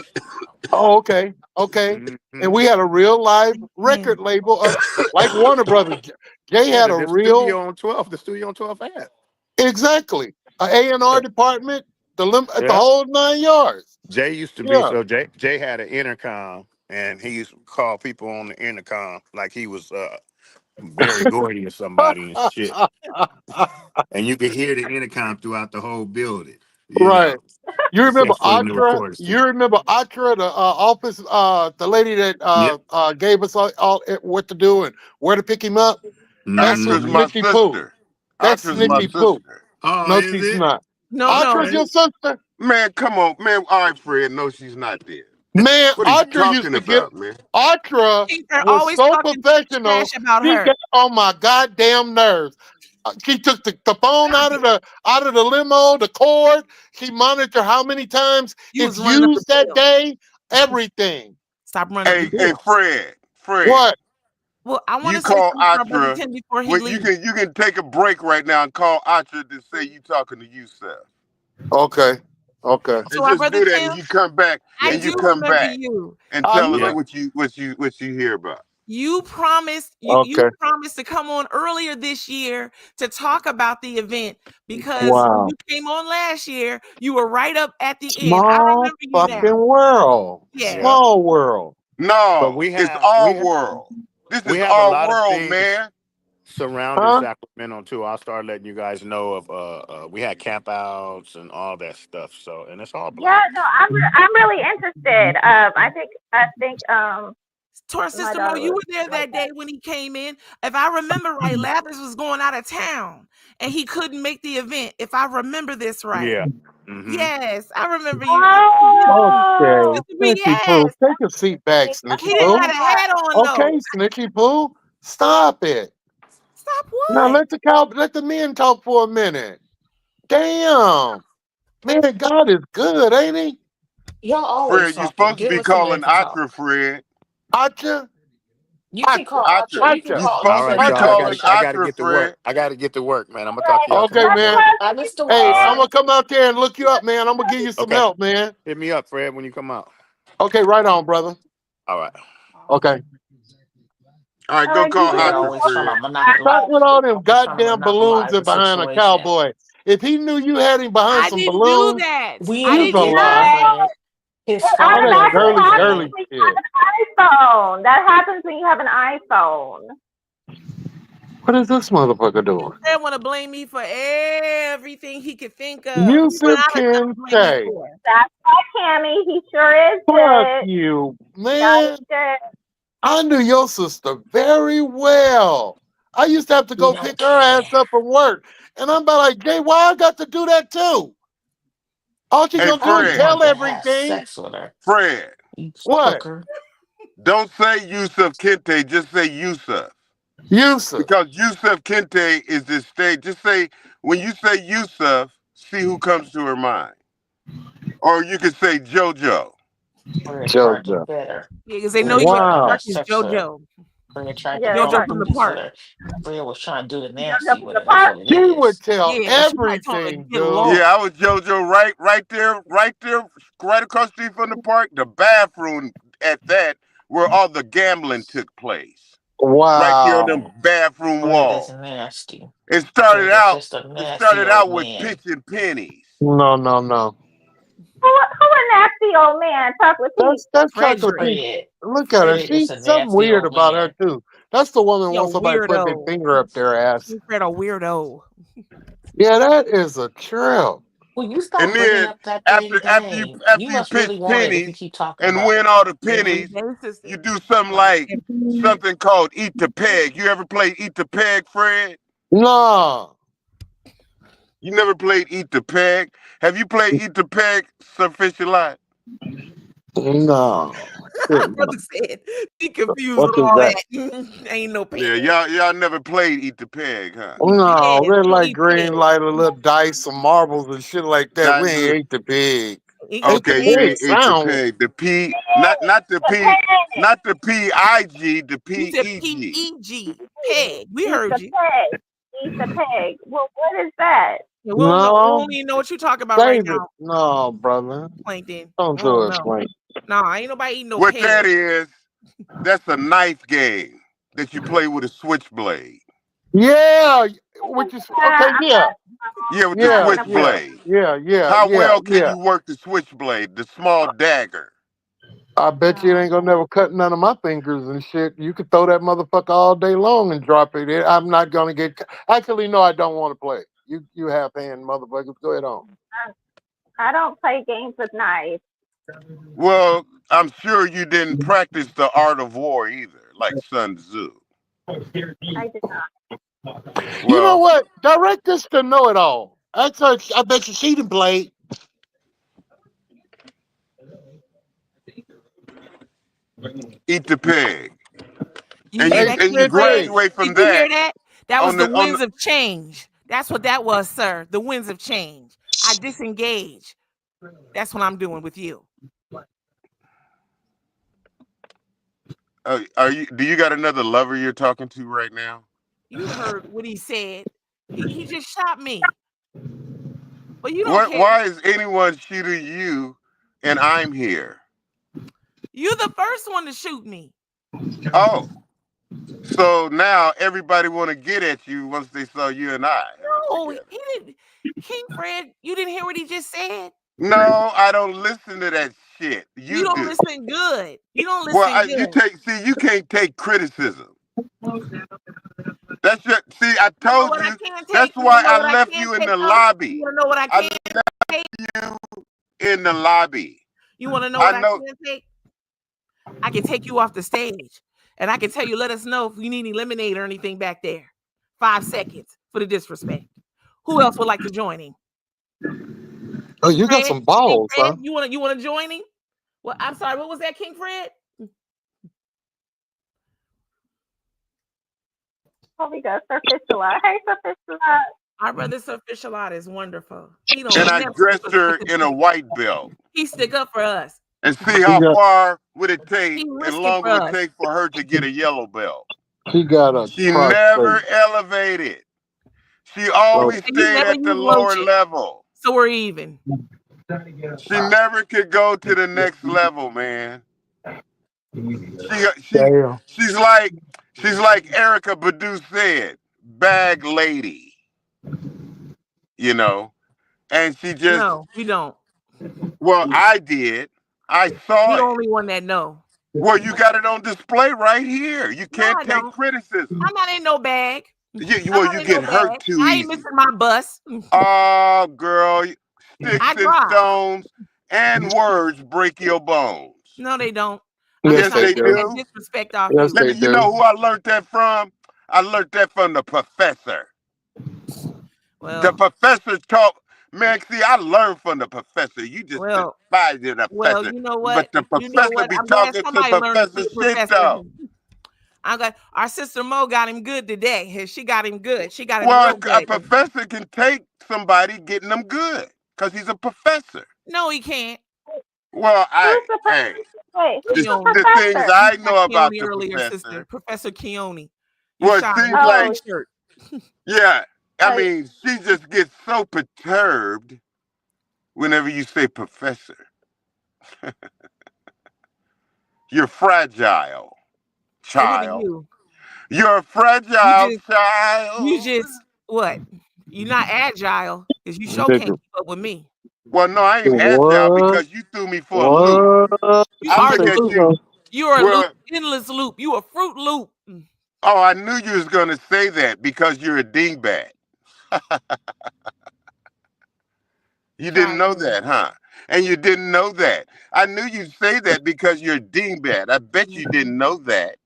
S9: Oh, okay. And we had a real live record label, like Warner Brothers. Jay
S16: Yeah,
S9: had a
S16: the
S9: real,
S16: studio on 12. The studio on 12 ad.
S9: exactly, a A&R department, the
S16: Yeah.
S9: whole 9 yards.
S16: Jay used to be
S9: Yeah.
S16: so Jay had an intercom and he used to call people on the intercom like he was Barry Gordy or somebody and shit. And you could hear the intercom throughout the whole building. You
S9: Right.
S16: know,
S9: You remember
S16: except for in the
S9: Atra?
S16: recorder
S9: You
S16: studio.
S9: remember Atra, the office, the lady that
S16: Yep.
S9: gave us all what to do and where to pick him up? That's
S15: Atra's my
S9: Snitchy Pooh.
S15: sister.
S9: That's
S15: Atra's my
S9: Snitchy Pooh.
S15: sister.
S16: Oh,
S9: No,
S16: is
S9: she's
S16: it?
S9: not.
S1: No,
S9: Atra's
S1: no.
S9: your sister?
S15: Man, come on, man. All right, Fred. No, she's not there.
S9: Man,
S15: What are you
S9: Atra used
S15: talking
S9: to get.
S15: about, man?
S9: Atra
S1: They're
S9: was
S1: always
S9: so
S1: talking
S9: professional.
S1: trash about
S9: She
S1: her.
S9: got on my goddamn nerves. She took the phone out of the limo, the cord. She monitored how many times
S1: You
S9: it's
S1: was running up the
S9: used that
S1: bill.
S9: day. Everything.
S1: Stop running up the
S15: Hey,
S1: bill.
S15: Fred.
S9: What?
S1: Well, I want
S15: You
S1: to say
S15: call
S1: something to our brother
S15: Atra.
S1: Tim before he
S15: Well, you
S1: leaves.
S15: can take a break right now and call Atra to say you talking to Yusef.
S9: Okay. Okay.
S15: And
S1: To our
S15: just
S1: brother
S15: do that,
S1: Tim,
S15: and you come back,
S1: I
S15: and you
S1: do
S15: come
S1: remember
S15: back
S1: you.
S15: and tell us
S16: Yeah.
S15: what you hear about.
S1: You promised you
S9: Okay.
S1: promised to come on earlier this year to talk about the event because when
S9: Wow.
S1: you came on last year, you were right up at the end. I
S9: Small
S1: remember you
S9: fucking
S1: now.
S9: world.
S1: Yeah.
S16: Yeah.
S9: Small world.
S16: But
S15: No, it's our world. This
S16: we
S15: is
S16: have a
S15: our
S16: lot of
S15: world,
S16: things
S15: man.
S16: surrounding
S9: Huh?
S16: Sacramento too. I'll start letting you guys know of we had campouts and all that stuff. So and it's all
S13: Yeah,
S16: black.
S13: no, I'm really interested. I think
S1: To our
S13: my
S1: sister Mo,
S13: daughter
S1: you
S13: was
S1: were there
S13: like
S1: that day when he came in. If I remember right, Lapis was going out of town and he couldn't make the event. If I remember this right.
S16: Yeah. Mm-hmm.
S1: Yes, I remember you.
S9: Okay.
S1: Sister B,
S9: Snitchy Pooh.
S1: yes.
S9: Take a seat back,
S1: He
S9: Snitchy
S1: didn't
S9: Pooh.
S1: have a hat on though.
S9: Okay, Snitchy Pooh. Stop it.
S1: Stop
S9: Now
S1: what?
S9: let the men talk for a minute. Damn. Man, God is good, ain't he?
S14: Y'all always
S15: Fred, you're
S14: talking.
S15: supposed to
S14: Give
S15: be
S14: us a minute
S15: calling
S14: to talk.
S15: Atra, Fred.
S9: Acha?
S14: You can call
S15: Atra.
S14: Archer. You can
S15: You're
S14: call
S16: All
S15: supposed to
S14: Archer
S16: right,
S14: if
S15: be
S14: you
S16: y'all. I
S14: want.
S15: calling
S16: gotta
S15: Atra,
S16: get to work.
S15: Fred.
S16: I gotta get to work, man. I'm gonna talk to y'all
S9: Okay,
S16: tomorrow
S9: man.
S16: morning.
S14: Mr.
S9: Hey,
S16: All
S9: I'm
S16: right.
S14: Wilson.
S9: gonna come out there and look you up, man. I'm gonna give you some
S16: Okay.
S9: help, man.
S16: Hit me up, Fred, when you come out.
S9: Okay, right on, brother.
S16: All right.
S9: Okay.
S15: All right, go call
S14: Fred
S15: Atra,
S14: always trying
S15: Fred.
S14: to monopolize.
S9: Stop with all them
S14: Always trying to
S9: goddamn balloons
S14: monopolize
S9: and
S14: the
S9: behind a
S14: situation.
S9: cowboy. If he knew you had him behind
S1: I
S9: some
S1: didn't do
S9: balloons,
S1: that.
S14: We
S1: I
S9: you's
S14: ain't
S1: didn't
S9: a
S1: do
S14: get that,
S9: lie.
S1: that.
S14: Fred. His
S13: That
S12: All that
S14: father
S12: girly,
S14: was
S12: girly
S14: in.
S13: when you
S12: shit.
S13: have an iPhone. That happens when you have an iPhone.
S12: What is this motherfucker doing?
S1: They want to blame me for everything he could think of.
S12: Yusuf
S1: What I done to blame me
S12: Kente.
S1: for?
S13: That's why, Cammy. He sure is
S12: Fuck
S13: good.
S12: you,
S13: Yeah,
S12: man.
S13: he's good.
S12: I knew your sister very well. I used to have to
S14: We
S12: go
S14: don't
S12: pick her ass
S14: care.
S12: up from work. And I'm about like, Jay, why I got to do that too? All she
S15: Hey,
S12: gonna
S14: I
S12: do is
S14: just
S15: Fred.
S14: wanted
S12: tell
S14: to have
S12: everything.
S14: sex with her.
S15: Fred.
S14: You
S12: What?
S14: hooker.
S15: Don't say Yusuf Kente. Just say Yusuf.
S12: Yusuf.
S15: Because Yusuf Kente is this state. Just say, when you say Yusuf, see who comes to her mind. Or you could say JoJo.
S14: Fred tried to
S12: JoJo.
S14: get her.
S1: Yeah, because they know
S14: Fred
S1: you at
S14: tried
S1: the
S14: to
S12: Wow.
S1: park
S14: have
S1: is
S14: sex with her.
S1: JoJo.
S14: Fred tried to
S13: Yeah,
S14: call
S1: JoJo
S13: right.
S1: from the
S14: booties with
S1: park.
S14: her. Fred was trying to do the
S13: JoJo
S14: nasty
S13: from
S14: with
S13: the
S14: her. That's
S13: park.
S14: what it
S12: She would
S14: is.
S12: tell
S1: Yeah, but she probably told her,
S12: everything,
S1: good
S12: dude.
S1: Lord.
S15: Yeah, I was JoJo right there, right across the street from the park, the bathroom at that, where all the gambling took place. Right there on the
S12: Wow.
S15: bathroom
S14: Fred is
S15: wall.
S14: nasty.
S15: It started
S14: Fred is
S15: out.
S14: just a
S15: It
S14: nasty
S15: started
S14: old
S15: out with
S14: man.
S15: pitching pennies.
S12: No.
S13: Who a nasty old man? Chocolate Pete.
S12: That's Chocolate
S1: Frederick.
S12: Pink.
S14: Fred.
S12: Look at her.
S14: Fred is
S12: She's
S14: a
S12: something
S14: nasty
S12: weird
S14: old
S12: about her
S14: man.
S12: too. That's the woman who
S1: Yo,
S12: wants somebody to put their
S1: weirdo.
S12: finger up their ass.
S1: King Fred a weirdo.
S12: Yeah, that is a trip.
S14: Will you
S15: And
S14: stop bringing
S15: then
S14: up that
S15: after
S14: dang thing? You
S15: you
S14: must
S15: pitch
S14: really want it if you
S15: pennies
S14: keep talking
S15: and
S14: about
S15: win
S14: it.
S15: all the
S1: Yeah,
S15: pennies,
S1: his sister.
S15: you do something like something called Eat the Peg. You ever played Eat the Peg, Fred?
S12: No.
S15: You never played Eat the Peg? Have you played Eat the Peg, Sir Fisher Lot?
S12: No.
S1: Brother said he confused
S12: What
S1: with
S12: is
S1: all
S12: that?
S1: that. Ain't no
S15: Yeah,
S1: peg.
S15: y'all never played Eat the Peg, huh?
S12: No,
S1: Peg.
S12: we're
S1: We don't
S12: like
S1: eat
S12: green
S1: peg.
S12: light, a little dice, some marbles and shit like that. We ain't ate the pig.
S1: Eat
S12: Ate the
S15: Okay, you
S12: pig
S15: ain't ate the
S12: sound.
S15: peg. The P, not the P, not the PIG, the
S1: You said
S15: PEG.
S1: PEG. Peg. We
S13: Eat
S1: heard
S13: the
S1: you.
S13: peg. Eat the peg. Well, what is that?
S1: Yeah, we don't know. We
S12: No.
S1: don't even know what you're talking about right
S12: Save it.
S1: now,
S12: No, brother.
S1: Plankton.
S12: Don't
S1: I
S12: do
S1: don't
S12: it,
S1: know.
S12: Plank.
S1: Nah, ain't nobody eating no
S15: What
S1: peg.
S15: that is, that's a knife game that you play with a switchblade.
S12: Yeah. Which is okay, yeah.
S15: Yeah, with the
S12: Yeah, yeah,
S15: switchblade.
S12: yeah.
S15: How well can you work the switchblade, the small dagger?
S12: I bet you it ain't gonna never cut none of my fingers and shit. You could throw that motherfucker all day long and drop it. I'm not gonna get. Actually, no, I don't want to play. You half hand motherfuckers. Go ahead on.
S13: I don't play games with knives.
S15: Well, I'm sure you didn't practice the art of war either, like Sun Tzu.
S13: I did not.
S12: You know
S15: Well,
S12: what? Direct this to Know It All. I bet you she done played.
S15: eat the pig.
S1: You
S15: And
S1: hear
S15: you
S1: that,
S15: and you
S1: King Fred?
S15: graduate from
S1: Did you hear
S15: that
S1: that? That was
S15: on
S1: the
S15: the
S1: winds of change. That's what that was, sir. The winds of change. I disengage. That's what I'm doing with you.
S15: are you, do you got another lover you're talking to right now?
S1: You heard what he said. He just shot me. But you don't care.
S15: Why is anyone shooting you and I'm here?
S1: You the first one to shoot me.
S15: Oh, so now everybody want to get at you once they saw you and I.
S1: No, he didn't. King Fred, you didn't hear what he just said?
S15: No, I don't listen to that shit.
S1: You
S15: You
S1: don't
S15: do.
S1: listen good. You don't
S15: Well,
S1: listen good.
S15: you can't take criticism. That's just, see, I
S1: You know
S15: told
S1: what I
S15: you.
S1: can
S15: That's
S1: take? You
S15: why
S1: wanna know
S15: I
S1: what I
S15: left
S1: can
S15: you in
S1: take
S15: the
S1: though?
S15: lobby.
S1: You wanna know what I
S15: I
S1: can take?
S15: left you in the lobby.
S1: You wanna know
S15: I
S1: what I
S15: know.
S1: can take? I can take you off the stage. And I can tell you, let us know if you need any lemonade or anything back there. 5 seconds for the disrespect. Who else would like to join him?
S12: Oh, you got
S1: Fred?
S12: some
S1: King
S12: balls,
S1: Fred,
S12: huh?
S1: you wanna join him? Well, I'm sorry, what was that, King Fred?
S13: Oh, we got Sir Fish-a-lot. Hey, Sir Fish-a-lot.
S1: Our brother Sir Fish-a-lot is wonderful. He don't
S15: And I
S1: never
S15: dressed her
S1: disrespect
S15: in a
S1: us.
S15: white belt.
S1: He stick up for us.
S15: And see how far would it take
S1: He
S15: and
S1: risk it
S15: long
S1: for
S15: it would
S1: us.
S15: take for her to get a yellow belt.
S12: She got a
S15: She
S12: prostate.
S15: never elevated. She always
S1: And you
S15: stayed
S1: never
S15: at the
S1: use
S15: lower
S1: lotion.
S15: level.
S1: So we're even.
S15: She never could go to the next level, man.
S12: Damn.
S15: She's like Erica Badu said, bag lady. You know, and she just
S1: No, we don't.
S15: well, I did. I
S1: You're
S15: saw
S1: the
S15: it.
S1: only one that know.
S15: Well, you got it on display right here. You
S1: No,
S15: can't
S1: I
S15: take
S1: don't.
S15: criticism.
S1: I'm not in no bag.
S15: Well,
S1: I'm
S15: you
S1: not in
S15: get
S1: no
S15: hurt
S1: bag.
S15: too
S1: I ain't
S15: easy.
S1: missing my bus.
S15: Oh, girl, sticks
S1: I
S15: and
S1: drive.
S15: stones and words break your bones.
S1: No, they don't. I'm
S12: Yes,
S1: just not
S15: Yes,
S12: they
S15: they
S1: gonna take
S12: do.
S1: that
S15: do.
S1: disrespect off
S12: Yes,
S1: you.
S12: they
S15: You know
S12: do.
S15: who I learned that from? I learned that from the professor. The
S1: Well,
S15: professor taught. Man, see, I learned from the professor. You just
S1: well,
S15: despise the
S1: well.
S15: professor.
S1: You know
S15: But
S1: what?
S15: the
S1: You know
S15: professor
S1: what?
S15: be
S1: I'm glad
S15: talking to
S1: somebody learned from
S15: professor
S1: the
S15: shit,
S1: professor.
S15: though.
S1: I'm glad our sister Mo got him good today. She got him good. She got him
S15: Well,
S1: real
S15: a
S1: good.
S15: professor can take somebody getting them good because he's a professor.
S1: No, he can't.
S15: Well,
S13: Who's the
S15: hey,
S13: Wait, who's the
S1: Keone.
S15: the things
S13: professor?
S15: I
S1: You
S15: know
S1: shot
S15: about
S1: Keone
S15: the
S1: earlier, sister.
S15: professor.
S1: Professor Keone. You
S15: Well, it
S1: shot him
S15: seems
S1: with your
S15: like,
S1: t-shirt.
S15: yeah, I
S13: Oh,
S15: mean, she just gets so perturbed whenever you say professor. You're fragile,
S1: So what are
S15: child.
S1: you?
S15: You're a
S1: You
S15: fragile
S1: just
S15: child.
S1: what? You're not agile because you sure
S12: Nigga,
S1: can't keep up with me.
S15: Well, no, I ain't agile
S12: what?
S15: because you threw me for a loop.
S12: What?
S1: You
S15: I
S12: She
S1: are
S15: look
S12: say
S1: the
S15: at
S12: she
S1: loop.
S15: you.
S12: gonna.
S1: You are a loop,
S15: Well,
S1: endless loop. You a fruit loop.
S15: oh, I knew you was gonna say that because you're a dingbat. You didn't
S1: Try
S15: know
S1: again.
S15: that, huh? And you didn't know that. I knew you'd say that because you're a dingbat. I bet you didn't know that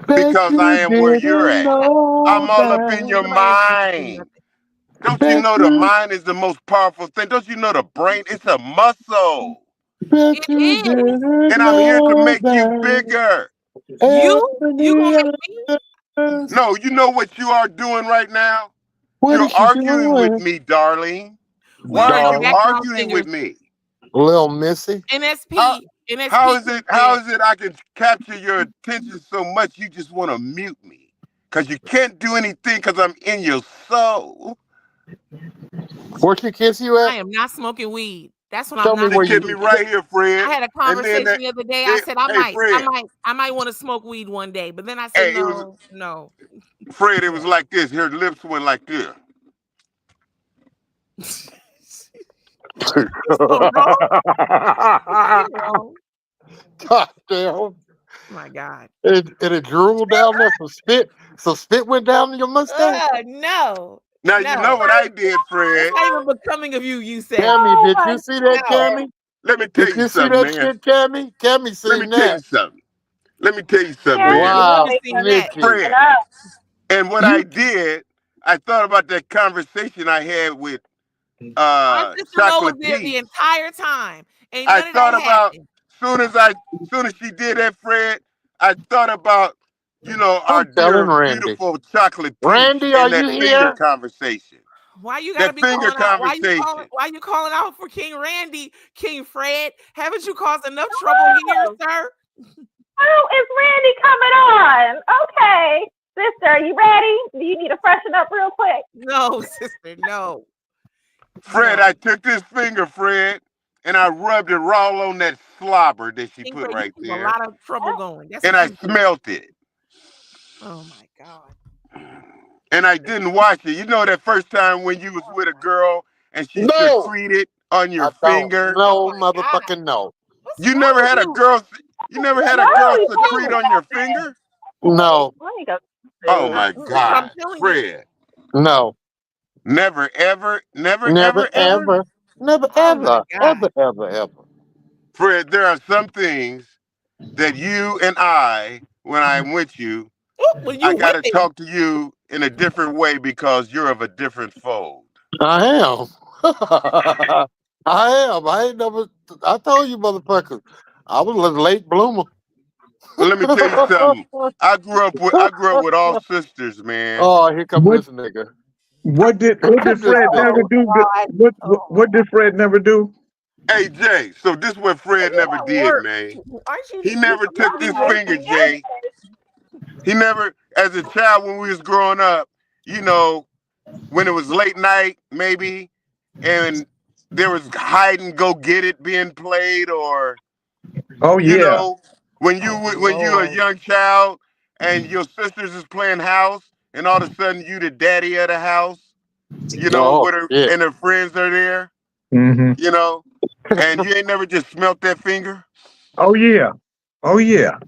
S12: Bet
S15: because I
S12: you
S15: am where you're
S12: didn't
S15: at.
S12: know
S15: I'm all up in
S12: that.
S15: your
S1: Nobody asked you to say
S15: mind.
S1: nothing.
S15: Don't you
S12: Bet
S15: know the
S12: you,
S15: mind is the most powerful thing? Don't you know the brain? It's a muscle.
S12: bet
S1: It
S12: you
S1: is.
S12: didn't
S15: And I'm here to
S12: know
S15: make you
S12: that.
S15: bigger.
S1: You gonna
S12: Anthony
S1: make me?
S12: Anderson.
S15: No, you know what you are doing right now?
S12: What
S15: You're
S12: is she
S15: arguing with
S12: doing,
S15: me, darling.
S1: We
S15: Why
S1: need
S15: are
S1: no
S15: you
S12: darling?
S1: background
S15: arguing
S1: singers.
S15: with me?
S12: Little Missy?
S15: How
S1: NSP.
S15: how
S1: NSP
S15: is
S1: could
S15: it
S1: have said,
S15: I can capture your attention so much you just want to mute me? Because you can't do anything because I'm in your soul.
S12: Where she kiss you
S1: I
S12: at?
S1: am not smoking weed. That's what I'm
S12: Show me
S1: not
S15: She
S12: where
S1: smoking
S15: kept
S12: you.
S15: me
S1: weed.
S15: right here, Fred.
S1: I had a
S15: And then
S1: conversation the other day. I said
S15: hey Fred,
S1: I might want to smoke weed one day, but then I said
S15: hey, it was
S1: no.
S15: Fred, it was like this. Her lips went like this.
S1: So wrong. You wrong.
S12: God damn.
S1: Oh my God.
S12: It drooled down there. Some spit went down in your mustache.
S1: No.
S15: Now you know
S1: No.
S15: what I did,
S1: It's
S15: Fred.
S1: not even becoming of you, you say.
S12: Cammy,
S13: oh
S12: did
S13: my
S12: you see that,
S1: No.
S12: Cammy?
S15: Let me tell
S12: Did
S15: you
S12: you see
S15: something,
S12: that
S15: man.
S12: shit, Cammy? Cammy
S15: Let me
S12: seen
S15: tell you
S12: that.
S15: something. Let me tell you something,
S13: Karen,
S15: man.
S13: you
S12: Wow,
S1: Whoever
S13: really
S1: seen
S13: got
S1: that.
S12: snitchy.
S13: it
S15: Fred.
S13: up.
S15: And what I
S12: You
S15: did, I thought about that conversation I had with
S1: My sister Mo was
S15: Chocolate
S1: there the
S15: Peach.
S1: entire time. Ain't
S15: I
S1: none of that
S15: thought about
S1: happened.
S15: soon as she did that, Fred, I thought about, our
S12: I'm telling
S15: dear
S12: Randy.
S15: beautiful Chocolate Peach
S12: Randy, are
S15: and
S12: you
S15: that finger
S12: here?
S15: conversation.
S1: Why you gotta
S15: That
S1: be
S15: finger
S1: calling out?
S15: conversation.
S1: Why you calling out for King Randy, King Fred? Haven't you caused enough trouble here, sir?
S13: Oh, is Randy coming on? Okay. Sister, are you ready? Do you need to freshen up real quick?
S1: No, sister, no.
S15: Fred,
S1: No.
S15: I took this finger, Fred, and I rubbed it raw on that slobber that she
S1: King
S15: put
S1: Fred, you
S15: right
S1: keep a
S15: there.
S1: lot of trouble going. That's
S15: And
S1: what
S15: I
S1: you do.
S15: smelt it.
S1: Oh my God.
S15: And I didn't wash it. You know that first time when you was with a girl and she
S12: No,
S15: secreted on your
S12: I don't.
S15: finger?
S12: No,
S1: Oh my God.
S12: motherfucking no.
S1: What's
S15: You
S1: wrong
S15: never
S1: with
S15: had a
S1: you?
S15: girl
S13: No, he told
S15: secrete
S13: me
S15: on your
S13: about that.
S15: finger?
S12: No,
S13: Let me go.
S15: Oh my
S1: That's what I'm
S15: God.
S1: telling you.
S15: Fred.
S12: no.
S15: Never ever, never,
S12: Never,
S15: ever, ever.
S12: ever. Never,
S1: Oh my
S12: ever.
S1: God.
S12: Ever, ever, ever.
S15: Fred, there are some things that you and I, when I'm with you,
S1: Ooh, when
S15: I
S1: you with
S15: gotta
S1: me,
S15: talk to you in a different way because you're of a different fold.
S12: I am. I am. I ain't never. I told you, motherfuckers. I was a late bloomer.
S15: Well, let me tell you something. I grew up with all sisters, man.
S12: Oh, here come
S4: What
S12: this nigga.
S4: what did
S12: Here
S4: what did
S12: come this
S4: Fred
S12: nigga.
S4: never
S1: oh
S4: do?
S1: God,
S4: What did Fred never do?
S15: Hey Jay, so this is what Fred
S1: you
S15: never
S1: at
S15: did,
S1: work?
S15: man.
S1: Aren't you?
S15: He
S1: You
S15: never
S1: supposed
S15: took
S1: to be
S15: this
S1: working?
S15: finger, Jay. He never, as a child when we was growing up, you know, when it was late night, maybe, and there was hide and go get it being played, or
S4: Oh
S15: you
S4: yeah.
S15: know,
S1: Oh
S15: when you a
S1: Lord.
S15: young child and your sisters is playing house, and all of a sudden you the daddy of the house,
S12: Oh
S15: with her
S12: shit.
S15: and her friends are there,
S4: Mm-hmm.
S15: you know. And you ain't never just smelt that finger?
S12: Oh yeah. Oh yeah.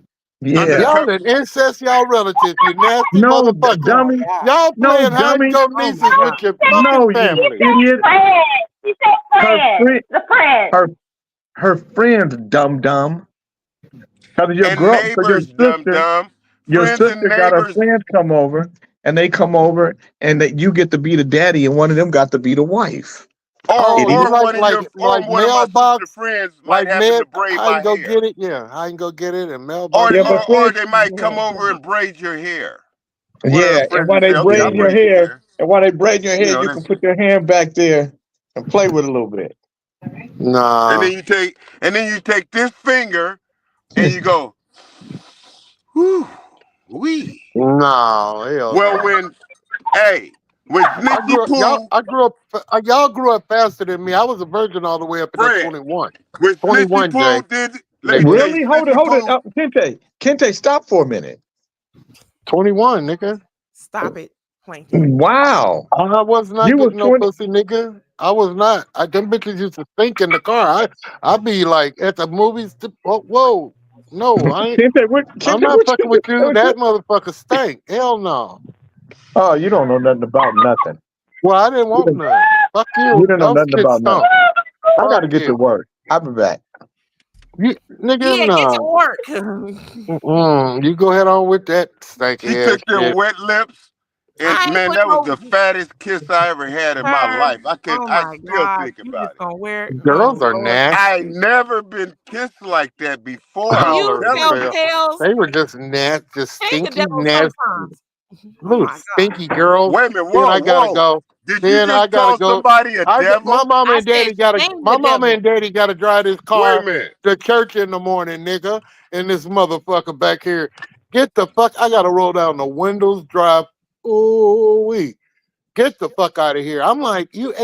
S12: Yeah.
S9: Y'all that incest y'all relatives, you nasty
S12: No,
S9: motherfuckers.
S12: dummy.
S9: Y'all
S12: No,
S9: playing hide and
S12: dummy.
S9: go
S12: Oh
S9: nieces
S12: my
S9: with
S12: God.
S9: your
S12: No,
S9: fucking
S12: you
S9: family.
S12: idiot.
S13: Friend. She said
S12: Her
S13: friend.
S12: friend,
S13: The friend.
S12: her friend's dumb. Because
S15: And neighbors, dum dum.
S12: your
S15: Friends and
S12: sister got her
S15: neighbors.
S12: friends come over, and they come over, and that you get to be the daddy, and one of them got to be the wife.
S9: Oh, you
S12: Idiot.
S9: like
S15: Or one of my sister
S9: mailbox?
S15: friends might
S9: Like
S15: happen
S9: mail?
S15: to braid
S9: I
S15: my
S9: can go
S15: hair.
S9: get it. Yeah, I can go get it and
S15: Or,
S9: mailbox.
S12: Yeah,
S9: Yeah.
S12: but friends,
S15: they might come over and braid your hair. One of
S12: yeah,
S15: the
S12: and
S15: friends
S12: while
S15: would
S12: they
S15: say, okay, I'll
S12: braid your
S15: braid your
S12: hair,
S15: hair.
S12: you
S15: That's,
S12: can put your hand back there and play with it a little bit.
S9: Nah.
S15: and then you take this finger and you go, whoo, wee.
S9: No, hell
S15: Well,
S9: no.
S15: when Snitchy Pooh,
S9: Y'all grew up faster than me. I was a virgin all the way up until
S15: Fred,
S9: 21.
S15: when
S9: 21,
S15: Snitchy Pooh
S9: Jay.
S15: let me
S9: Nigga.
S15: tell you,
S12: Really? Hold
S15: Snitchy
S12: it.
S15: Pooh,
S12: Kente, stop for a minute.
S9: 21, nigga.
S1: Stop it, Plankton.
S12: Wow.
S9: I was not
S12: You was
S9: getting no
S12: 20.
S9: pussy, nigga. I was not. Them bitches used to stink in the car. I be like at the movies. Whoa. No, I ain't. I'm not fucking with you. That motherfucker stank. Hell no.
S12: Oh, you don't know nothing about nothing.
S9: Well, I didn't want none. Fuck you.
S12: You don't know
S9: Y'all
S12: nothing
S9: shit
S12: about nothing.
S9: stunk.
S12: I got to
S9: Fuck
S12: get to
S9: you.
S12: work. I'll be back.
S9: Nigga,
S1: Yeah, get
S9: no.
S1: to work.
S9: You go ahead on with that stanky
S15: she
S9: ass
S15: took them
S9: shit.
S15: wet lips. And
S1: I ain't
S15: man,
S1: put
S15: that was
S1: no
S15: the fattest kiss I ever had in my
S1: her.
S15: life.
S1: Oh
S15: I
S1: my
S15: still
S1: God,
S15: think
S1: you
S15: about
S1: just
S15: it.
S1: gonna wear it?
S9: Girls
S1: Oh
S9: are
S1: Lord,
S15: I
S9: nasty.
S15: never been kissed like that before. I'm
S1: you
S9: Holler,
S15: telling
S1: tell
S15: you.
S1: tales.
S9: They were just nasty, just
S1: Ain't the
S9: stinky,
S1: devil
S9: nasty.
S1: sometimes. Oh
S9: Little
S1: my God.
S9: stinky girls.
S15: Wait a minute,
S9: Then
S15: whoa,
S9: I gotta
S15: whoa.
S9: go.
S15: Did you
S9: Then I
S15: just
S9: gotta
S15: call
S9: go.
S15: somebody a
S9: My
S15: devil?
S9: mama
S1: I
S9: and daddy
S1: said
S9: gotta.
S1: shame
S9: My
S1: the
S9: mama
S1: devil.
S9: and daddy gotta drive this
S15: Wait a
S9: car
S15: minute.
S9: to church in the morning, nigga. And this motherfucker back here, get the fuck. I gotta roll down the windows, drive. Ooh wee. Get the fuck out of here. I'm like, you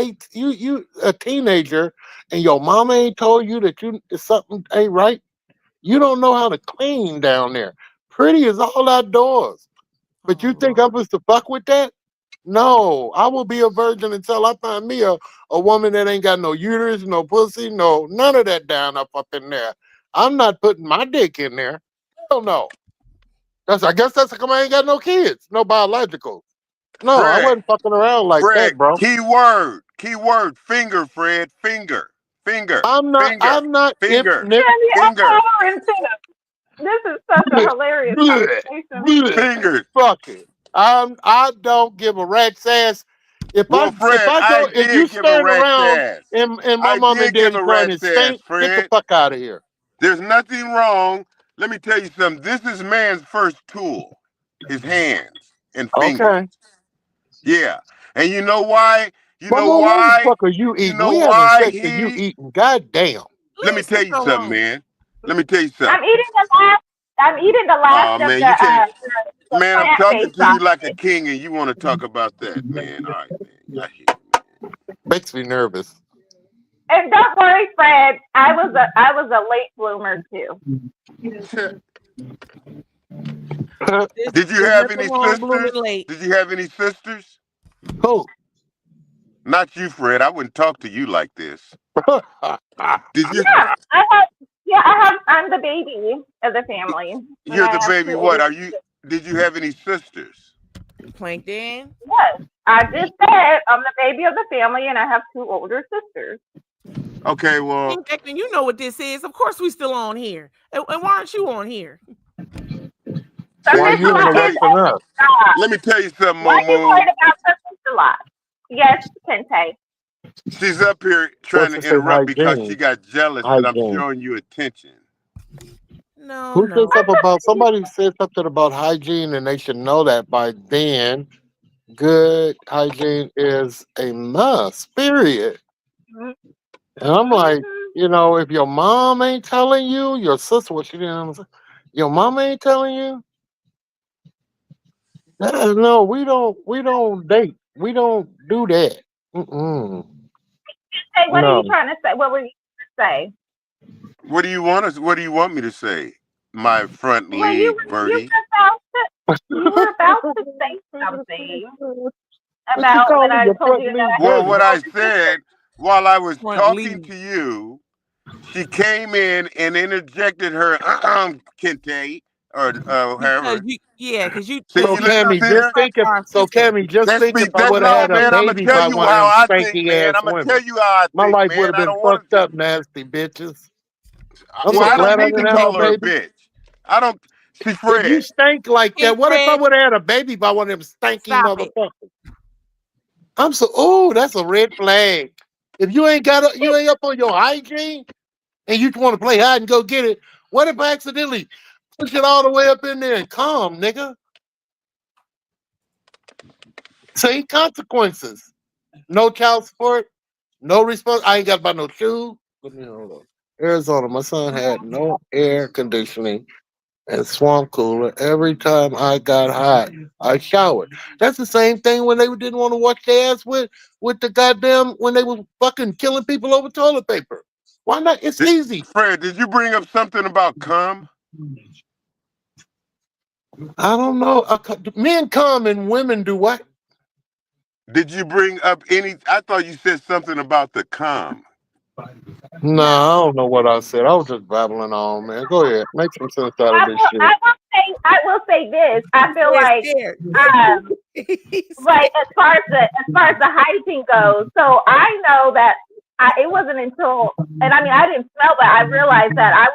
S9: a teenager, and your mama ain't told you that something ain't right. You don't know how to clean down there. Pretty is all outdoors. But you think I'm supposed to fuck with that? No, I will be a virgin until I find me a woman that ain't got no uterus, no pussy, no none of that down up in there. I'm not putting my dick in there. Hell no. I guess that's because I ain't got no kids, no biological. No, I
S15: Fred,
S9: wasn't fucking around like
S15: Fred,
S9: that, bro.
S15: key word, finger, Fred, finger,
S9: I'm not. If
S15: finger,
S9: Nick,
S13: I'm
S15: finger,
S13: hollering too. This is such a hilarious conversation.
S15: fingers.
S9: Fuck it. I don't give a rat's ass. If
S15: Well, Fred,
S9: if you
S15: give a
S9: stand
S15: rat's
S9: around
S15: ass.
S9: and my
S15: I
S9: mom and
S15: did give
S9: daddy
S15: a
S9: trying to
S15: rat's ass,
S9: stink, get the
S15: Fred.
S9: fuck out of here.
S15: There's nothing wrong. Let me tell you something. This is man's first tool, his hands and fingers.
S9: Okay.
S15: Yeah. And you know why? You know
S9: Mama, what the
S15: why?
S9: fuck are you
S15: You
S9: eating?
S15: know
S9: We having
S15: why
S9: sex and you
S15: he?
S9: eating. God damn.
S15: Let me tell you something, man. Let me tell you something.
S13: I'm eating the last
S15: Oh
S13: of
S15: man, you can't.
S13: the
S15: Man, I'm talking
S13: plant-based
S15: to you like a
S13: sausage.
S15: king, and you want to talk about that, man. All right, man. I hear you.
S9: Makes me nervous.
S13: And don't worry, Fred. I was a late bloomer too.
S15: Did you
S1: There's
S15: have
S1: nothing
S15: any
S1: wrong blooming
S15: sisters?
S1: late.
S15: Did you have any sisters?
S9: Who?
S15: Not you, Fred. I wouldn't talk to you like this. Did you?
S13: I'm the baby of the family. And
S15: You're
S13: I
S15: the
S13: have
S15: baby.
S13: two
S15: What
S13: older
S15: are you? Did you have any sisters?
S1: Plankton.
S13: Yes, I just said I'm the baby of the family, and I have two older sisters.
S15: Okay, well,
S1: Plankton, you know what this is. Of course, we still on here. And why aren't you on here?
S9: Why you ain't awake for that?
S15: let me tell you something,
S13: Why are you
S15: Momo.
S13: worried about sisters a lot? Yes, Kente.
S15: She's up here trying
S9: What's
S15: to
S9: it say?
S15: interrupt because she
S9: Hygiene.
S15: got jealous that I'm
S9: Hygiene.
S15: showing you attention.
S1: No,
S9: Who
S1: no.
S9: said something about somebody said something about hygiene and they should know that by then. Good hygiene is a must, period. And I'm like, if your mom ain't telling you, your sister, what she didn't, your mom ain't telling you. No, we don't date. We don't do that. Mm-mm.
S13: Hey, what are you
S9: No.
S13: trying to say? What were you trying to say?
S15: What do you want me to say? My front
S13: Well, you
S15: leg, Birdie.
S13: were about to say something
S9: What you
S13: about when
S9: calling
S13: I
S9: your
S13: told
S9: front
S13: you
S9: leg
S13: that I
S15: Well,
S9: dirty?
S15: what I said while I was
S1: Front
S15: talking
S1: lead.
S15: to you, she came in and interjected her Kente or
S1: Because
S15: however.
S1: because you
S15: See,
S9: So
S15: you listen,
S9: Cammy,
S15: see
S9: just
S15: there?
S9: think if
S1: our
S9: so
S1: sister.
S9: Cammy, just
S15: That's
S9: think
S15: me.
S9: if I
S15: That's
S9: would have
S15: no,
S9: had a
S15: man. I'm gonna
S9: baby
S15: tell
S9: by
S15: you
S9: one of
S15: how
S9: them
S15: I think,
S9: spanky
S15: man.
S9: ass
S15: I'm gonna
S9: women.
S15: tell you how I
S9: My
S15: think,
S9: life would
S15: man.
S9: have
S15: I
S9: been
S15: don't want
S9: fucked
S15: to.
S9: up, nasty bitches. I'm
S15: Well,
S9: so
S15: I don't
S9: glad I
S15: need to
S9: didn't have no
S15: call her a
S9: baby.
S15: bitch. I don't. See,
S9: If you
S15: Fred.
S9: stink like
S1: Hey,
S9: that, what if I
S1: Fred,
S9: would have had a baby by one of them stanky
S1: stop it.
S9: motherfuckers? I'm so that's a red flag. If you ain't you ain't up on your hygiene and you want to play hide and go get it, what if I accidentally push it all the way up in there and come, nigga? See, consequences. No child support, no response. I ain't got to buy no shoes. Hold on. Arizona, my son had no air conditioning and swamp cooler. Every time I got hot, I showered. That's the same thing when they didn't want to wash their ass with the goddamn when they were fucking killing people over toilet paper. Why not? It's easy.
S15: Fred, did you bring up something about cum?
S9: I don't know. Men come and women do what?
S15: Did you bring up any? I thought you said something about the cum.
S9: No, I don't know what I said. I was just babbling on, man. Go ahead. Make some sense out of this shit.
S13: I will say this. I feel
S1: Fred's
S13: like
S1: scared.
S13: like as far as the hygiene goes. So I know that it wasn't until, and I mean I didn't smell, but I realized that I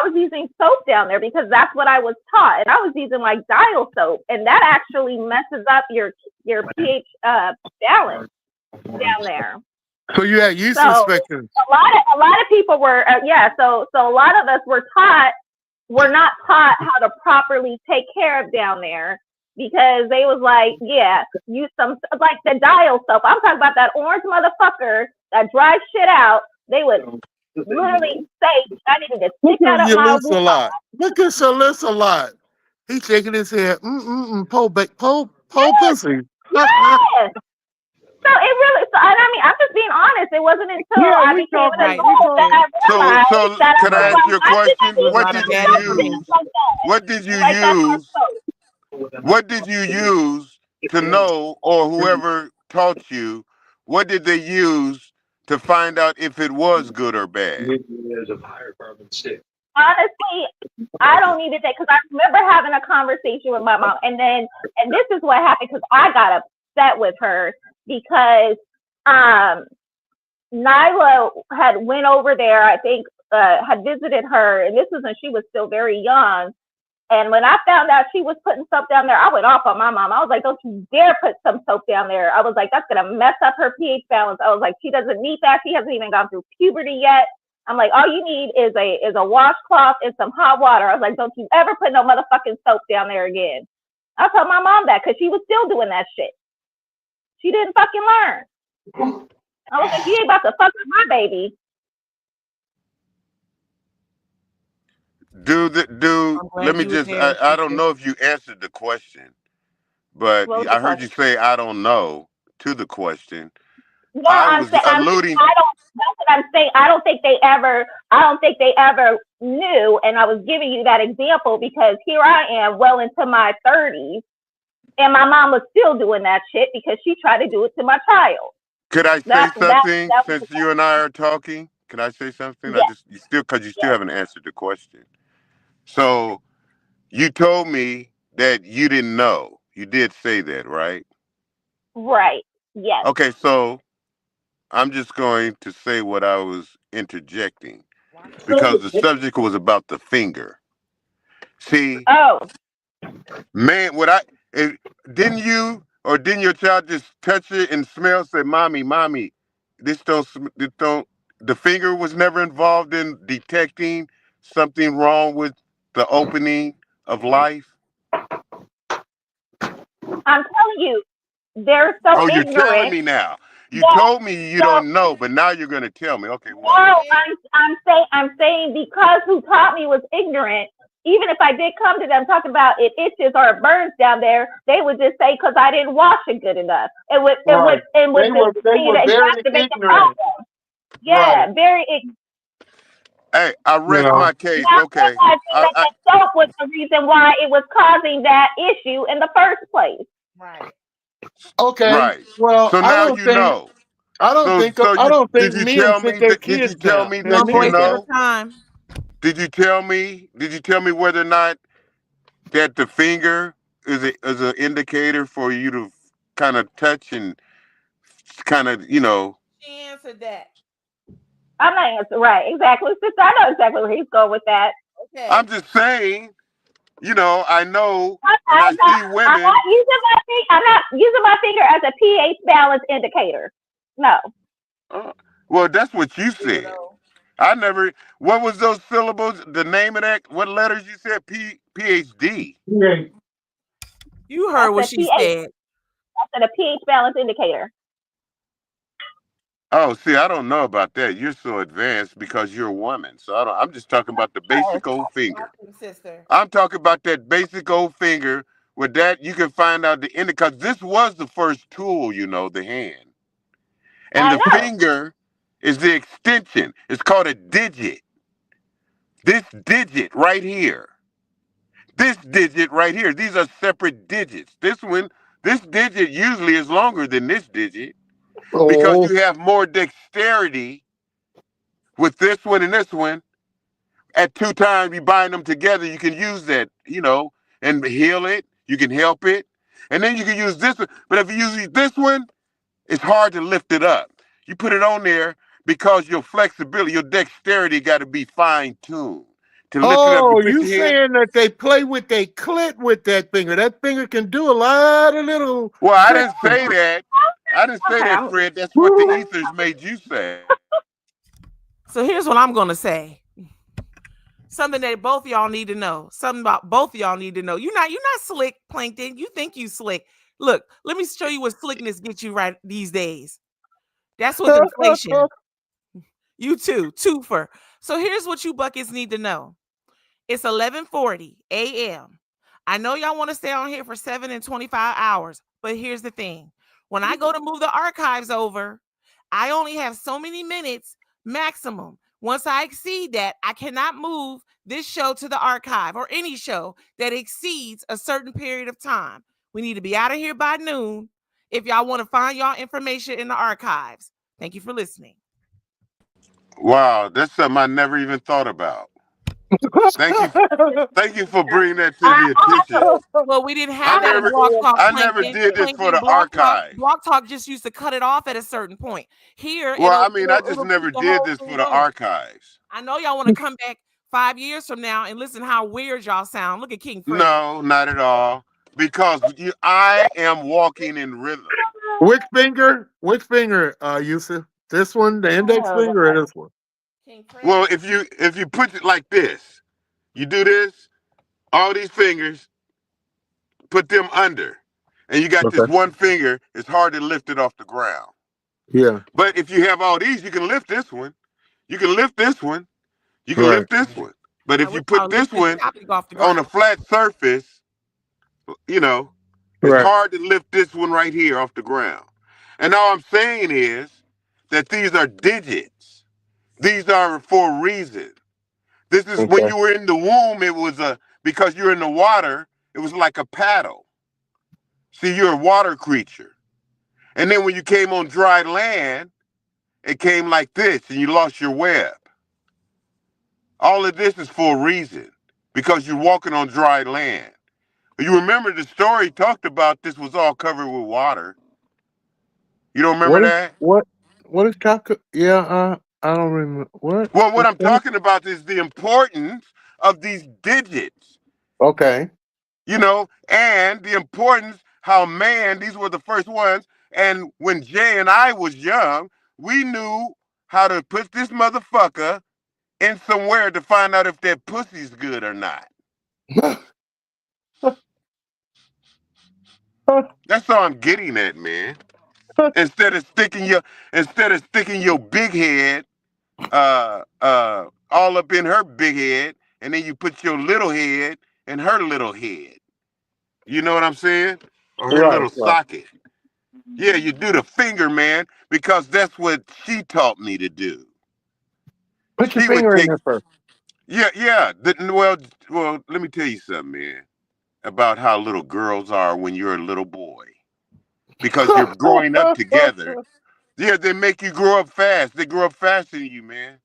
S13: was using soap down there because that's what I was taught, and I was using like dial soap, and that actually messes up your pH balance down there.
S9: So you had yeast
S13: So
S9: infections.
S13: a lot of people were so a lot of us were not taught how to properly take care of down there because they was like, use some like the dial soap. I'm talking about that orange motherfucker that dries shit out. They would literally say I needed to stick that up my
S9: Look at Shalissa a lot. He's shaking his head. Pole pussy.
S13: Yes. So it really, and I mean, I'm just being honest. It wasn't until I became an adult that I realized
S15: So
S13: that
S15: can I ask you a question? What did you use?
S13: What
S15: did you use? What did you use to know, or whoever taught you? What did they use to find out if it was good or bad?
S13: Honestly, I don't need to take because I remember having a conversation with my mom, and this is what happened because I got upset with her because Nyla had went over there, I think had visited her, and this was when she was still very young. And when I found out she was putting soap down there, I went off on my mom. I was like, don't you dare put some soap down there. I was like, that's going to mess up her pH balance. I was like, she doesn't need that. She hasn't even gone through puberty yet. I'm like, all you need is a washcloth and some hot water. I was like, don't you ever put no motherfucking soap down there again. I told my mom that because she was still doing that shit. She didn't fucking learn. I was like, you ain't about to fuck with my baby.
S15: Dude, let me just, I don't know if you answered the question, but I heard you say, I don't know to the question.
S13: No, I'm saying
S15: alluding.
S13: That's what I'm saying. I don't think they ever knew. And I was giving you that example because here I am well into my 30s and my mom was still doing that shit because she tried to do it to my child.
S15: Could I say something since you and I are talking? Can I say something?
S13: Yes.
S15: Because you still haven't answered the question. So you told me that you didn't know. You did say that, right?
S13: Right. Yes.
S15: Okay, so I'm just going to say what I was interjecting because the subject was about the finger. See, man, didn't you or didn't your child just touch it and smell? Say, mommy, this don't. The finger was never involved in detecting something wrong with the opening of life.
S13: I'm telling you, they're so ignorant.
S15: You're telling me now. You told me you don't know, but now you're going to tell me. Okay.
S13: No, I'm saying because who taught me was ignorant. Even if I did come to them talking about it itches or it burns down there, they would just say because I didn't wash it good enough. It would exacerbate the problem. Yeah, very ignorant.
S15: Hey, I rest my case. Okay.
S13: That soap was the reason why it was causing that issue in the first place.
S1: Right.
S9: Okay.
S15: Right.
S9: Well,
S15: so now you know.
S9: I don't think
S2: did you
S9: men
S2: tell
S9: sit
S2: me
S9: their
S2: did you
S9: kids
S2: tell
S9: down.
S2: me
S9: Their
S2: that
S1: One
S2: you
S9: men
S1: voice at a
S2: know?
S1: time.
S2: Did you tell me whether or not that the finger is an indicator for you to kind of touch and kind of, you know?
S1: She answered that.
S13: I'm not answering right. Exactly, sister. I know exactly where he's going with that.
S1: Okay.
S2: I'm just saying, you know, I know,
S13: I'm
S2: and I
S13: not,
S2: see women.
S13: I'm not using my finger as a pH balance indicator. No.
S2: Well, that's what you said. I never. What was those syllables? The name of that? What letters you said? PhD.
S1: You heard what she said.
S13: I said a pH balance indicator.
S2: Oh, see, I don't know about that. You're so advanced because you're a woman. So I don't. I'm just talking about the basic old finger.
S1: Sister.
S2: I'm talking about that basic old finger. With that, you can find out the end. Because this was the first tool, you know, the hand, and the finger is the extension. It's called a digit. This digit right here. This digit right here. These are separate digits. This digit usually is longer than this digit because you have more dexterity with this one and this one. At 2 times, you bind them together, you can use that, you know, and heal it. You can help it. And then you can use this one. But if you use this one, it's hard to lift it up. You put it on there because your flexibility, your dexterity got to be fine-tuned. To lift it up, you
S9: Oh,
S2: put
S9: you
S2: your hand.
S9: saying that they play with their clit with that finger? That finger can do a lot of little.
S2: Well, I didn't say that. I didn't say that, Fred. That's what the ethers made you say.
S1: So here's what I'm gonna say. Something that both of y'all need to know. Something about both of y'all need to know. You're not slick, Plankton. You think you slick. Look, let me show you what slickness gets you right these days. That's with inflation. You too, twofer. So here's what you buckets need to know. It's 11:40 a.m. I know y'all want to stay on here for 7 and 25 hours, but here's the thing. When I go to move the archives over, I only have so many minutes maximum. Once I exceed that, I cannot move this show to the archive or any show that exceeds a certain period of time. We need to be out of here by noon if y'all want to find y'all information in the archives. Thank you for listening.
S2: Wow, that's something I never even thought about. Thank you for bringing that to the attention.
S1: Well, we didn't have that in Blog Talk.
S2: I never did this for the archive.
S1: Blog Talk just used to cut it off at a certain point. Here,
S2: well, I mean, I just never did this for the archives.
S1: I know y'all want to come back 5 years from now and listen how weird y'all sound. Look at King Fred.
S2: No, not at all. Because I am walking in rhythm.
S9: Which finger? Yusuf? This one, the index finger, or this one?
S2: Well, if you put it like this, you do this, all these fingers, put them under, and you got this one finger. It's hard to lift it off the ground.
S9: Yeah.
S2: But if you have all these, you can lift this one. You can lift this one. You can lift this one. But if you put this one on a flat surface, you know, it's hard to lift this one right here off the ground. And all I'm saying is that these are digits. These are for a reason. This is when you were in the womb, it was because you're in the water, it was like a paddle. See, you're a water creature. And then when you came on dry land, it came like this and you lost your web. All of this is for a reason, because you're walking on dry land. You remember the story talked about this was all covered with water. You don't remember that?
S9: What is chocolate? Yeah, I don't remember. What?
S2: Well, what I'm talking about is the importance of these digits.
S9: Okay.
S2: You know, and the importance how these were the first ones. And when Jay and I was young, we knew how to put this motherfucker in somewhere to find out if that pussy's good or not. That's all I'm getting at, man. Instead of sticking your big head all up in her big head, and then you put your little head in her little head. You know what I'm saying? Or her little socket. Yeah, you do the finger, man, because that's what she taught me to do.
S9: Put your finger in there first.
S2: Yeah. Well, let me tell you something, man, about how little girls are when you're a little boy. Because you're growing up together.
S15: Yeah, they make you grow up fast. They grow up faster than you, man.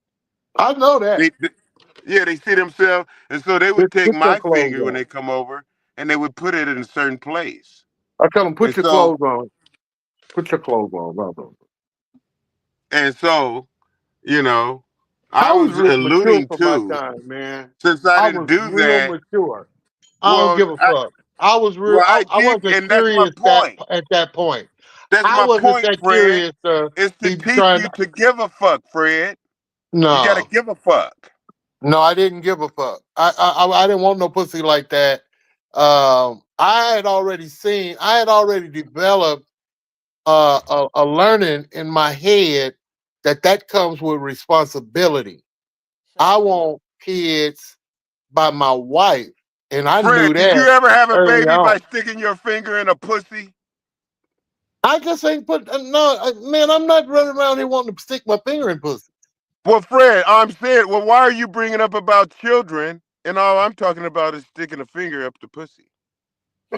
S9: I know that.
S15: Yeah, they see themselves, and so they would take
S9: Put your
S15: my
S9: clothes
S15: finger when
S9: on.
S15: they come over, and they would put it in a certain place.
S9: I tell them, put
S15: And
S9: your
S15: so,
S9: clothes on. Put your clothes on, brother.
S15: and so, you know, I
S9: I was
S15: was
S9: real mature
S15: alluding
S9: for my
S15: to,
S9: time, man.
S15: since I
S9: I
S15: didn't
S9: was
S15: do
S9: real
S15: that.
S9: mature. I don't
S15: Well,
S9: give a fuck. I was real.
S15: well, I
S9: I
S15: did,
S9: wasn't
S15: and that's my
S9: curious
S15: point.
S9: at that point.
S15: That's
S9: I
S15: my
S9: wasn't
S15: point,
S9: that
S15: Fred.
S9: curious to
S15: Is to
S9: be
S15: teach
S9: trying.
S15: you to give a fuck, Fred. You got to
S9: No,
S15: give a fuck.
S9: no, I didn't give a fuck. I didn't want no pussy like that. I had already seen. I had already developed a learning in my head that comes with responsibility. I want kids by my wife, and I knew
S15: Fred, did you
S9: that
S15: ever have a
S9: early
S15: baby by
S9: on.
S15: sticking your finger in a pussy?
S9: I just ain't put no man. I'm not running around here wanting to stick my finger in pussy.
S15: Well, Fred, I'm saying, well, why are you bringing up about children? And all I'm talking about is sticking a finger up the pussy.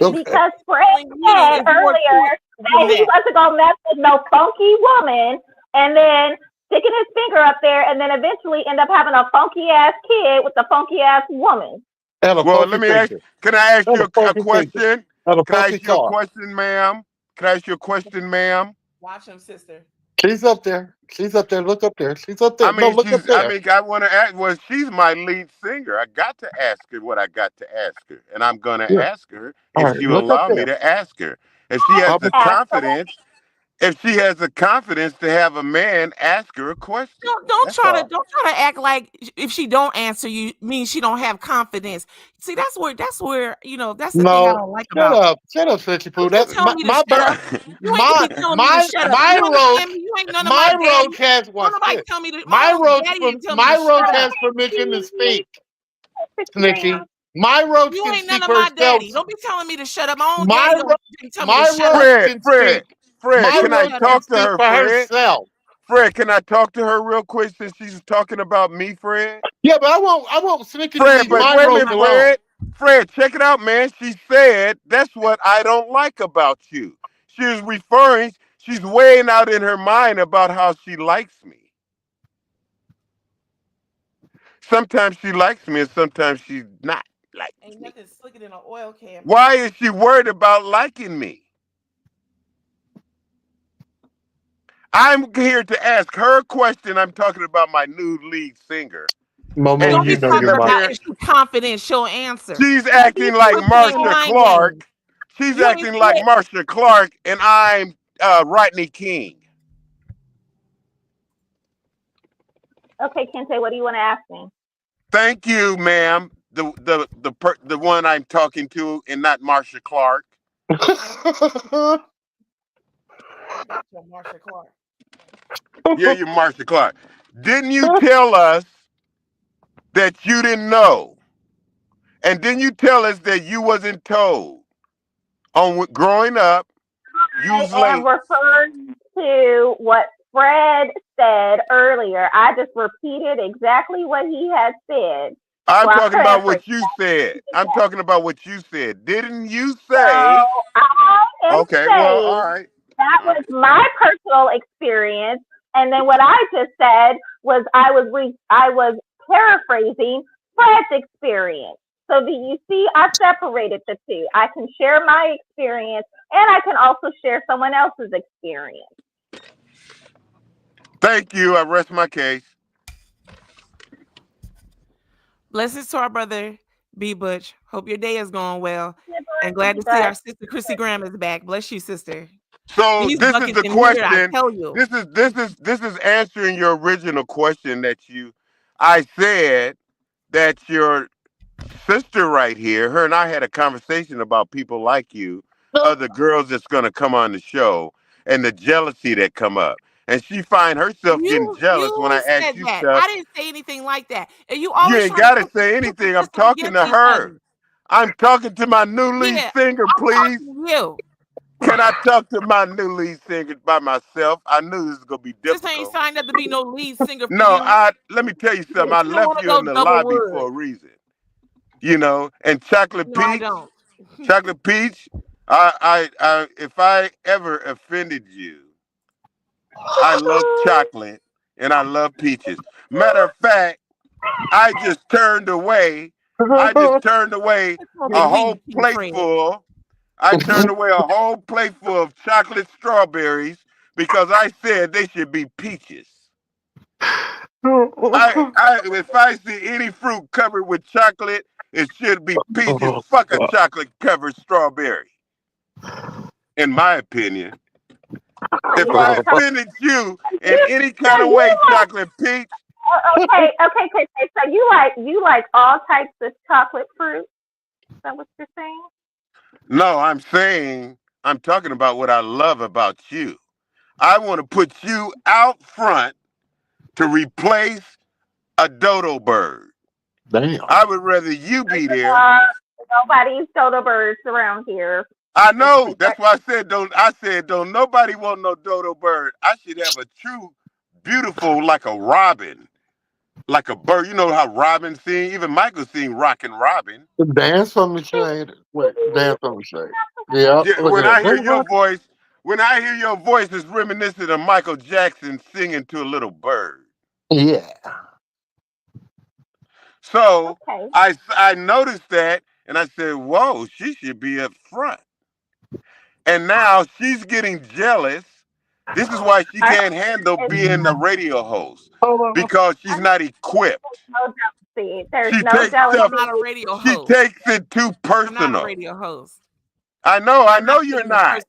S9: Okay.
S13: Because Fred
S1: Meaning
S13: said
S1: is more to
S13: earlier
S1: it
S13: that
S1: than
S13: he
S1: that.
S13: wasn't gonna mess with no funky woman, and then sticking his finger up there, and then eventually end up having a funky ass kid with a funky ass woman.
S9: And a
S15: Well,
S9: funky
S15: let me ask.
S9: finger.
S15: Can I ask
S9: And
S15: you
S9: a
S15: a
S9: funky finger.
S15: question?
S9: And a
S15: Can I
S9: funky
S15: ask you a
S9: car.
S15: question, ma'am? Can I ask you a question, ma'am?
S1: Watch him, sister.
S9: She's up there. She's up there. Look up there. She's up
S15: I
S9: there. No,
S15: mean,
S9: look up
S15: I
S9: there.
S15: mean, I want to ask. Well, she's my lead singer. I got to ask her what I got to ask her, and I'm gonna
S9: Yeah.
S15: ask her
S9: All
S15: if
S9: right.
S15: she will
S9: Look up
S15: allow me
S9: there.
S15: to ask her. If she has
S9: How
S15: the
S9: about
S13: Ask her.
S15: confidence, if she has the confidence to have a man ask her a question.
S1: Don't
S15: That's
S1: try
S15: all.
S1: to act like if she don't answer you means she don't have confidence. See, that's where that's the thing I
S9: no?
S1: don't like
S9: Shut
S1: about.
S9: up. Shut up, Sexy Poo.
S1: Don't you
S9: That's
S1: tell me to shut up. You ain't to be telling me to shut up.
S9: my
S1: You
S9: roach.
S1: understand me? You ain't none of my daddy.
S9: Roach has
S1: Don't
S9: watch
S1: nobody
S9: this.
S1: tell me to.
S9: My
S1: My own
S9: roach
S1: daddy
S9: from
S1: didn't tell me to
S9: my
S1: shut
S9: roach
S1: up.
S9: has permission to speak. Snitchy. My roach
S1: You
S9: can
S1: ain't none
S9: speak
S1: of
S9: for
S1: my
S9: herself.
S1: daddy. Don't be telling me to shut up. My own
S9: My
S1: daddy didn't tell me to shut up.
S15: Fred,
S9: can
S15: Fred,
S9: speak.
S15: Fred,
S9: My
S15: can I
S9: roach can
S15: talk to
S9: speak
S15: her,
S9: for
S15: Fred?
S9: herself.
S15: Fred, can I talk to her real quick since she's talking about me, Fred?
S9: Yeah, but I want Snitchy to
S15: Fred,
S9: leave
S15: but
S9: my
S15: wait a
S9: roach
S15: minute,
S9: alone.
S15: Fred, check it out, man. She said that's what I don't like about you. She was referring, she's weighing out in her mind about how she likes me. Sometimes she likes me and sometimes she's not like
S1: Ain't
S15: me.
S1: nothing slicker than an oil can.
S15: Why is she worried about liking me? I'm here to ask her a question. I'm talking about my new lead singer.
S9: Momo,
S15: And
S1: Don't
S9: you
S1: be
S15: she's
S9: know
S15: sitting
S9: you're
S1: talking
S15: up
S9: my.
S1: about
S15: here.
S1: if she's confident, she'll answer.
S15: She's
S1: Don't be
S15: acting like
S1: playing
S15: Marsha
S1: mind games.
S15: Clark. She's
S1: You ain't
S15: acting like
S1: shit.
S15: Marsha Clark, and I'm Rodney King.
S13: Okay, Kente, what do you want to ask me?
S15: Thank you, ma'am. The one I'm talking to, and not Marsha Clark.
S1: Marsha Clark.
S15: Yeah, you're Marsha Clark. Didn't you tell us that you didn't know? And didn't you tell us that you wasn't told on growing up? You
S13: I
S15: was
S13: am
S15: late.
S13: referring to what Fred said earlier. I just repeated exactly what he had said.
S15: I'm
S13: Well, I
S15: talking about
S13: paraphrased.
S15: what you said. I'm talking about what you said. Didn't you
S13: So
S15: say?
S13: I am
S15: Okay, well, all
S13: saying
S15: right.
S13: that
S15: All
S13: was
S15: right.
S13: my personal experience, and then what I just said was I was paraphrasing Fred's experience. So do you see? I separated the two. I can share my experience, and I can also share someone else's experience.
S15: Thank you. I rest my case.
S1: Blessings to our brother B Butch. Hope your day is going well. And glad to see
S13: But
S1: our sister Chrissy Graham is back. Bless you, sister.
S15: So
S1: These
S15: this is
S1: buckets
S15: the
S1: in here, I
S15: question.
S1: tell you.
S15: This is answering your original question that I said that your sister right here, her and I had a conversation about people like you, other girls that's gonna come on the show, and the jealousy that come up. And she find herself getting jealous when I
S1: You
S15: ask
S1: said
S15: you
S1: that.
S15: stuff.
S1: I didn't say anything like that. And you
S15: You
S1: always
S15: ain't
S1: trying to
S15: gotta say
S1: put your
S15: anything. I'm
S1: sisters
S15: talking
S1: against
S15: to
S1: each
S15: her.
S1: other.
S15: I'm talking to my new lead
S1: Yeah,
S15: singer,
S1: I'm
S15: please.
S1: talking to you.
S15: Can I talk to my new lead singer by myself? I knew this was gonna be
S1: Sister ain't
S15: difficult.
S1: signed up to be no lead singer for
S15: No,
S1: you.
S15: let me tell you something.
S1: Yeah,
S15: I
S1: she don't
S15: left
S1: want to
S15: you in
S1: go
S15: the
S1: double
S15: lobby
S1: wood.
S15: for a reason. You know, and Chocolate
S1: No, I
S15: Peach,
S1: don't.
S15: Chocolate Peach, if I ever offended you, I love chocolate, and I love peaches. Matter of fact, I just turned away. I just turned away a whole plateful. I turned away a whole plateful of chocolate strawberries because I said they should be peaches. If I see any fruit covered with chocolate, it should be peaches. Fuck a chocolate covered strawberry. In my opinion. If I offended you in any kind of way, chocolate peach.
S13: Okay. So you like all types of chocolate fruit? Is that what you're saying?
S15: No, I'm talking about what I love about you. I want to put you out front to replace a dodo bird.
S9: Damn.
S15: I would rather you be there.
S13: Nobody's dodo birds around here.
S15: I know. That's why I said don't nobody want no dodo bird. I should have a true, beautiful, like a robin. Like a bird. You know how Robin sing? Even Michael sing Rockin' Robin.
S9: Dance from the shade. Wait, dance from the shade. Yeah.
S15: When I hear your voice, it's reminiscent of Michael Jackson singing to a little bird.
S9: Yeah.
S15: So I noticed that and I said, whoa, she should be up front. And now she's getting jealous. This is why she can't handle being the radio host. Because she's not equipped.
S13: There's no jealousy.
S1: I'm not a radio host.
S15: She takes it too personal.
S1: I'm not a radio host.
S15: I know you're not.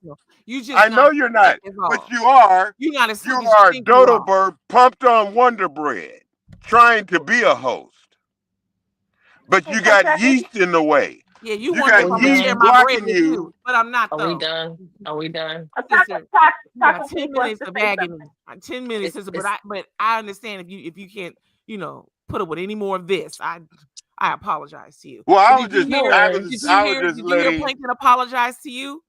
S15: I know you're not, but you are.
S1: You're not as
S15: you are a dodo bird pumped on Wonder Bread, trying to be a host. But you got yeast in the way.
S1: Yeah, you
S15: got
S1: want to
S15: yeast
S1: share my bread
S15: blocking
S1: with
S15: you.
S1: you, but I'm not.
S14: Are we done? Are we done?
S1: Sister, you got 10 minutes of bagging me. 10 minutes, sister, but I understand if you can't, put up with any more of this. I apologize to you.
S15: Well, I
S1: Did you hear Plankton apologize to you?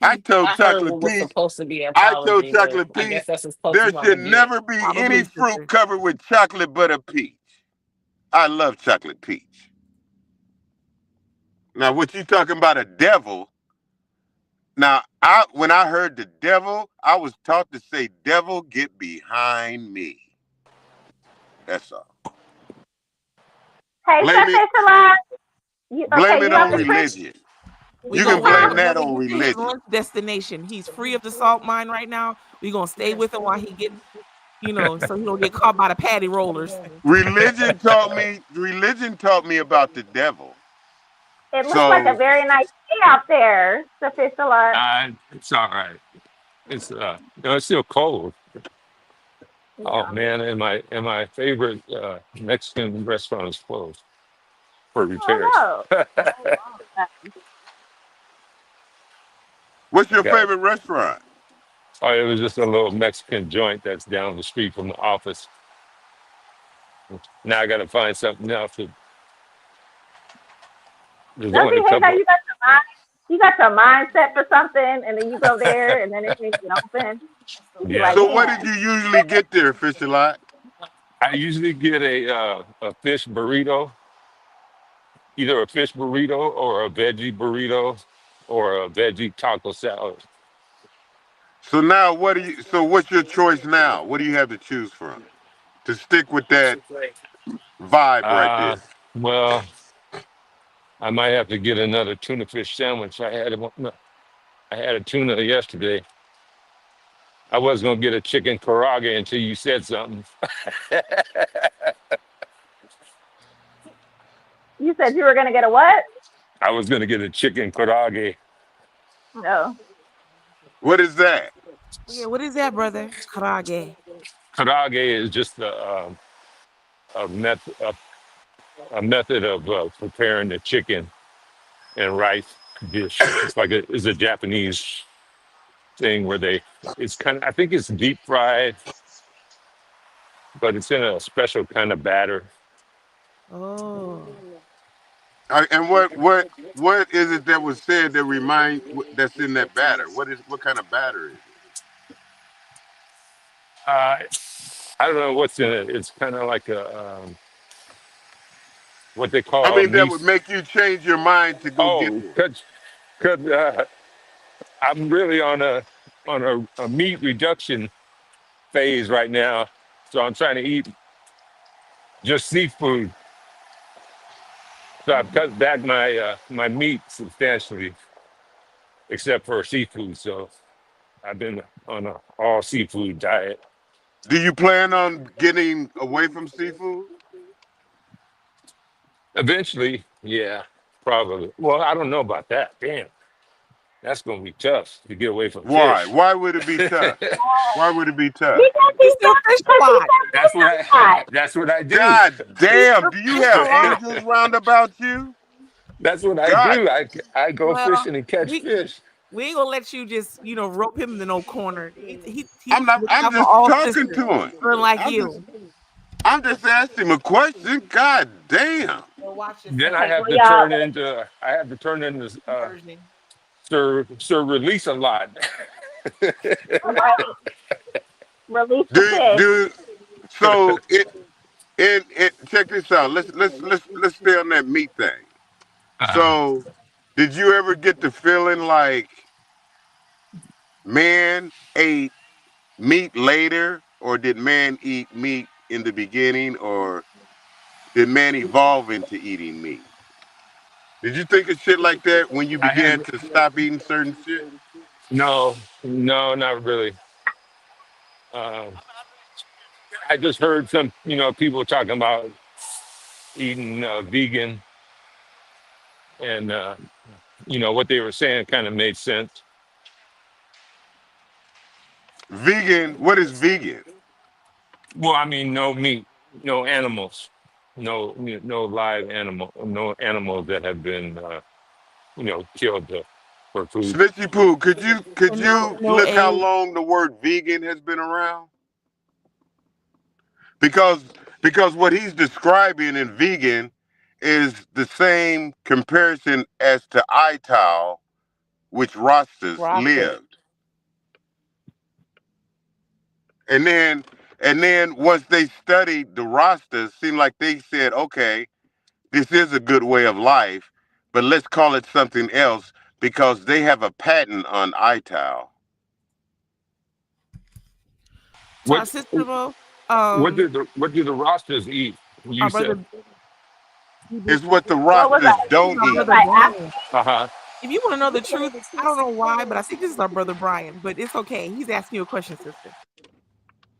S15: I told Chocolate
S14: was
S15: Peach.
S14: supposed to be an
S15: I
S14: apology,
S15: told
S14: but
S15: Chocolate
S14: I
S15: Peach.
S14: guess that's as close
S15: There
S14: as I'm
S15: should
S14: gonna
S15: never
S14: get.
S15: be
S1: Probably,
S15: any
S1: sister.
S15: fruit covered with chocolate but a peach. I love Chocolate Peach. Now, what you talking about a devil? Now, when I heard the devil, I was taught to say, "Devil, get behind me." That's all.
S13: Hey,
S15: Blame it on
S13: religion.
S15: religion. You can blame that on religion.
S1: Destination. He's free of the salt mine right now. We're gonna stay with him while he gets, so he don't get caught by the patty rollers.
S15: Religion taught me about the devil.
S13: It looks like a very nice day out there, Sophistola.
S17: It's all right. It's it's still cold.
S13: Yeah.
S17: Oh man, and my favorite Mexican restaurant is closed for repairs.
S13: Oh, no.
S15: What's your favorite restaurant?
S17: Oh, it was just a little Mexican joint that's down the street from the office. Now I got to find something else. There's
S13: Don't
S17: only
S13: you
S17: a
S13: hate how
S17: couple.
S13: you got your mindset for something, and then you go there, and then it ain't open.
S17: Yeah.
S15: So what did you usually get there, Fish-A-Lot?
S17: I usually get a fish burrito, either a fish burrito or a veggie burrito or a veggie taco salad.
S15: So now, what's your choice now? What do you have to choose from to stick with that vibe right there?
S17: Well, I might have to get another tuna fish sandwich. I had a tuna yesterday. I was gonna get a chicken karaage until you said something.
S13: You said you were gonna get a what?
S17: I was gonna get a chicken karaage.
S13: No.
S15: What is that?
S1: Yeah, what is that, brother? Karaage.
S17: Karaage is just a method of preparing the chicken and rice dish. It's a Japanese thing where I think it's deep fried, but it's in a special kind of batter.
S1: Oh.
S15: And what is it that was said that's in that batter? What kind of batter is it?
S17: I don't know what's in it. It's kind of like what they call.
S15: That would make you change your mind to go get it.
S17: Because I'm really on on a meat reduction phase right now, so I'm trying to eat just seafood. So I've cut back my meat substantially, except for seafood. So I've been on a all seafood diet.
S15: Do you plan on getting away from seafood?
S17: Eventually, yeah, probably. Well, I don't know about that. Damn, that's gonna be tough to get away from
S15: Why?
S17: fish.
S15: Why would it be tough? Why would it be tough?
S13: Because
S1: He's still fish spot.
S17: That's what I. That's what I do.
S15: God
S1: He's
S15: damn!
S1: still
S15: Do you
S1: fish
S15: have
S1: a lot.
S15: angels round about you?
S17: That's what I
S15: God,
S17: do. I go
S1: Well,
S17: fishing and catch
S1: we
S17: fish.
S1: we ain't gonna let you just rope him to no corner. He
S15: I'm not.
S1: looks
S15: I'm
S1: out for
S15: just
S1: all
S15: talking
S1: sisters,
S15: to him.
S1: unlike
S15: I'm just.
S1: you.
S15: I'm just asking him a question. God damn.
S1: Well, watch
S17: Then
S1: yourself.
S17: I
S13: okay,
S17: have
S13: well,
S17: to
S13: y'all,
S17: turn into. I have to turn into
S1: Versioning.
S17: Sir Release a lot.
S13: right, release the
S15: Do
S13: fish.
S15: do. So it. Check this out. Let's stay on that meat thing. So, did you ever get the feeling like man ate meat later, or did man eat meat in the beginning, or did man evolve into eating meat? Did you think of shit like that when you
S17: I
S15: began
S17: have
S15: to stop eating certain shit?
S17: no, not really. Um, I just heard some, people talking about eating vegan, and what they were saying kind of made sense.
S15: Vegan, what is vegan?
S17: Well, I mean, no meat, no animals, no live animal, no animals that have been, killed for food.
S15: Snitchy Poo, could
S1: And no
S15: you
S1: no
S15: look how
S1: eggs.
S15: long the word vegan has been around? Because what he's describing in vegan is the same comparison as to Ital, which Rastas
S1: Rasta.
S15: lived. And then once they studied the Rastas, seemed like they said, okay, this is a good way of life, but let's call it something else because they have a patent on Ital.
S1: To our
S17: What
S1: sister, Bo,
S17: what do the rosters eat? You
S1: our
S17: said,
S1: brother, he
S15: It's
S1: just,
S15: what the
S13: What was
S15: Rastas
S13: I?
S1: this is
S15: don't
S1: our
S13: What was
S15: eat.
S1: brother
S13: I
S1: Brian.
S13: asking?
S1: If you want to know the truth, I don't know why, but I think this is our brother Brian. But it's okay. He's asking you a question, sister.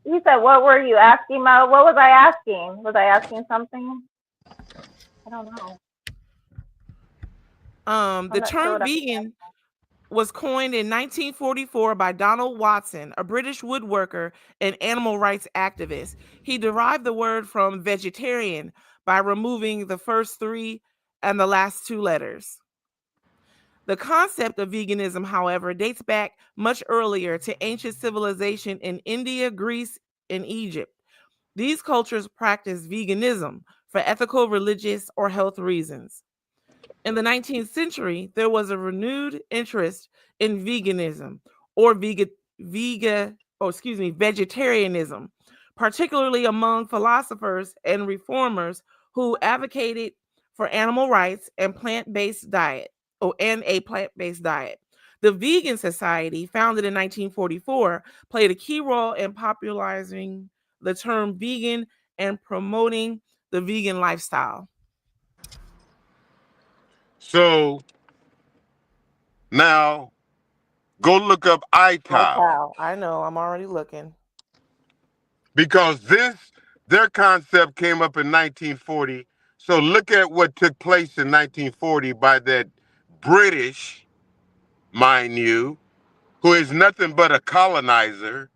S13: You said, what were you asking, Mo? What was I asking? Was I asking something? I don't know.
S1: The
S13: I'm not sure
S1: term
S13: what I'm.
S1: vegan was coined in 1944 by Donald Watson, a British woodworker and animal rights activist. He derived the word from vegetarian by removing the first three and the last two letters. The concept of veganism, however, dates back much earlier to ancient civilization in India, Greece, and Egypt. These cultures practiced veganism for ethical, religious, or health reasons. In the 19th century, there was a renewed interest in veganism or vegetarianism, particularly among philosophers and reformers who advocated for animal rights and plant-based diet, and a plant-based diet. The Vegan Society, founded in 1944, played a key role in popularizing the term vegan and promoting the vegan lifestyle.
S15: So now go look up Ital
S1: Ital. I know. I'm already looking.
S15: because their concept came up in 1940. So look at what took place in 1940 by that British, mind you, who is nothing but a colonizer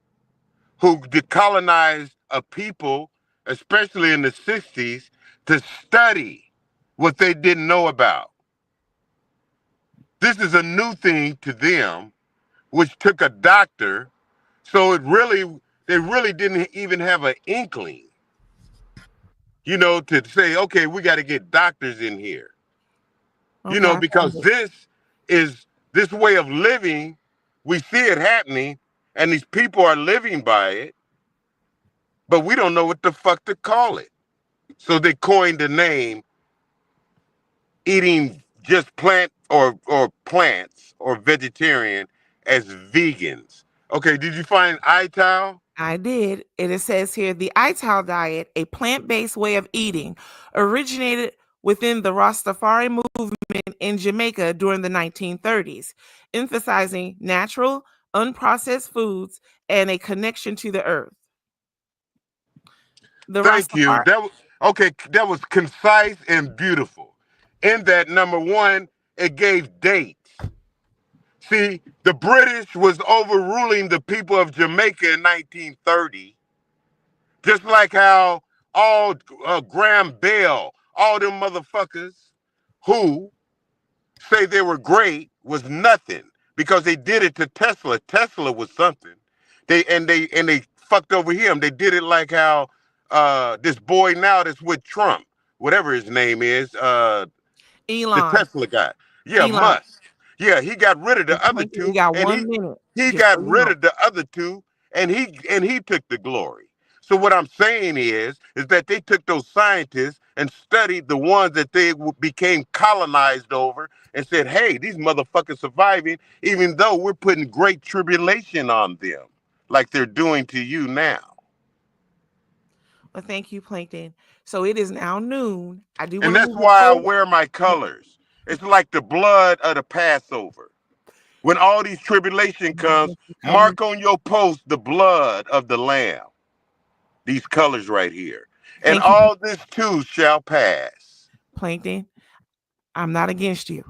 S15: who decolonized a people, especially in the 60s, to study what they didn't know about. This is a new thing to them, which took a doctor. So they really didn't even have an inkling, to say, okay, we got to get doctors in here,
S1: Okay.
S15: because this way of living, we see it happening and these people are living by it, but we don't know what the fuck to call it. So they coined the name eating just plant or plants or vegetarian as vegans. Okay, did you find iTowel?
S1: I did. And it says here the Ital diet, a plant-based way of eating, originated within the Rastafari movement in Jamaica during the 1930s, emphasizing natural, unprocessed foods and a connection to the earth. The
S15: Thank you.
S1: Rastafari.
S15: That was concise and beautiful. In that, number one, it gave dates. See, the British was overruling the people of Jamaica in 1930, just like how all Graham Bell, all them motherfuckers who say they were great was nothing because they did it to Tesla. Tesla was something. They fucked over him. They did it like how this boy now that's with Trump, whatever his name is, the
S1: Elon.
S15: Tesla guy. Yeah,
S1: Elon.
S15: Musk. Yeah, he got rid of the other
S1: You
S15: two,
S1: got
S15: and
S1: 1 minute.
S15: he
S1: Just
S15: got
S1: so you
S15: rid
S1: know.
S15: of the other two, and he took the glory. So what I'm saying is that they took those scientists and studied the ones that they became colonized over and said, hey, these motherfuckers surviving, even though we're putting great tribulation on them, like they're doing to you now.
S1: Well, thank you, Plankton. So it is now noon. I do
S15: And
S1: want to
S15: that's
S1: move the
S15: why I
S1: whole.
S15: wear my colors. It's like the blood of the Passover. When all these tribulation comes, mark on your post the blood of the Lamb. These colors right here. And
S1: Thank you,
S15: all this too shall pass.
S1: Plankton. I'm not against you.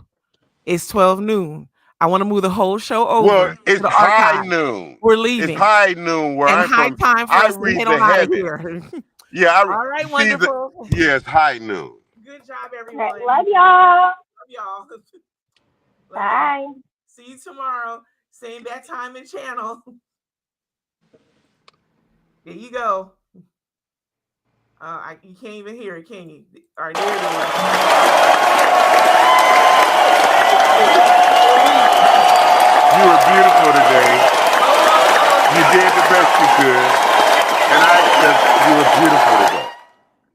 S1: It's 12 noon. I want to move the whole show over
S15: Well,
S1: to
S15: it's
S1: the
S15: high
S1: archive.
S15: noon.
S1: We're
S15: It's
S1: leaving.
S15: high noon where
S1: And
S15: I'm
S1: high
S15: from.
S1: time for
S15: I
S1: us to
S15: read
S1: head
S15: the
S1: on out of
S15: heavens.
S1: here.
S15: Yeah,
S1: All right,
S15: see
S1: wonderful.
S15: yeah, it's high noon.
S1: Good job,
S13: Okay,
S1: everyone.
S13: love y'all.
S1: Love y'all. Love y'all.
S13: Bye.
S1: See you tomorrow. Same bad time and channel. There you go. You can't even hear it, can you? All right, there it
S15: You were beautiful today. You did the best you could. And I accept you were beautiful today.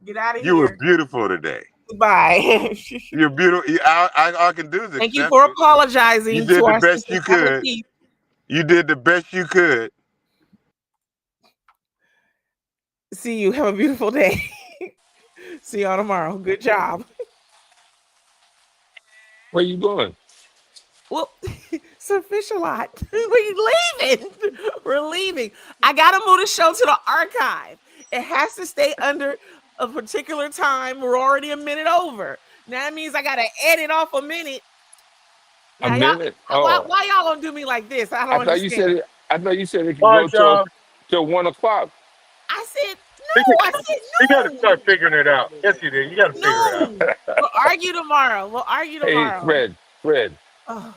S1: Get out of
S15: You were
S1: here.
S15: beautiful today.
S1: Goodbye.
S15: You're beautiful. All I can do is accept
S1: Thank you for
S15: it.
S1: apologizing
S15: You did
S1: to
S15: the
S1: our
S15: best
S1: sister
S15: you
S1: Pepper
S15: could.
S1: Keith.
S15: You did the best you could.
S1: See you. Have a beautiful day. See y'all tomorrow. Good job.
S17: Where you going?
S1: Well, Sir Fish a lot. We're leaving. We're leaving. I gotta move the show to the archive. It has to stay under a particular time. We're already a minute over. Now that means I gotta edit off a minute.
S17: A
S1: Now
S17: minute?
S1: why
S17: Oh,
S1: y'all don't do me like this? I
S17: I
S1: don't
S17: thought you said
S1: understand.
S17: it. I thought you said it could
S9: All
S17: go
S9: right, y'all.
S17: till 1 o'clock.
S1: I said
S9: You
S1: no. I said
S9: got to
S1: no.
S9: start figuring it out. Yes, you did. You got to figure it out.
S1: No. We'll argue tomorrow.
S17: Hey, Fred.
S1: Oh.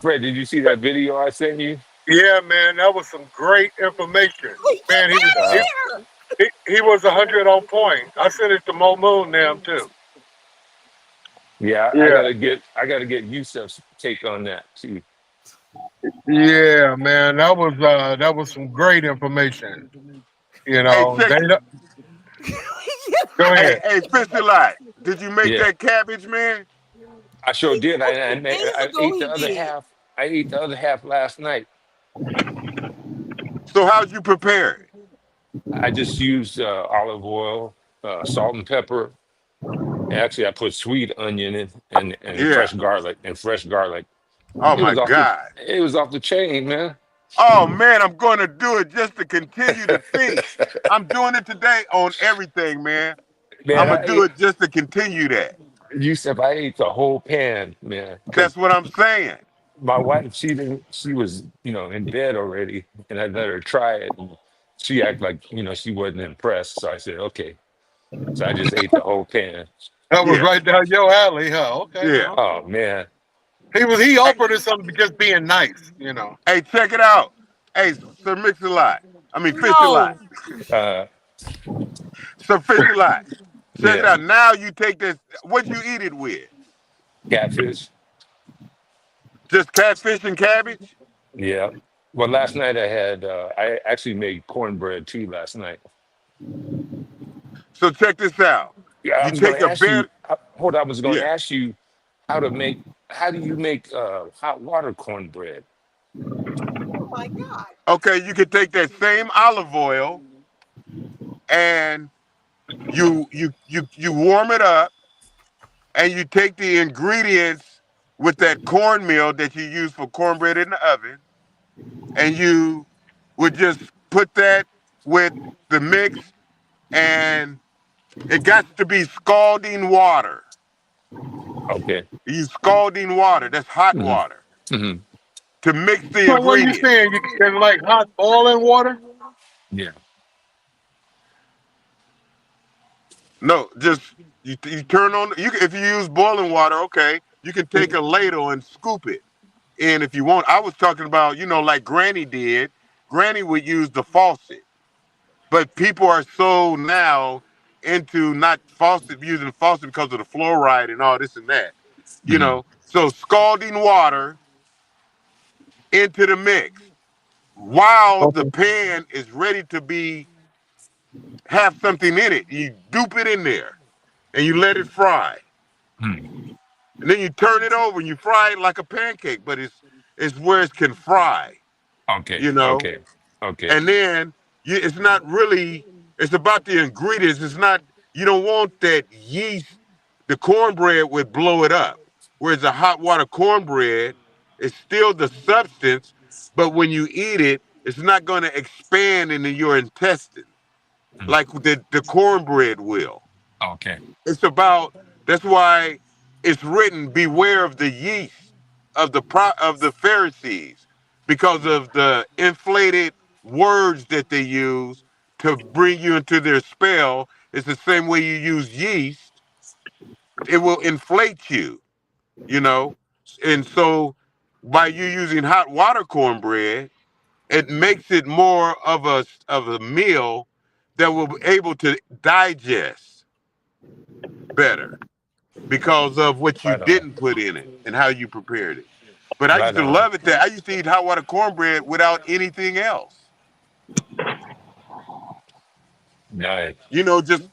S17: Fred, did you see that video I sent you?
S9: Yeah, man, that was some great information. Man, he was 100 on point. I sent it to Mo Moon them too.
S17: Yeah,
S9: Yeah.
S17: I gotta get Yusuf's take on that too.
S9: Yeah, man, that was some great information. You know,
S15: check it.
S9: Go ahead.
S15: Hey, Fisher Lot, did you make
S17: Yeah.
S15: that cabbage, man?
S17: I sure did. I
S1: ago
S17: ate
S1: he
S17: the other
S1: did.
S17: half. I ate the other half last night.
S15: So how'd you prepare it?
S17: I just used olive oil, salt and pepper. Actually, I put sweet onion in and
S15: Yeah.
S17: fresh garlic.
S15: Oh my God.
S17: It was off the chain, man.
S15: Oh man, I'm going to do it just to continue to think. I'm doing it today on everything, man.
S17: Man,
S15: I'm gonna do it just to continue that.
S17: Yusuf, I ate the whole pan, man.
S15: That's what I'm saying.
S17: My wife, she was, in bed already, and I let her try it. And she acted like, she wasn't impressed. So I said, okay. So I just ate the whole pan.
S9: That was right down your alley, huh? Okay.
S15: Yeah.
S17: Oh man.
S9: He offered us something just being nice, you know.
S15: Hey, check it out. Hey, Sir Mix-a-Lot. I mean Fish-a-Lot. Sir Fish-a-Lot. Check it
S17: Yeah.
S15: out. Now you take this. What you eat it with?
S17: Catfish.
S15: Just catfish and cabbage?
S17: Yeah. Well, last night I actually made cornbread too last night.
S15: So check this out.
S17: Yeah, I
S15: You
S17: was
S15: take
S17: going to
S15: a
S17: ask you.
S15: bed.
S17: I was going to
S15: Yeah.
S17: ask you how do you make hot water cornbread?
S1: my God.
S15: Okay, you can take that same olive oil and you warm it up, and you take the ingredients with that cornmeal that you use for cornbread in the oven, and you would just put that with the mix, and it got to be scalding water.
S17: Okay.
S15: You use scalding water, that's hot
S17: Hmm.
S15: water,
S17: Hmm.
S15: to mix the
S9: So what are you
S15: ingredients.
S9: saying? You can like hot boiling water?
S17: Yeah.
S15: No, just you turn on. If you use boiling water, okay, you can take a ladle and scoop it in if you want. I was talking about, like Granny did. Granny would use the faucet, but people are so now into not faucet using faucet because of the fluoride and all this and that.
S17: Hmm.
S15: So scalding water into the mix while the
S9: Okay.
S15: pan is ready to have something in it. You dupe it in there and you let it fry.
S17: Hmm.
S15: And then you turn it over and you fry it like a pancake, but it's where it can fry,
S17: Okay.
S15: you know.
S17: Okay. Okay.
S15: And then it's not really. It's about the ingredients. It's not. You don't want that yeast. The cornbread would blow it up. Whereas the hot water cornbread is still the substance, but when you eat it, it's not going to expand into your intestine like the cornbread will.
S17: Okay.
S15: It's about. That's why it's written, "Beware of the yeast of the Pharisees," because of the inflated words that they use to bring you into their spell. It's the same way you use yeast; it will inflate you. You know, and so by you using hot water cornbread, it makes it more of a meal that will be able to digest better, because of what you
S17: Right on.
S15: didn't put in it and how you prepared it. But I used
S17: Right
S15: to
S17: on.
S15: love it that I used to eat hot water cornbread without anything else.
S17: Nice.
S15: Just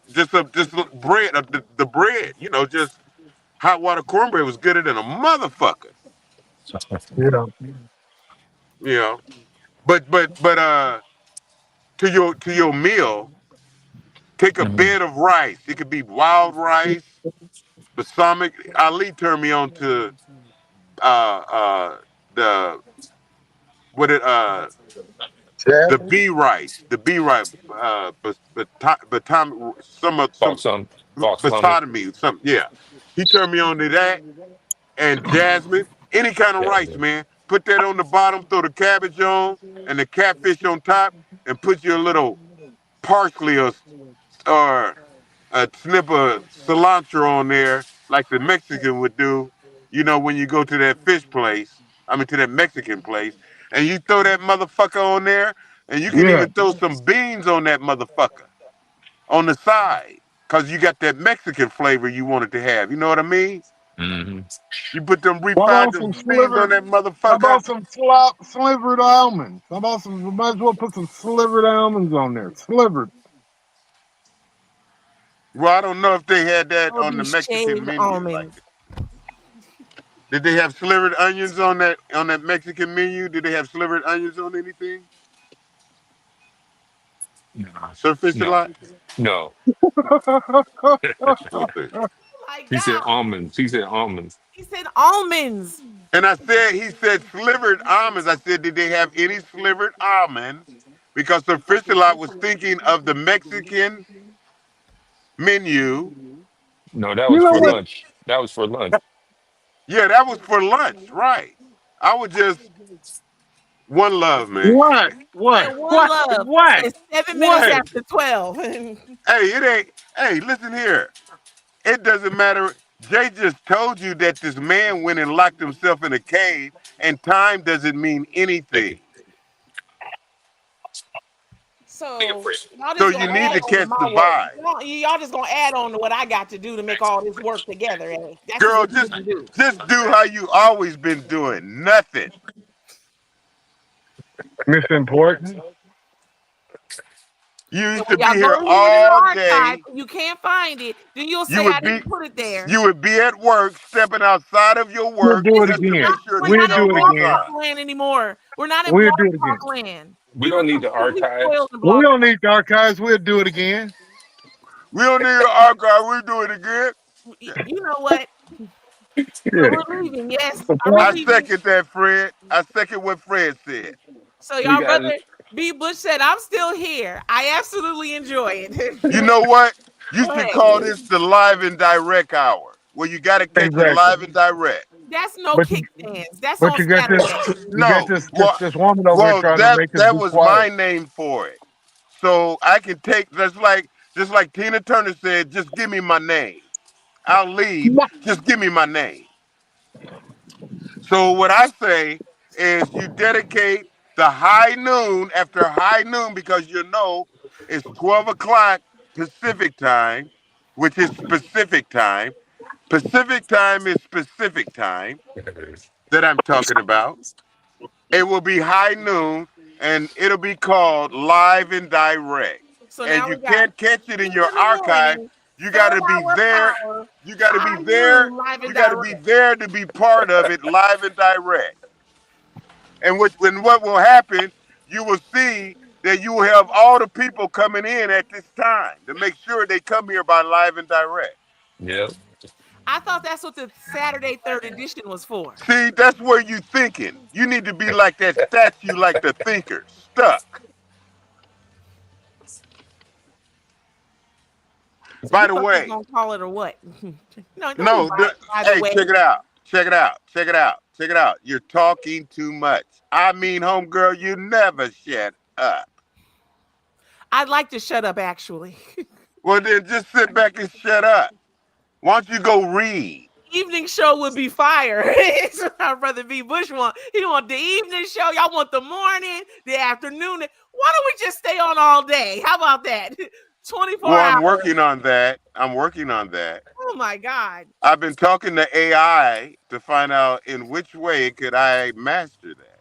S15: bread, the bread. Just hot water cornbread was gooder than a motherfucker.
S9: Yeah.
S15: You know, but to your meal, take a
S17: Mhm.
S15: bed of rice. It could be wild rice, balsamic. Ali turned me on to the what it the
S9: Jasmine?
S15: bee rice, some
S17: Balsam. Balsamic.
S15: batotomy, something. Yeah, he turned me on to that and jasmine. Any kind of
S17: Yeah.
S15: rice, man. Put that on the bottom, throw the cabbage on, and the catfish on top, and put your little parsley or a snip of cilantro on there, like the Mexican would do. When you go to that fish place, to that Mexican place, and you throw that motherfucker on there, and you can
S9: Yeah.
S15: even throw some beans on that motherfucker on the side, cause you got that Mexican flavor you wanted to have. You know what I mean?
S17: Hmm.
S15: You put them
S9: How
S15: refried
S9: about
S15: them
S9: some
S15: beans on
S9: slivered?
S15: that
S9: How
S15: motherfucker.
S9: about some slivered almonds? How about some? You might as well put some slivered almonds on there. Slivered.
S15: Well, I don't know if they had that
S1: All
S15: on the
S1: these
S15: Mexican
S1: shaved
S15: menu. Like,
S1: almonds.
S15: did they have slivered onions on that Mexican menu? Did they have slivered onions on anything?
S17: No.
S15: Surface a
S17: No.
S15: lot?
S17: No.
S15: Okay.
S1: My
S17: He said
S1: God.
S17: almonds. He said almonds.
S1: He said almonds.
S15: And he said slivered almonds. I said, did they have any slivered almonds? Because Surface a lot was thinking of the Mexican menu.
S17: No, that
S9: You
S17: was
S9: know
S17: for
S15: And
S9: what?
S17: lunch. That was for lunch.
S15: yeah, that was for lunch, right? I would just, one love, man.
S9: What? What?
S1: And one
S9: What?
S1: love.
S9: What?
S1: It's 7 minutes
S9: What?
S1: after 12.
S15: Hey, it ain't, hey, listen here. It doesn't matter. Jay just told you that this man went and locked himself in a cave, and time doesn't mean
S17: Thank you.
S15: anything.
S1: So y'all
S15: So
S1: just
S15: you
S1: gonna
S15: need
S1: add
S15: to
S1: on to
S15: catch
S1: my
S15: the
S1: work.
S15: vibe.
S1: Y'all just gonna add on to what I got to do to make all this work together. Eh? That's just
S15: Girl,
S1: what you
S15: just
S1: gonna do.
S15: just do how you always been doing. Nothing.
S9: Miss Important?
S15: You
S1: And
S15: used to
S1: when
S15: be
S1: y'all
S15: here
S1: go to look in the
S15: all
S1: archive
S15: day.
S1: and you can't find it, then you'll
S15: You
S1: say I
S15: would be
S1: didn't put it there.
S15: you would be at work, stepping outside of your
S9: We'll
S15: work
S9: do it
S15: just to
S9: again.
S15: make sure
S1: We're
S15: the
S9: We'll
S1: not in
S15: show
S9: do it
S15: was
S1: Blog
S9: again.
S15: on.
S1: Talk land anymore. We're not in
S9: We'll
S1: Blog
S9: do it again.
S1: Talk land.
S17: We don't need the
S1: Completely
S17: archives.
S1: spoiled in
S9: We
S1: Blog
S9: don't need the archives. We'll do it again.
S15: We don't need an archive. We do it again.
S1: Talk. You know what?
S9: Yeah.
S1: We're leaving. Yes.
S9: The
S1: Are we
S15: I
S9: blog-
S1: leaving?
S15: second that, Fred. I second what Fred said.
S1: So
S17: We
S1: y'all
S17: got
S1: brother B. Bush said, I'm still here. I absolutely enjoy it.
S15: You know what? You
S1: Go
S15: should
S1: ahead.
S15: call this the live and direct hour, where you got to catch it
S9: Exactly.
S15: live and direct.
S1: That's no
S9: But you,
S1: kickstands. That's
S9: but
S1: on
S9: you got this.
S1: Saturday.
S9: You got
S15: No,
S9: this woman over here
S15: well,
S9: trying to
S15: that
S9: make us
S15: that
S9: be
S15: was
S9: quiet.
S15: my name for it. So I can take just like Tina Turner said, just give me my name. I'll leave. Just give me my name. So what I say is you dedicate the high noon after high noon because you know it's 12 o'clock Pacific time, which is specific time. Pacific time is specific time that I'm talking about. It will be high noon and it'll be called live and direct.
S1: So
S15: And
S1: now
S15: you
S1: we got
S15: can't catch it in
S1: 6
S15: your
S1: in the
S15: archive.
S1: morning,
S15: You got
S1: third
S15: to be
S1: hour
S15: there.
S1: power,
S15: You got to be
S1: high
S15: there.
S1: noon, live
S15: You
S1: and
S15: got to be
S1: direct.
S15: there to be part of it live and direct. And what will happen, you will see that you will have all the people coming in at this time to make sure they come here by live and direct.
S17: Yep.
S1: I thought that's what the Saturday third edition was for.
S15: See, that's where you thinking. You need to be like that statue, like the thinker, stuck.
S1: So
S15: By
S1: you
S15: the
S1: fuckers
S15: way,
S1: gonna call it or what? No, don't
S15: no,
S1: be by the
S15: hey,
S1: way.
S15: check it out. Check it out. Check it out. Check it out. You're talking too much. I mean, homegirl, you never shut up.
S1: I'd like to shut up actually.
S15: Well, then just sit back and shut up. Why don't you go read?
S1: Evening show would be fire. So our brother B. Bush want. He want the evening show. Y'all want the morning, the afternoon. Why don't we just stay on all day? How about that? 24
S15: Well,
S1: hours.
S15: I'm working on that. I'm working on that.
S1: Oh my God.
S15: I've been talking to AI to find out in which way could I master that.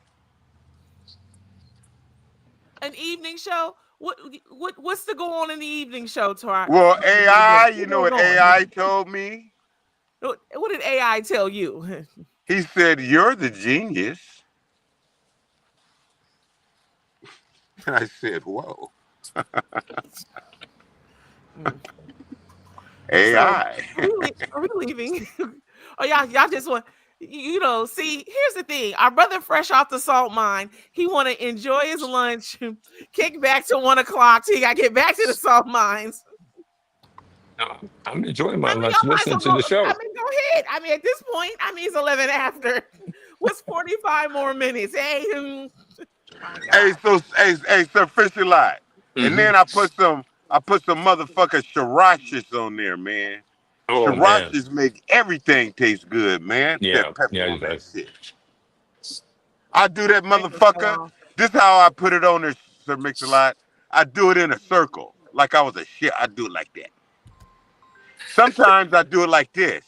S1: An evening show? What's to go on in the evening show, Tar?
S15: Well, AI, you
S1: What's
S15: know what
S1: going on?
S15: AI told me?
S1: What did AI tell you?
S15: He said, "You're the genius." And I said, "Whoa." AI.
S1: Are we leaving? Oh, y'all just want, see, here's the thing. Our brother fresh off the salt mine, he want to enjoy his lunch, kick back to 1 o'clock so he got to get back to the salt mines.
S17: I'm enjoying my lunch
S1: Y'all might
S17: listening
S1: as
S17: to
S1: well
S17: the show.
S1: go ahead. At this point, it's 11 after. What's 45 more minutes? Hey,
S15: Hey, so Fishy Light. And then I put some motherfucking srirachas on there, man.
S17: Oh man.
S15: Srirachas make everything taste good, man. Put
S17: Yeah.
S15: that pepper
S17: Yeah.
S15: on that
S17: That's,
S15: shit. I do that, motherfucker. This how I put it on there, Sir Mix-a-Lot. I do it in a circle, like I was a shit. I do it like that. Sometimes I do it like this,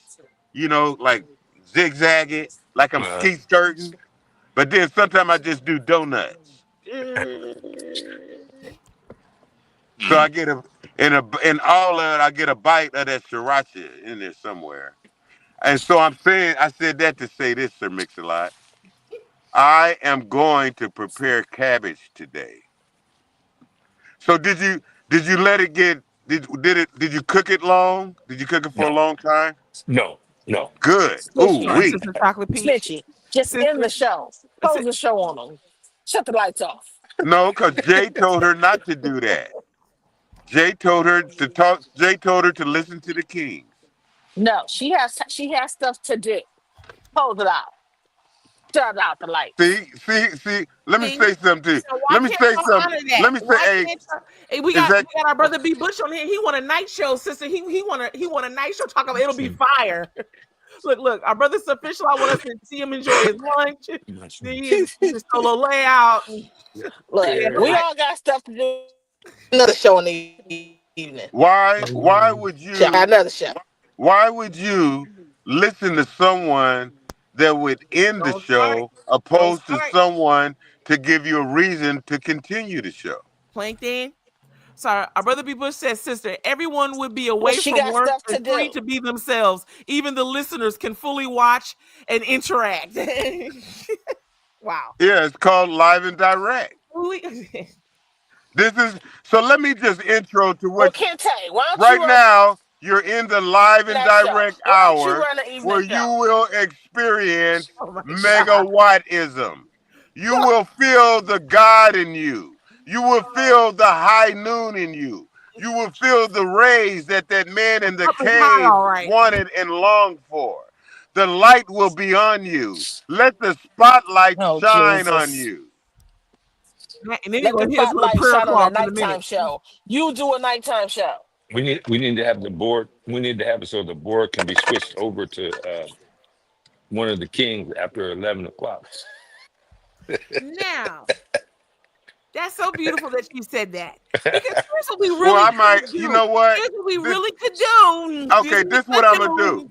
S15: like zigzag it, like I'm ski skirting. But then sometimes I just do donuts. So I get in all of it, I get a bite of that sriracha in there somewhere. And so I said that to say this, Sir Mix-a-Lot. I am going to prepare cabbage today. So did you let it get did you cook it long? Did you cook it for a long time?
S17: no.
S15: Good. Ooh
S1: Snitchy,
S15: wee.
S1: Sister Chocolate Peach.
S14: Snitchy. Just end the show. Close the show on them. Shut the lights off.
S15: No, because Jay told her not to do that. Jay told her to talk. Jay told her to listen to the Kings.
S14: No, she has stuff to do. Close it out. Shut out the lights.
S15: See. Let me say something to you.
S1: So why
S15: Let me
S1: can't
S15: say
S1: y'all
S15: something.
S1: honor that?
S15: Let me say,
S1: Why can't hey, we got our brother B. Bush on here. He want a night show, sister. He want a night show. Talk about it'll be fire. Look, our brother's official. I want us to see him enjoy his lunch. See his solo layout.
S14: Look, we all got stuff to do. Another show in the evening.
S15: Why would you?
S14: Another show.
S15: Why would you listen to someone that would end the show opposed to someone to give you a reason to continue the show?
S1: Plankton, Sorry, our brother B. Bush says, sister, everyone would be
S14: Well,
S1: away
S14: she
S1: from
S14: got
S1: work
S14: stuff to
S1: and free
S14: do.
S1: to be themselves. Even the listeners can fully watch and interact. Wow.
S15: Yeah, it's called Live and Direct. This is so. Let me just intro to
S14: Well,
S15: what
S14: Kente, why don't you
S15: right
S14: run
S15: now you're in the Live and
S14: that show?
S15: Direct
S14: Why don't you
S15: hour
S14: run the
S15: where
S14: evening
S15: you
S14: show?
S15: will experience
S1: Oh my God.
S15: megawattism. You will feel the God in you. You will feel the high noon in you. You will feel the rays that man in the
S1: Up is high,
S15: cave
S1: all right.
S15: wanted and longed for. The light will be on you. Let the spotlight
S14: Oh,
S15: shine on
S14: Jesus.
S15: you.
S1: And then you're
S14: Let the
S1: going to hear us with a
S14: spotlight
S1: prayer
S14: shine on a
S1: cloth in a
S14: nighttime
S1: minute.
S14: show. You do a nighttime show.
S17: We need to have the board. We need to have it so the board can be switched over to one of the kings after 11 o'clock.
S1: Now, that's so beautiful that you said that. Because here's what we
S15: Well,
S1: really
S15: I might,
S1: could
S15: you
S1: do.
S15: know what?
S1: Here's what we
S15: This,
S1: really could do.
S15: okay, this is what I'm gonna do.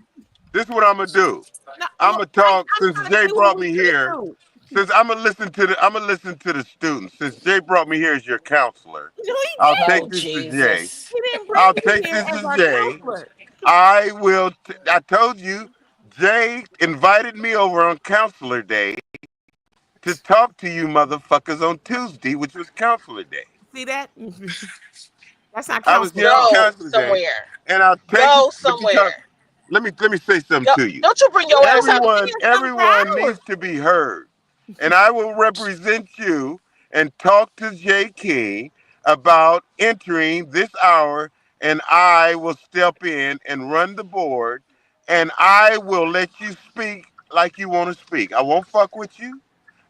S15: This is what I'm gonna do.
S1: No,
S15: I'm
S1: well,
S15: gonna talk
S1: I'm
S15: since
S1: trying to
S15: Jay
S1: tell you what
S15: brought
S1: we
S15: me
S1: could
S15: here.
S1: do.
S15: Since I'm gonna listen to the students. Since Jay brought me here as your counselor,
S1: No, he
S15: I'll
S1: didn't.
S15: take
S14: Oh,
S15: this to Jay.
S14: Jesus.
S1: He didn't bring
S15: I'll
S1: me
S15: take
S1: here
S15: this
S1: as
S15: to
S1: our
S15: Jay.
S1: counselor.
S15: I will. I told you, Jay invited me over on Counselor Day to talk to you motherfuckers on Tuesday, which was Counselor Day.
S1: See that? That's not
S15: I was
S1: counselor
S15: here on
S1: talk.
S19: Go
S15: Counselor Day,
S19: somewhere.
S15: and I'll take it
S19: Go somewhere.
S15: because let me say something
S19: Go,
S15: to you.
S19: don't you bring
S1: You
S19: your
S1: have
S19: ass out.
S1: been here some for
S15: Everyone
S1: hours.
S15: needs to be heard, and I will represent you and talk to Jay King about entering this hour, and I will step in and run the board, and I will let you speak like you want to speak. I won't fuck with you.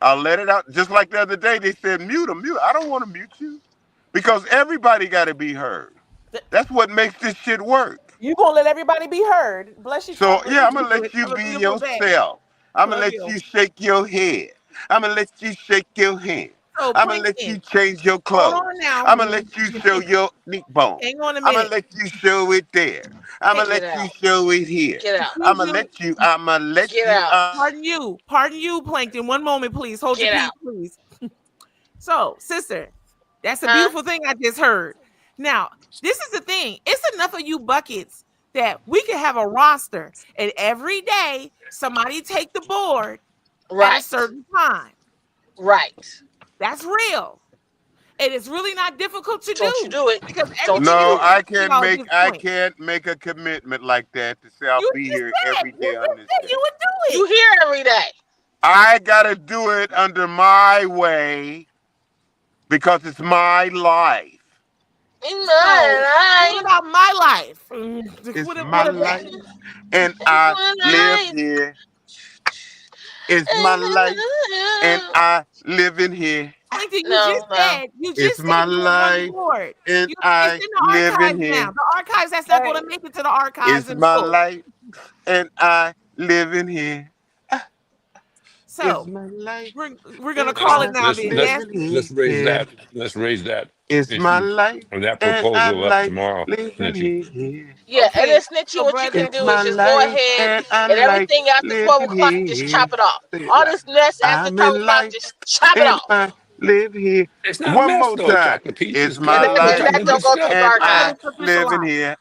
S15: I'll let it out. Just like the other day, they said mute him, mute. I don't want to mute you because everybody got to be heard. That's what makes this shit work.
S1: You gonna let everybody be heard. Bless you,
S15: So
S1: bless
S15: yeah,
S1: you,
S15: I'm gonna let
S1: Spirit.
S15: you
S1: Have a
S15: be
S1: beautiful day.
S15: yourself. I'm gonna
S1: Love
S15: let
S1: you.
S15: you shake your head. I'm gonna let you shake your hand.
S1: So
S15: I'm gonna let you
S1: Plankton,
S15: change your
S1: hold
S15: clothes.
S1: on now.
S15: I'm gonna let you show your neck bone.
S1: Hang on a
S15: I'm gonna
S1: minute.
S15: let you show it there. I'm gonna
S19: Get
S15: let you
S19: out.
S15: show it here.
S19: Get out.
S15: I'm
S1: Excuse
S15: gonna
S1: you.
S15: let you. I'm gonna let
S19: Get
S15: you.
S19: out.
S1: Pardon you, Plankton. One moment, please. Hold your
S19: Get
S1: peace,
S19: out.
S1: please. So, sister, that's a
S19: Huh?
S1: beautiful thing I just heard. Now, this is the thing. It's enough of you buckets that we can have a roster, and every day somebody take the board at a
S19: Right.
S1: certain time.
S19: Right.
S1: That's real. And it's really not difficult to
S19: Don't you
S1: do
S19: do it.
S1: because
S19: Don't you
S1: everything is
S15: No,
S19: do it.
S1: about this
S15: I
S1: point.
S15: can't make a commitment like that to say I'll
S1: You
S15: be
S1: just
S15: here
S1: said
S15: every day on this day.
S1: you would do
S19: You
S1: it.
S19: here every day.
S15: I gotta do it under my way because it's my life.
S19: In
S1: So, what
S19: my life.
S1: about my life?
S15: It's my
S1: What about
S15: life, and
S19: It's
S15: I
S19: my
S15: live
S19: life.
S15: here. It's my life, and I live in here.
S1: Plankton,
S19: No, no.
S1: you
S15: It's
S1: just said
S15: my
S1: you would run the
S15: life,
S1: board.
S15: and
S1: It's
S15: I
S1: in the
S15: live in
S1: archives now.
S15: here.
S1: The archives that's not going
S19: Hey,
S1: to make it to the archives
S15: It's
S1: in
S15: my
S1: full.
S15: life, and I live in here. It's
S1: So
S15: my life,
S1: we're gonna
S15: and
S1: call
S17: Let's
S1: it
S15: I
S1: now
S17: let's
S1: then.
S15: live
S17: let's
S15: in
S1: Nancy.
S17: let's raise
S15: here.
S17: that. Let's raise that
S15: It's my
S17: issue
S15: life,
S17: or that
S15: and I
S17: proposal up
S15: like
S17: tomorrow,
S15: living
S17: Snitchy.
S15: here.
S19: yeah, and
S1: Okay,
S19: then Snitchy,
S1: so
S19: what you
S1: brother,
S19: can
S15: It's
S19: do is
S15: my
S19: just go
S15: life,
S19: ahead
S15: and I
S19: and
S15: like
S19: everything after 12
S15: living
S19: o'clock, just chop
S15: here.
S19: it off.
S15: Say it
S19: All
S15: loud.
S19: this mess after
S15: I'm
S19: 12
S15: in
S19: o'clock,
S15: life,
S19: just chop it
S15: and
S19: off.
S15: I live here.
S17: It's not a
S15: One
S17: mess
S15: more
S17: though.
S15: time.
S17: Chocolate peach
S15: It's
S17: is
S15: my
S19: And
S17: good.
S19: that,
S17: We're
S19: then
S15: life,
S19: that
S17: talking
S19: don't
S17: good
S19: go to the
S17: stuff.
S15: and
S1: I'm
S15: I
S1: gonna
S19: archive.
S1: cut this a
S15: live in
S1: lot.
S15: here.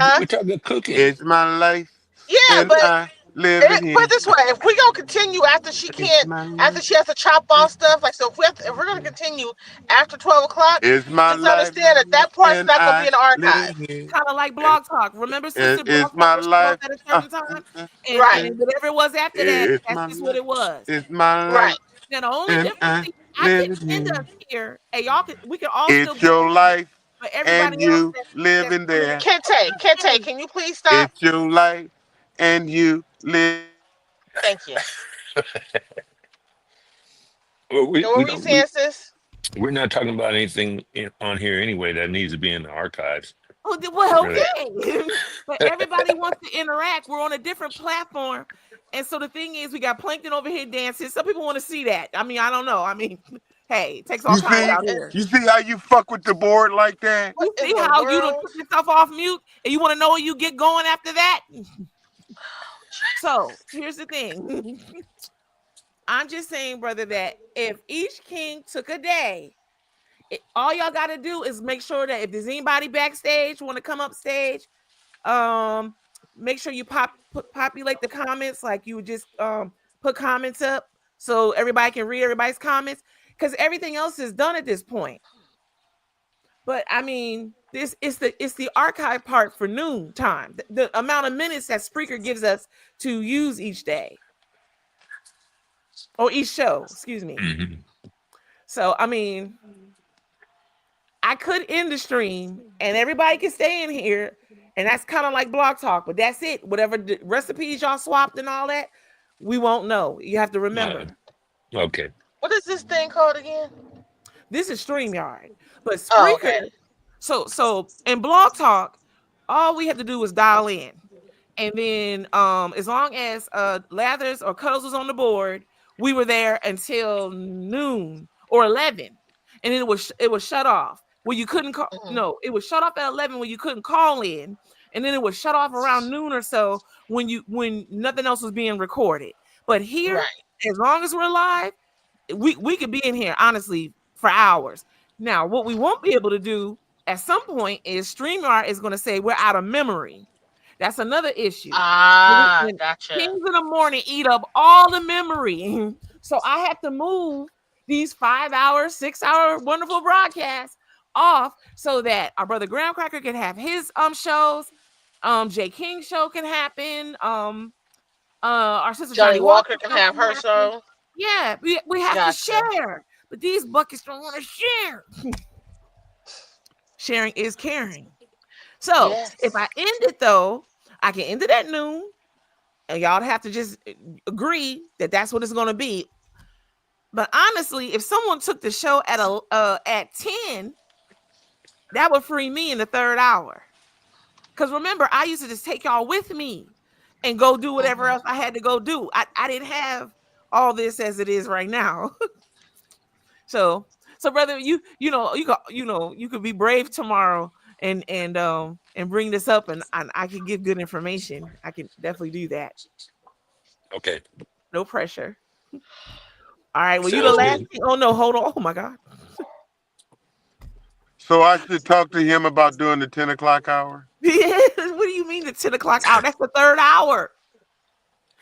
S19: Huh?
S17: We're talking cooking.
S15: It's my life,
S19: Yeah,
S15: and
S19: but
S15: I live in
S19: put it
S15: here.
S19: this way: if we gonna continue after she
S15: It's
S19: can't,
S15: my
S19: after
S15: life.
S19: she has to chop off stuff, like so, if we're gonna continue after 12 o'clock,
S15: It's my
S19: just
S15: life,
S19: understand that that part's
S15: and
S19: not gonna be
S15: I
S19: in the
S15: live
S19: archive.
S15: here.
S1: Kind of like Blog Talk. Remember, sister, Blog
S15: It's
S1: Talk
S15: my
S1: was shut off
S15: life.
S1: at a certain time,
S19: Right,
S1: and whatever it was after that,
S15: It's
S1: that's
S15: my
S1: just what
S15: life.
S1: it was.
S15: It's my
S19: right.
S15: life,
S1: Now the only
S15: and
S1: difference,
S15: I
S1: see, I can
S15: live
S1: end
S15: here.
S1: us here, and we can all still
S15: It's
S1: be
S15: your
S1: listening,
S15: life,
S1: but everybody
S15: and
S1: else
S15: you live
S1: that's
S15: in
S1: coming
S15: there.
S19: Kente,
S1: in,
S19: can you please stop?
S15: It's your life, and you live.
S19: Thank you.
S17: Well,
S19: And what were you saying, sis?
S17: we're not talking about anything on here anyway that needs to be in the archives.
S1: well,
S17: Really.
S1: okay. But everybody wants to interact. We're on a different platform. And so the thing is, we got Plankton over here dancing. Some people want to see that. I mean, I don't know. I mean, hey, it takes all kinds out here.
S15: You see how you fuck with the board like that?
S19: What
S1: You
S19: in
S1: see
S19: the
S1: how you done
S19: world?
S1: took yourself off mute and you want to know where you get going after that? So here's the thing. I'm just saying, brother, that if each king took a day all y'all got to do is make sure that if there's anybody backstage want to come up stage, make sure you populate the comments, like you would just put comments up so everybody can read everybody's comments, because everything else is done at this point. But I mean, this is the archive part for noon time. The amount of minutes that Spreaker gives us to use each day or each show, excuse me.
S17: Mm-hmm.
S1: So I mean, I could end the stream and everybody can stay in here, and that's kind of like Blog Talk, but that's it. Whatever the recipes y'all swapped and all that, we won't know. You have to remember.
S17: Okay.
S19: What is this thing called again?
S1: This is StreamYard, but Spreaker.
S19: Oh, okay.
S1: So in Blog Talk, all we have to do is dial in, and then as long as Lathers or Cuddles was on the board, we were there until noon or 11, and then it was shut off where you couldn't call. No, it was shut off at 11 when you couldn't call in, and then it was shut off around noon or so when nothing else was being recorded. But here, as long as we're live, we could be in here honestly for hours. Now, what we won't be able to do at some point is StreamYard is going to say we're out of memory. That's another issue.
S19: Gotcha.
S1: Kings in the morning eat up all the memory. So I have to move these 5 hour, 6 hour wonderful broadcasts off so that our brother Graham Cracker can have his shows. Jay King show can happen. Our sister
S19: Johnny Walker can have her show.
S1: Yeah, we have to share. But these buckets don't want to share. Sharing is caring. So if I end it though, I can end it at noon, and y'all have to just agree that that's what it's going to be. But honestly, if someone took the show at 10, that would free me in the third hour. Because remember, I used to just take y'all with me and go do whatever else I had to go do. I didn't have all this as it is right now. So brother, you could be brave tomorrow and bring this up, and I can give good information. I can definitely do that.
S17: Okay.
S1: No pressure. All right. Well, you the last thing. Oh no, hold on. Oh my God.
S15: So I should talk to him about doing the 10 o'clock hour?
S1: Yeah. What do you mean the 10 o'clock hour? That's the third hour.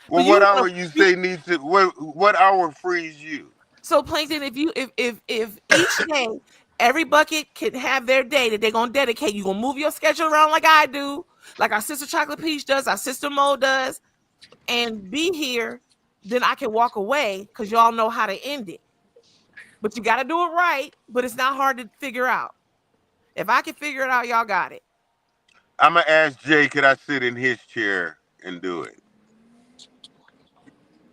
S15: Well, what hour you say needs to? What hour frees you?
S1: So Plankton, if each day every bucket can have their day that they're gonna dedicate, you're gonna move your schedule around like I do, like our sister Chocolate Peach does, our sister Mo does, and be here, then I can walk away because y'all know how to end it. But you got to do it right. But it's not hard to figure out. If I can figure it out, y'all got it.
S15: I'm gonna ask Jay, could I sit in his chair and do it?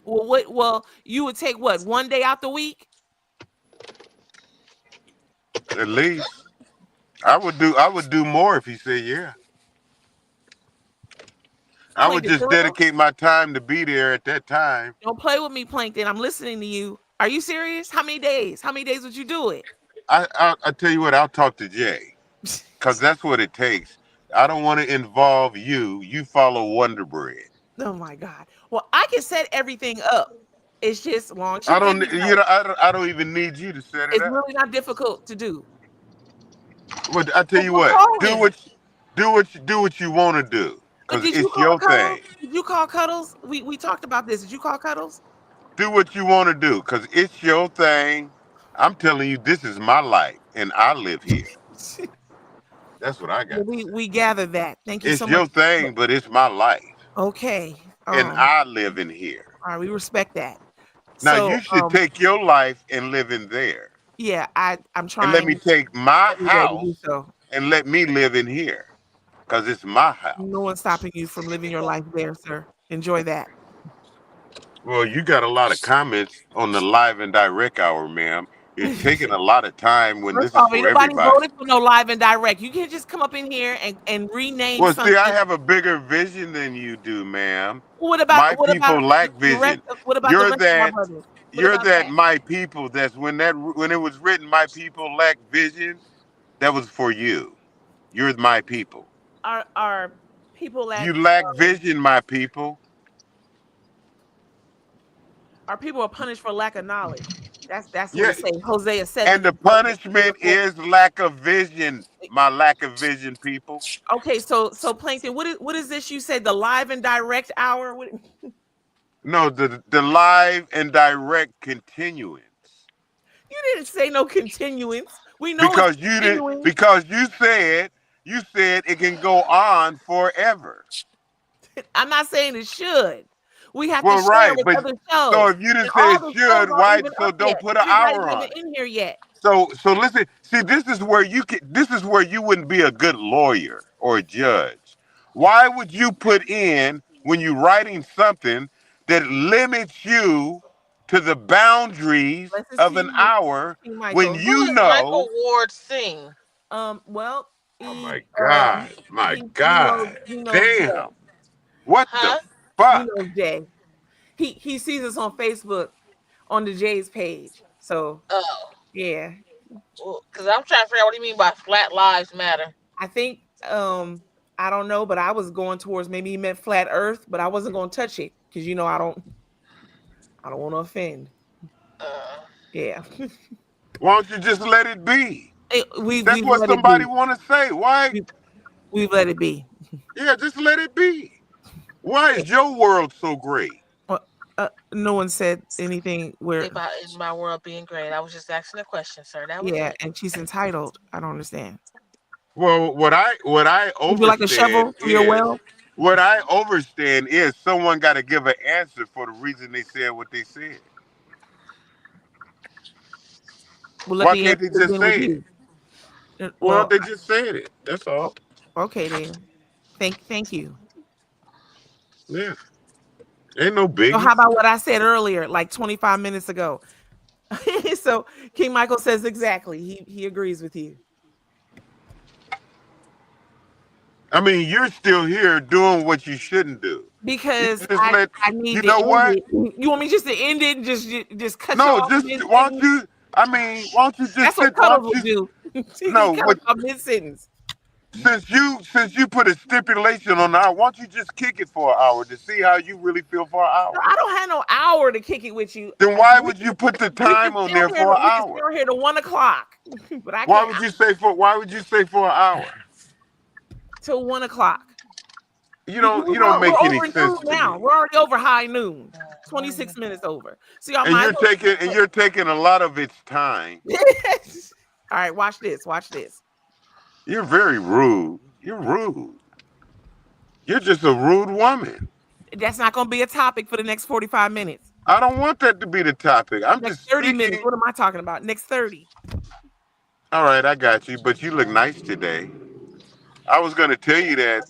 S1: Well, you would take what, one day out the week?
S15: At least I would do more if he said yeah. I would just dedicate my time to be there at that time.
S1: Don't play with me, Plankton. I'm listening to you. Are you serious? How many days? How many days would you do it?
S15: I tell you what, I'll talk to Jay, because that's what it takes. I don't want to involve you. You follow Wonder Bread.
S1: Oh my God. Well, I can set everything up. It's just long.
S15: I don't even need you to set it up.
S1: It's really not difficult to do.
S15: Well, I tell you what, do what you want to do, because it's your thing.
S1: Did you call Cuddles? We talked about this. Did you call Cuddles?
S15: Do what you want to do, because it's your thing. I'm telling you, this is my life, and I live here. That's what I got.
S1: We gathered that. Thank you so much.
S15: It's your thing, but it's my life.
S1: Okay.
S15: And I live in here.
S1: All right, we respect that.
S15: Now
S1: So,
S15: you should take your life and live in there.
S1: Yeah, I'm trying.
S15: And let me take my house and let me live in here, because it's my house.
S1: No one's stopping you from living your life there, sir. Enjoy that.
S15: Well, you got a lot of comments on the live and direct hour, ma'am. It's taking a lot of time when this is for
S1: nobody
S15: everybody.
S1: voted for no live and direct. You can't just come up in here and rename
S15: Well,
S1: something.
S15: see, I have a bigger vision than you do, ma'am.
S1: What about
S15: my people lack vision?
S1: What about
S15: You're
S1: the rest
S15: that.
S1: of my brothers?
S15: You're that my people. That's when it was written, my people lack vision. That was for you. You're my people.
S1: Our people lack.
S15: You lack vision, my people.
S1: Our people are punished for lack of knowledge. That's what
S15: Yeah,
S1: it say. Hosea 7.
S15: and the punishment is lack of vision. My lack of vision, people.
S1: Okay, so Plankton, what is this you said? The live and direct hour? What,
S15: No, the live and direct continuance.
S1: you didn't say no continuance. We know it's
S15: Because you did
S1: continuing.
S15: because you said it can go on forever.
S1: I'm not saying it should. We have to
S15: Well,
S1: share
S15: right,
S1: with
S15: but
S1: other
S15: so
S1: shows,
S15: if you
S1: and
S15: didn't say
S1: all
S15: it
S1: the shows
S15: should,
S1: aren't
S15: why
S1: even
S15: so
S1: up yet.
S15: don't put an
S1: Everybody's
S15: hour
S1: not
S15: on
S1: even
S15: it?
S1: in here yet.
S15: So listen, see, this is where you wouldn't be a good lawyer or a judge. Why would you put in when you're writing something that limits you to the boundaries
S1: Listen
S15: of
S1: to
S15: an
S1: you,
S15: hour when
S1: Michael.
S19: Who
S15: you
S19: is
S15: know?
S19: Michael Ward Singh?
S1: Well,
S15: Oh
S1: he
S15: my God, my God,
S1: he knows Jay.
S15: damn! What the
S19: Huh?
S1: He
S15: fuck?
S1: knows Jay. He sees us on Facebook on the Jay's page. So
S19: Oh,
S1: yeah,
S19: because I'm trying to figure out what do you mean by Flat Lives Matter.
S1: I think I don't know, but I was going towards maybe he meant flat Earth, but I wasn't going to touch it because I don't want to offend. Yeah,
S15: Why don't you just let it be? That's
S1: we've
S15: what
S1: let it
S15: somebody
S1: be.
S15: want to say. Why?
S1: We've let it be.
S15: Yeah, just let it be. Why is your world so great?
S1: Well, no one said anything where.
S19: About in my world being great. I was just asking a question, sir. That was
S1: Yeah,
S19: it.
S1: and she's entitled. I don't understand.
S15: Well, what I
S1: Would you like a shovel
S15: overstand
S1: for your
S15: is
S1: well?
S15: someone got to give an answer for the reason they said what they said.
S1: Well, let
S15: Why
S1: the
S15: can't
S1: answer
S15: they just
S1: begin with
S15: say it?
S1: you.
S15: Well,
S1: Well,
S15: they just said it. That's all.
S1: okay then. Thank you.
S15: Yeah, ain't no
S1: So how
S15: biggie.
S1: about what I said earlier, like 25 minutes ago? So King Michael says exactly. He agrees with you.
S15: I mean, you're still here doing what you shouldn't do. You
S1: Because
S15: should just let.
S1: I need
S15: You
S1: to
S15: know
S1: end
S15: what?
S1: it. You want me just to end it and just cut you
S15: No,
S1: off
S15: just
S1: mid
S15: why don't
S1: sentence?
S15: you? I mean, why don't you just
S1: That's what
S15: sit? Why
S1: Cuddles
S15: don't
S1: will
S15: you?
S1: do. He
S15: No,
S1: cut us
S15: what?
S1: off mid sentence.
S15: Since you put a stipulation on that, why don't you just kick it for an hour to see how you really feel for an
S1: No,
S15: hour?
S1: I don't have no hour to kick it with you.
S15: Then why would you put the
S1: We can
S15: time on
S1: stay on
S15: there
S1: here.
S15: for an
S1: We can stay
S15: hour?
S1: on here to 1:00, but I
S15: Why
S1: can't
S15: would you say for? Why would you say for an hour?
S1: till 1:00.
S15: You don't
S1: We're
S15: make any
S1: over
S15: sense
S1: noon
S15: to
S1: now.
S15: me.
S1: We're already over high noon. 26 minutes over. So y'all
S15: And
S1: might
S15: you're taking a lot of its time.
S1: All right, watch this. Watch this.
S15: You're very rude. You're rude. You're just a rude woman.
S1: That's not going to be a topic for the next 45 minutes.
S15: I don't want that to be the topic. I'm
S1: Next
S15: just
S1: 30 minutes.
S15: speaking.
S1: What am I talking about? Next 30.
S15: All right, I got you. But you look nice today. I was going to tell you that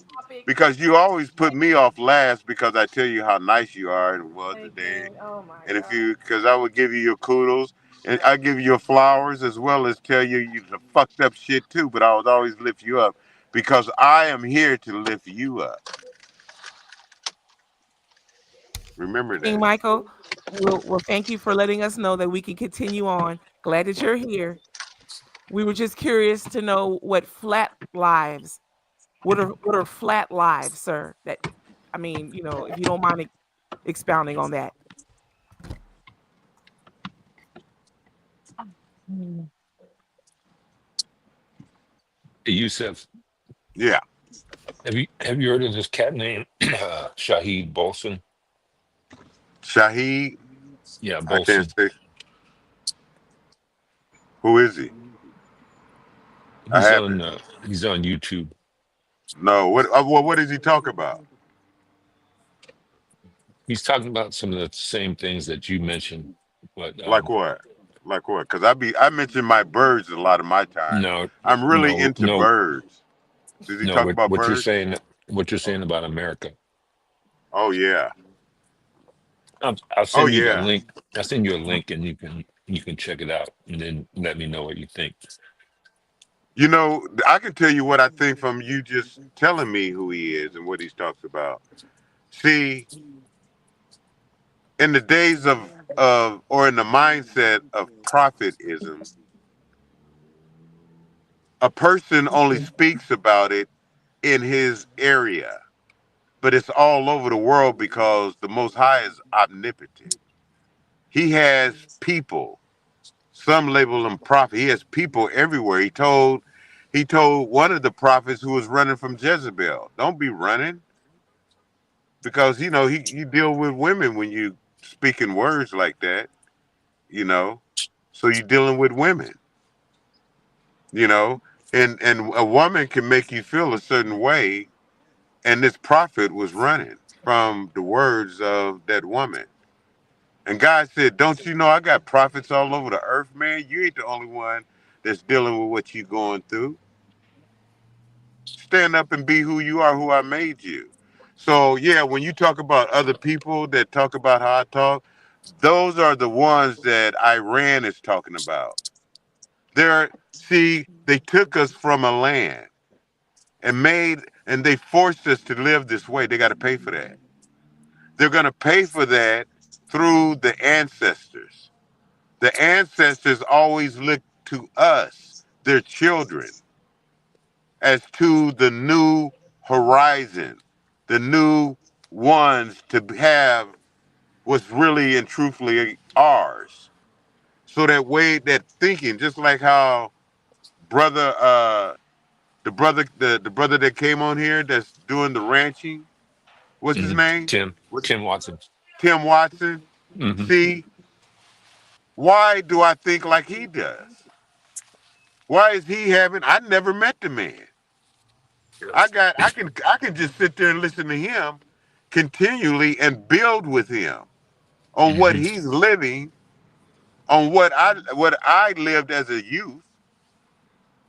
S15: because you always put me off last because I tell you how nice you are and was today.
S1: Oh my
S15: And because I would give you your kudos and I give you your flowers as well as tell you the fucked up shit too. But I would always lift you up because I am here to lift you up. Remember
S1: King
S15: that.
S1: Michael, well, thank you for letting us know that we can continue on. Glad that you're here. We were just curious to know what flat lives. What are flat lives, sir? That I mean, if you don't mind expounding on that.
S17: Hey, Yusuf,
S15: Yeah.
S17: have you heard of this cat named Shahid Bolson?
S15: Shahid,
S17: Yeah,
S15: I can't
S17: Bolson.
S15: say. Who is he? I
S17: He's
S15: haven't.
S17: on YouTube.
S15: No. What does he talk about?
S17: He's talking about some of the same things that you mentioned, but
S15: Like what? Like what? Because I mention my birds a lot of my time.
S17: no,
S15: I'm really
S17: no,
S15: into
S17: no,
S15: birds. Does he
S17: no.
S15: talk about
S17: What
S15: birds?
S17: you're saying about America.
S15: Oh yeah.
S17: I'll
S15: Oh
S17: send you the
S15: yeah.
S17: link. I'll send you a link, and you can check it out, and then let me know what you think.
S15: You know, I can tell you what I think from you just telling me who he is and what he talks about. See, in the days of or in the mindset of prophetism, a person only speaks about it in his area, but it's all over the world because the Most High is omnipotent. He has people. Some label him prophet. He has people everywhere. He told one of the prophets who was running from Jezebel, don't be running, because you deal with women when you speaking words like that, you know. So you're dealing with women, you know, and a woman can make you feel a certain way, and this prophet was running from the words of that woman. And God said, don't you know I got prophets all over the earth, man? You ain't the only one that's dealing with what you're going through. Stand up and be who you are, who I made you. So, yeah, when you talk about other people that talk about how I talk, those are the ones that Iran is talking about. They took us from a land and they forced us to live this way. They got to pay for that. They're going to pay for that through the ancestors. The ancestors always look to us, their children, as to the new horizon, the new ones to have what's really and truthfully ours. So that way, that thinking, just like how the brother that came on here that's doing the ranching, what's his name?
S17: Tim Watson.
S15: Tim Watson.
S17: Hmm.
S15: See, why do I think like he does? Why is he having? I never met the man. I can just sit there and listen to him continually and build with him on what
S17: Hmm.
S15: he's living, on what I lived as a youth,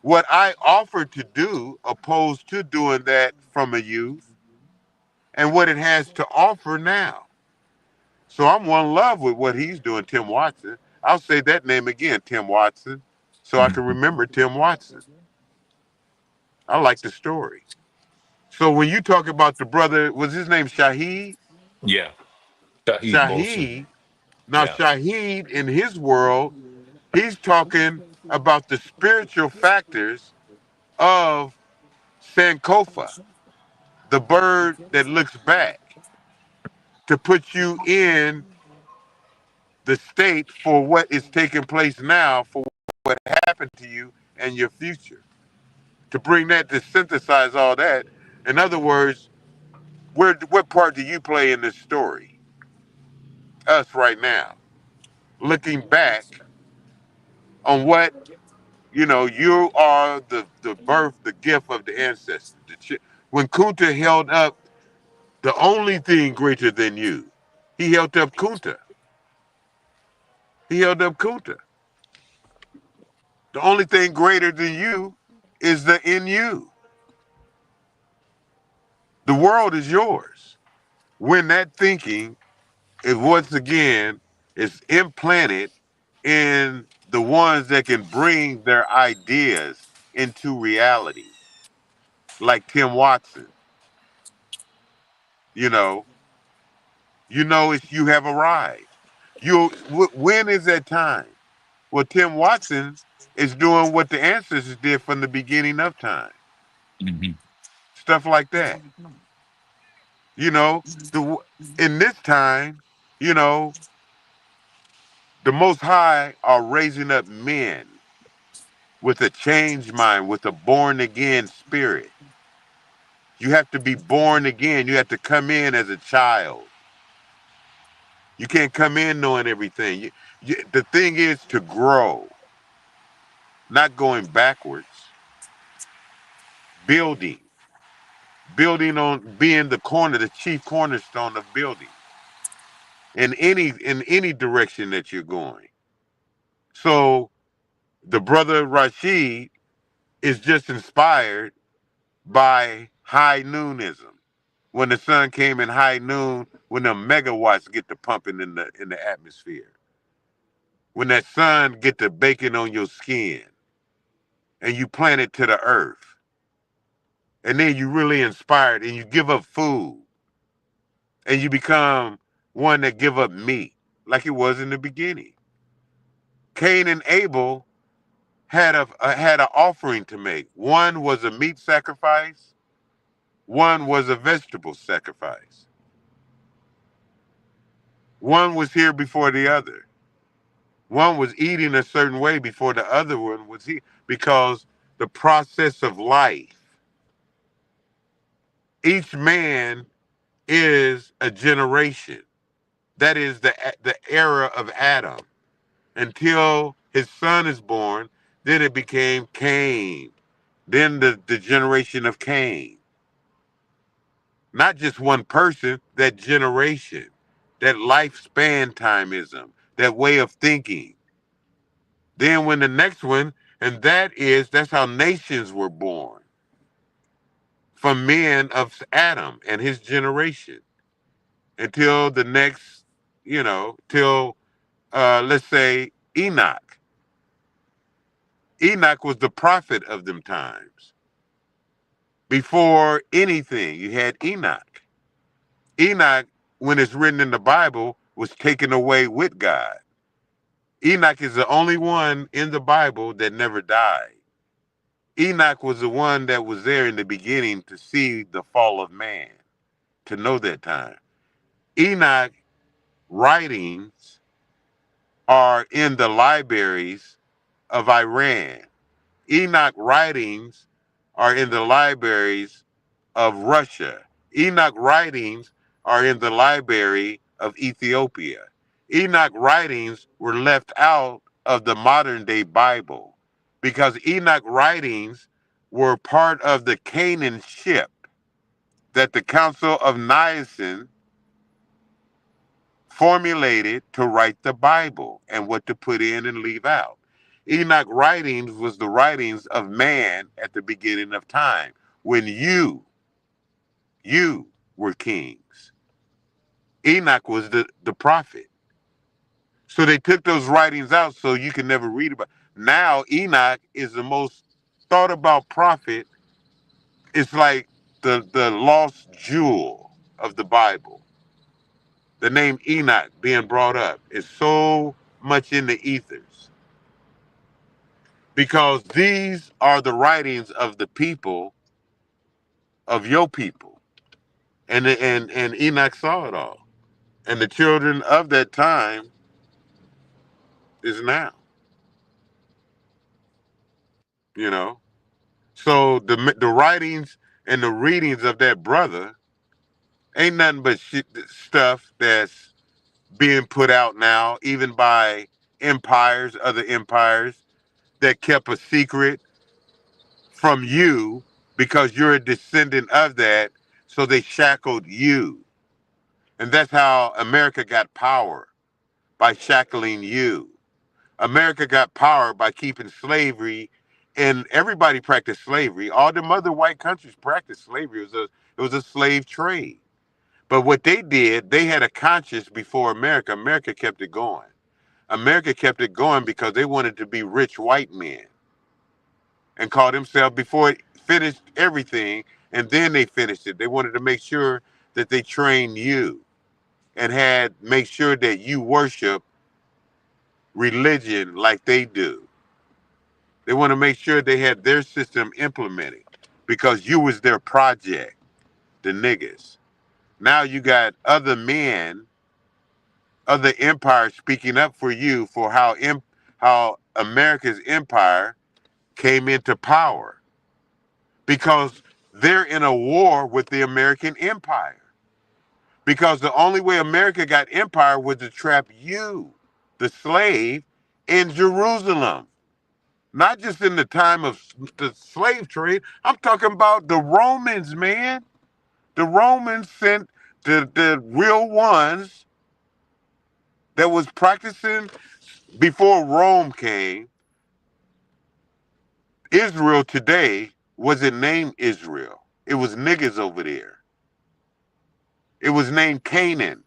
S15: what I offered to do opposed to doing that from a youth, and what it has to offer now. So I'm one love with what he's doing, Tim Watson. I'll say that name again, Tim Watson, so I can remember Tim Watson. I like the story. So when you talk about the brother, was his name Shaheed?
S17: Yeah. Shahid Bolson.
S15: Shaheed. Now
S17: Yeah.
S15: Shaheed in his world, he's talking about the spiritual factors of Sankofa, the bird that looks back, to put you in the state for what is taking place now, for what happened to you and your future. To bring that, to synthesize all that. In other words, what part do you play in this story? Us right now, looking back on what, you are the birth, the gift of the ancestors. When Kunta held up the only thing greater than you, he held up Kunta. He held up Kunta. The only thing greater than you is the in you. The world is yours. When that thinking is once again is implanted in the ones that can bring their ideas into reality, like Tim Watson, you know, it's you have arrived. When is that time? Well, Tim Watson is doing what the ancestors did from the beginning of time.
S17: Hmm.
S15: Stuff like that. You know, the in this time, you know, the Most High are raising up men with a changed mind, with a born again spirit. You have to be born again. You have to come in as a child. You can't come in knowing everything. The thing is to grow, not going backwards. Building, building on being the chief cornerstone of building in any direction that you're going. So the brother Rashid is just inspired by high noonism. When the sun came in high noon, when the megawatts get to pumping in the atmosphere, when that sun get to baking on your skin, and you plant it to the earth, and then you really inspired, and you give up food, and you become one that give up meat, like it was in the beginning. Cain and Abel had an offering to make. One was a meat sacrifice. One was a vegetable sacrifice. One was here before the other. One was eating a certain way before the other one was because the process of life. Each man is a generation. That is the era of Adam. Until his son is born, then it became Cain. Then the generation of Cain. Not just one person, that generation, that lifespan timeism, that way of thinking. Then when the next one, and that's how nations were born. From men of Adam and his generation. Until the next, till let's say Enoch. Enoch was the prophet of them times. Before anything, you had Enoch. Enoch, when it's written in the Bible, was taken away with God. Enoch is the only one in the Bible that never died. Enoch was the one that was there in the beginning to see the fall of man, to know that time. Enoch writings are in the libraries of Iran. Enoch writings are in the libraries of Russia. Enoch writings are in the library of Ethiopia. Enoch writings were left out of the modern day Bible because Enoch writings were part of the Canaan ship that the Council of Nicene formulated to write the Bible and what to put in and leave out. Enoch writings was the writings of man at the beginning of time when you were kings. Enoch was the prophet. So they took those writings out so you can never read about. Now Enoch is the most thought about prophet. It's like the lost jewel of the Bible. The name Enoch being brought up is so much in the ethers because these are the writings of the people, of your people. And Enoch saw it all. And the children of that time is now, you know. So the writings and the readings of that brother ain't nothing but stuff that's being put out now, even by empires, other empires that kept a secret from you because you're a descendant of that. So they shackled you. And that's how America got power, by shackling you. America got power by keeping slavery, and everybody practiced slavery. All them other white countries practiced slavery. It was a slave trade. But what they did, they had a conscience before America. America kept it going. America kept it going because they wanted to be rich white men and call themselves before it finished everything, and then they finished it. They wanted to make sure that they trained you and make sure that you worship religion like they do. They want to make sure they had their system implemented because you was their project, the niggas. Now you got other men, other empires speaking up for you for how America's empire came into power because they're in a war with the American empire. Because the only way America got empire was to trap you, the slave, in Jerusalem. Not just in the time of the slave trade. I'm talking about the Romans, man. The Romans sent the real ones that was practicing before Rome came. Israel today wasn't named Israel. It was niggas over there. It was named Canaan.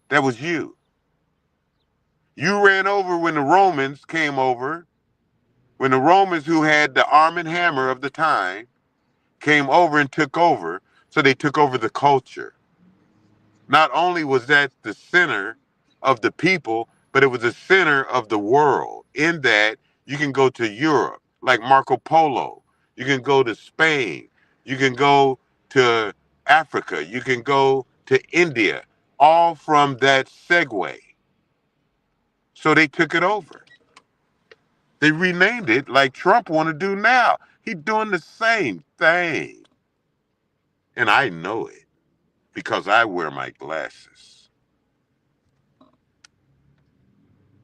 S15: That was you. You ran over when the Romans came over. When the Romans, who had the arm and hammer of the time, came over and took over, so they took over the culture. Not only was that the center of the people, but it was the center of the world, in that you can go to Europe, like Marco Polo. You can go to Spain. You can go to Africa. You can go to India, all from that segue. So they took it over. They renamed it like Trump want to do now. He's doing the same thing. And I know it because I wear my glasses.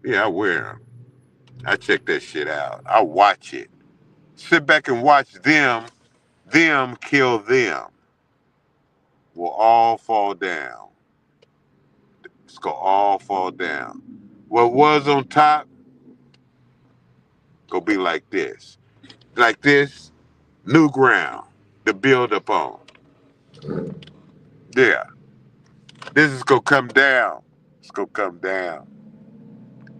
S15: Yeah, I wear them. I check that shit out. I watch it. Sit back and watch them kill them. We'll all fall down. It's gonna all fall down. What was on top, gonna be like this. Like this, new ground to build upon. Yeah. This is gonna come down. It's gonna come down.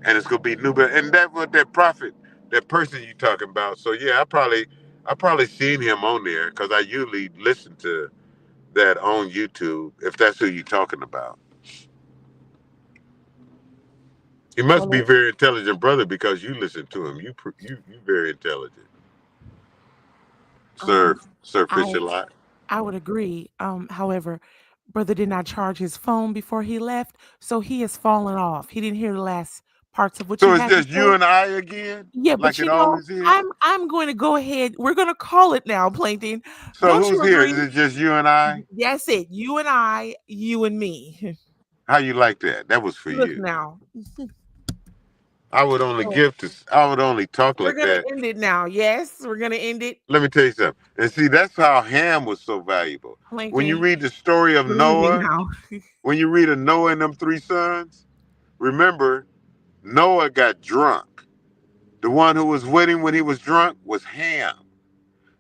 S15: And it's gonna be new. And that's what that prophet, that person you talking about. So yeah, I probably seen him on there because I usually listen to that on YouTube, if that's who you're talking about. He must be very intelligent, brother, because you listen to him. You very intelligent, Sir Fish-a-lot.
S1: I would agree. However, brother did not charge his phone before he left, so he has fallen off. He didn't hear the last parts of what
S15: So
S1: you
S15: it's
S1: had to
S15: just you
S1: say.
S15: and I again?
S1: Yeah,
S15: Like
S1: but
S15: it always is?
S1: I'm going to go ahead. We're going to call it now, Plankton.
S15: So
S1: Don't
S15: who's
S1: you
S15: here?
S1: agree?
S15: Is it just you and I?
S1: That's it. You and I, you and me.
S15: How you like that? That was for
S1: Look
S15: you.
S1: now.
S15: I would only talk
S1: We're
S15: like
S1: going
S15: that.
S1: to end it now. Yes, we're going to end it.
S15: Let me tell you something. And see, that's how Ham was so valuable. When you
S1: Plankton,
S15: read the story of
S1: we're leaving
S15: Noah,
S1: now.
S15: when you read of Noah and them 3 sons, remember, Noah got drunk. The one who was with him when he was drunk was Ham.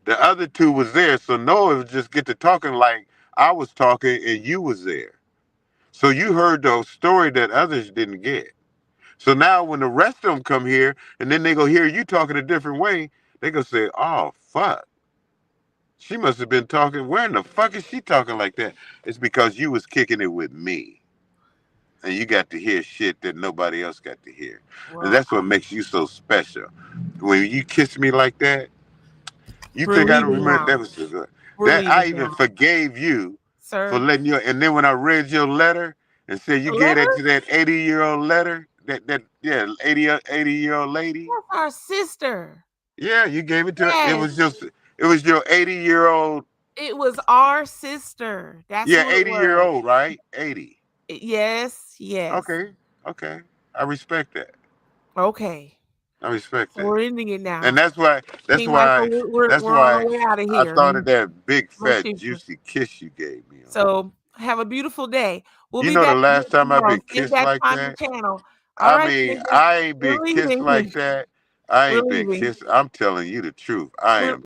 S15: The other 2 was there, so Noah would just get to talking like I was talking and you was there. So you heard the story that others didn't get. So now when the rest of them come here and then they go hear you talking a different way, they go say, oh, fuck. She must have been talking, where in the fuck is she talking like that? It's because you was kicking it with me. And you got to hear shit that nobody else got to hear. And that's what makes you so special. When you kiss me like that, you
S1: We're
S15: think I don't
S1: leaving
S15: remember
S1: now.
S15: that was so good.
S1: We're
S15: That I
S1: leaving
S15: even
S1: now.
S15: forgave you for
S1: Sir,
S15: letting you. And then when I read your letter and said you
S1: a
S15: gave that
S1: letter?
S15: to that 80-year-old letter, that 80-year-old lady.
S1: That's our sister.
S15: Yeah, you gave it to her.
S1: Yes.
S15: It was your 80-year-old.
S1: It was our sister. That's
S15: Yeah,
S1: who it was.
S15: 80-year-old, right? 80.
S1: Yes, yes.
S15: Okay. I respect that.
S1: Okay.
S15: I respect
S1: So
S15: that.
S1: we're ending it now.
S15: And that's why
S1: King Michael, we're on our way out of
S15: I
S1: here.
S15: thought of that big
S1: Bless
S15: fat
S1: you.
S15: juicy kiss you gave me.
S1: So have a beautiful day. We'll
S15: You
S1: be
S15: know
S1: back
S15: the last time I've
S1: tomorrow.
S15: been
S1: Same
S15: kissed
S1: bat
S15: like
S1: time
S15: that?
S1: and channel. All
S15: I
S1: right,
S15: mean,
S1: Plankton,
S15: I ain't
S1: we're
S15: been kissed
S1: leaving.
S15: like that. I
S1: We're
S15: ain't been
S1: leaving.
S15: kissed. I'm telling you the truth. I
S1: We're
S15: am